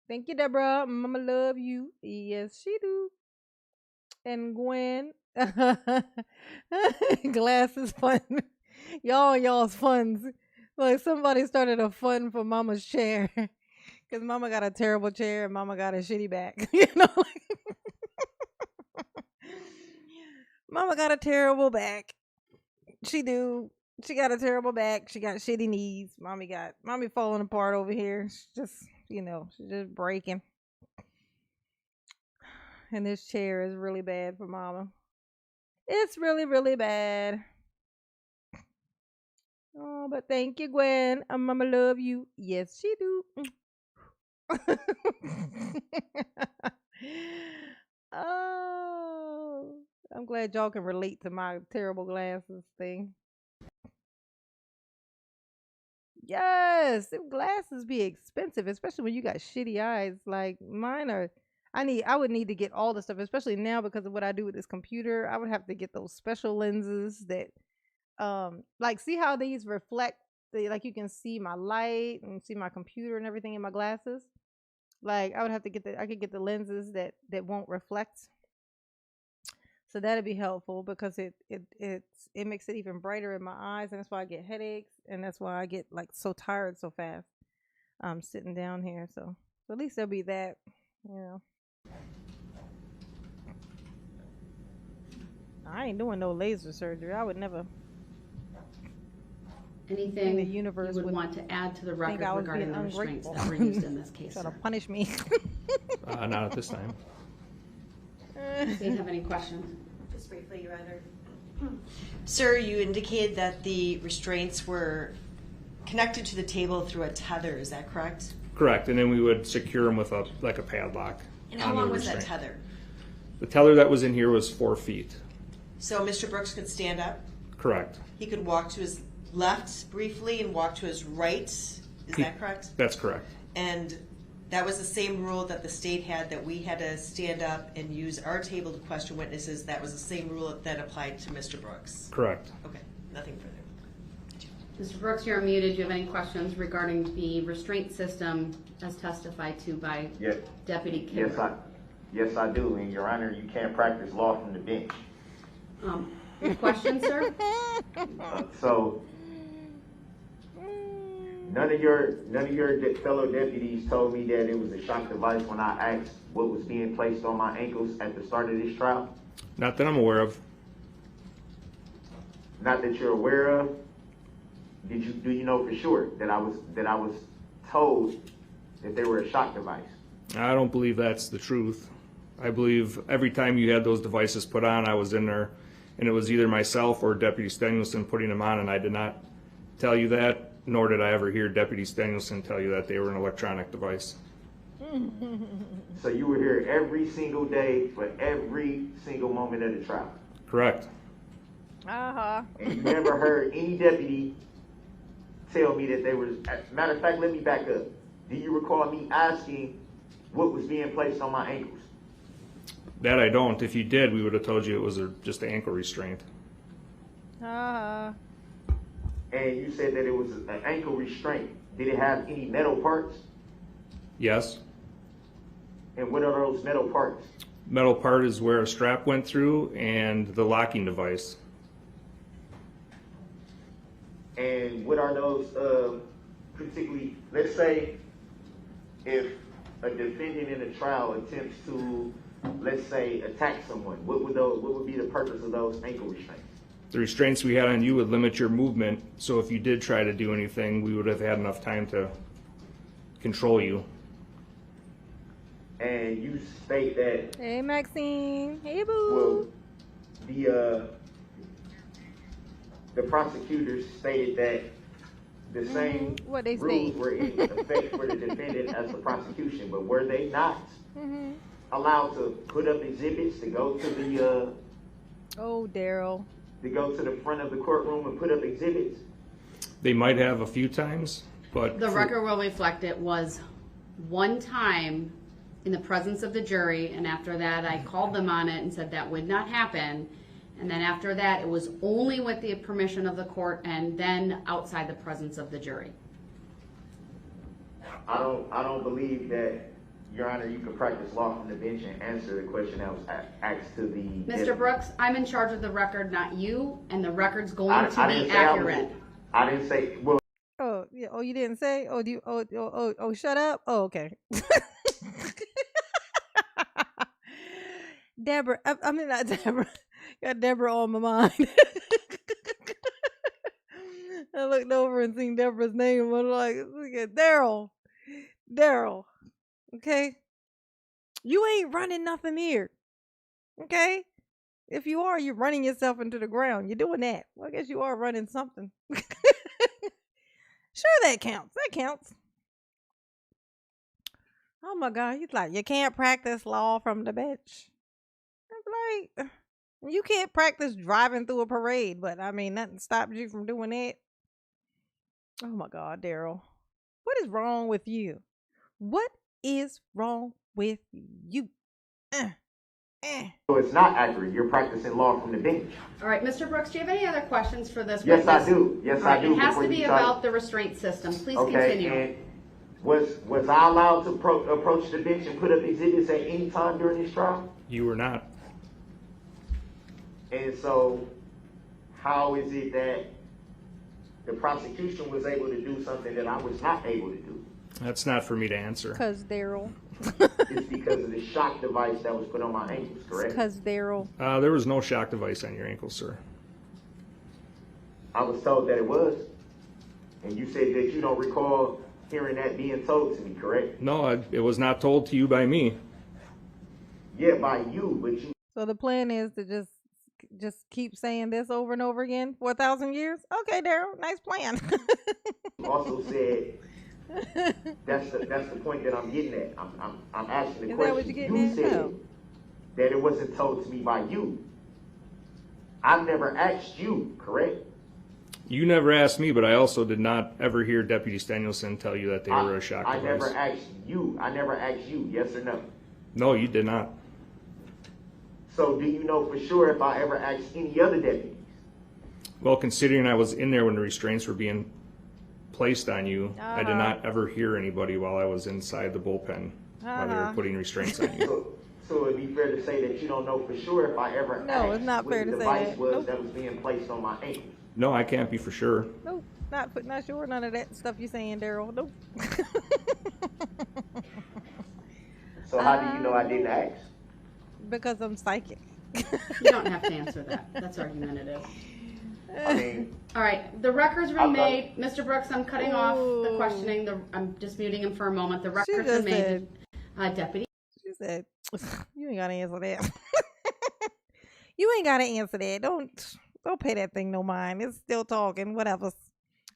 Thank you, Deborah. Mama love you. Yes, she do. And Gwen. Glasses fun. Y'all's funds. Like somebody started a fund for Mama's chair. Cause Mama got a terrible chair and Mama got a shitty back. Mama got a terrible back. She do. She got a terrible back. She got shitty knees. Mommy falling apart over here. She's just breaking. And this chair is really bad for Mama. It's really, really bad. Oh, but thank you, Gwen. Mama love you. Yes, she do. Oh, I'm glad y'all can relate to my terrible glasses thing. Yes, them glasses be expensive, especially when you got shitty eyes. Like mine are. I would need to get all the stuff, especially now because of what I do with this computer. I would have to get those special lenses that, like, see how these reflect. Like you can see my light and see my computer and everything in my glasses. Like I would have to get I could get the lenses that won't reflect. So that'd be helpful because it makes it even brighter in my eyes, and that's why I get headaches, and that's why I get like so tired so fast. Sitting down here, so at least there'll be that, you know. I ain't doing no laser surgery. I would never. Anything the you universe would would want to add to the think record I was regarding being the restraints ungrateful. that were used in this case, Try to sir? punish me. Not at this time. Do you have any questions? Just briefly, Your Honor. Sir, you indicated that the restraints were connected to the table through a tether. Is that correct? Correct, and then we would secure them with a padlock. And how on the long was that restraint. tether? The tether that was in here was 4 feet. So Mr. Brooks could stand up. Correct. He could walk to his left briefly and walk to his right. Is that correct? That's correct. And that was the same rule that the state had, that we had to stand up and use our table to question witnesses. That was the same rule that applied to Mr. Brooks. Correct. Okay, nothing further. Mr. Brooks, you're muted. Do you have any questions regarding the restraint system as testified to by Yes. Deputy Kimber? Yes, I do. And Your Honor, you can't practice law from the bench. Any questions, sir? So none of your fellow deputies told me that it was a shock device when I asked what was being placed on my ankles at the start of this trial. Not that I'm aware of. Not that you're aware of. Do you know for sure that I was told that they were a shock device? I don't believe that's the truth. I believe every time you had those devices put on, I was in there, and it was either myself or Deputy Stengelson putting them on, and I did not tell you that, nor did I ever hear Deputy Stengelson tell you that they were an electronic device. So you were here every single day for every single moment of the trial? Correct. Uh-huh. And you never heard any deputy tell me that they were, matter of fact, let me back up. Do you recall me asking what was being placed on my ankles? That I don't. If you did, we would have told you it was just an ankle restraint. Uh-huh. And you said that it was an ankle restraint. Did it have any metal parts? Yes. And what are those metal parts? Metal part is where a strap went through and the locking device. And what are those, particularly, let's say if a defendant in a trial attempts to, let's say, attack someone, what would be the purpose of those ankle restraints? The restraints we had on you would limit your movement, so if you did try to do anything, we would have had enough time to control you. And you state that, Hey, Maxine. Hey, boo. well, the prosecutors stated that the same What they rules state. were in effect for the defendant as the prosecution, but were they not Mm-hmm. allowed to put up exhibits to go to the Oh, Daryl. to go to the front of the courtroom and put up exhibits? They might have a few times, but The record will reflect it was one time in the presence of the jury, and after that I called them on it and said that would not happen. And then after that, it was only with the permission of the court and then outside the presence of the jury. I don't believe that, Your Honor, you can practice law from the bench and answer the question that was asked to the Mr. Brooks, I'm in charge of the record, not you, and the record's going I to didn't be say I was- accurate. I didn't say, well, Oh, yeah. Oh, you didn't say? Oh, do you? Oh, shut up. Oh, okay. Deborah. I mean, not Deborah. Got Deborah on my mind. I looked over and seen Deborah's name. I was like, look at Daryl. Daryl. Okay. You ain't running nothing here. Okay. If you are, you're running yourself into the ground. You're doing that. Well, I guess you are running something. Sure, that counts. That counts. Oh my God. He's like, you can't practice law from the bench. I'm like, you can't practice driving through a parade, but I mean, nothing stops you from doing that. Oh my God, Daryl. What is wrong with you? What is wrong with you? Uh, So it's not accurate. You're practicing law from the bench. All right, Mr. Brooks, do you have any other questions for this Yes, I witness? do. Yes, All right, I do. it has Before to be you start- about the restraint system. Please Okay, continue. and was I allowed to approach the bench and put up exhibits at any time during this trial? You were not. And so, how is it that the prosecution was able to do something that I was not able to do? That's not for me to answer. Cause Daryl. It's because of the shock device that was put on my ankles, correct? Cause Daryl. There was no shock device on your ankle, sir. I was told that it was. And you said that you don't recall hearing that being told to me, correct? No, it was not told to you by me. Yeah, by you, but you So the plan is to just keep saying this over and over again for 1,000 years. Okay, Daryl, nice plan. also said that's the point that I'm getting at. I'm asking the Is that question. what you're getting You at? said No. that it wasn't told to me by you. I've never asked you, correct? You never asked me, but I also did not ever hear Deputy Stenelson tell you that they were a shock I device. never asked you. I never asked you, yes or no. No, you did not. So do you know for sure if I ever asked any other deputies? Well, considering I was in there when the restraints were being placed on you, I did not ever hear anybody while I was inside the bullpen while they were putting restraints on you. So it'd be fair to say that you don't know for sure if I ever No, asked it's not what fair the to say device that. was Nope. that was being placed on my ankle. No, I can't be for sure. Nope, not sure none of that stuff you're saying, Daryl. Nope. So how do you know I didn't ask? Because I'm psychic. You don't have to answer that. That's argumentative. I mean, All right, the record's been made. Mr. Brooks, I'm cutting off the Ooh. questioning. I'm just muting him for a moment. The She record's just been made. said, Deputy. she said, you ain't gotta answer that. You ain't gotta answer that. Don't pay that thing no mind. It's still talking. Whatever.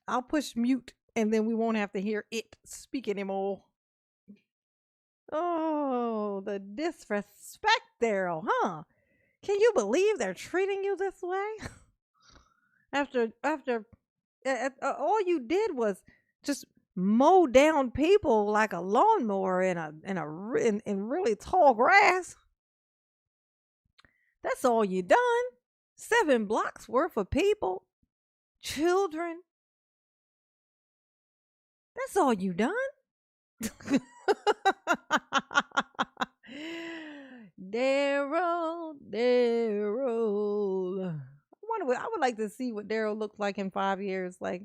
I'll push mute and then we won't have to hear it speak anymore. Oh, the disrespect, Daryl, huh? Can you believe they're treating you this way? after all you did was just mow down people like a lawnmower in really tall grass. That's all you done. 7 blocks worth of people, children. That's all you done. Daryl. I would like to see what Daryl looks like in 5 years. Like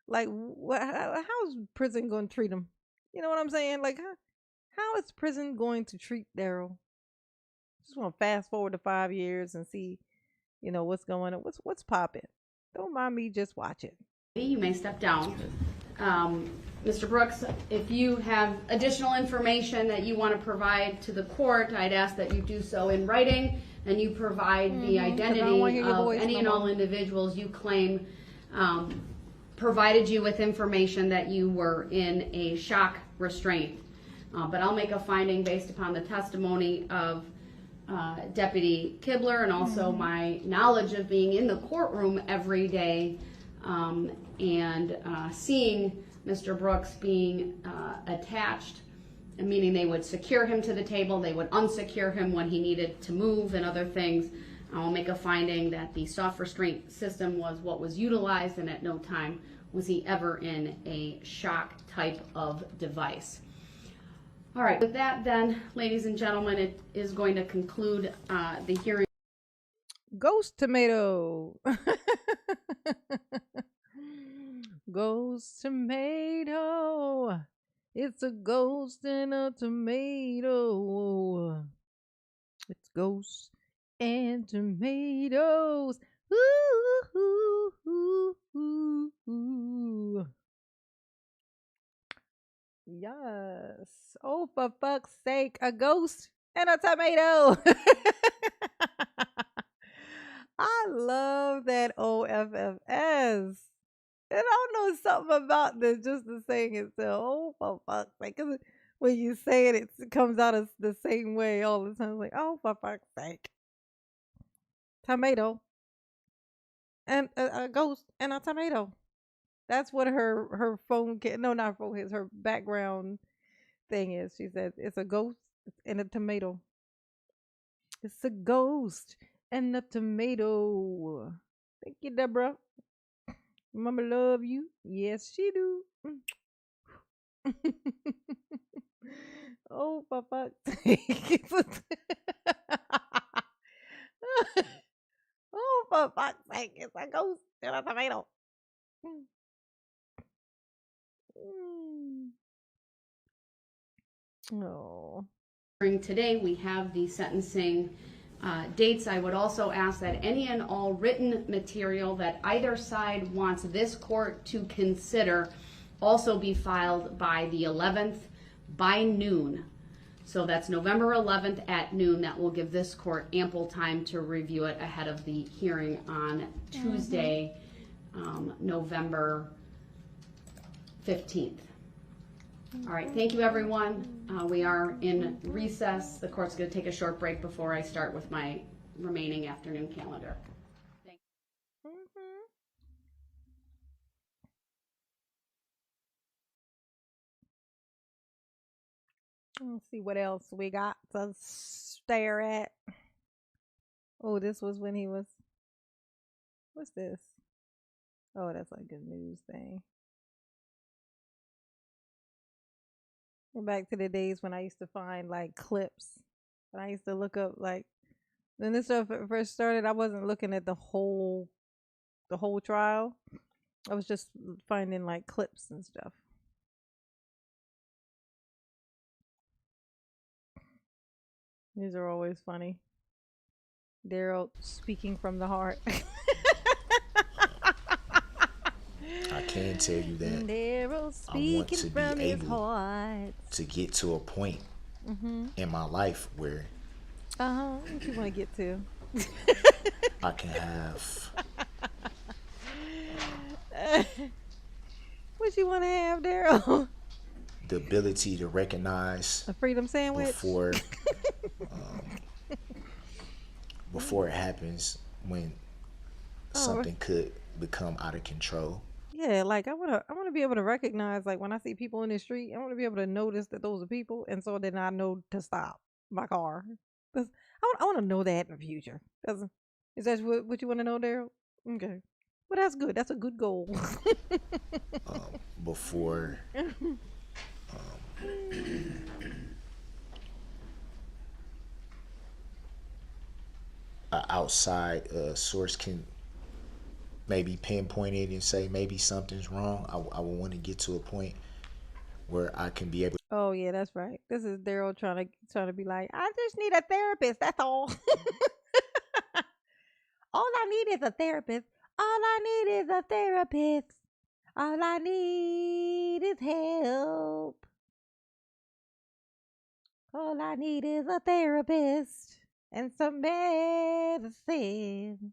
how's prison going to treat him? You know what I'm saying? Like, how is prison going to treat Daryl? Just want to fast forward to 5 years and see, what's going on. What's popping? Don't mind me, just watch it. You may step down. Mr. Brooks, if you have additional information that you want to provide to the court, I'd ask that you do so in writing and you provide the identity of any and all individuals you claim provided you with information that you were in a shock restraint. But I'll make a finding based upon the testimony of Deputy Kibler and also my knowledge of being in the courtroom every day and seeing Mr. Brooks being attached, meaning they would secure him to the table, they would unsecure him when he needed to move and other things. I'll make a finding that the soft restraint system was what was utilized and at no time was he ever in a shock type of device. All right, with that then, ladies and gentlemen, it is going to conclude the hearing. Ghost tomato. Ghost tomato. It's a ghost in a tomato. It's ghosts and tomatoes. Ooh, ooh, ooh, ooh, ooh. Yes. Oh, for fuck's sake, a ghost and a tomato. I love that OFFS. And I don't know something about this, just the saying itself. Oh, for fuck's sake. 'Cause when you say it, it comes out as the same way all the time. Like, oh, for fuck's sake. Tomato. And a ghost and a tomato. That's what her phone no, not phone is her background thing is. She says it's a ghost and a tomato. It's a ghost and a tomato. Thank you, Deborah. Mama love you. Yes, she do. Oh, for fuck's sake. Oh, for fuck's sake. It's a ghost and a tomato. Mm. Oh. Today, we have the sentencing dates. I would also ask that any and all written material that either side wants this court to consider also be filed by the 11th by noon. So that's November 11th at noon. That will give this court ample time to review it ahead of the hearing on Tuesday, November 15th. All right, thank you, everyone. We are in recess. The court's going to take a short break before I start with my remaining afternoon calendar. Thank you. Let's see what else we got to stare at. Oh, this was when he was. What's this? Oh, that's like a news thing. Back to the days when I used to find like clips. And I used to look up like when this stuff first started, I wasn't looking at the whole trial. I was just finding like clips and stuff. These are always funny. Darrell speaking from the heart. I can tell you that Darrell speaking from his heart. to get to a point in my life where What you want to get to? I can have What you want to have, Darrell? the ability to recognize A freedom sandwich? Before it happens, when something could become out of control. Yeah, like I wanna be able to recognize, like when I see people in the street, I want to be able to notice that those are people, and so then I know to stop my car. I want to know that in the future. Is that what you want to know, Daryl? Okay, well that's good. That's a good goal. Before an outside source can maybe pinpoint it and say maybe something's wrong, I would want to get to a point where I can be able. Oh yeah, that's right. This is Daryl trying to be like, I just need a therapist. That's all. All I need is a therapist. All I need is a therapist. All I need is help. All I need is a therapist and some medicine.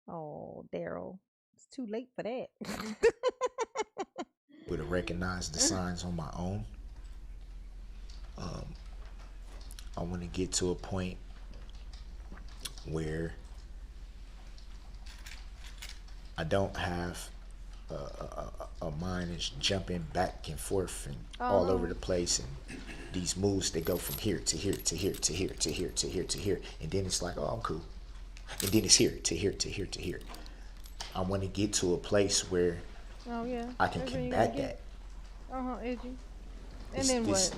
Oh, Daryl, it's too late for that. To recognize the signs on my own. I want to get to a point where I don't have a mind that's jumping back and forth and all over the place, and these moves that go from here to here to here to here to here to here to here, and then it's like, oh, I'm cool, and then it's here to here to here to here. I want to get to a place where I can combat that. Edgy. And then what?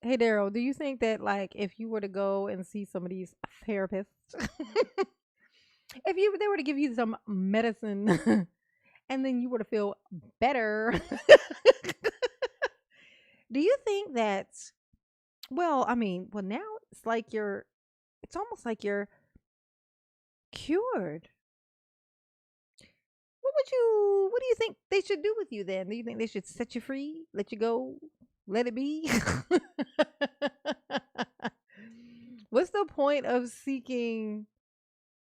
Hey, Daryl, do you think that, like, if you were to go and see some of these therapists, if they were to give you some medicine and then you were to feel better, do you think that, now it's like it's almost like you're cured. What do you think they should do with you then? Do you think they should set you free, let you go, let it be? What's the point of seeking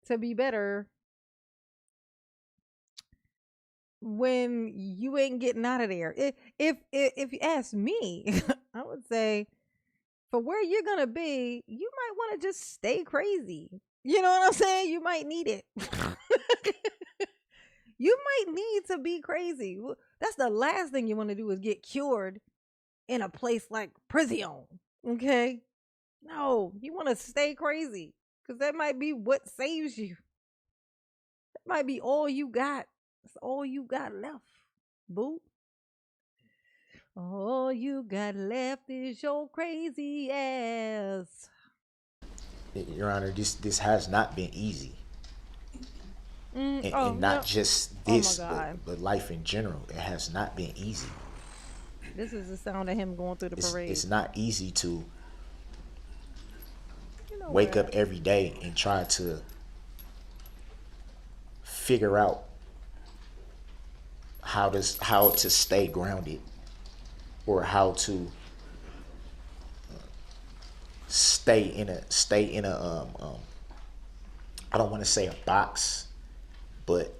to be better when you ain't getting out of there? If you ask me, I would say for where you're gonna be, you might want to just stay crazy. You know what I'm saying? You might need it. You to be crazy. That's the last thing you want to do is get cured in a place like prison. Okay? No, you want to stay crazy because that might be what saves you. That might be all you got. That's all you got left, boo. All you got left is your crazy ass. Your Honor, this has not been easy. And not just this, but life in general. It has not been easy. This is the sound of him going through the parade. It's not easy to wake up every day and try to figure out how to stay grounded, or how to stay in a I don't want to say a box, but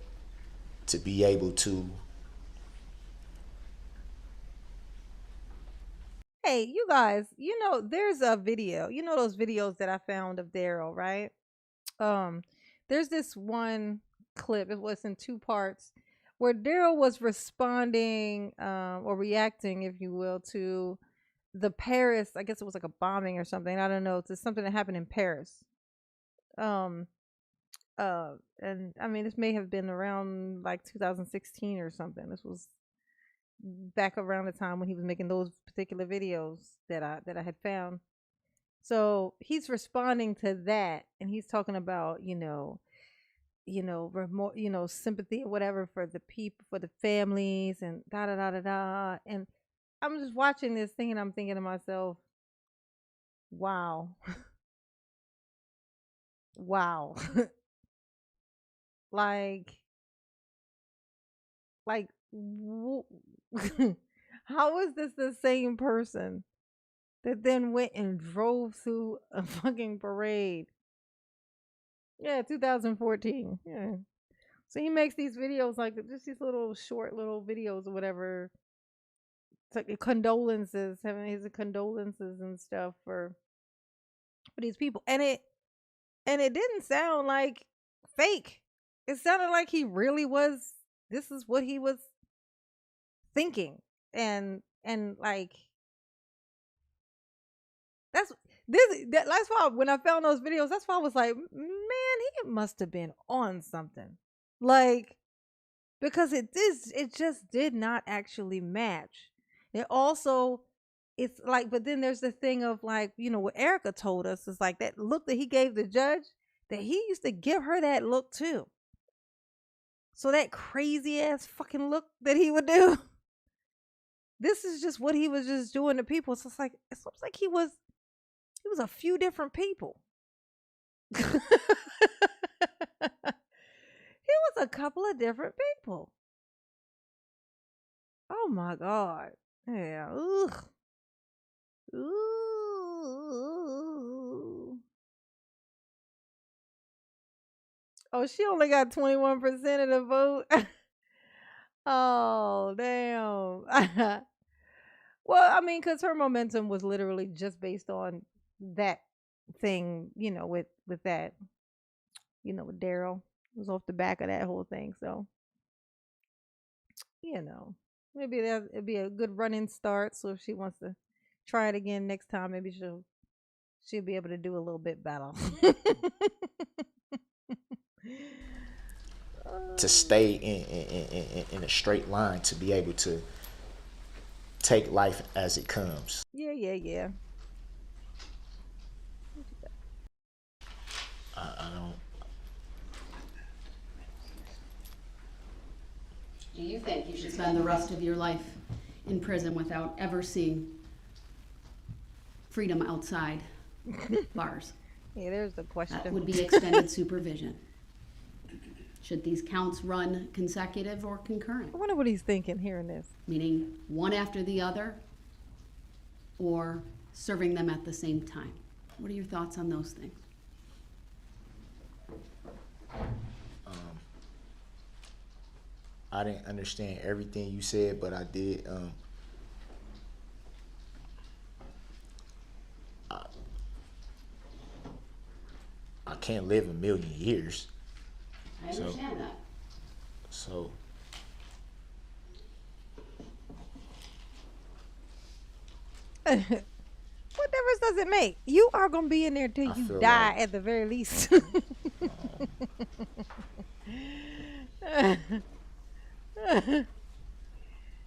to be able to. Hey, you guys, there's a video. You know those videos that I found of Darrell, right? There's this one clip, it was in 2 parts, where Darrell was responding, or reacting, if you will, to the Paris, I guess it was like a bombing or something. I don't know. It's something that happened in Paris. And I mean, this may have been around like 2016 or something. This was back around the time when he was making those particular videos that I had found. So he's responding to that, and he's talking about sympathy or whatever for the people, for the families, and da da da da da. And I'm just watching this thing, and I'm thinking to myself, wow, wow, like how is this the same person that then went and drove through a fucking parade? Yeah, 2014. Yeah. So he makes these videos, like just these little short little videos or whatever. It's like condolences, having his condolences and stuff for these people. And it didn't sound like fake. It sounded like he really was, this is what he was thinking. And like that's why when I found those videos, that's why I was like, man, he must have been on something. Like, because it just did not actually match. It also, it's like, but then there's the thing of like, what Erica told us is like that look that he gave the judge, that he used to give her that look too. So that crazy ass fucking look that he would do, this is just what he was just doing to people. So it looks like he was a few different people. He was a couple of different people. Oh my God. Yeah. Ugh. Ooh. Oh, she only got 21% of the vote. Oh, damn. Well, I mean, because her momentum was literally just based on that thing, with that, with Darrell. It was off the back of that whole thing. So, maybe it'd be a good running start. So if she wants to try it again next time, maybe she'll be able to do a little bit better. To stay in a straight line, to be able to take life as it comes. Yeah. I don't. Do you think you should spend the rest of your life in prison without ever seeing freedom outside bars? Yeah, there's the question. That would be extended supervision. Should these counts run consecutive or concurrent? I wonder what he's thinking hearing this. Meaning one after the other, or serving them at the same time? What are your thoughts on those things? I didn't understand everything you said, but I did. I can't live a million years. I understand that. So What difference does it make? You are gonna be in there till I you feel die like at the very least. At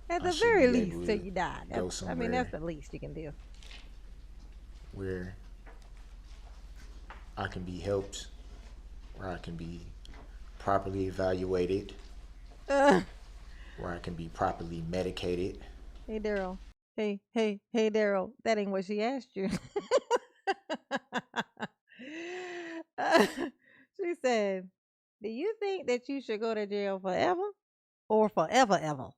I the should very be able least till to you die. go I mean, that's somewhere the least you can do. where I can be helped, where I can be properly evaluated, Uh, where I can be properly medicated. hey, Daryl. Hey, Daryl. That ain't what she asked you. Uh, she said, "Do you think that you should go to jail forever or forever ever?"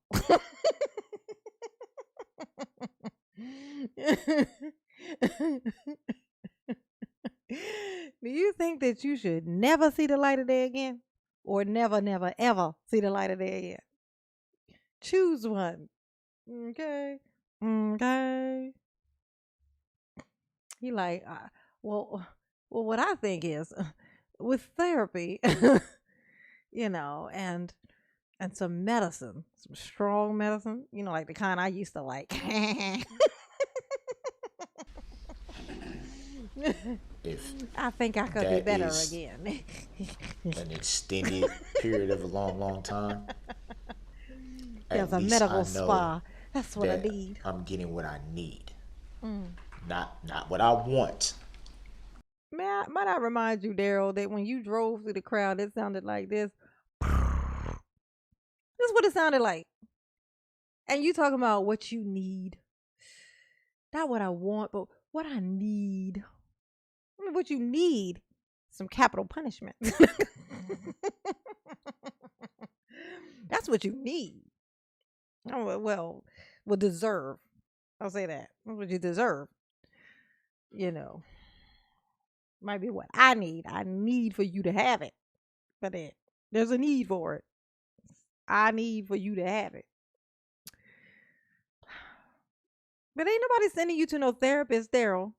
Do you think that you should never see the light of day again or never, never, ever see the light of day again? Choose one. Okay. Okay. He like, well, what I think is with therapy, and some medicine, some strong medicine, like the kind I used to like. If I think I could be that better is again. an extended period of a long, long time, There's at a least medical I know spa. That's what I that need. I'm getting what I need. Not what I want. Might I remind you, Daryl, that when you drove through the crowd, it sounded like this. This is what it sounded like. And you talking about what you need. Not what I want, but what I need. I mean, what you need, some capital punishment. That's what you need. Oh, well, deserve. I'll say that. That's what you deserve. You know, might be what I need. I need for you to have it. But there's a need for it. I need for you to have it. But ain't nobody sending you to no therapist, Daryl.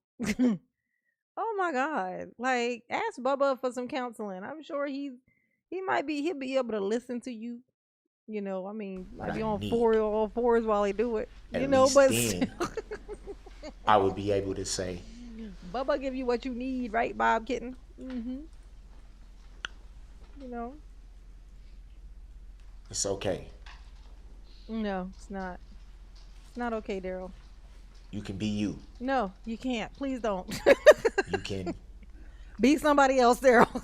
Oh my God. Like, ask Bubba for some counseling. I'm sure he'll be able to listen to you. I mean, What might be I on need. all fours while he do it. At least But then, I would be able to say, Bubba give you what you need, right, Bob Kitten? Mm-hmm. You know. it's okay. No, it's not. It's not okay, Daryl. You can be you. No, you can't. Please don't. You can Be somebody else, Daryl.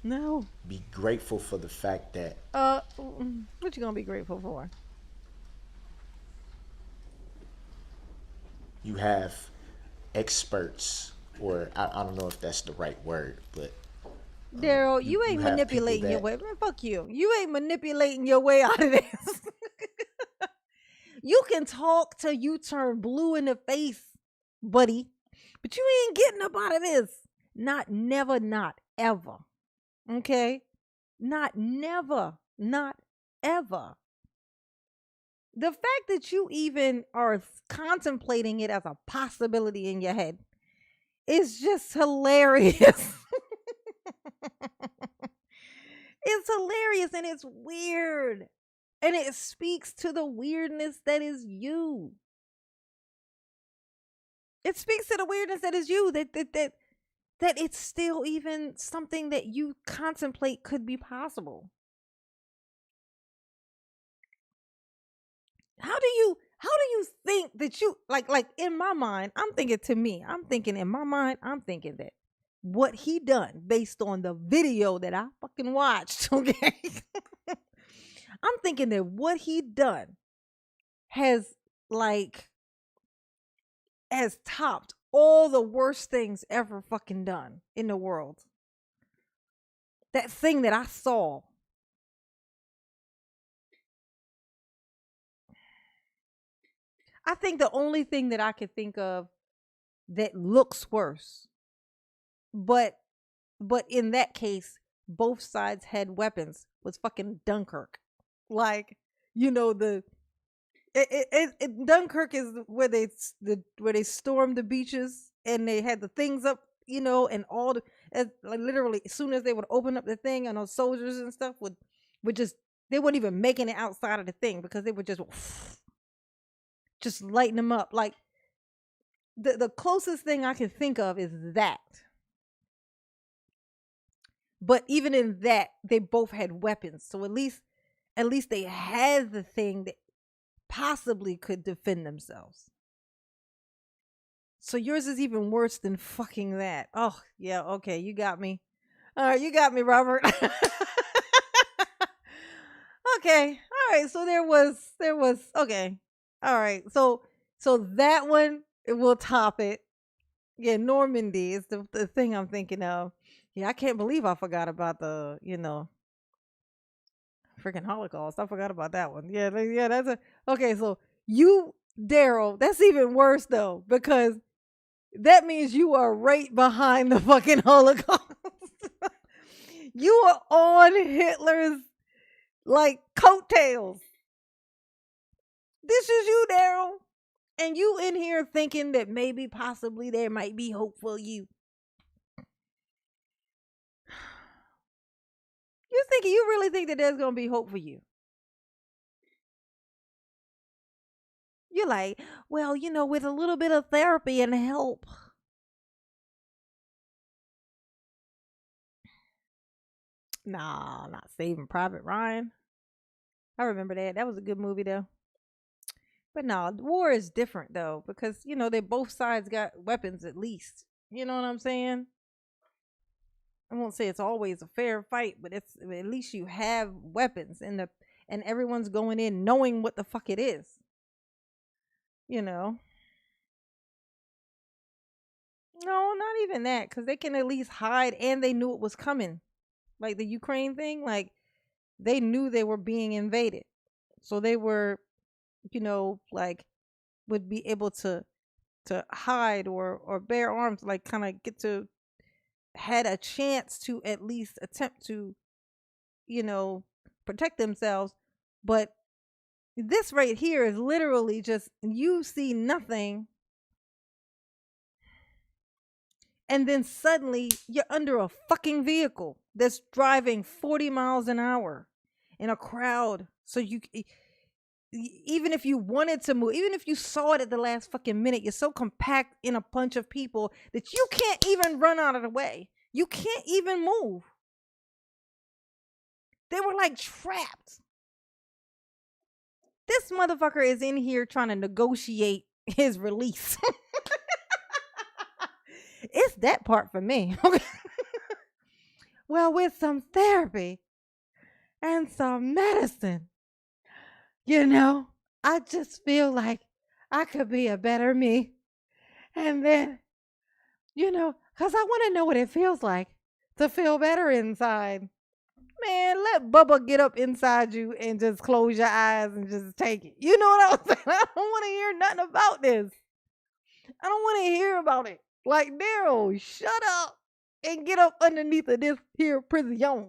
No. be grateful for the fact that What you gonna be grateful for? you have experts, or I don't know if that's the right word, but Daryl, you ain't you have people manipulating your that way. Man, fuck you. You ain't manipulating your way out of this. You can talk till you turn blue in the face, buddy. But you ain't getting up out of this. Not never, not ever. Okay? Not never, not ever. The fact that you even are contemplating it as a possibility in your head is just hilarious. It's hilarious and it's weird. And it speaks to the weirdness that is you. It speaks to the weirdness that is you, that it's still even something that you contemplate could be possible. How do you think that you like in my mind, I'm thinking that what he done based on the video that I fucking watched, okay? I'm thinking that what he done has has topped all the worst things ever fucking done in the world. That thing that I saw. I think the only thing that I could think of that looks worse, but in that case, both sides had weapons, was fucking Dunkirk. Like, the Dunkirk is where they stormed the beaches and they had the things up, and all like literally as soon as they would open up the thing and those soldiers and stuff would just they weren't even making it outside of the thing because they would just just lighting them up. Like the closest thing I can think of is that. But even in that, they both had weapons. So at least they had the thing that possibly could defend themselves. So yours is even worse than fucking that. Oh, yeah, okay, you got me. All right, you got me, Robert. Okay. All right, so there was okay. All right. So that one it will top it. Yeah, Normandy is the thing I'm thinking of. Yeah, I can't believe I forgot about the, freaking Holocaust. I forgot about that one. Yeah, that's a okay. So you, Daryl, that's even worse though because that means you are right behind the fucking Holocaust. You are on Hitler's like coattails. This is you, Daryl, and you in here thinking that maybe, possibly, there might be hope for you. You really think that there's gonna be hope for you? You're like, well, with a little bit of therapy and help. Nah, not Saving Private Ryan. I remember that. That was a good movie though. But no, war is different though because they both sides got weapons at least. You know what I'm saying? I won't say it's always a fair fight, but it's at least you have weapons and everyone's going in knowing what the fuck it is. No, not even that, because they can at least hide and they knew it was coming. Like the Ukraine thing, like they knew they were being invaded. So they were, like would be able to hide or bear arms, like kind of had a chance to at least attempt to, protect themselves. But this right here is literally just you see nothing. And then suddenly you're under a fucking vehicle that's driving 40 miles an hour in a crowd. So even if you wanted to move, even if you saw it at the last fucking minute, you're so compact in a bunch of people that you can't even run out of the way. You can't even move. They were like trapped. This motherfucker is in here trying to negotiate his release. It's that part for me. Well, with some therapy and some medicine, I just feel like I could be a better me. And then, because I want to know what it feels like to feel better inside. Man, let Bubba get up inside you and just close your eyes and just take it. You know what I'm saying? I don't want to hear nothing about this. I don't want to hear about it. Like, Daryl, shut up and get up underneath of this here prison. Get up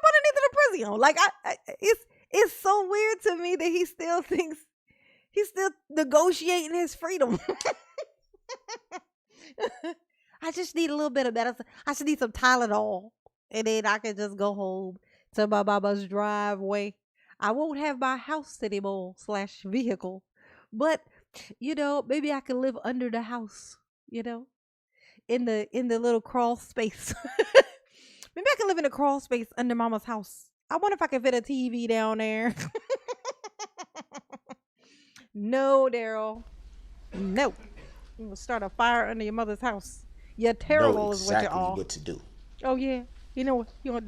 underneath of the prison. Like, it's so weird to me that he still thinks he's still negotiating his freedom. I just need a little bit of medicine. I should need some Tylenol. And then I can just go home to my mama's driveway. I won't have my house anymore / vehicle. But, maybe I can live under the house, in the little crawl space. Maybe I can live in a crawl space under mama's house. I wonder if I can fit a TV down there. No, Daryl. No. You will start a fire under your mother's house. You're terrible know is what you exactly are. what to do. Oh, yeah. They're going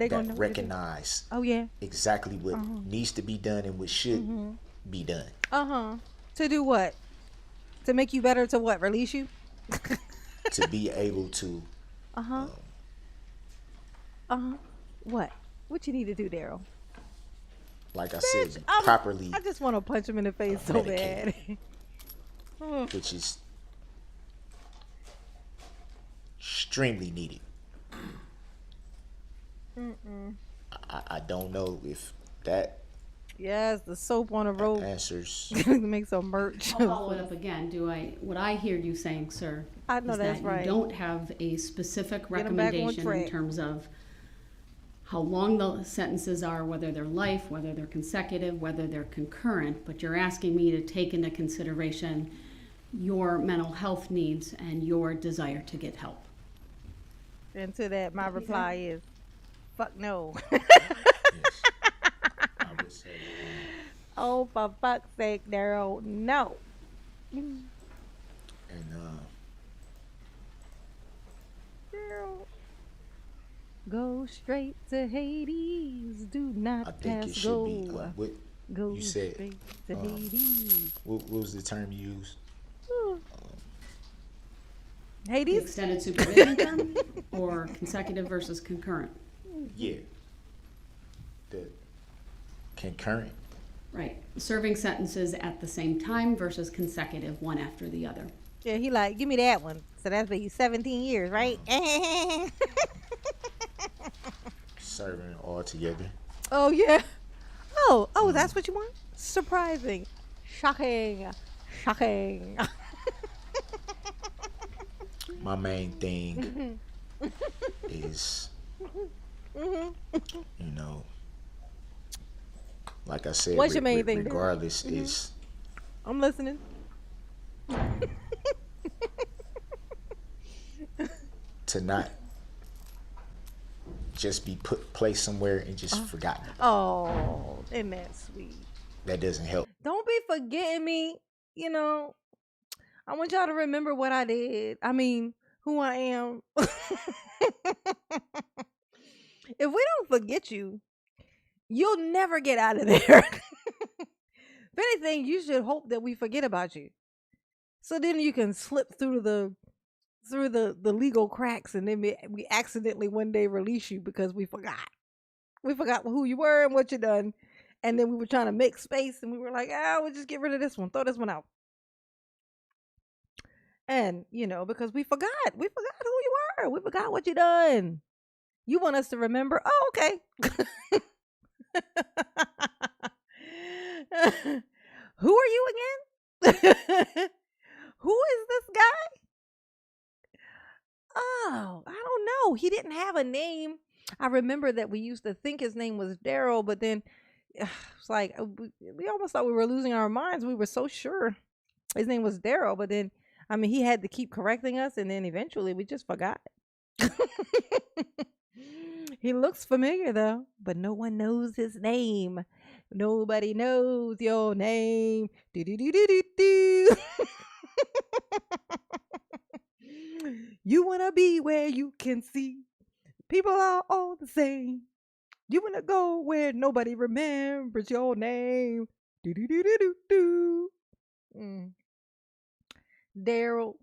to know. Recognize Oh, yeah. exactly what needs to be done and what should be done. To do what? To make you better to what? Release you? To be able to. What? What you need to do, Daryl? Like I said, properly. I just want to punch him in the face so bad. Which is extremely needed. I don't know if that. Yes, the soap on a rope answers. Make some merch. I'll follow it up again. What I hear you saying, sir, I know is that's that right. you don't have a specific Get 'em back on recommendation in track. terms of how long the sentences are, whether they're life, whether they're consecutive, whether they're concurrent, but you're asking me to take into consideration your mental health needs and your desire to get help. And to that, my reply is, fuck no. Yes. I would say. Oh, for fuck's sake, Daryl, no. And Daryl, go straight to Hades. Do I not think pass it should go. be what Go you said. straight to Hades. What was the term you used? The Hades? extended supervision term or consecutive versus concurrent? Yeah. The concurrent. Right. Serving sentences at the same time versus consecutive, one after the other. Yeah, he like, give me that one. So that's be 17 years, right? Serving all together. Oh, yeah. Oh, that's what you want? Surprising. Shocking. Shocking. My main thing is, you know, like I said, What's your main thing, Daryl? regardless, is I'm listening. to not just be placed somewhere and just forgotten. Oh, isn't that sweet? That doesn't help. Don't be forgetting me. You know, I want y'all to remember what I did. I mean, who I am. If we don't forget you, you'll never get out of there. If anything, you should hope that we forget about you. So then you can slip through the legal cracks, and then we accidentally one day release you because we forgot. We forgot who you were and what you done. And then we were trying to make space, and we were like, we'll just get rid of this one. Throw this one out. And, you know, because we forgot. We forgot who you were. We forgot what you done. You want us to remember? Oh, okay. Who are you again? Who is this guy? Oh, I don't know. He didn't have a name. I remember that we used to think his name was Daryl, but then it's like we almost thought we were losing our minds. We were so sure his name was Daryl, but then, I mean, he had to keep correcting us, and then eventually we just forgot. He looks familiar, though, but no one knows his name. Nobody knows your name. Do-do-do-do-do-do. You want to be where you can see people are all the same. You want to go where nobody remembers your name. Do-do-do-do-do-do. Daryl,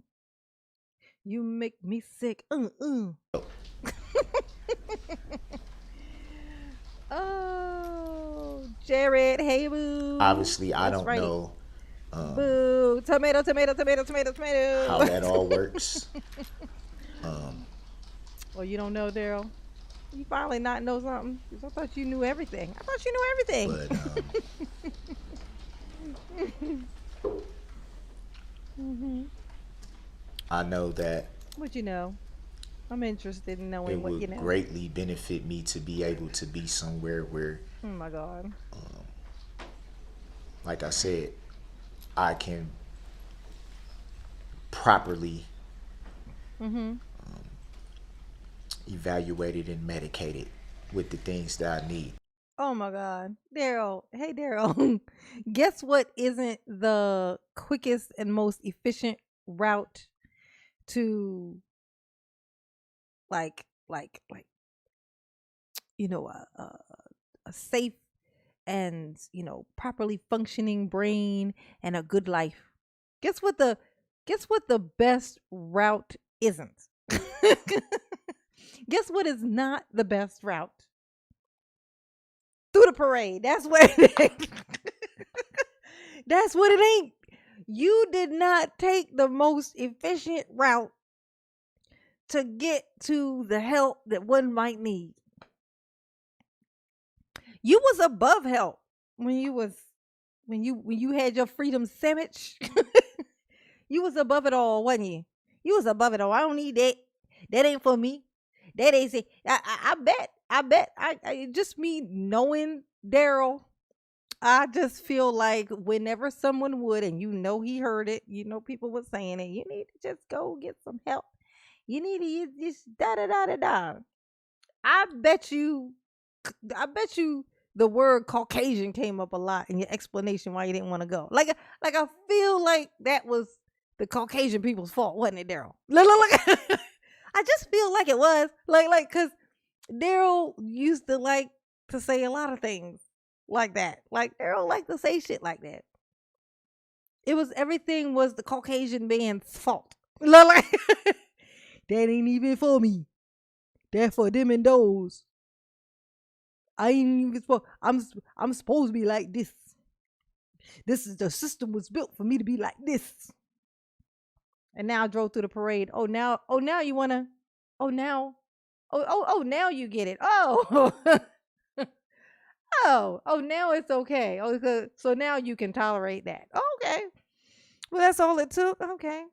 you make me sick. Oh, Jared, hey boo. Obviously, I That's don't right. know Boo, tomato, tomato, tomato, tomato, tomato. how that all works. Well, you don't know, Daryl. You finally not know something. 'Cause I thought you knew everything. I thought you knew everything. But I know that What you know? I'm interested in knowing it what would you know. greatly benefit me to be able to be somewhere where, Oh my God. like I said, I can properly evaluated and medicated with the things that I need. Oh my God. Daryl. Hey, Daryl. Guess what isn't the quickest and most efficient route to like a safe and properly functioning brain and a good life? Guess what the best route isn't? Guess what is not the best route? Through the parade. That's what it ain't. That's what it ain't. You did not take the most efficient route to get to the help that one might need. You was above help when you had your freedom sandwich. You was above it all, wasn't you? You was above it all. I don't need that. That ain't for me. That ain't say. I bet. Just me knowing Daryl. I just feel like whenever someone would, and he heard it, people were saying it. You need to just go get some help. You need to just da da da da da. I bet you. I bet you the word Caucasian came up a lot in your explanation why you didn't want to go. Like I feel like that was the Caucasian people's fault, wasn't it, Daryl? Like, I just feel like it was. Like, cause Daryl used to like to say a lot of things like that. Like Daryl liked to say shit like that. Everything was the Caucasian man's fault. Like, that ain't even for me. That for them and those. I ain't even supposed. I'm supposed to be like this. This is the system was built for me to be like this. And now I drove through the parade. Now you wanna. Now you get it. Now it's okay. So now you can tolerate that. Okay. Well, that's all it took. Okay.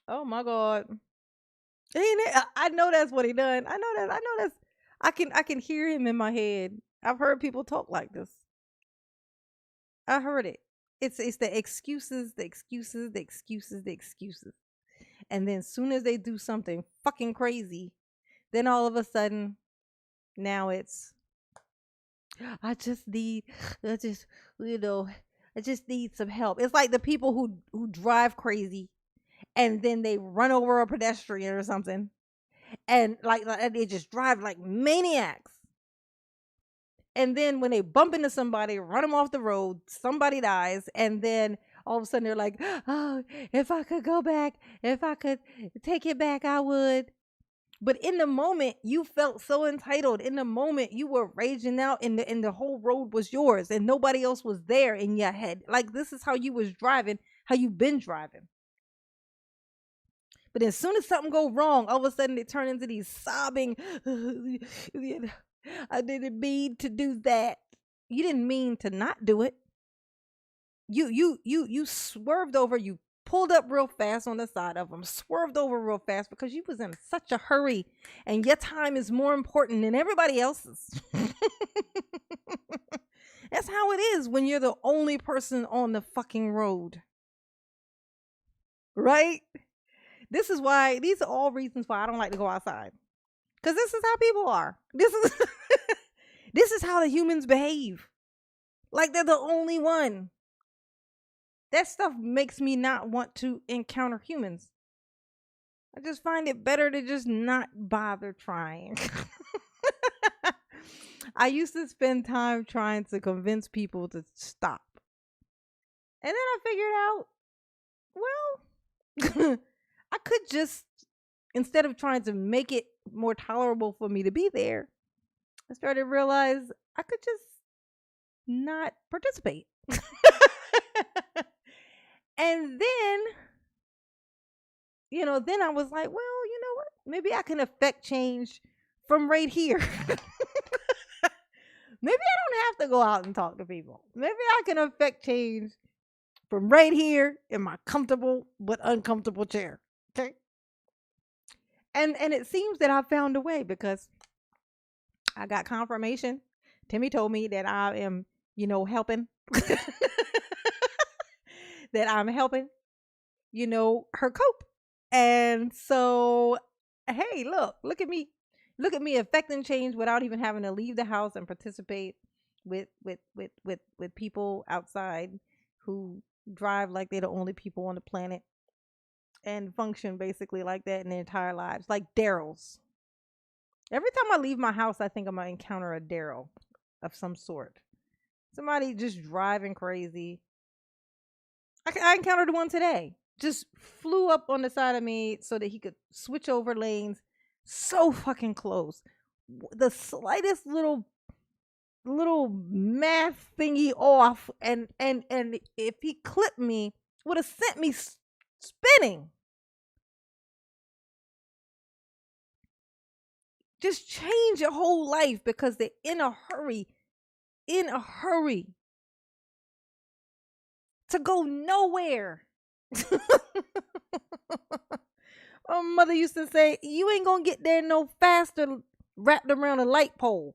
Oh my God. Ain't it? I know that's what he done. I know that's. I can hear him in my head. I've heard people talk like this. I heard it. It's the excuses, the excuses, the excuses, the excuses. And then soon as they do something fucking crazy, then all of a sudden, now it's I just need I just need some help. It's like the people who drive crazy and then they run over a pedestrian or something. And like they just drive like maniacs. And then when they bump into somebody, run them off the road, somebody dies, and then all of a sudden they're like, "Oh, if I could go back, if I could take it back, I would." But in the moment, you felt so entitled. In the moment, you were raging out, and the whole road was yours, and nobody else was there in your head. Like this is how you was driving, how you been driving. But as soon as something go wrong, all of a sudden they turn into these sobbing. I didn't mean to do that. You didn't mean to not do it. You swerved over. You pulled up real fast on the side of them, swerved over real fast because you was in such a hurry, and your time is more important than everybody else's. That's how it is when you're the only person on the fucking road, right? These are all reasons why I don't like to go outside. Because this is how people are. This is how the humans behave. Like they're the only one. That stuff makes me not want to encounter humans. I just find it better to just not bother trying. I used to spend time trying to convince people to stop. And then I figured out, well, I could just, instead of trying to make it more tolerable for me to be there, I started to realize I could just not participate. And then, then I was like, well, you know what? Maybe I can affect change from right here. Maybe I don't have to go out and talk to people. Maybe I can affect change from right here in my comfortable but uncomfortable chair. Okay. And it seems that I found a way because I got confirmation. Timmy told me that I am, helping. That I'm helping, her cope. And so, hey, look at me. Look at me affecting change without even having to leave the house and participate with people outside who drive like they're the only people on the planet and function basically like that in their entire lives, like Darrell's. Every time I leave my house, I think I'm gonna encounter a Darrell of some sort. Somebody just driving crazy. I encountered one today. Just flew up on the side of me so that he could switch over lanes. So fucking close. The slightest little math thingy off, and if he clipped me, would have sent me spinning. Just change your whole life because they're in a hurry to go nowhere. My mother used to say, "You ain't gonna get there no faster wrapped around a light pole.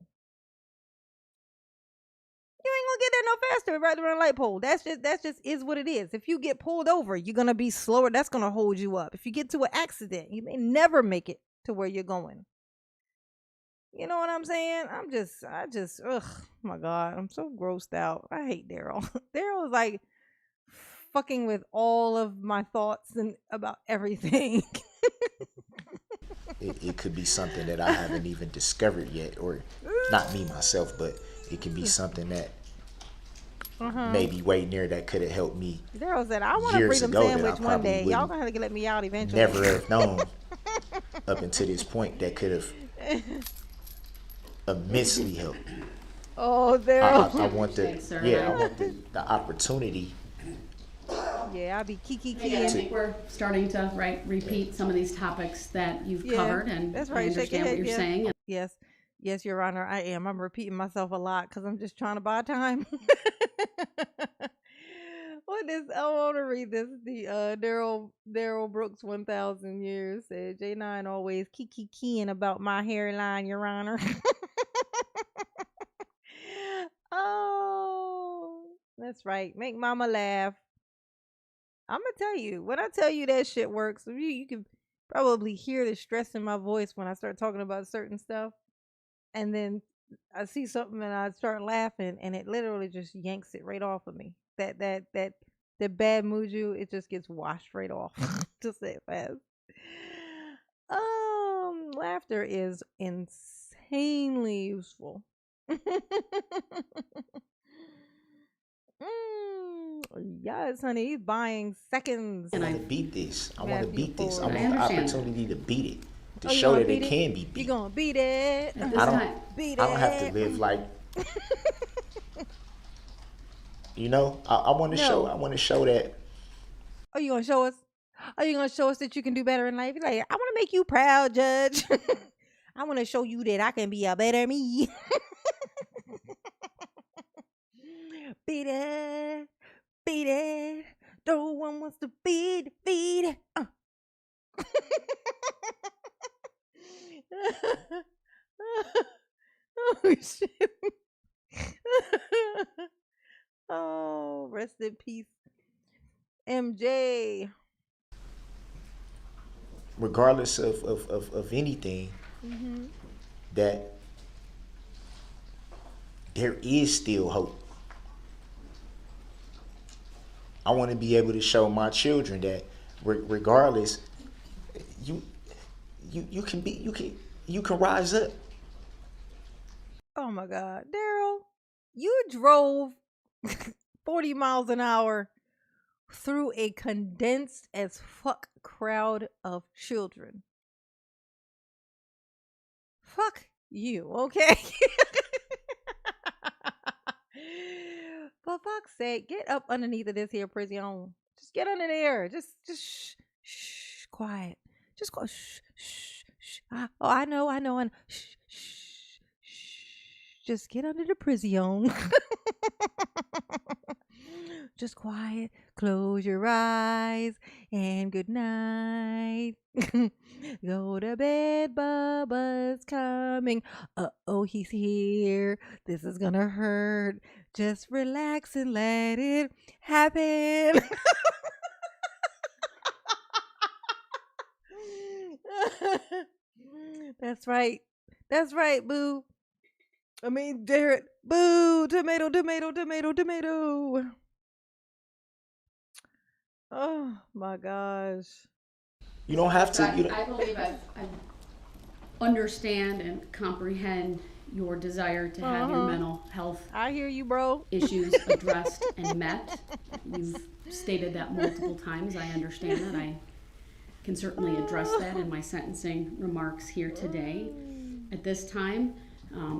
You ain't gonna get there no faster wrapped around a light pole. That's just is what it is. If you get pulled over, you're gonna be slower. That's gonna hold you up. If you get to an accident, you may never make it to where you're going. You know what I'm saying? Ugh, my God, I'm so grossed out. I hate Daryl. Daryl is like fucking with all of my thoughts and about everything. It could be something that I haven't even discovered yet, or not me myself, but it can be something that maybe way near that could have helped me Daryl said, "I want a years freedom ago that I sandwich one probably day. Y'all wouldn't gonna have to let me out eventually." never have known up until this point that could have immensely helped. Oh, I Daryl. want the Thanks, sir. yeah, I want the opportunity. Yeah, I be Again, I kiki. think we're starting to repeat some of these topics that you've Yeah, covered, and that's I right. Shake your understand what head. you're Yeah. saying. Yes. Yes, Your Honor, I am. I'm repeating myself a lot because I'm just trying to buy time. What is? I want to read this. The Daryl Brooks 1,000 years said J9 always keying about my hairline, Your Honor. Oh, that's right. Make Mama laugh. I'm gonna tell you when I tell you that shit works. You can probably hear the stress in my voice when I start talking about certain stuff, and then I see something and I start laughing, and it literally just yanks it right off of me. The bad mojo, it just gets washed right off. To say it fast. Laughter is insanely useful. Yes, honey, he's buying seconds. I want to beat this. I want to Matthew beat this. I 4. want I the understand. opportunity to beat it, to Oh, you show gonna that it beat it? can be You beat. gonna beat it? At this I don't. time, Beat I don't have to it. live like I want to show. No. I want to show that. Are you gonna show us? Are you gonna show us that you can do better in life? You're like, I want to make you proud, Judge. I want to show you that I can be a better me. Beat it, beat it. No one wants to beat it. Oh shit. Oh, rest in peace, MJ. Regardless of anything, Mm-hmm. that there is still hope. I want to be able to show my children that regardless, you you can rise up. Oh my God, Daryl, you drove 40 miles an hour through a condensed as fuck crowd of children. Fuck you, okay? For fuck's sake, get up underneath of this here prison. Just get under there. Just shh, quiet. Just go, shh, shh, shh. Oh, I know, and shh, shh, shh. Just get under the prison. Just quiet. Close your eyes and good night. Go to bed, Bubba's coming. Uh-oh, he's here. This is gonna hurt. Just relax and let it happen. That's right. That's right, boo. I mean, Jared. Boo. Tomato, tomato, tomato, tomato. Oh my gosh. You don't have to. You I don't, believe I understand and comprehend your desire to have your mental health I hear you, bro. issues addressed and met. You've stated that multiple times. I understand that. I can certainly address that in my sentencing remarks here today. At this time,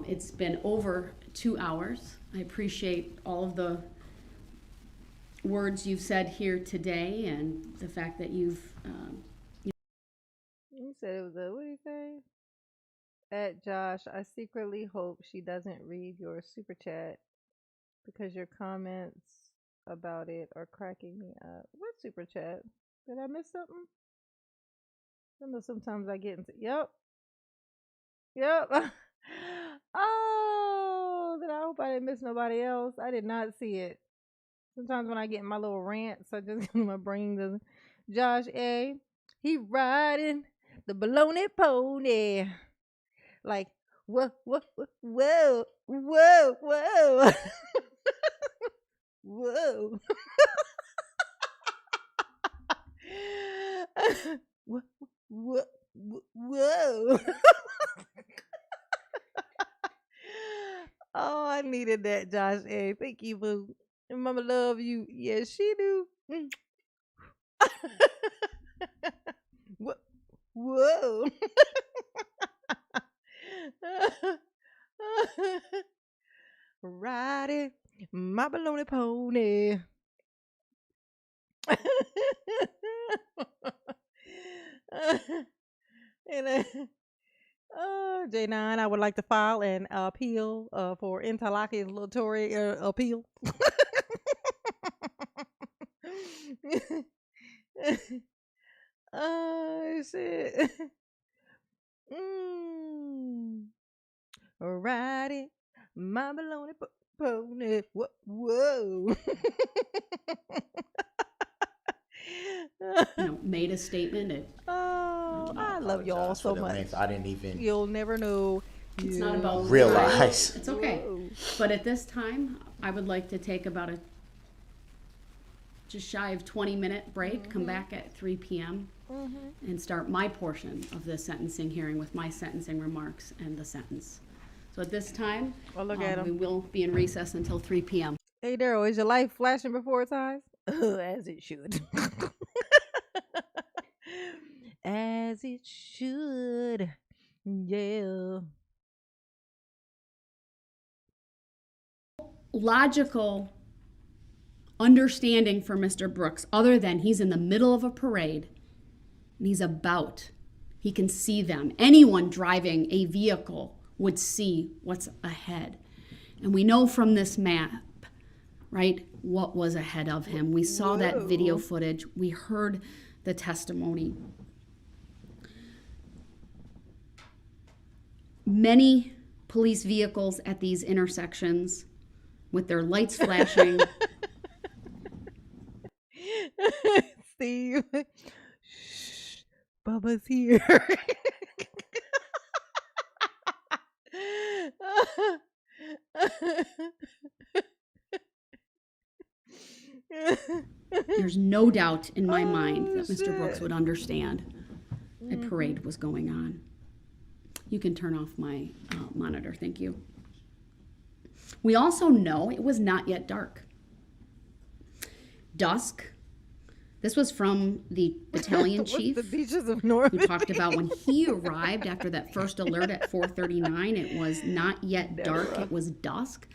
it's been over 2 hours. I appreciate all of the words you've said here today and the fact that you've You said it was a, what do you say? At Josh, I secretly hope she doesn't read your super chat because your comments about it are cracking me up. What super chat? Did I miss something? I know sometimes I get into Yep. Oh, then I hope I didn't miss nobody else. I did not see it. Sometimes when I get in my little rants, I just my brain doesn't. Josh A. He riding the baloney pony. Like whoa, whoa, whoa, whoa, whoa, whoa. Whoa, whoa, whoa. Oh, I needed that, Josh A. Thank you, boo. And Mama love you. Yes, she do. Mm. Whoa. Whoa. Riding my baloney pony. And J9, I would like to file an appeal for interlocutory appeal. Oh, shit. Riding my baloney pony. Whoa. Made a statement. Oh, I love y'all so much. I didn't even You'll never know. It's not about realize. It's okay. Whoa. But at this time, I would like to take about a just shy of 20-minute break, come back at 3 p.m. And start my portion of the sentencing hearing with my sentencing remarks and the sentence. So at this time, look at him. we will be in recess until 3 p.m. Hey, Daryl, is your life flashing before its eyes? As it should. As it should. Yeah. Logical understanding for Mr. Brooks, other than he's in the middle of a parade and he can see them. Anyone driving a vehicle would see what's ahead. And we know from this map, right, what was ahead of him. We saw that video footage. We heard the testimony. Many police vehicles at these intersections with their lights flashing. Steve. Shh. Bubba's here. There's no doubt in my mind that Mr. shit. Brooks would understand a parade was going on. You can turn off my monitor, thank you. We also know it was not yet dark. Dusk. This was from the battalion chief, the beaches of Normandy. who talked about when he arrived after that first alert at 4:39, it was not yet dark, it was dusk.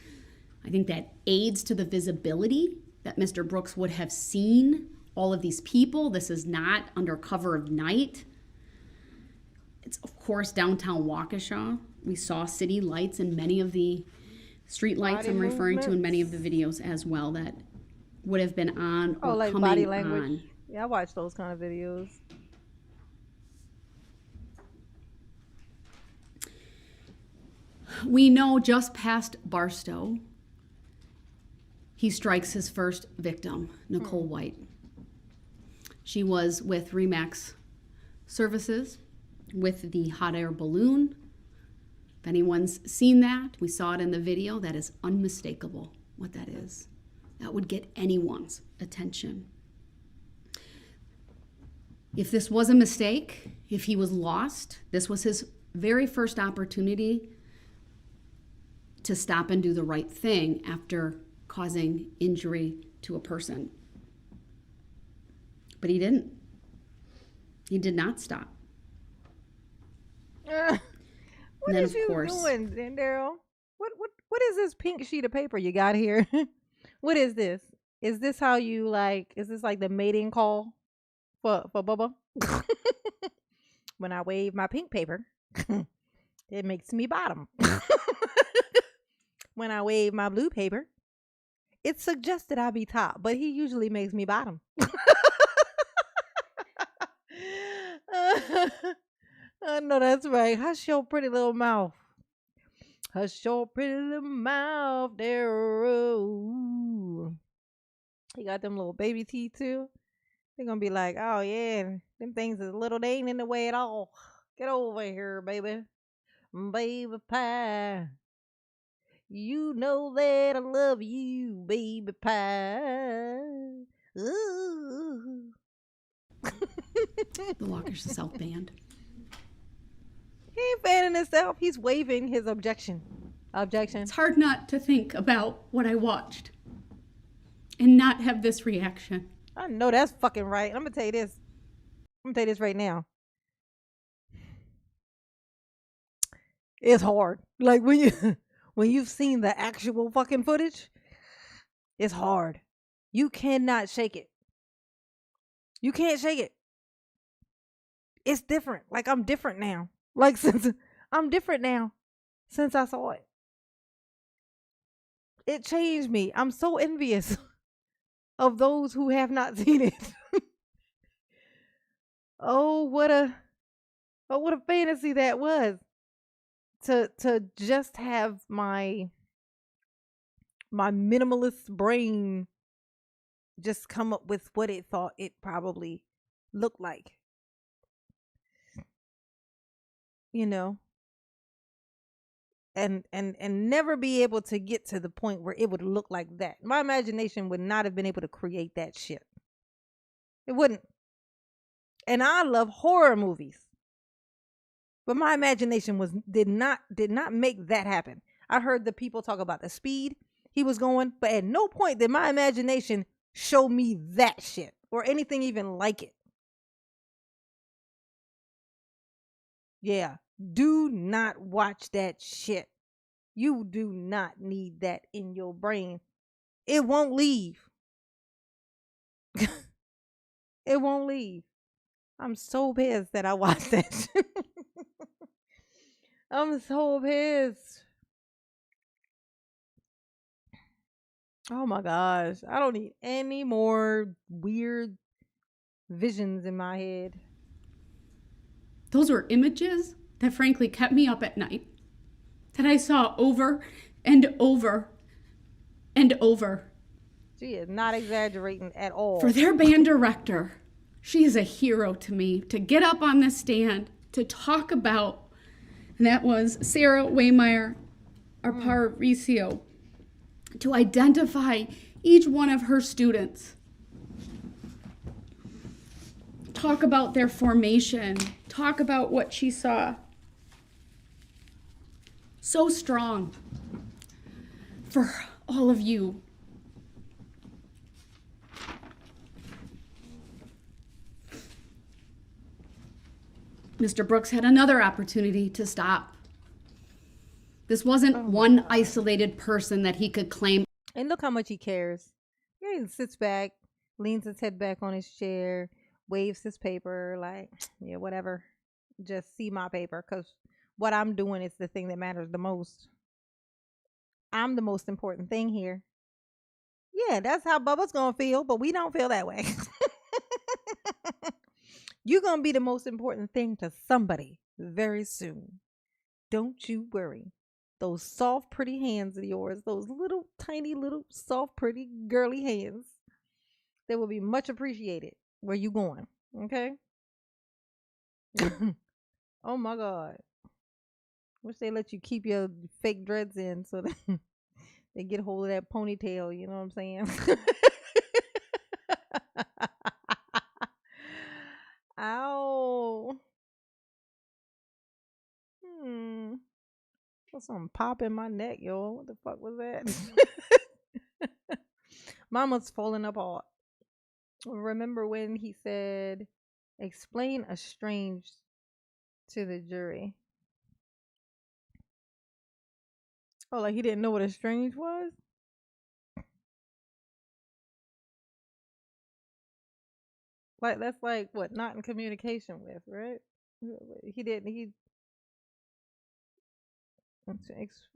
I think that aids to the visibility that Mr. Brooks would have seen all of these people. This is not under cover of night. It's, of course, downtown Waukesha. We saw city lights and many of the street lights Body I'm referring to in many of movements. the videos as well that would have been on or like coming body language. on. Yeah, I watch those kind of videos. We know just past Barstow, he strikes his first victim, Nicole White. She was with Remax Services with the hot air balloon. If anyone's seen that, we saw it in the video, that is unmistakable what that is. That would get anyone's attention. If this was a mistake, if he was lost, this was his very first opportunity to stop and do the right thing after causing injury to a person. But he didn't. He did not stop. What And then, is of you course, doing, Daryl? What is this pink sheet of paper you got here? What is this? Is this how you like? Is this like the mating call for Bubba? When I wave my pink paper, it makes me bottom. When I wave my blue paper, it suggests that I be top, but he usually makes me bottom. I know that's right. Hush your pretty little mouth. Hush your pretty little mouth, Daryl. He got them little baby teeth too. They're gonna be like, oh yeah, them things is little. They ain't in the way at all. Get over here, baby. Baby pie. You know that I love you, baby pie. Ooh. The Walkers South Band. He ain't fanning himself. He's waving his objection. Objection. It's hard not to think about what I watched and not have this reaction. I know that's fucking right. I'm gonna tell you this. I'm gonna tell you this right now. It's hard. Like when you when you've seen the actual fucking footage, it's hard. You cannot shake it. You can't shake it. It's different. Like I'm different now. Like since I'm different now since I saw it. It changed me. I'm so envious of those who have not seen it. Oh, what a fantasy that was. To just have my minimalist brain just come up with what it thought it probably looked like. You know? And never be able to get to the point where it would look like that. My imagination would not have been able to create that shit. It wouldn't. And I love horror movies. But my imagination did not make that happen. I heard the people talk about the speed he was going, but at no point did my imagination show me that shit or anything even like it. Yeah, do not watch that shit. You do not need that in your brain. It won't leave. It won't leave. I'm so pissed that I watched that shit. I'm so pissed. Oh my gosh. I don't need any more weird visions in my head. Those were images that frankly kept me up at night, that I saw over and over and over. She is not exaggerating at all. For their band director, she is a hero to me, to get up on the stand, to talk about, and that was Sarah Waymeyer Aparicio, to identify each one of her students, talk about their formation, talk about what she saw. So strong for all of you. Mr. Brooks had another opportunity to stop. This wasn't one isolated person that he could claim. And look how much he cares. He sits back, leans his head back on his chair, waves his paper like, yeah, whatever. Just see my paper, because what I'm doing is the thing that matters the most. I'm the most important thing here. Yeah, that's how Bubba's going to feel, but we don't feel that way. You're going to be the most important thing to somebody very soon. Don't you worry. Those soft, pretty hands of yours, those little, tiny, little, soft, pretty, girly hands, they will be much appreciated where you going, okay? Oh, my God. Wish they let you keep your fake dreads in so that they get hold of that ponytail, you know what I'm saying? Ow. Got something pop in my neck, yo. What the fuck was that? Mama's falling apart. Remember when he said, explain estranged to the jury? Oh, like he didn't know what estranged was? Like that's like what, not in communication with, right? He didn't.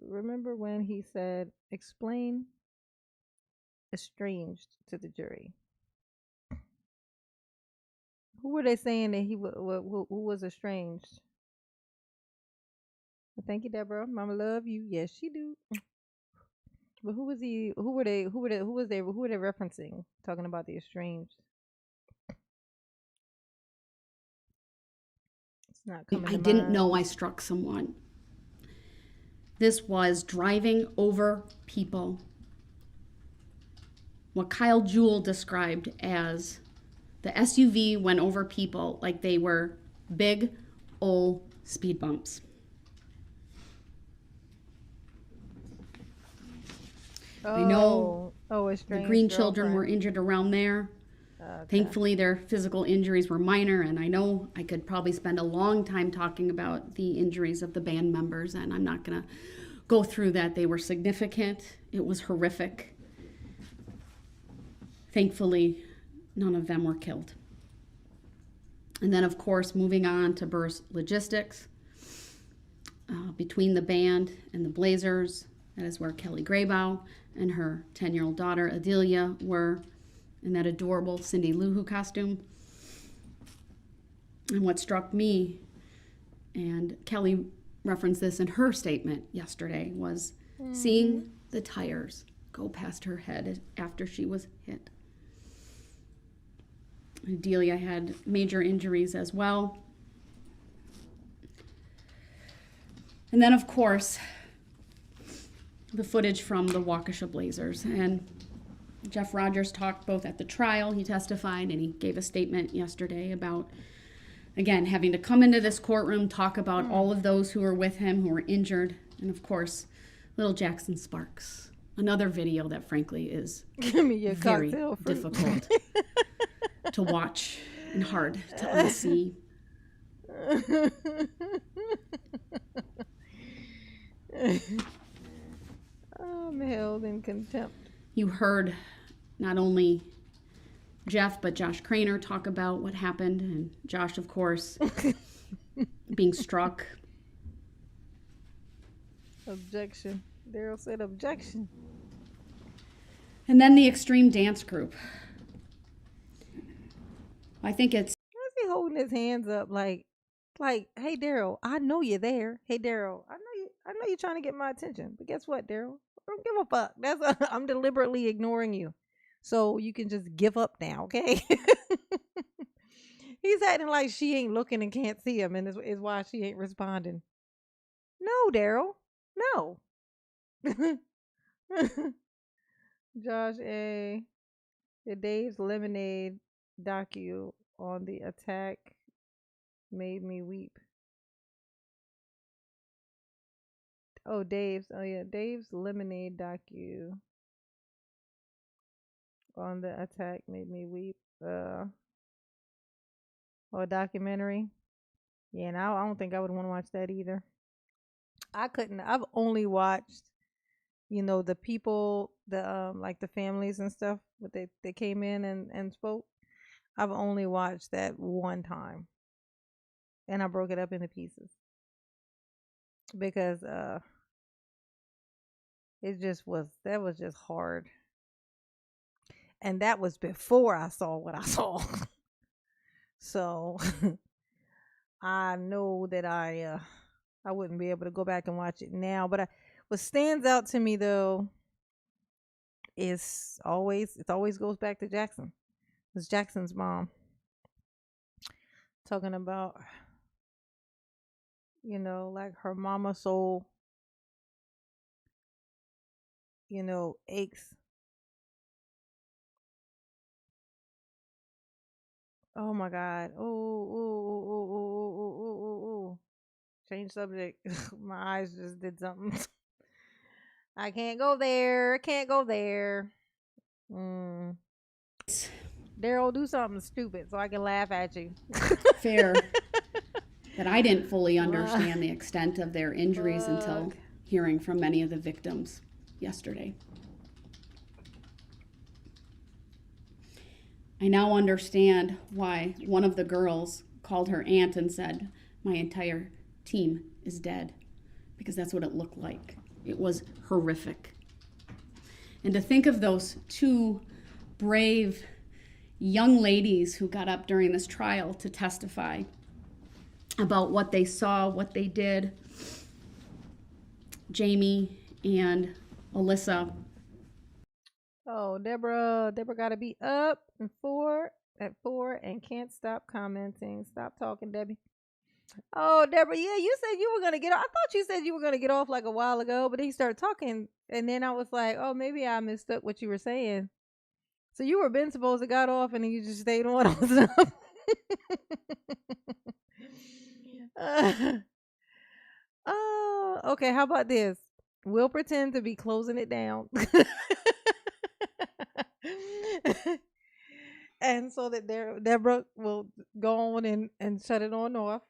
Remember when he said, explain estranged to the jury? Who were they saying that who was estranged? Well, thank you, Deborah. Mama love you. Yes, she do. But who was he? Who were they? Who were they referencing? Talking about the estranged. It's not coming. I didn't know I struck someone. This was driving over people. What Kyle Jewell described as the SUV went over people like they were big old speed bumps. I know the Green children were injured around there. Okay. Thankfully, their physical injuries were minor, and I know I could probably spend a long time talking about the injuries of the band members, and I'm not going to go through that. They were significant. It was horrific. Thankfully, none of them were killed. And then, of course, moving on to Burr's Logistics. Between the band and the Blazers, that is where Kelly Graybow and her 10-year-old daughter, Adelia, were in that adorable Cindy Lou Who costume. And what struck me, and Kelly referenced this in her statement yesterday, was seeing the tires go past her head after she was hit. Adelia had major injuries as well. And then, of course, the footage from the Waukesha Blazers. And Jeff Rogers talked both at the trial, he testified, and he gave a statement yesterday about, again, having to come into this courtroom, talk about all of those who were with him, who were injured, and of course, little Jackson Sparks. Another video that, frankly, is very difficult to watch and hard to unsee. I'm held in contempt. You heard not only Jeff, but Josh Craner talk about what happened, and Josh, of course, being struck. Objection. Darrell said objection. And then the Extreme Dance Group. I think it's... Why is he holding his hands up like, hey, Darrell, I know you're there. Hey, Darrell, I know you're trying to get my attention. But guess what, Darrell? I don't give a fuck. I'm deliberately ignoring you. So you can just give up now, okay? He's acting like she ain't looking and can't see him, and is why she ain't responding. No, Darrell. No. Josh A. The Dave's Lemonade docu on the attack made me weep. Oh, Dave's Lemonade docu on the attack made me weep. Or documentary. Yeah, and I don't think I would want to watch that either. I couldn't. I've only watched, the people, like the families and stuff, but they came in and spoke. I've only watched that one time, and I broke it up into pieces because that was just hard, and that was before I saw what I saw. So I know that I wouldn't be able to go back and watch it now. But what stands out to me though is it always goes back to Jackson. It's Jackson's mom talking about, like her mama soul, aches. Oh my God. Oh. Change subject. My eyes just did something. I can't go there. Darrell, do something stupid so I can laugh at you. Fair that I didn't fully understand the extent of their injuries until hearing from many of the victims yesterday. I now understand why one of the girls called her aunt and said, "My entire team is dead," because that's what it looked like. It was horrific. And to think of those two brave young ladies who got up during this trial to testify about what they saw, what they did. Jamie and Alyssa. Oh, Deborah gotta be up at 4 and can't stop commenting. Stop talking, Debbie. Oh, Deborah, yeah, you said you were gonna get off. I thought you said you were gonna get off like a while ago, but then you started talking, and then I was like, oh, maybe I mistook what you were saying. So you were been supposed to got off, and then you just stayed on all the time. Oh, okay. How about this? We'll pretend to be closing it down. And so that Deborah will go on and shut it on off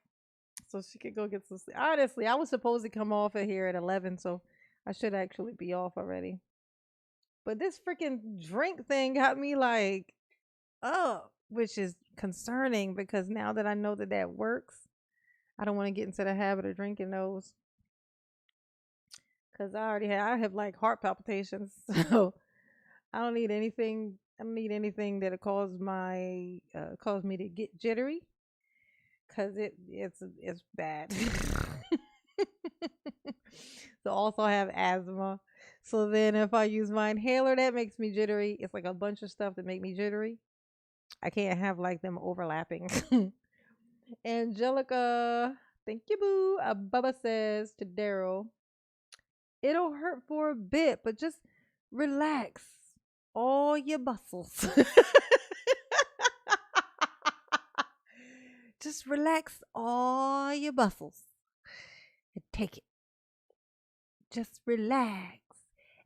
so she could go get some sleep. Honestly, I was supposed to come off of here at 11, so I should actually be off already. But this freaking drink thing got me like, oh, which is concerning because now that I know that that works, I don't want to get into the habit of drinking those. Because I have like heart palpitations. So I don't need anything. I don't need anything that'll cause me to get jittery. Cause it's bad. So also I have asthma. So then if I use my inhaler, that makes me jittery. It's like a bunch of stuff that make me jittery. I can't have like them overlapping. Angelica, thank you, boo. Bubba says to Daryl, it'll hurt for a bit, but just relax all your muscles. Just relax all your muscles and take it. Just relax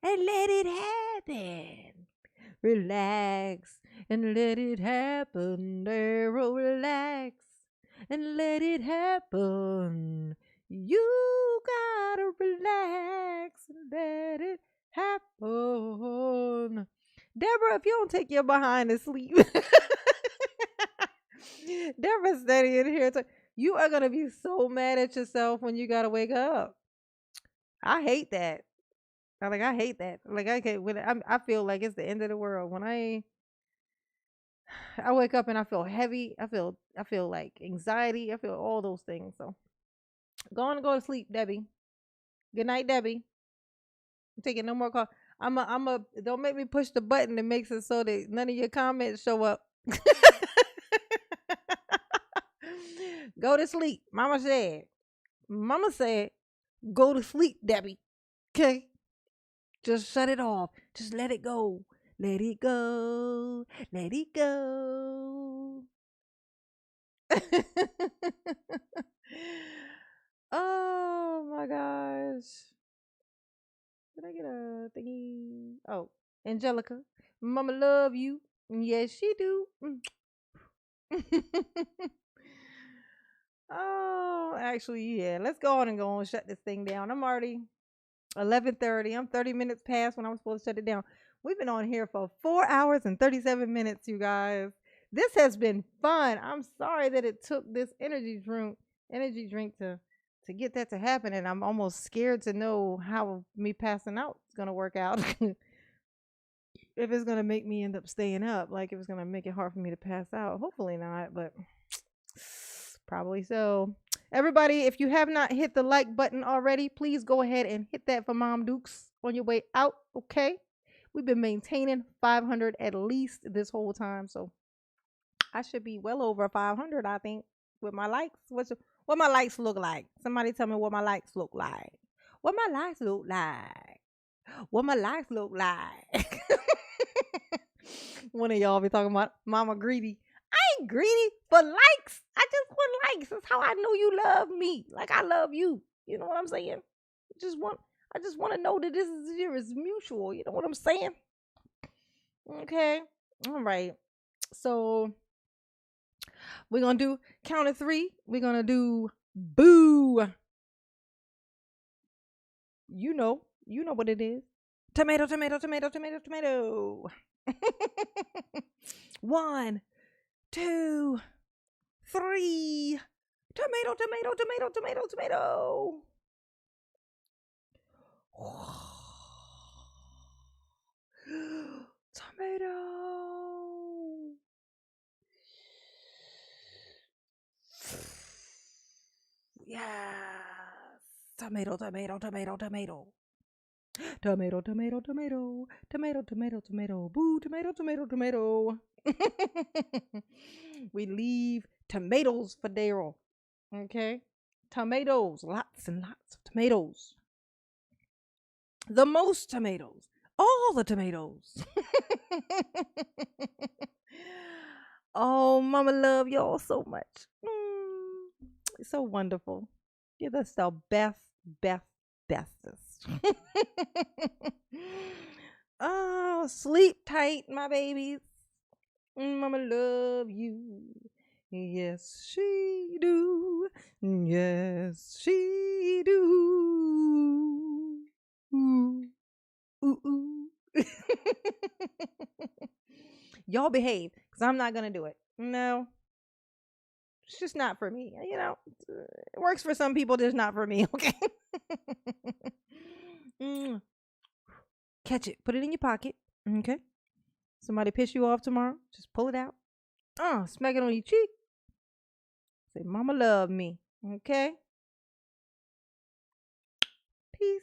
and let it happen. Relax and let it happen. Daryl, relax and let it happen. You gotta relax and let it happen. Deborah, if you don't take your behind to sleep, Deborah's studying here. You are gonna be so mad at yourself when you gotta wake up. I hate that. I hate that. Like I can't. I feel like it's the end of the world when I wake up and I feel heavy. I feel like anxiety. I feel all those things. So go to sleep, Debbie. Good night, Debbie. I'm taking no more calls. Don't make me push the button that makes it so that none of your comments show up. Go to sleep. Mama said, go to sleep, Debbie. Okay? Just shut it off. Just let it go. Let it go. Let it go. Oh my gosh. Did I get a thingy? Oh, Angelica. Mama love you. Yes, she do. Oh, actually, yeah. Let's go on and shut this thing down. I'm already 11:30. I'm 30 minutes past when I'm supposed to shut it down. We've been on here for 4 hours and 37 minutes, you guys. This has been fun. I'm sorry that it took this energy drink to get that to happen, and I'm almost scared to know how me passing out is gonna work out. If it's gonna make me end up staying up, like if it's gonna make it hard for me to pass out. Hopefully not, but probably so. Everybody, if you have not hit the like button already, please go ahead and hit that for Mom Dukes on your way out, okay? We've been maintaining 500 at least this whole time, so I should be well over 500, I think, with my likes. What my likes look like? Somebody tell me what my likes look like. What my likes look like. What my likes look like. One of y'all be talking about Mama Greedy. I ain't greedy for likes. I just want likes. That's how I know you love me. Like I love you. You know what I'm saying? I just want to know that this is mutual. You know what I'm saying? Okay. All right. So we're gonna do count of 3. We're gonna do boo. You know what it is. Tomato, tomato, tomato, tomato, tomato. 1, 2, 3. Tomato, tomato, tomato, tomato, tomato. Tomato. tomato, tomato, tomato, tomato. Tomato, tomato, tomato, tomato, tomato, tomato, boo, tomato, tomato, tomato. We leave tomatoes for Darrell. Okay? Tomatoes, lots and lots of tomatoes. The most tomatoes. All the tomatoes. Oh, Mama love y'all so much. It's so wonderful. You're just the bestest. Oh, sleep tight, my babies. Mama love you. Yes, she do. Yes, she do. Ooh, ooh, ooh. Y'all behave, because I'm not going to do it. No, it's just not for me. You know, it works for some people, just not for me, okay? Catch it. Put it in your pocket, okay? Somebody piss you off tomorrow, just pull it out. Smack it on your cheek. Say, Mama love me, okay? Peace.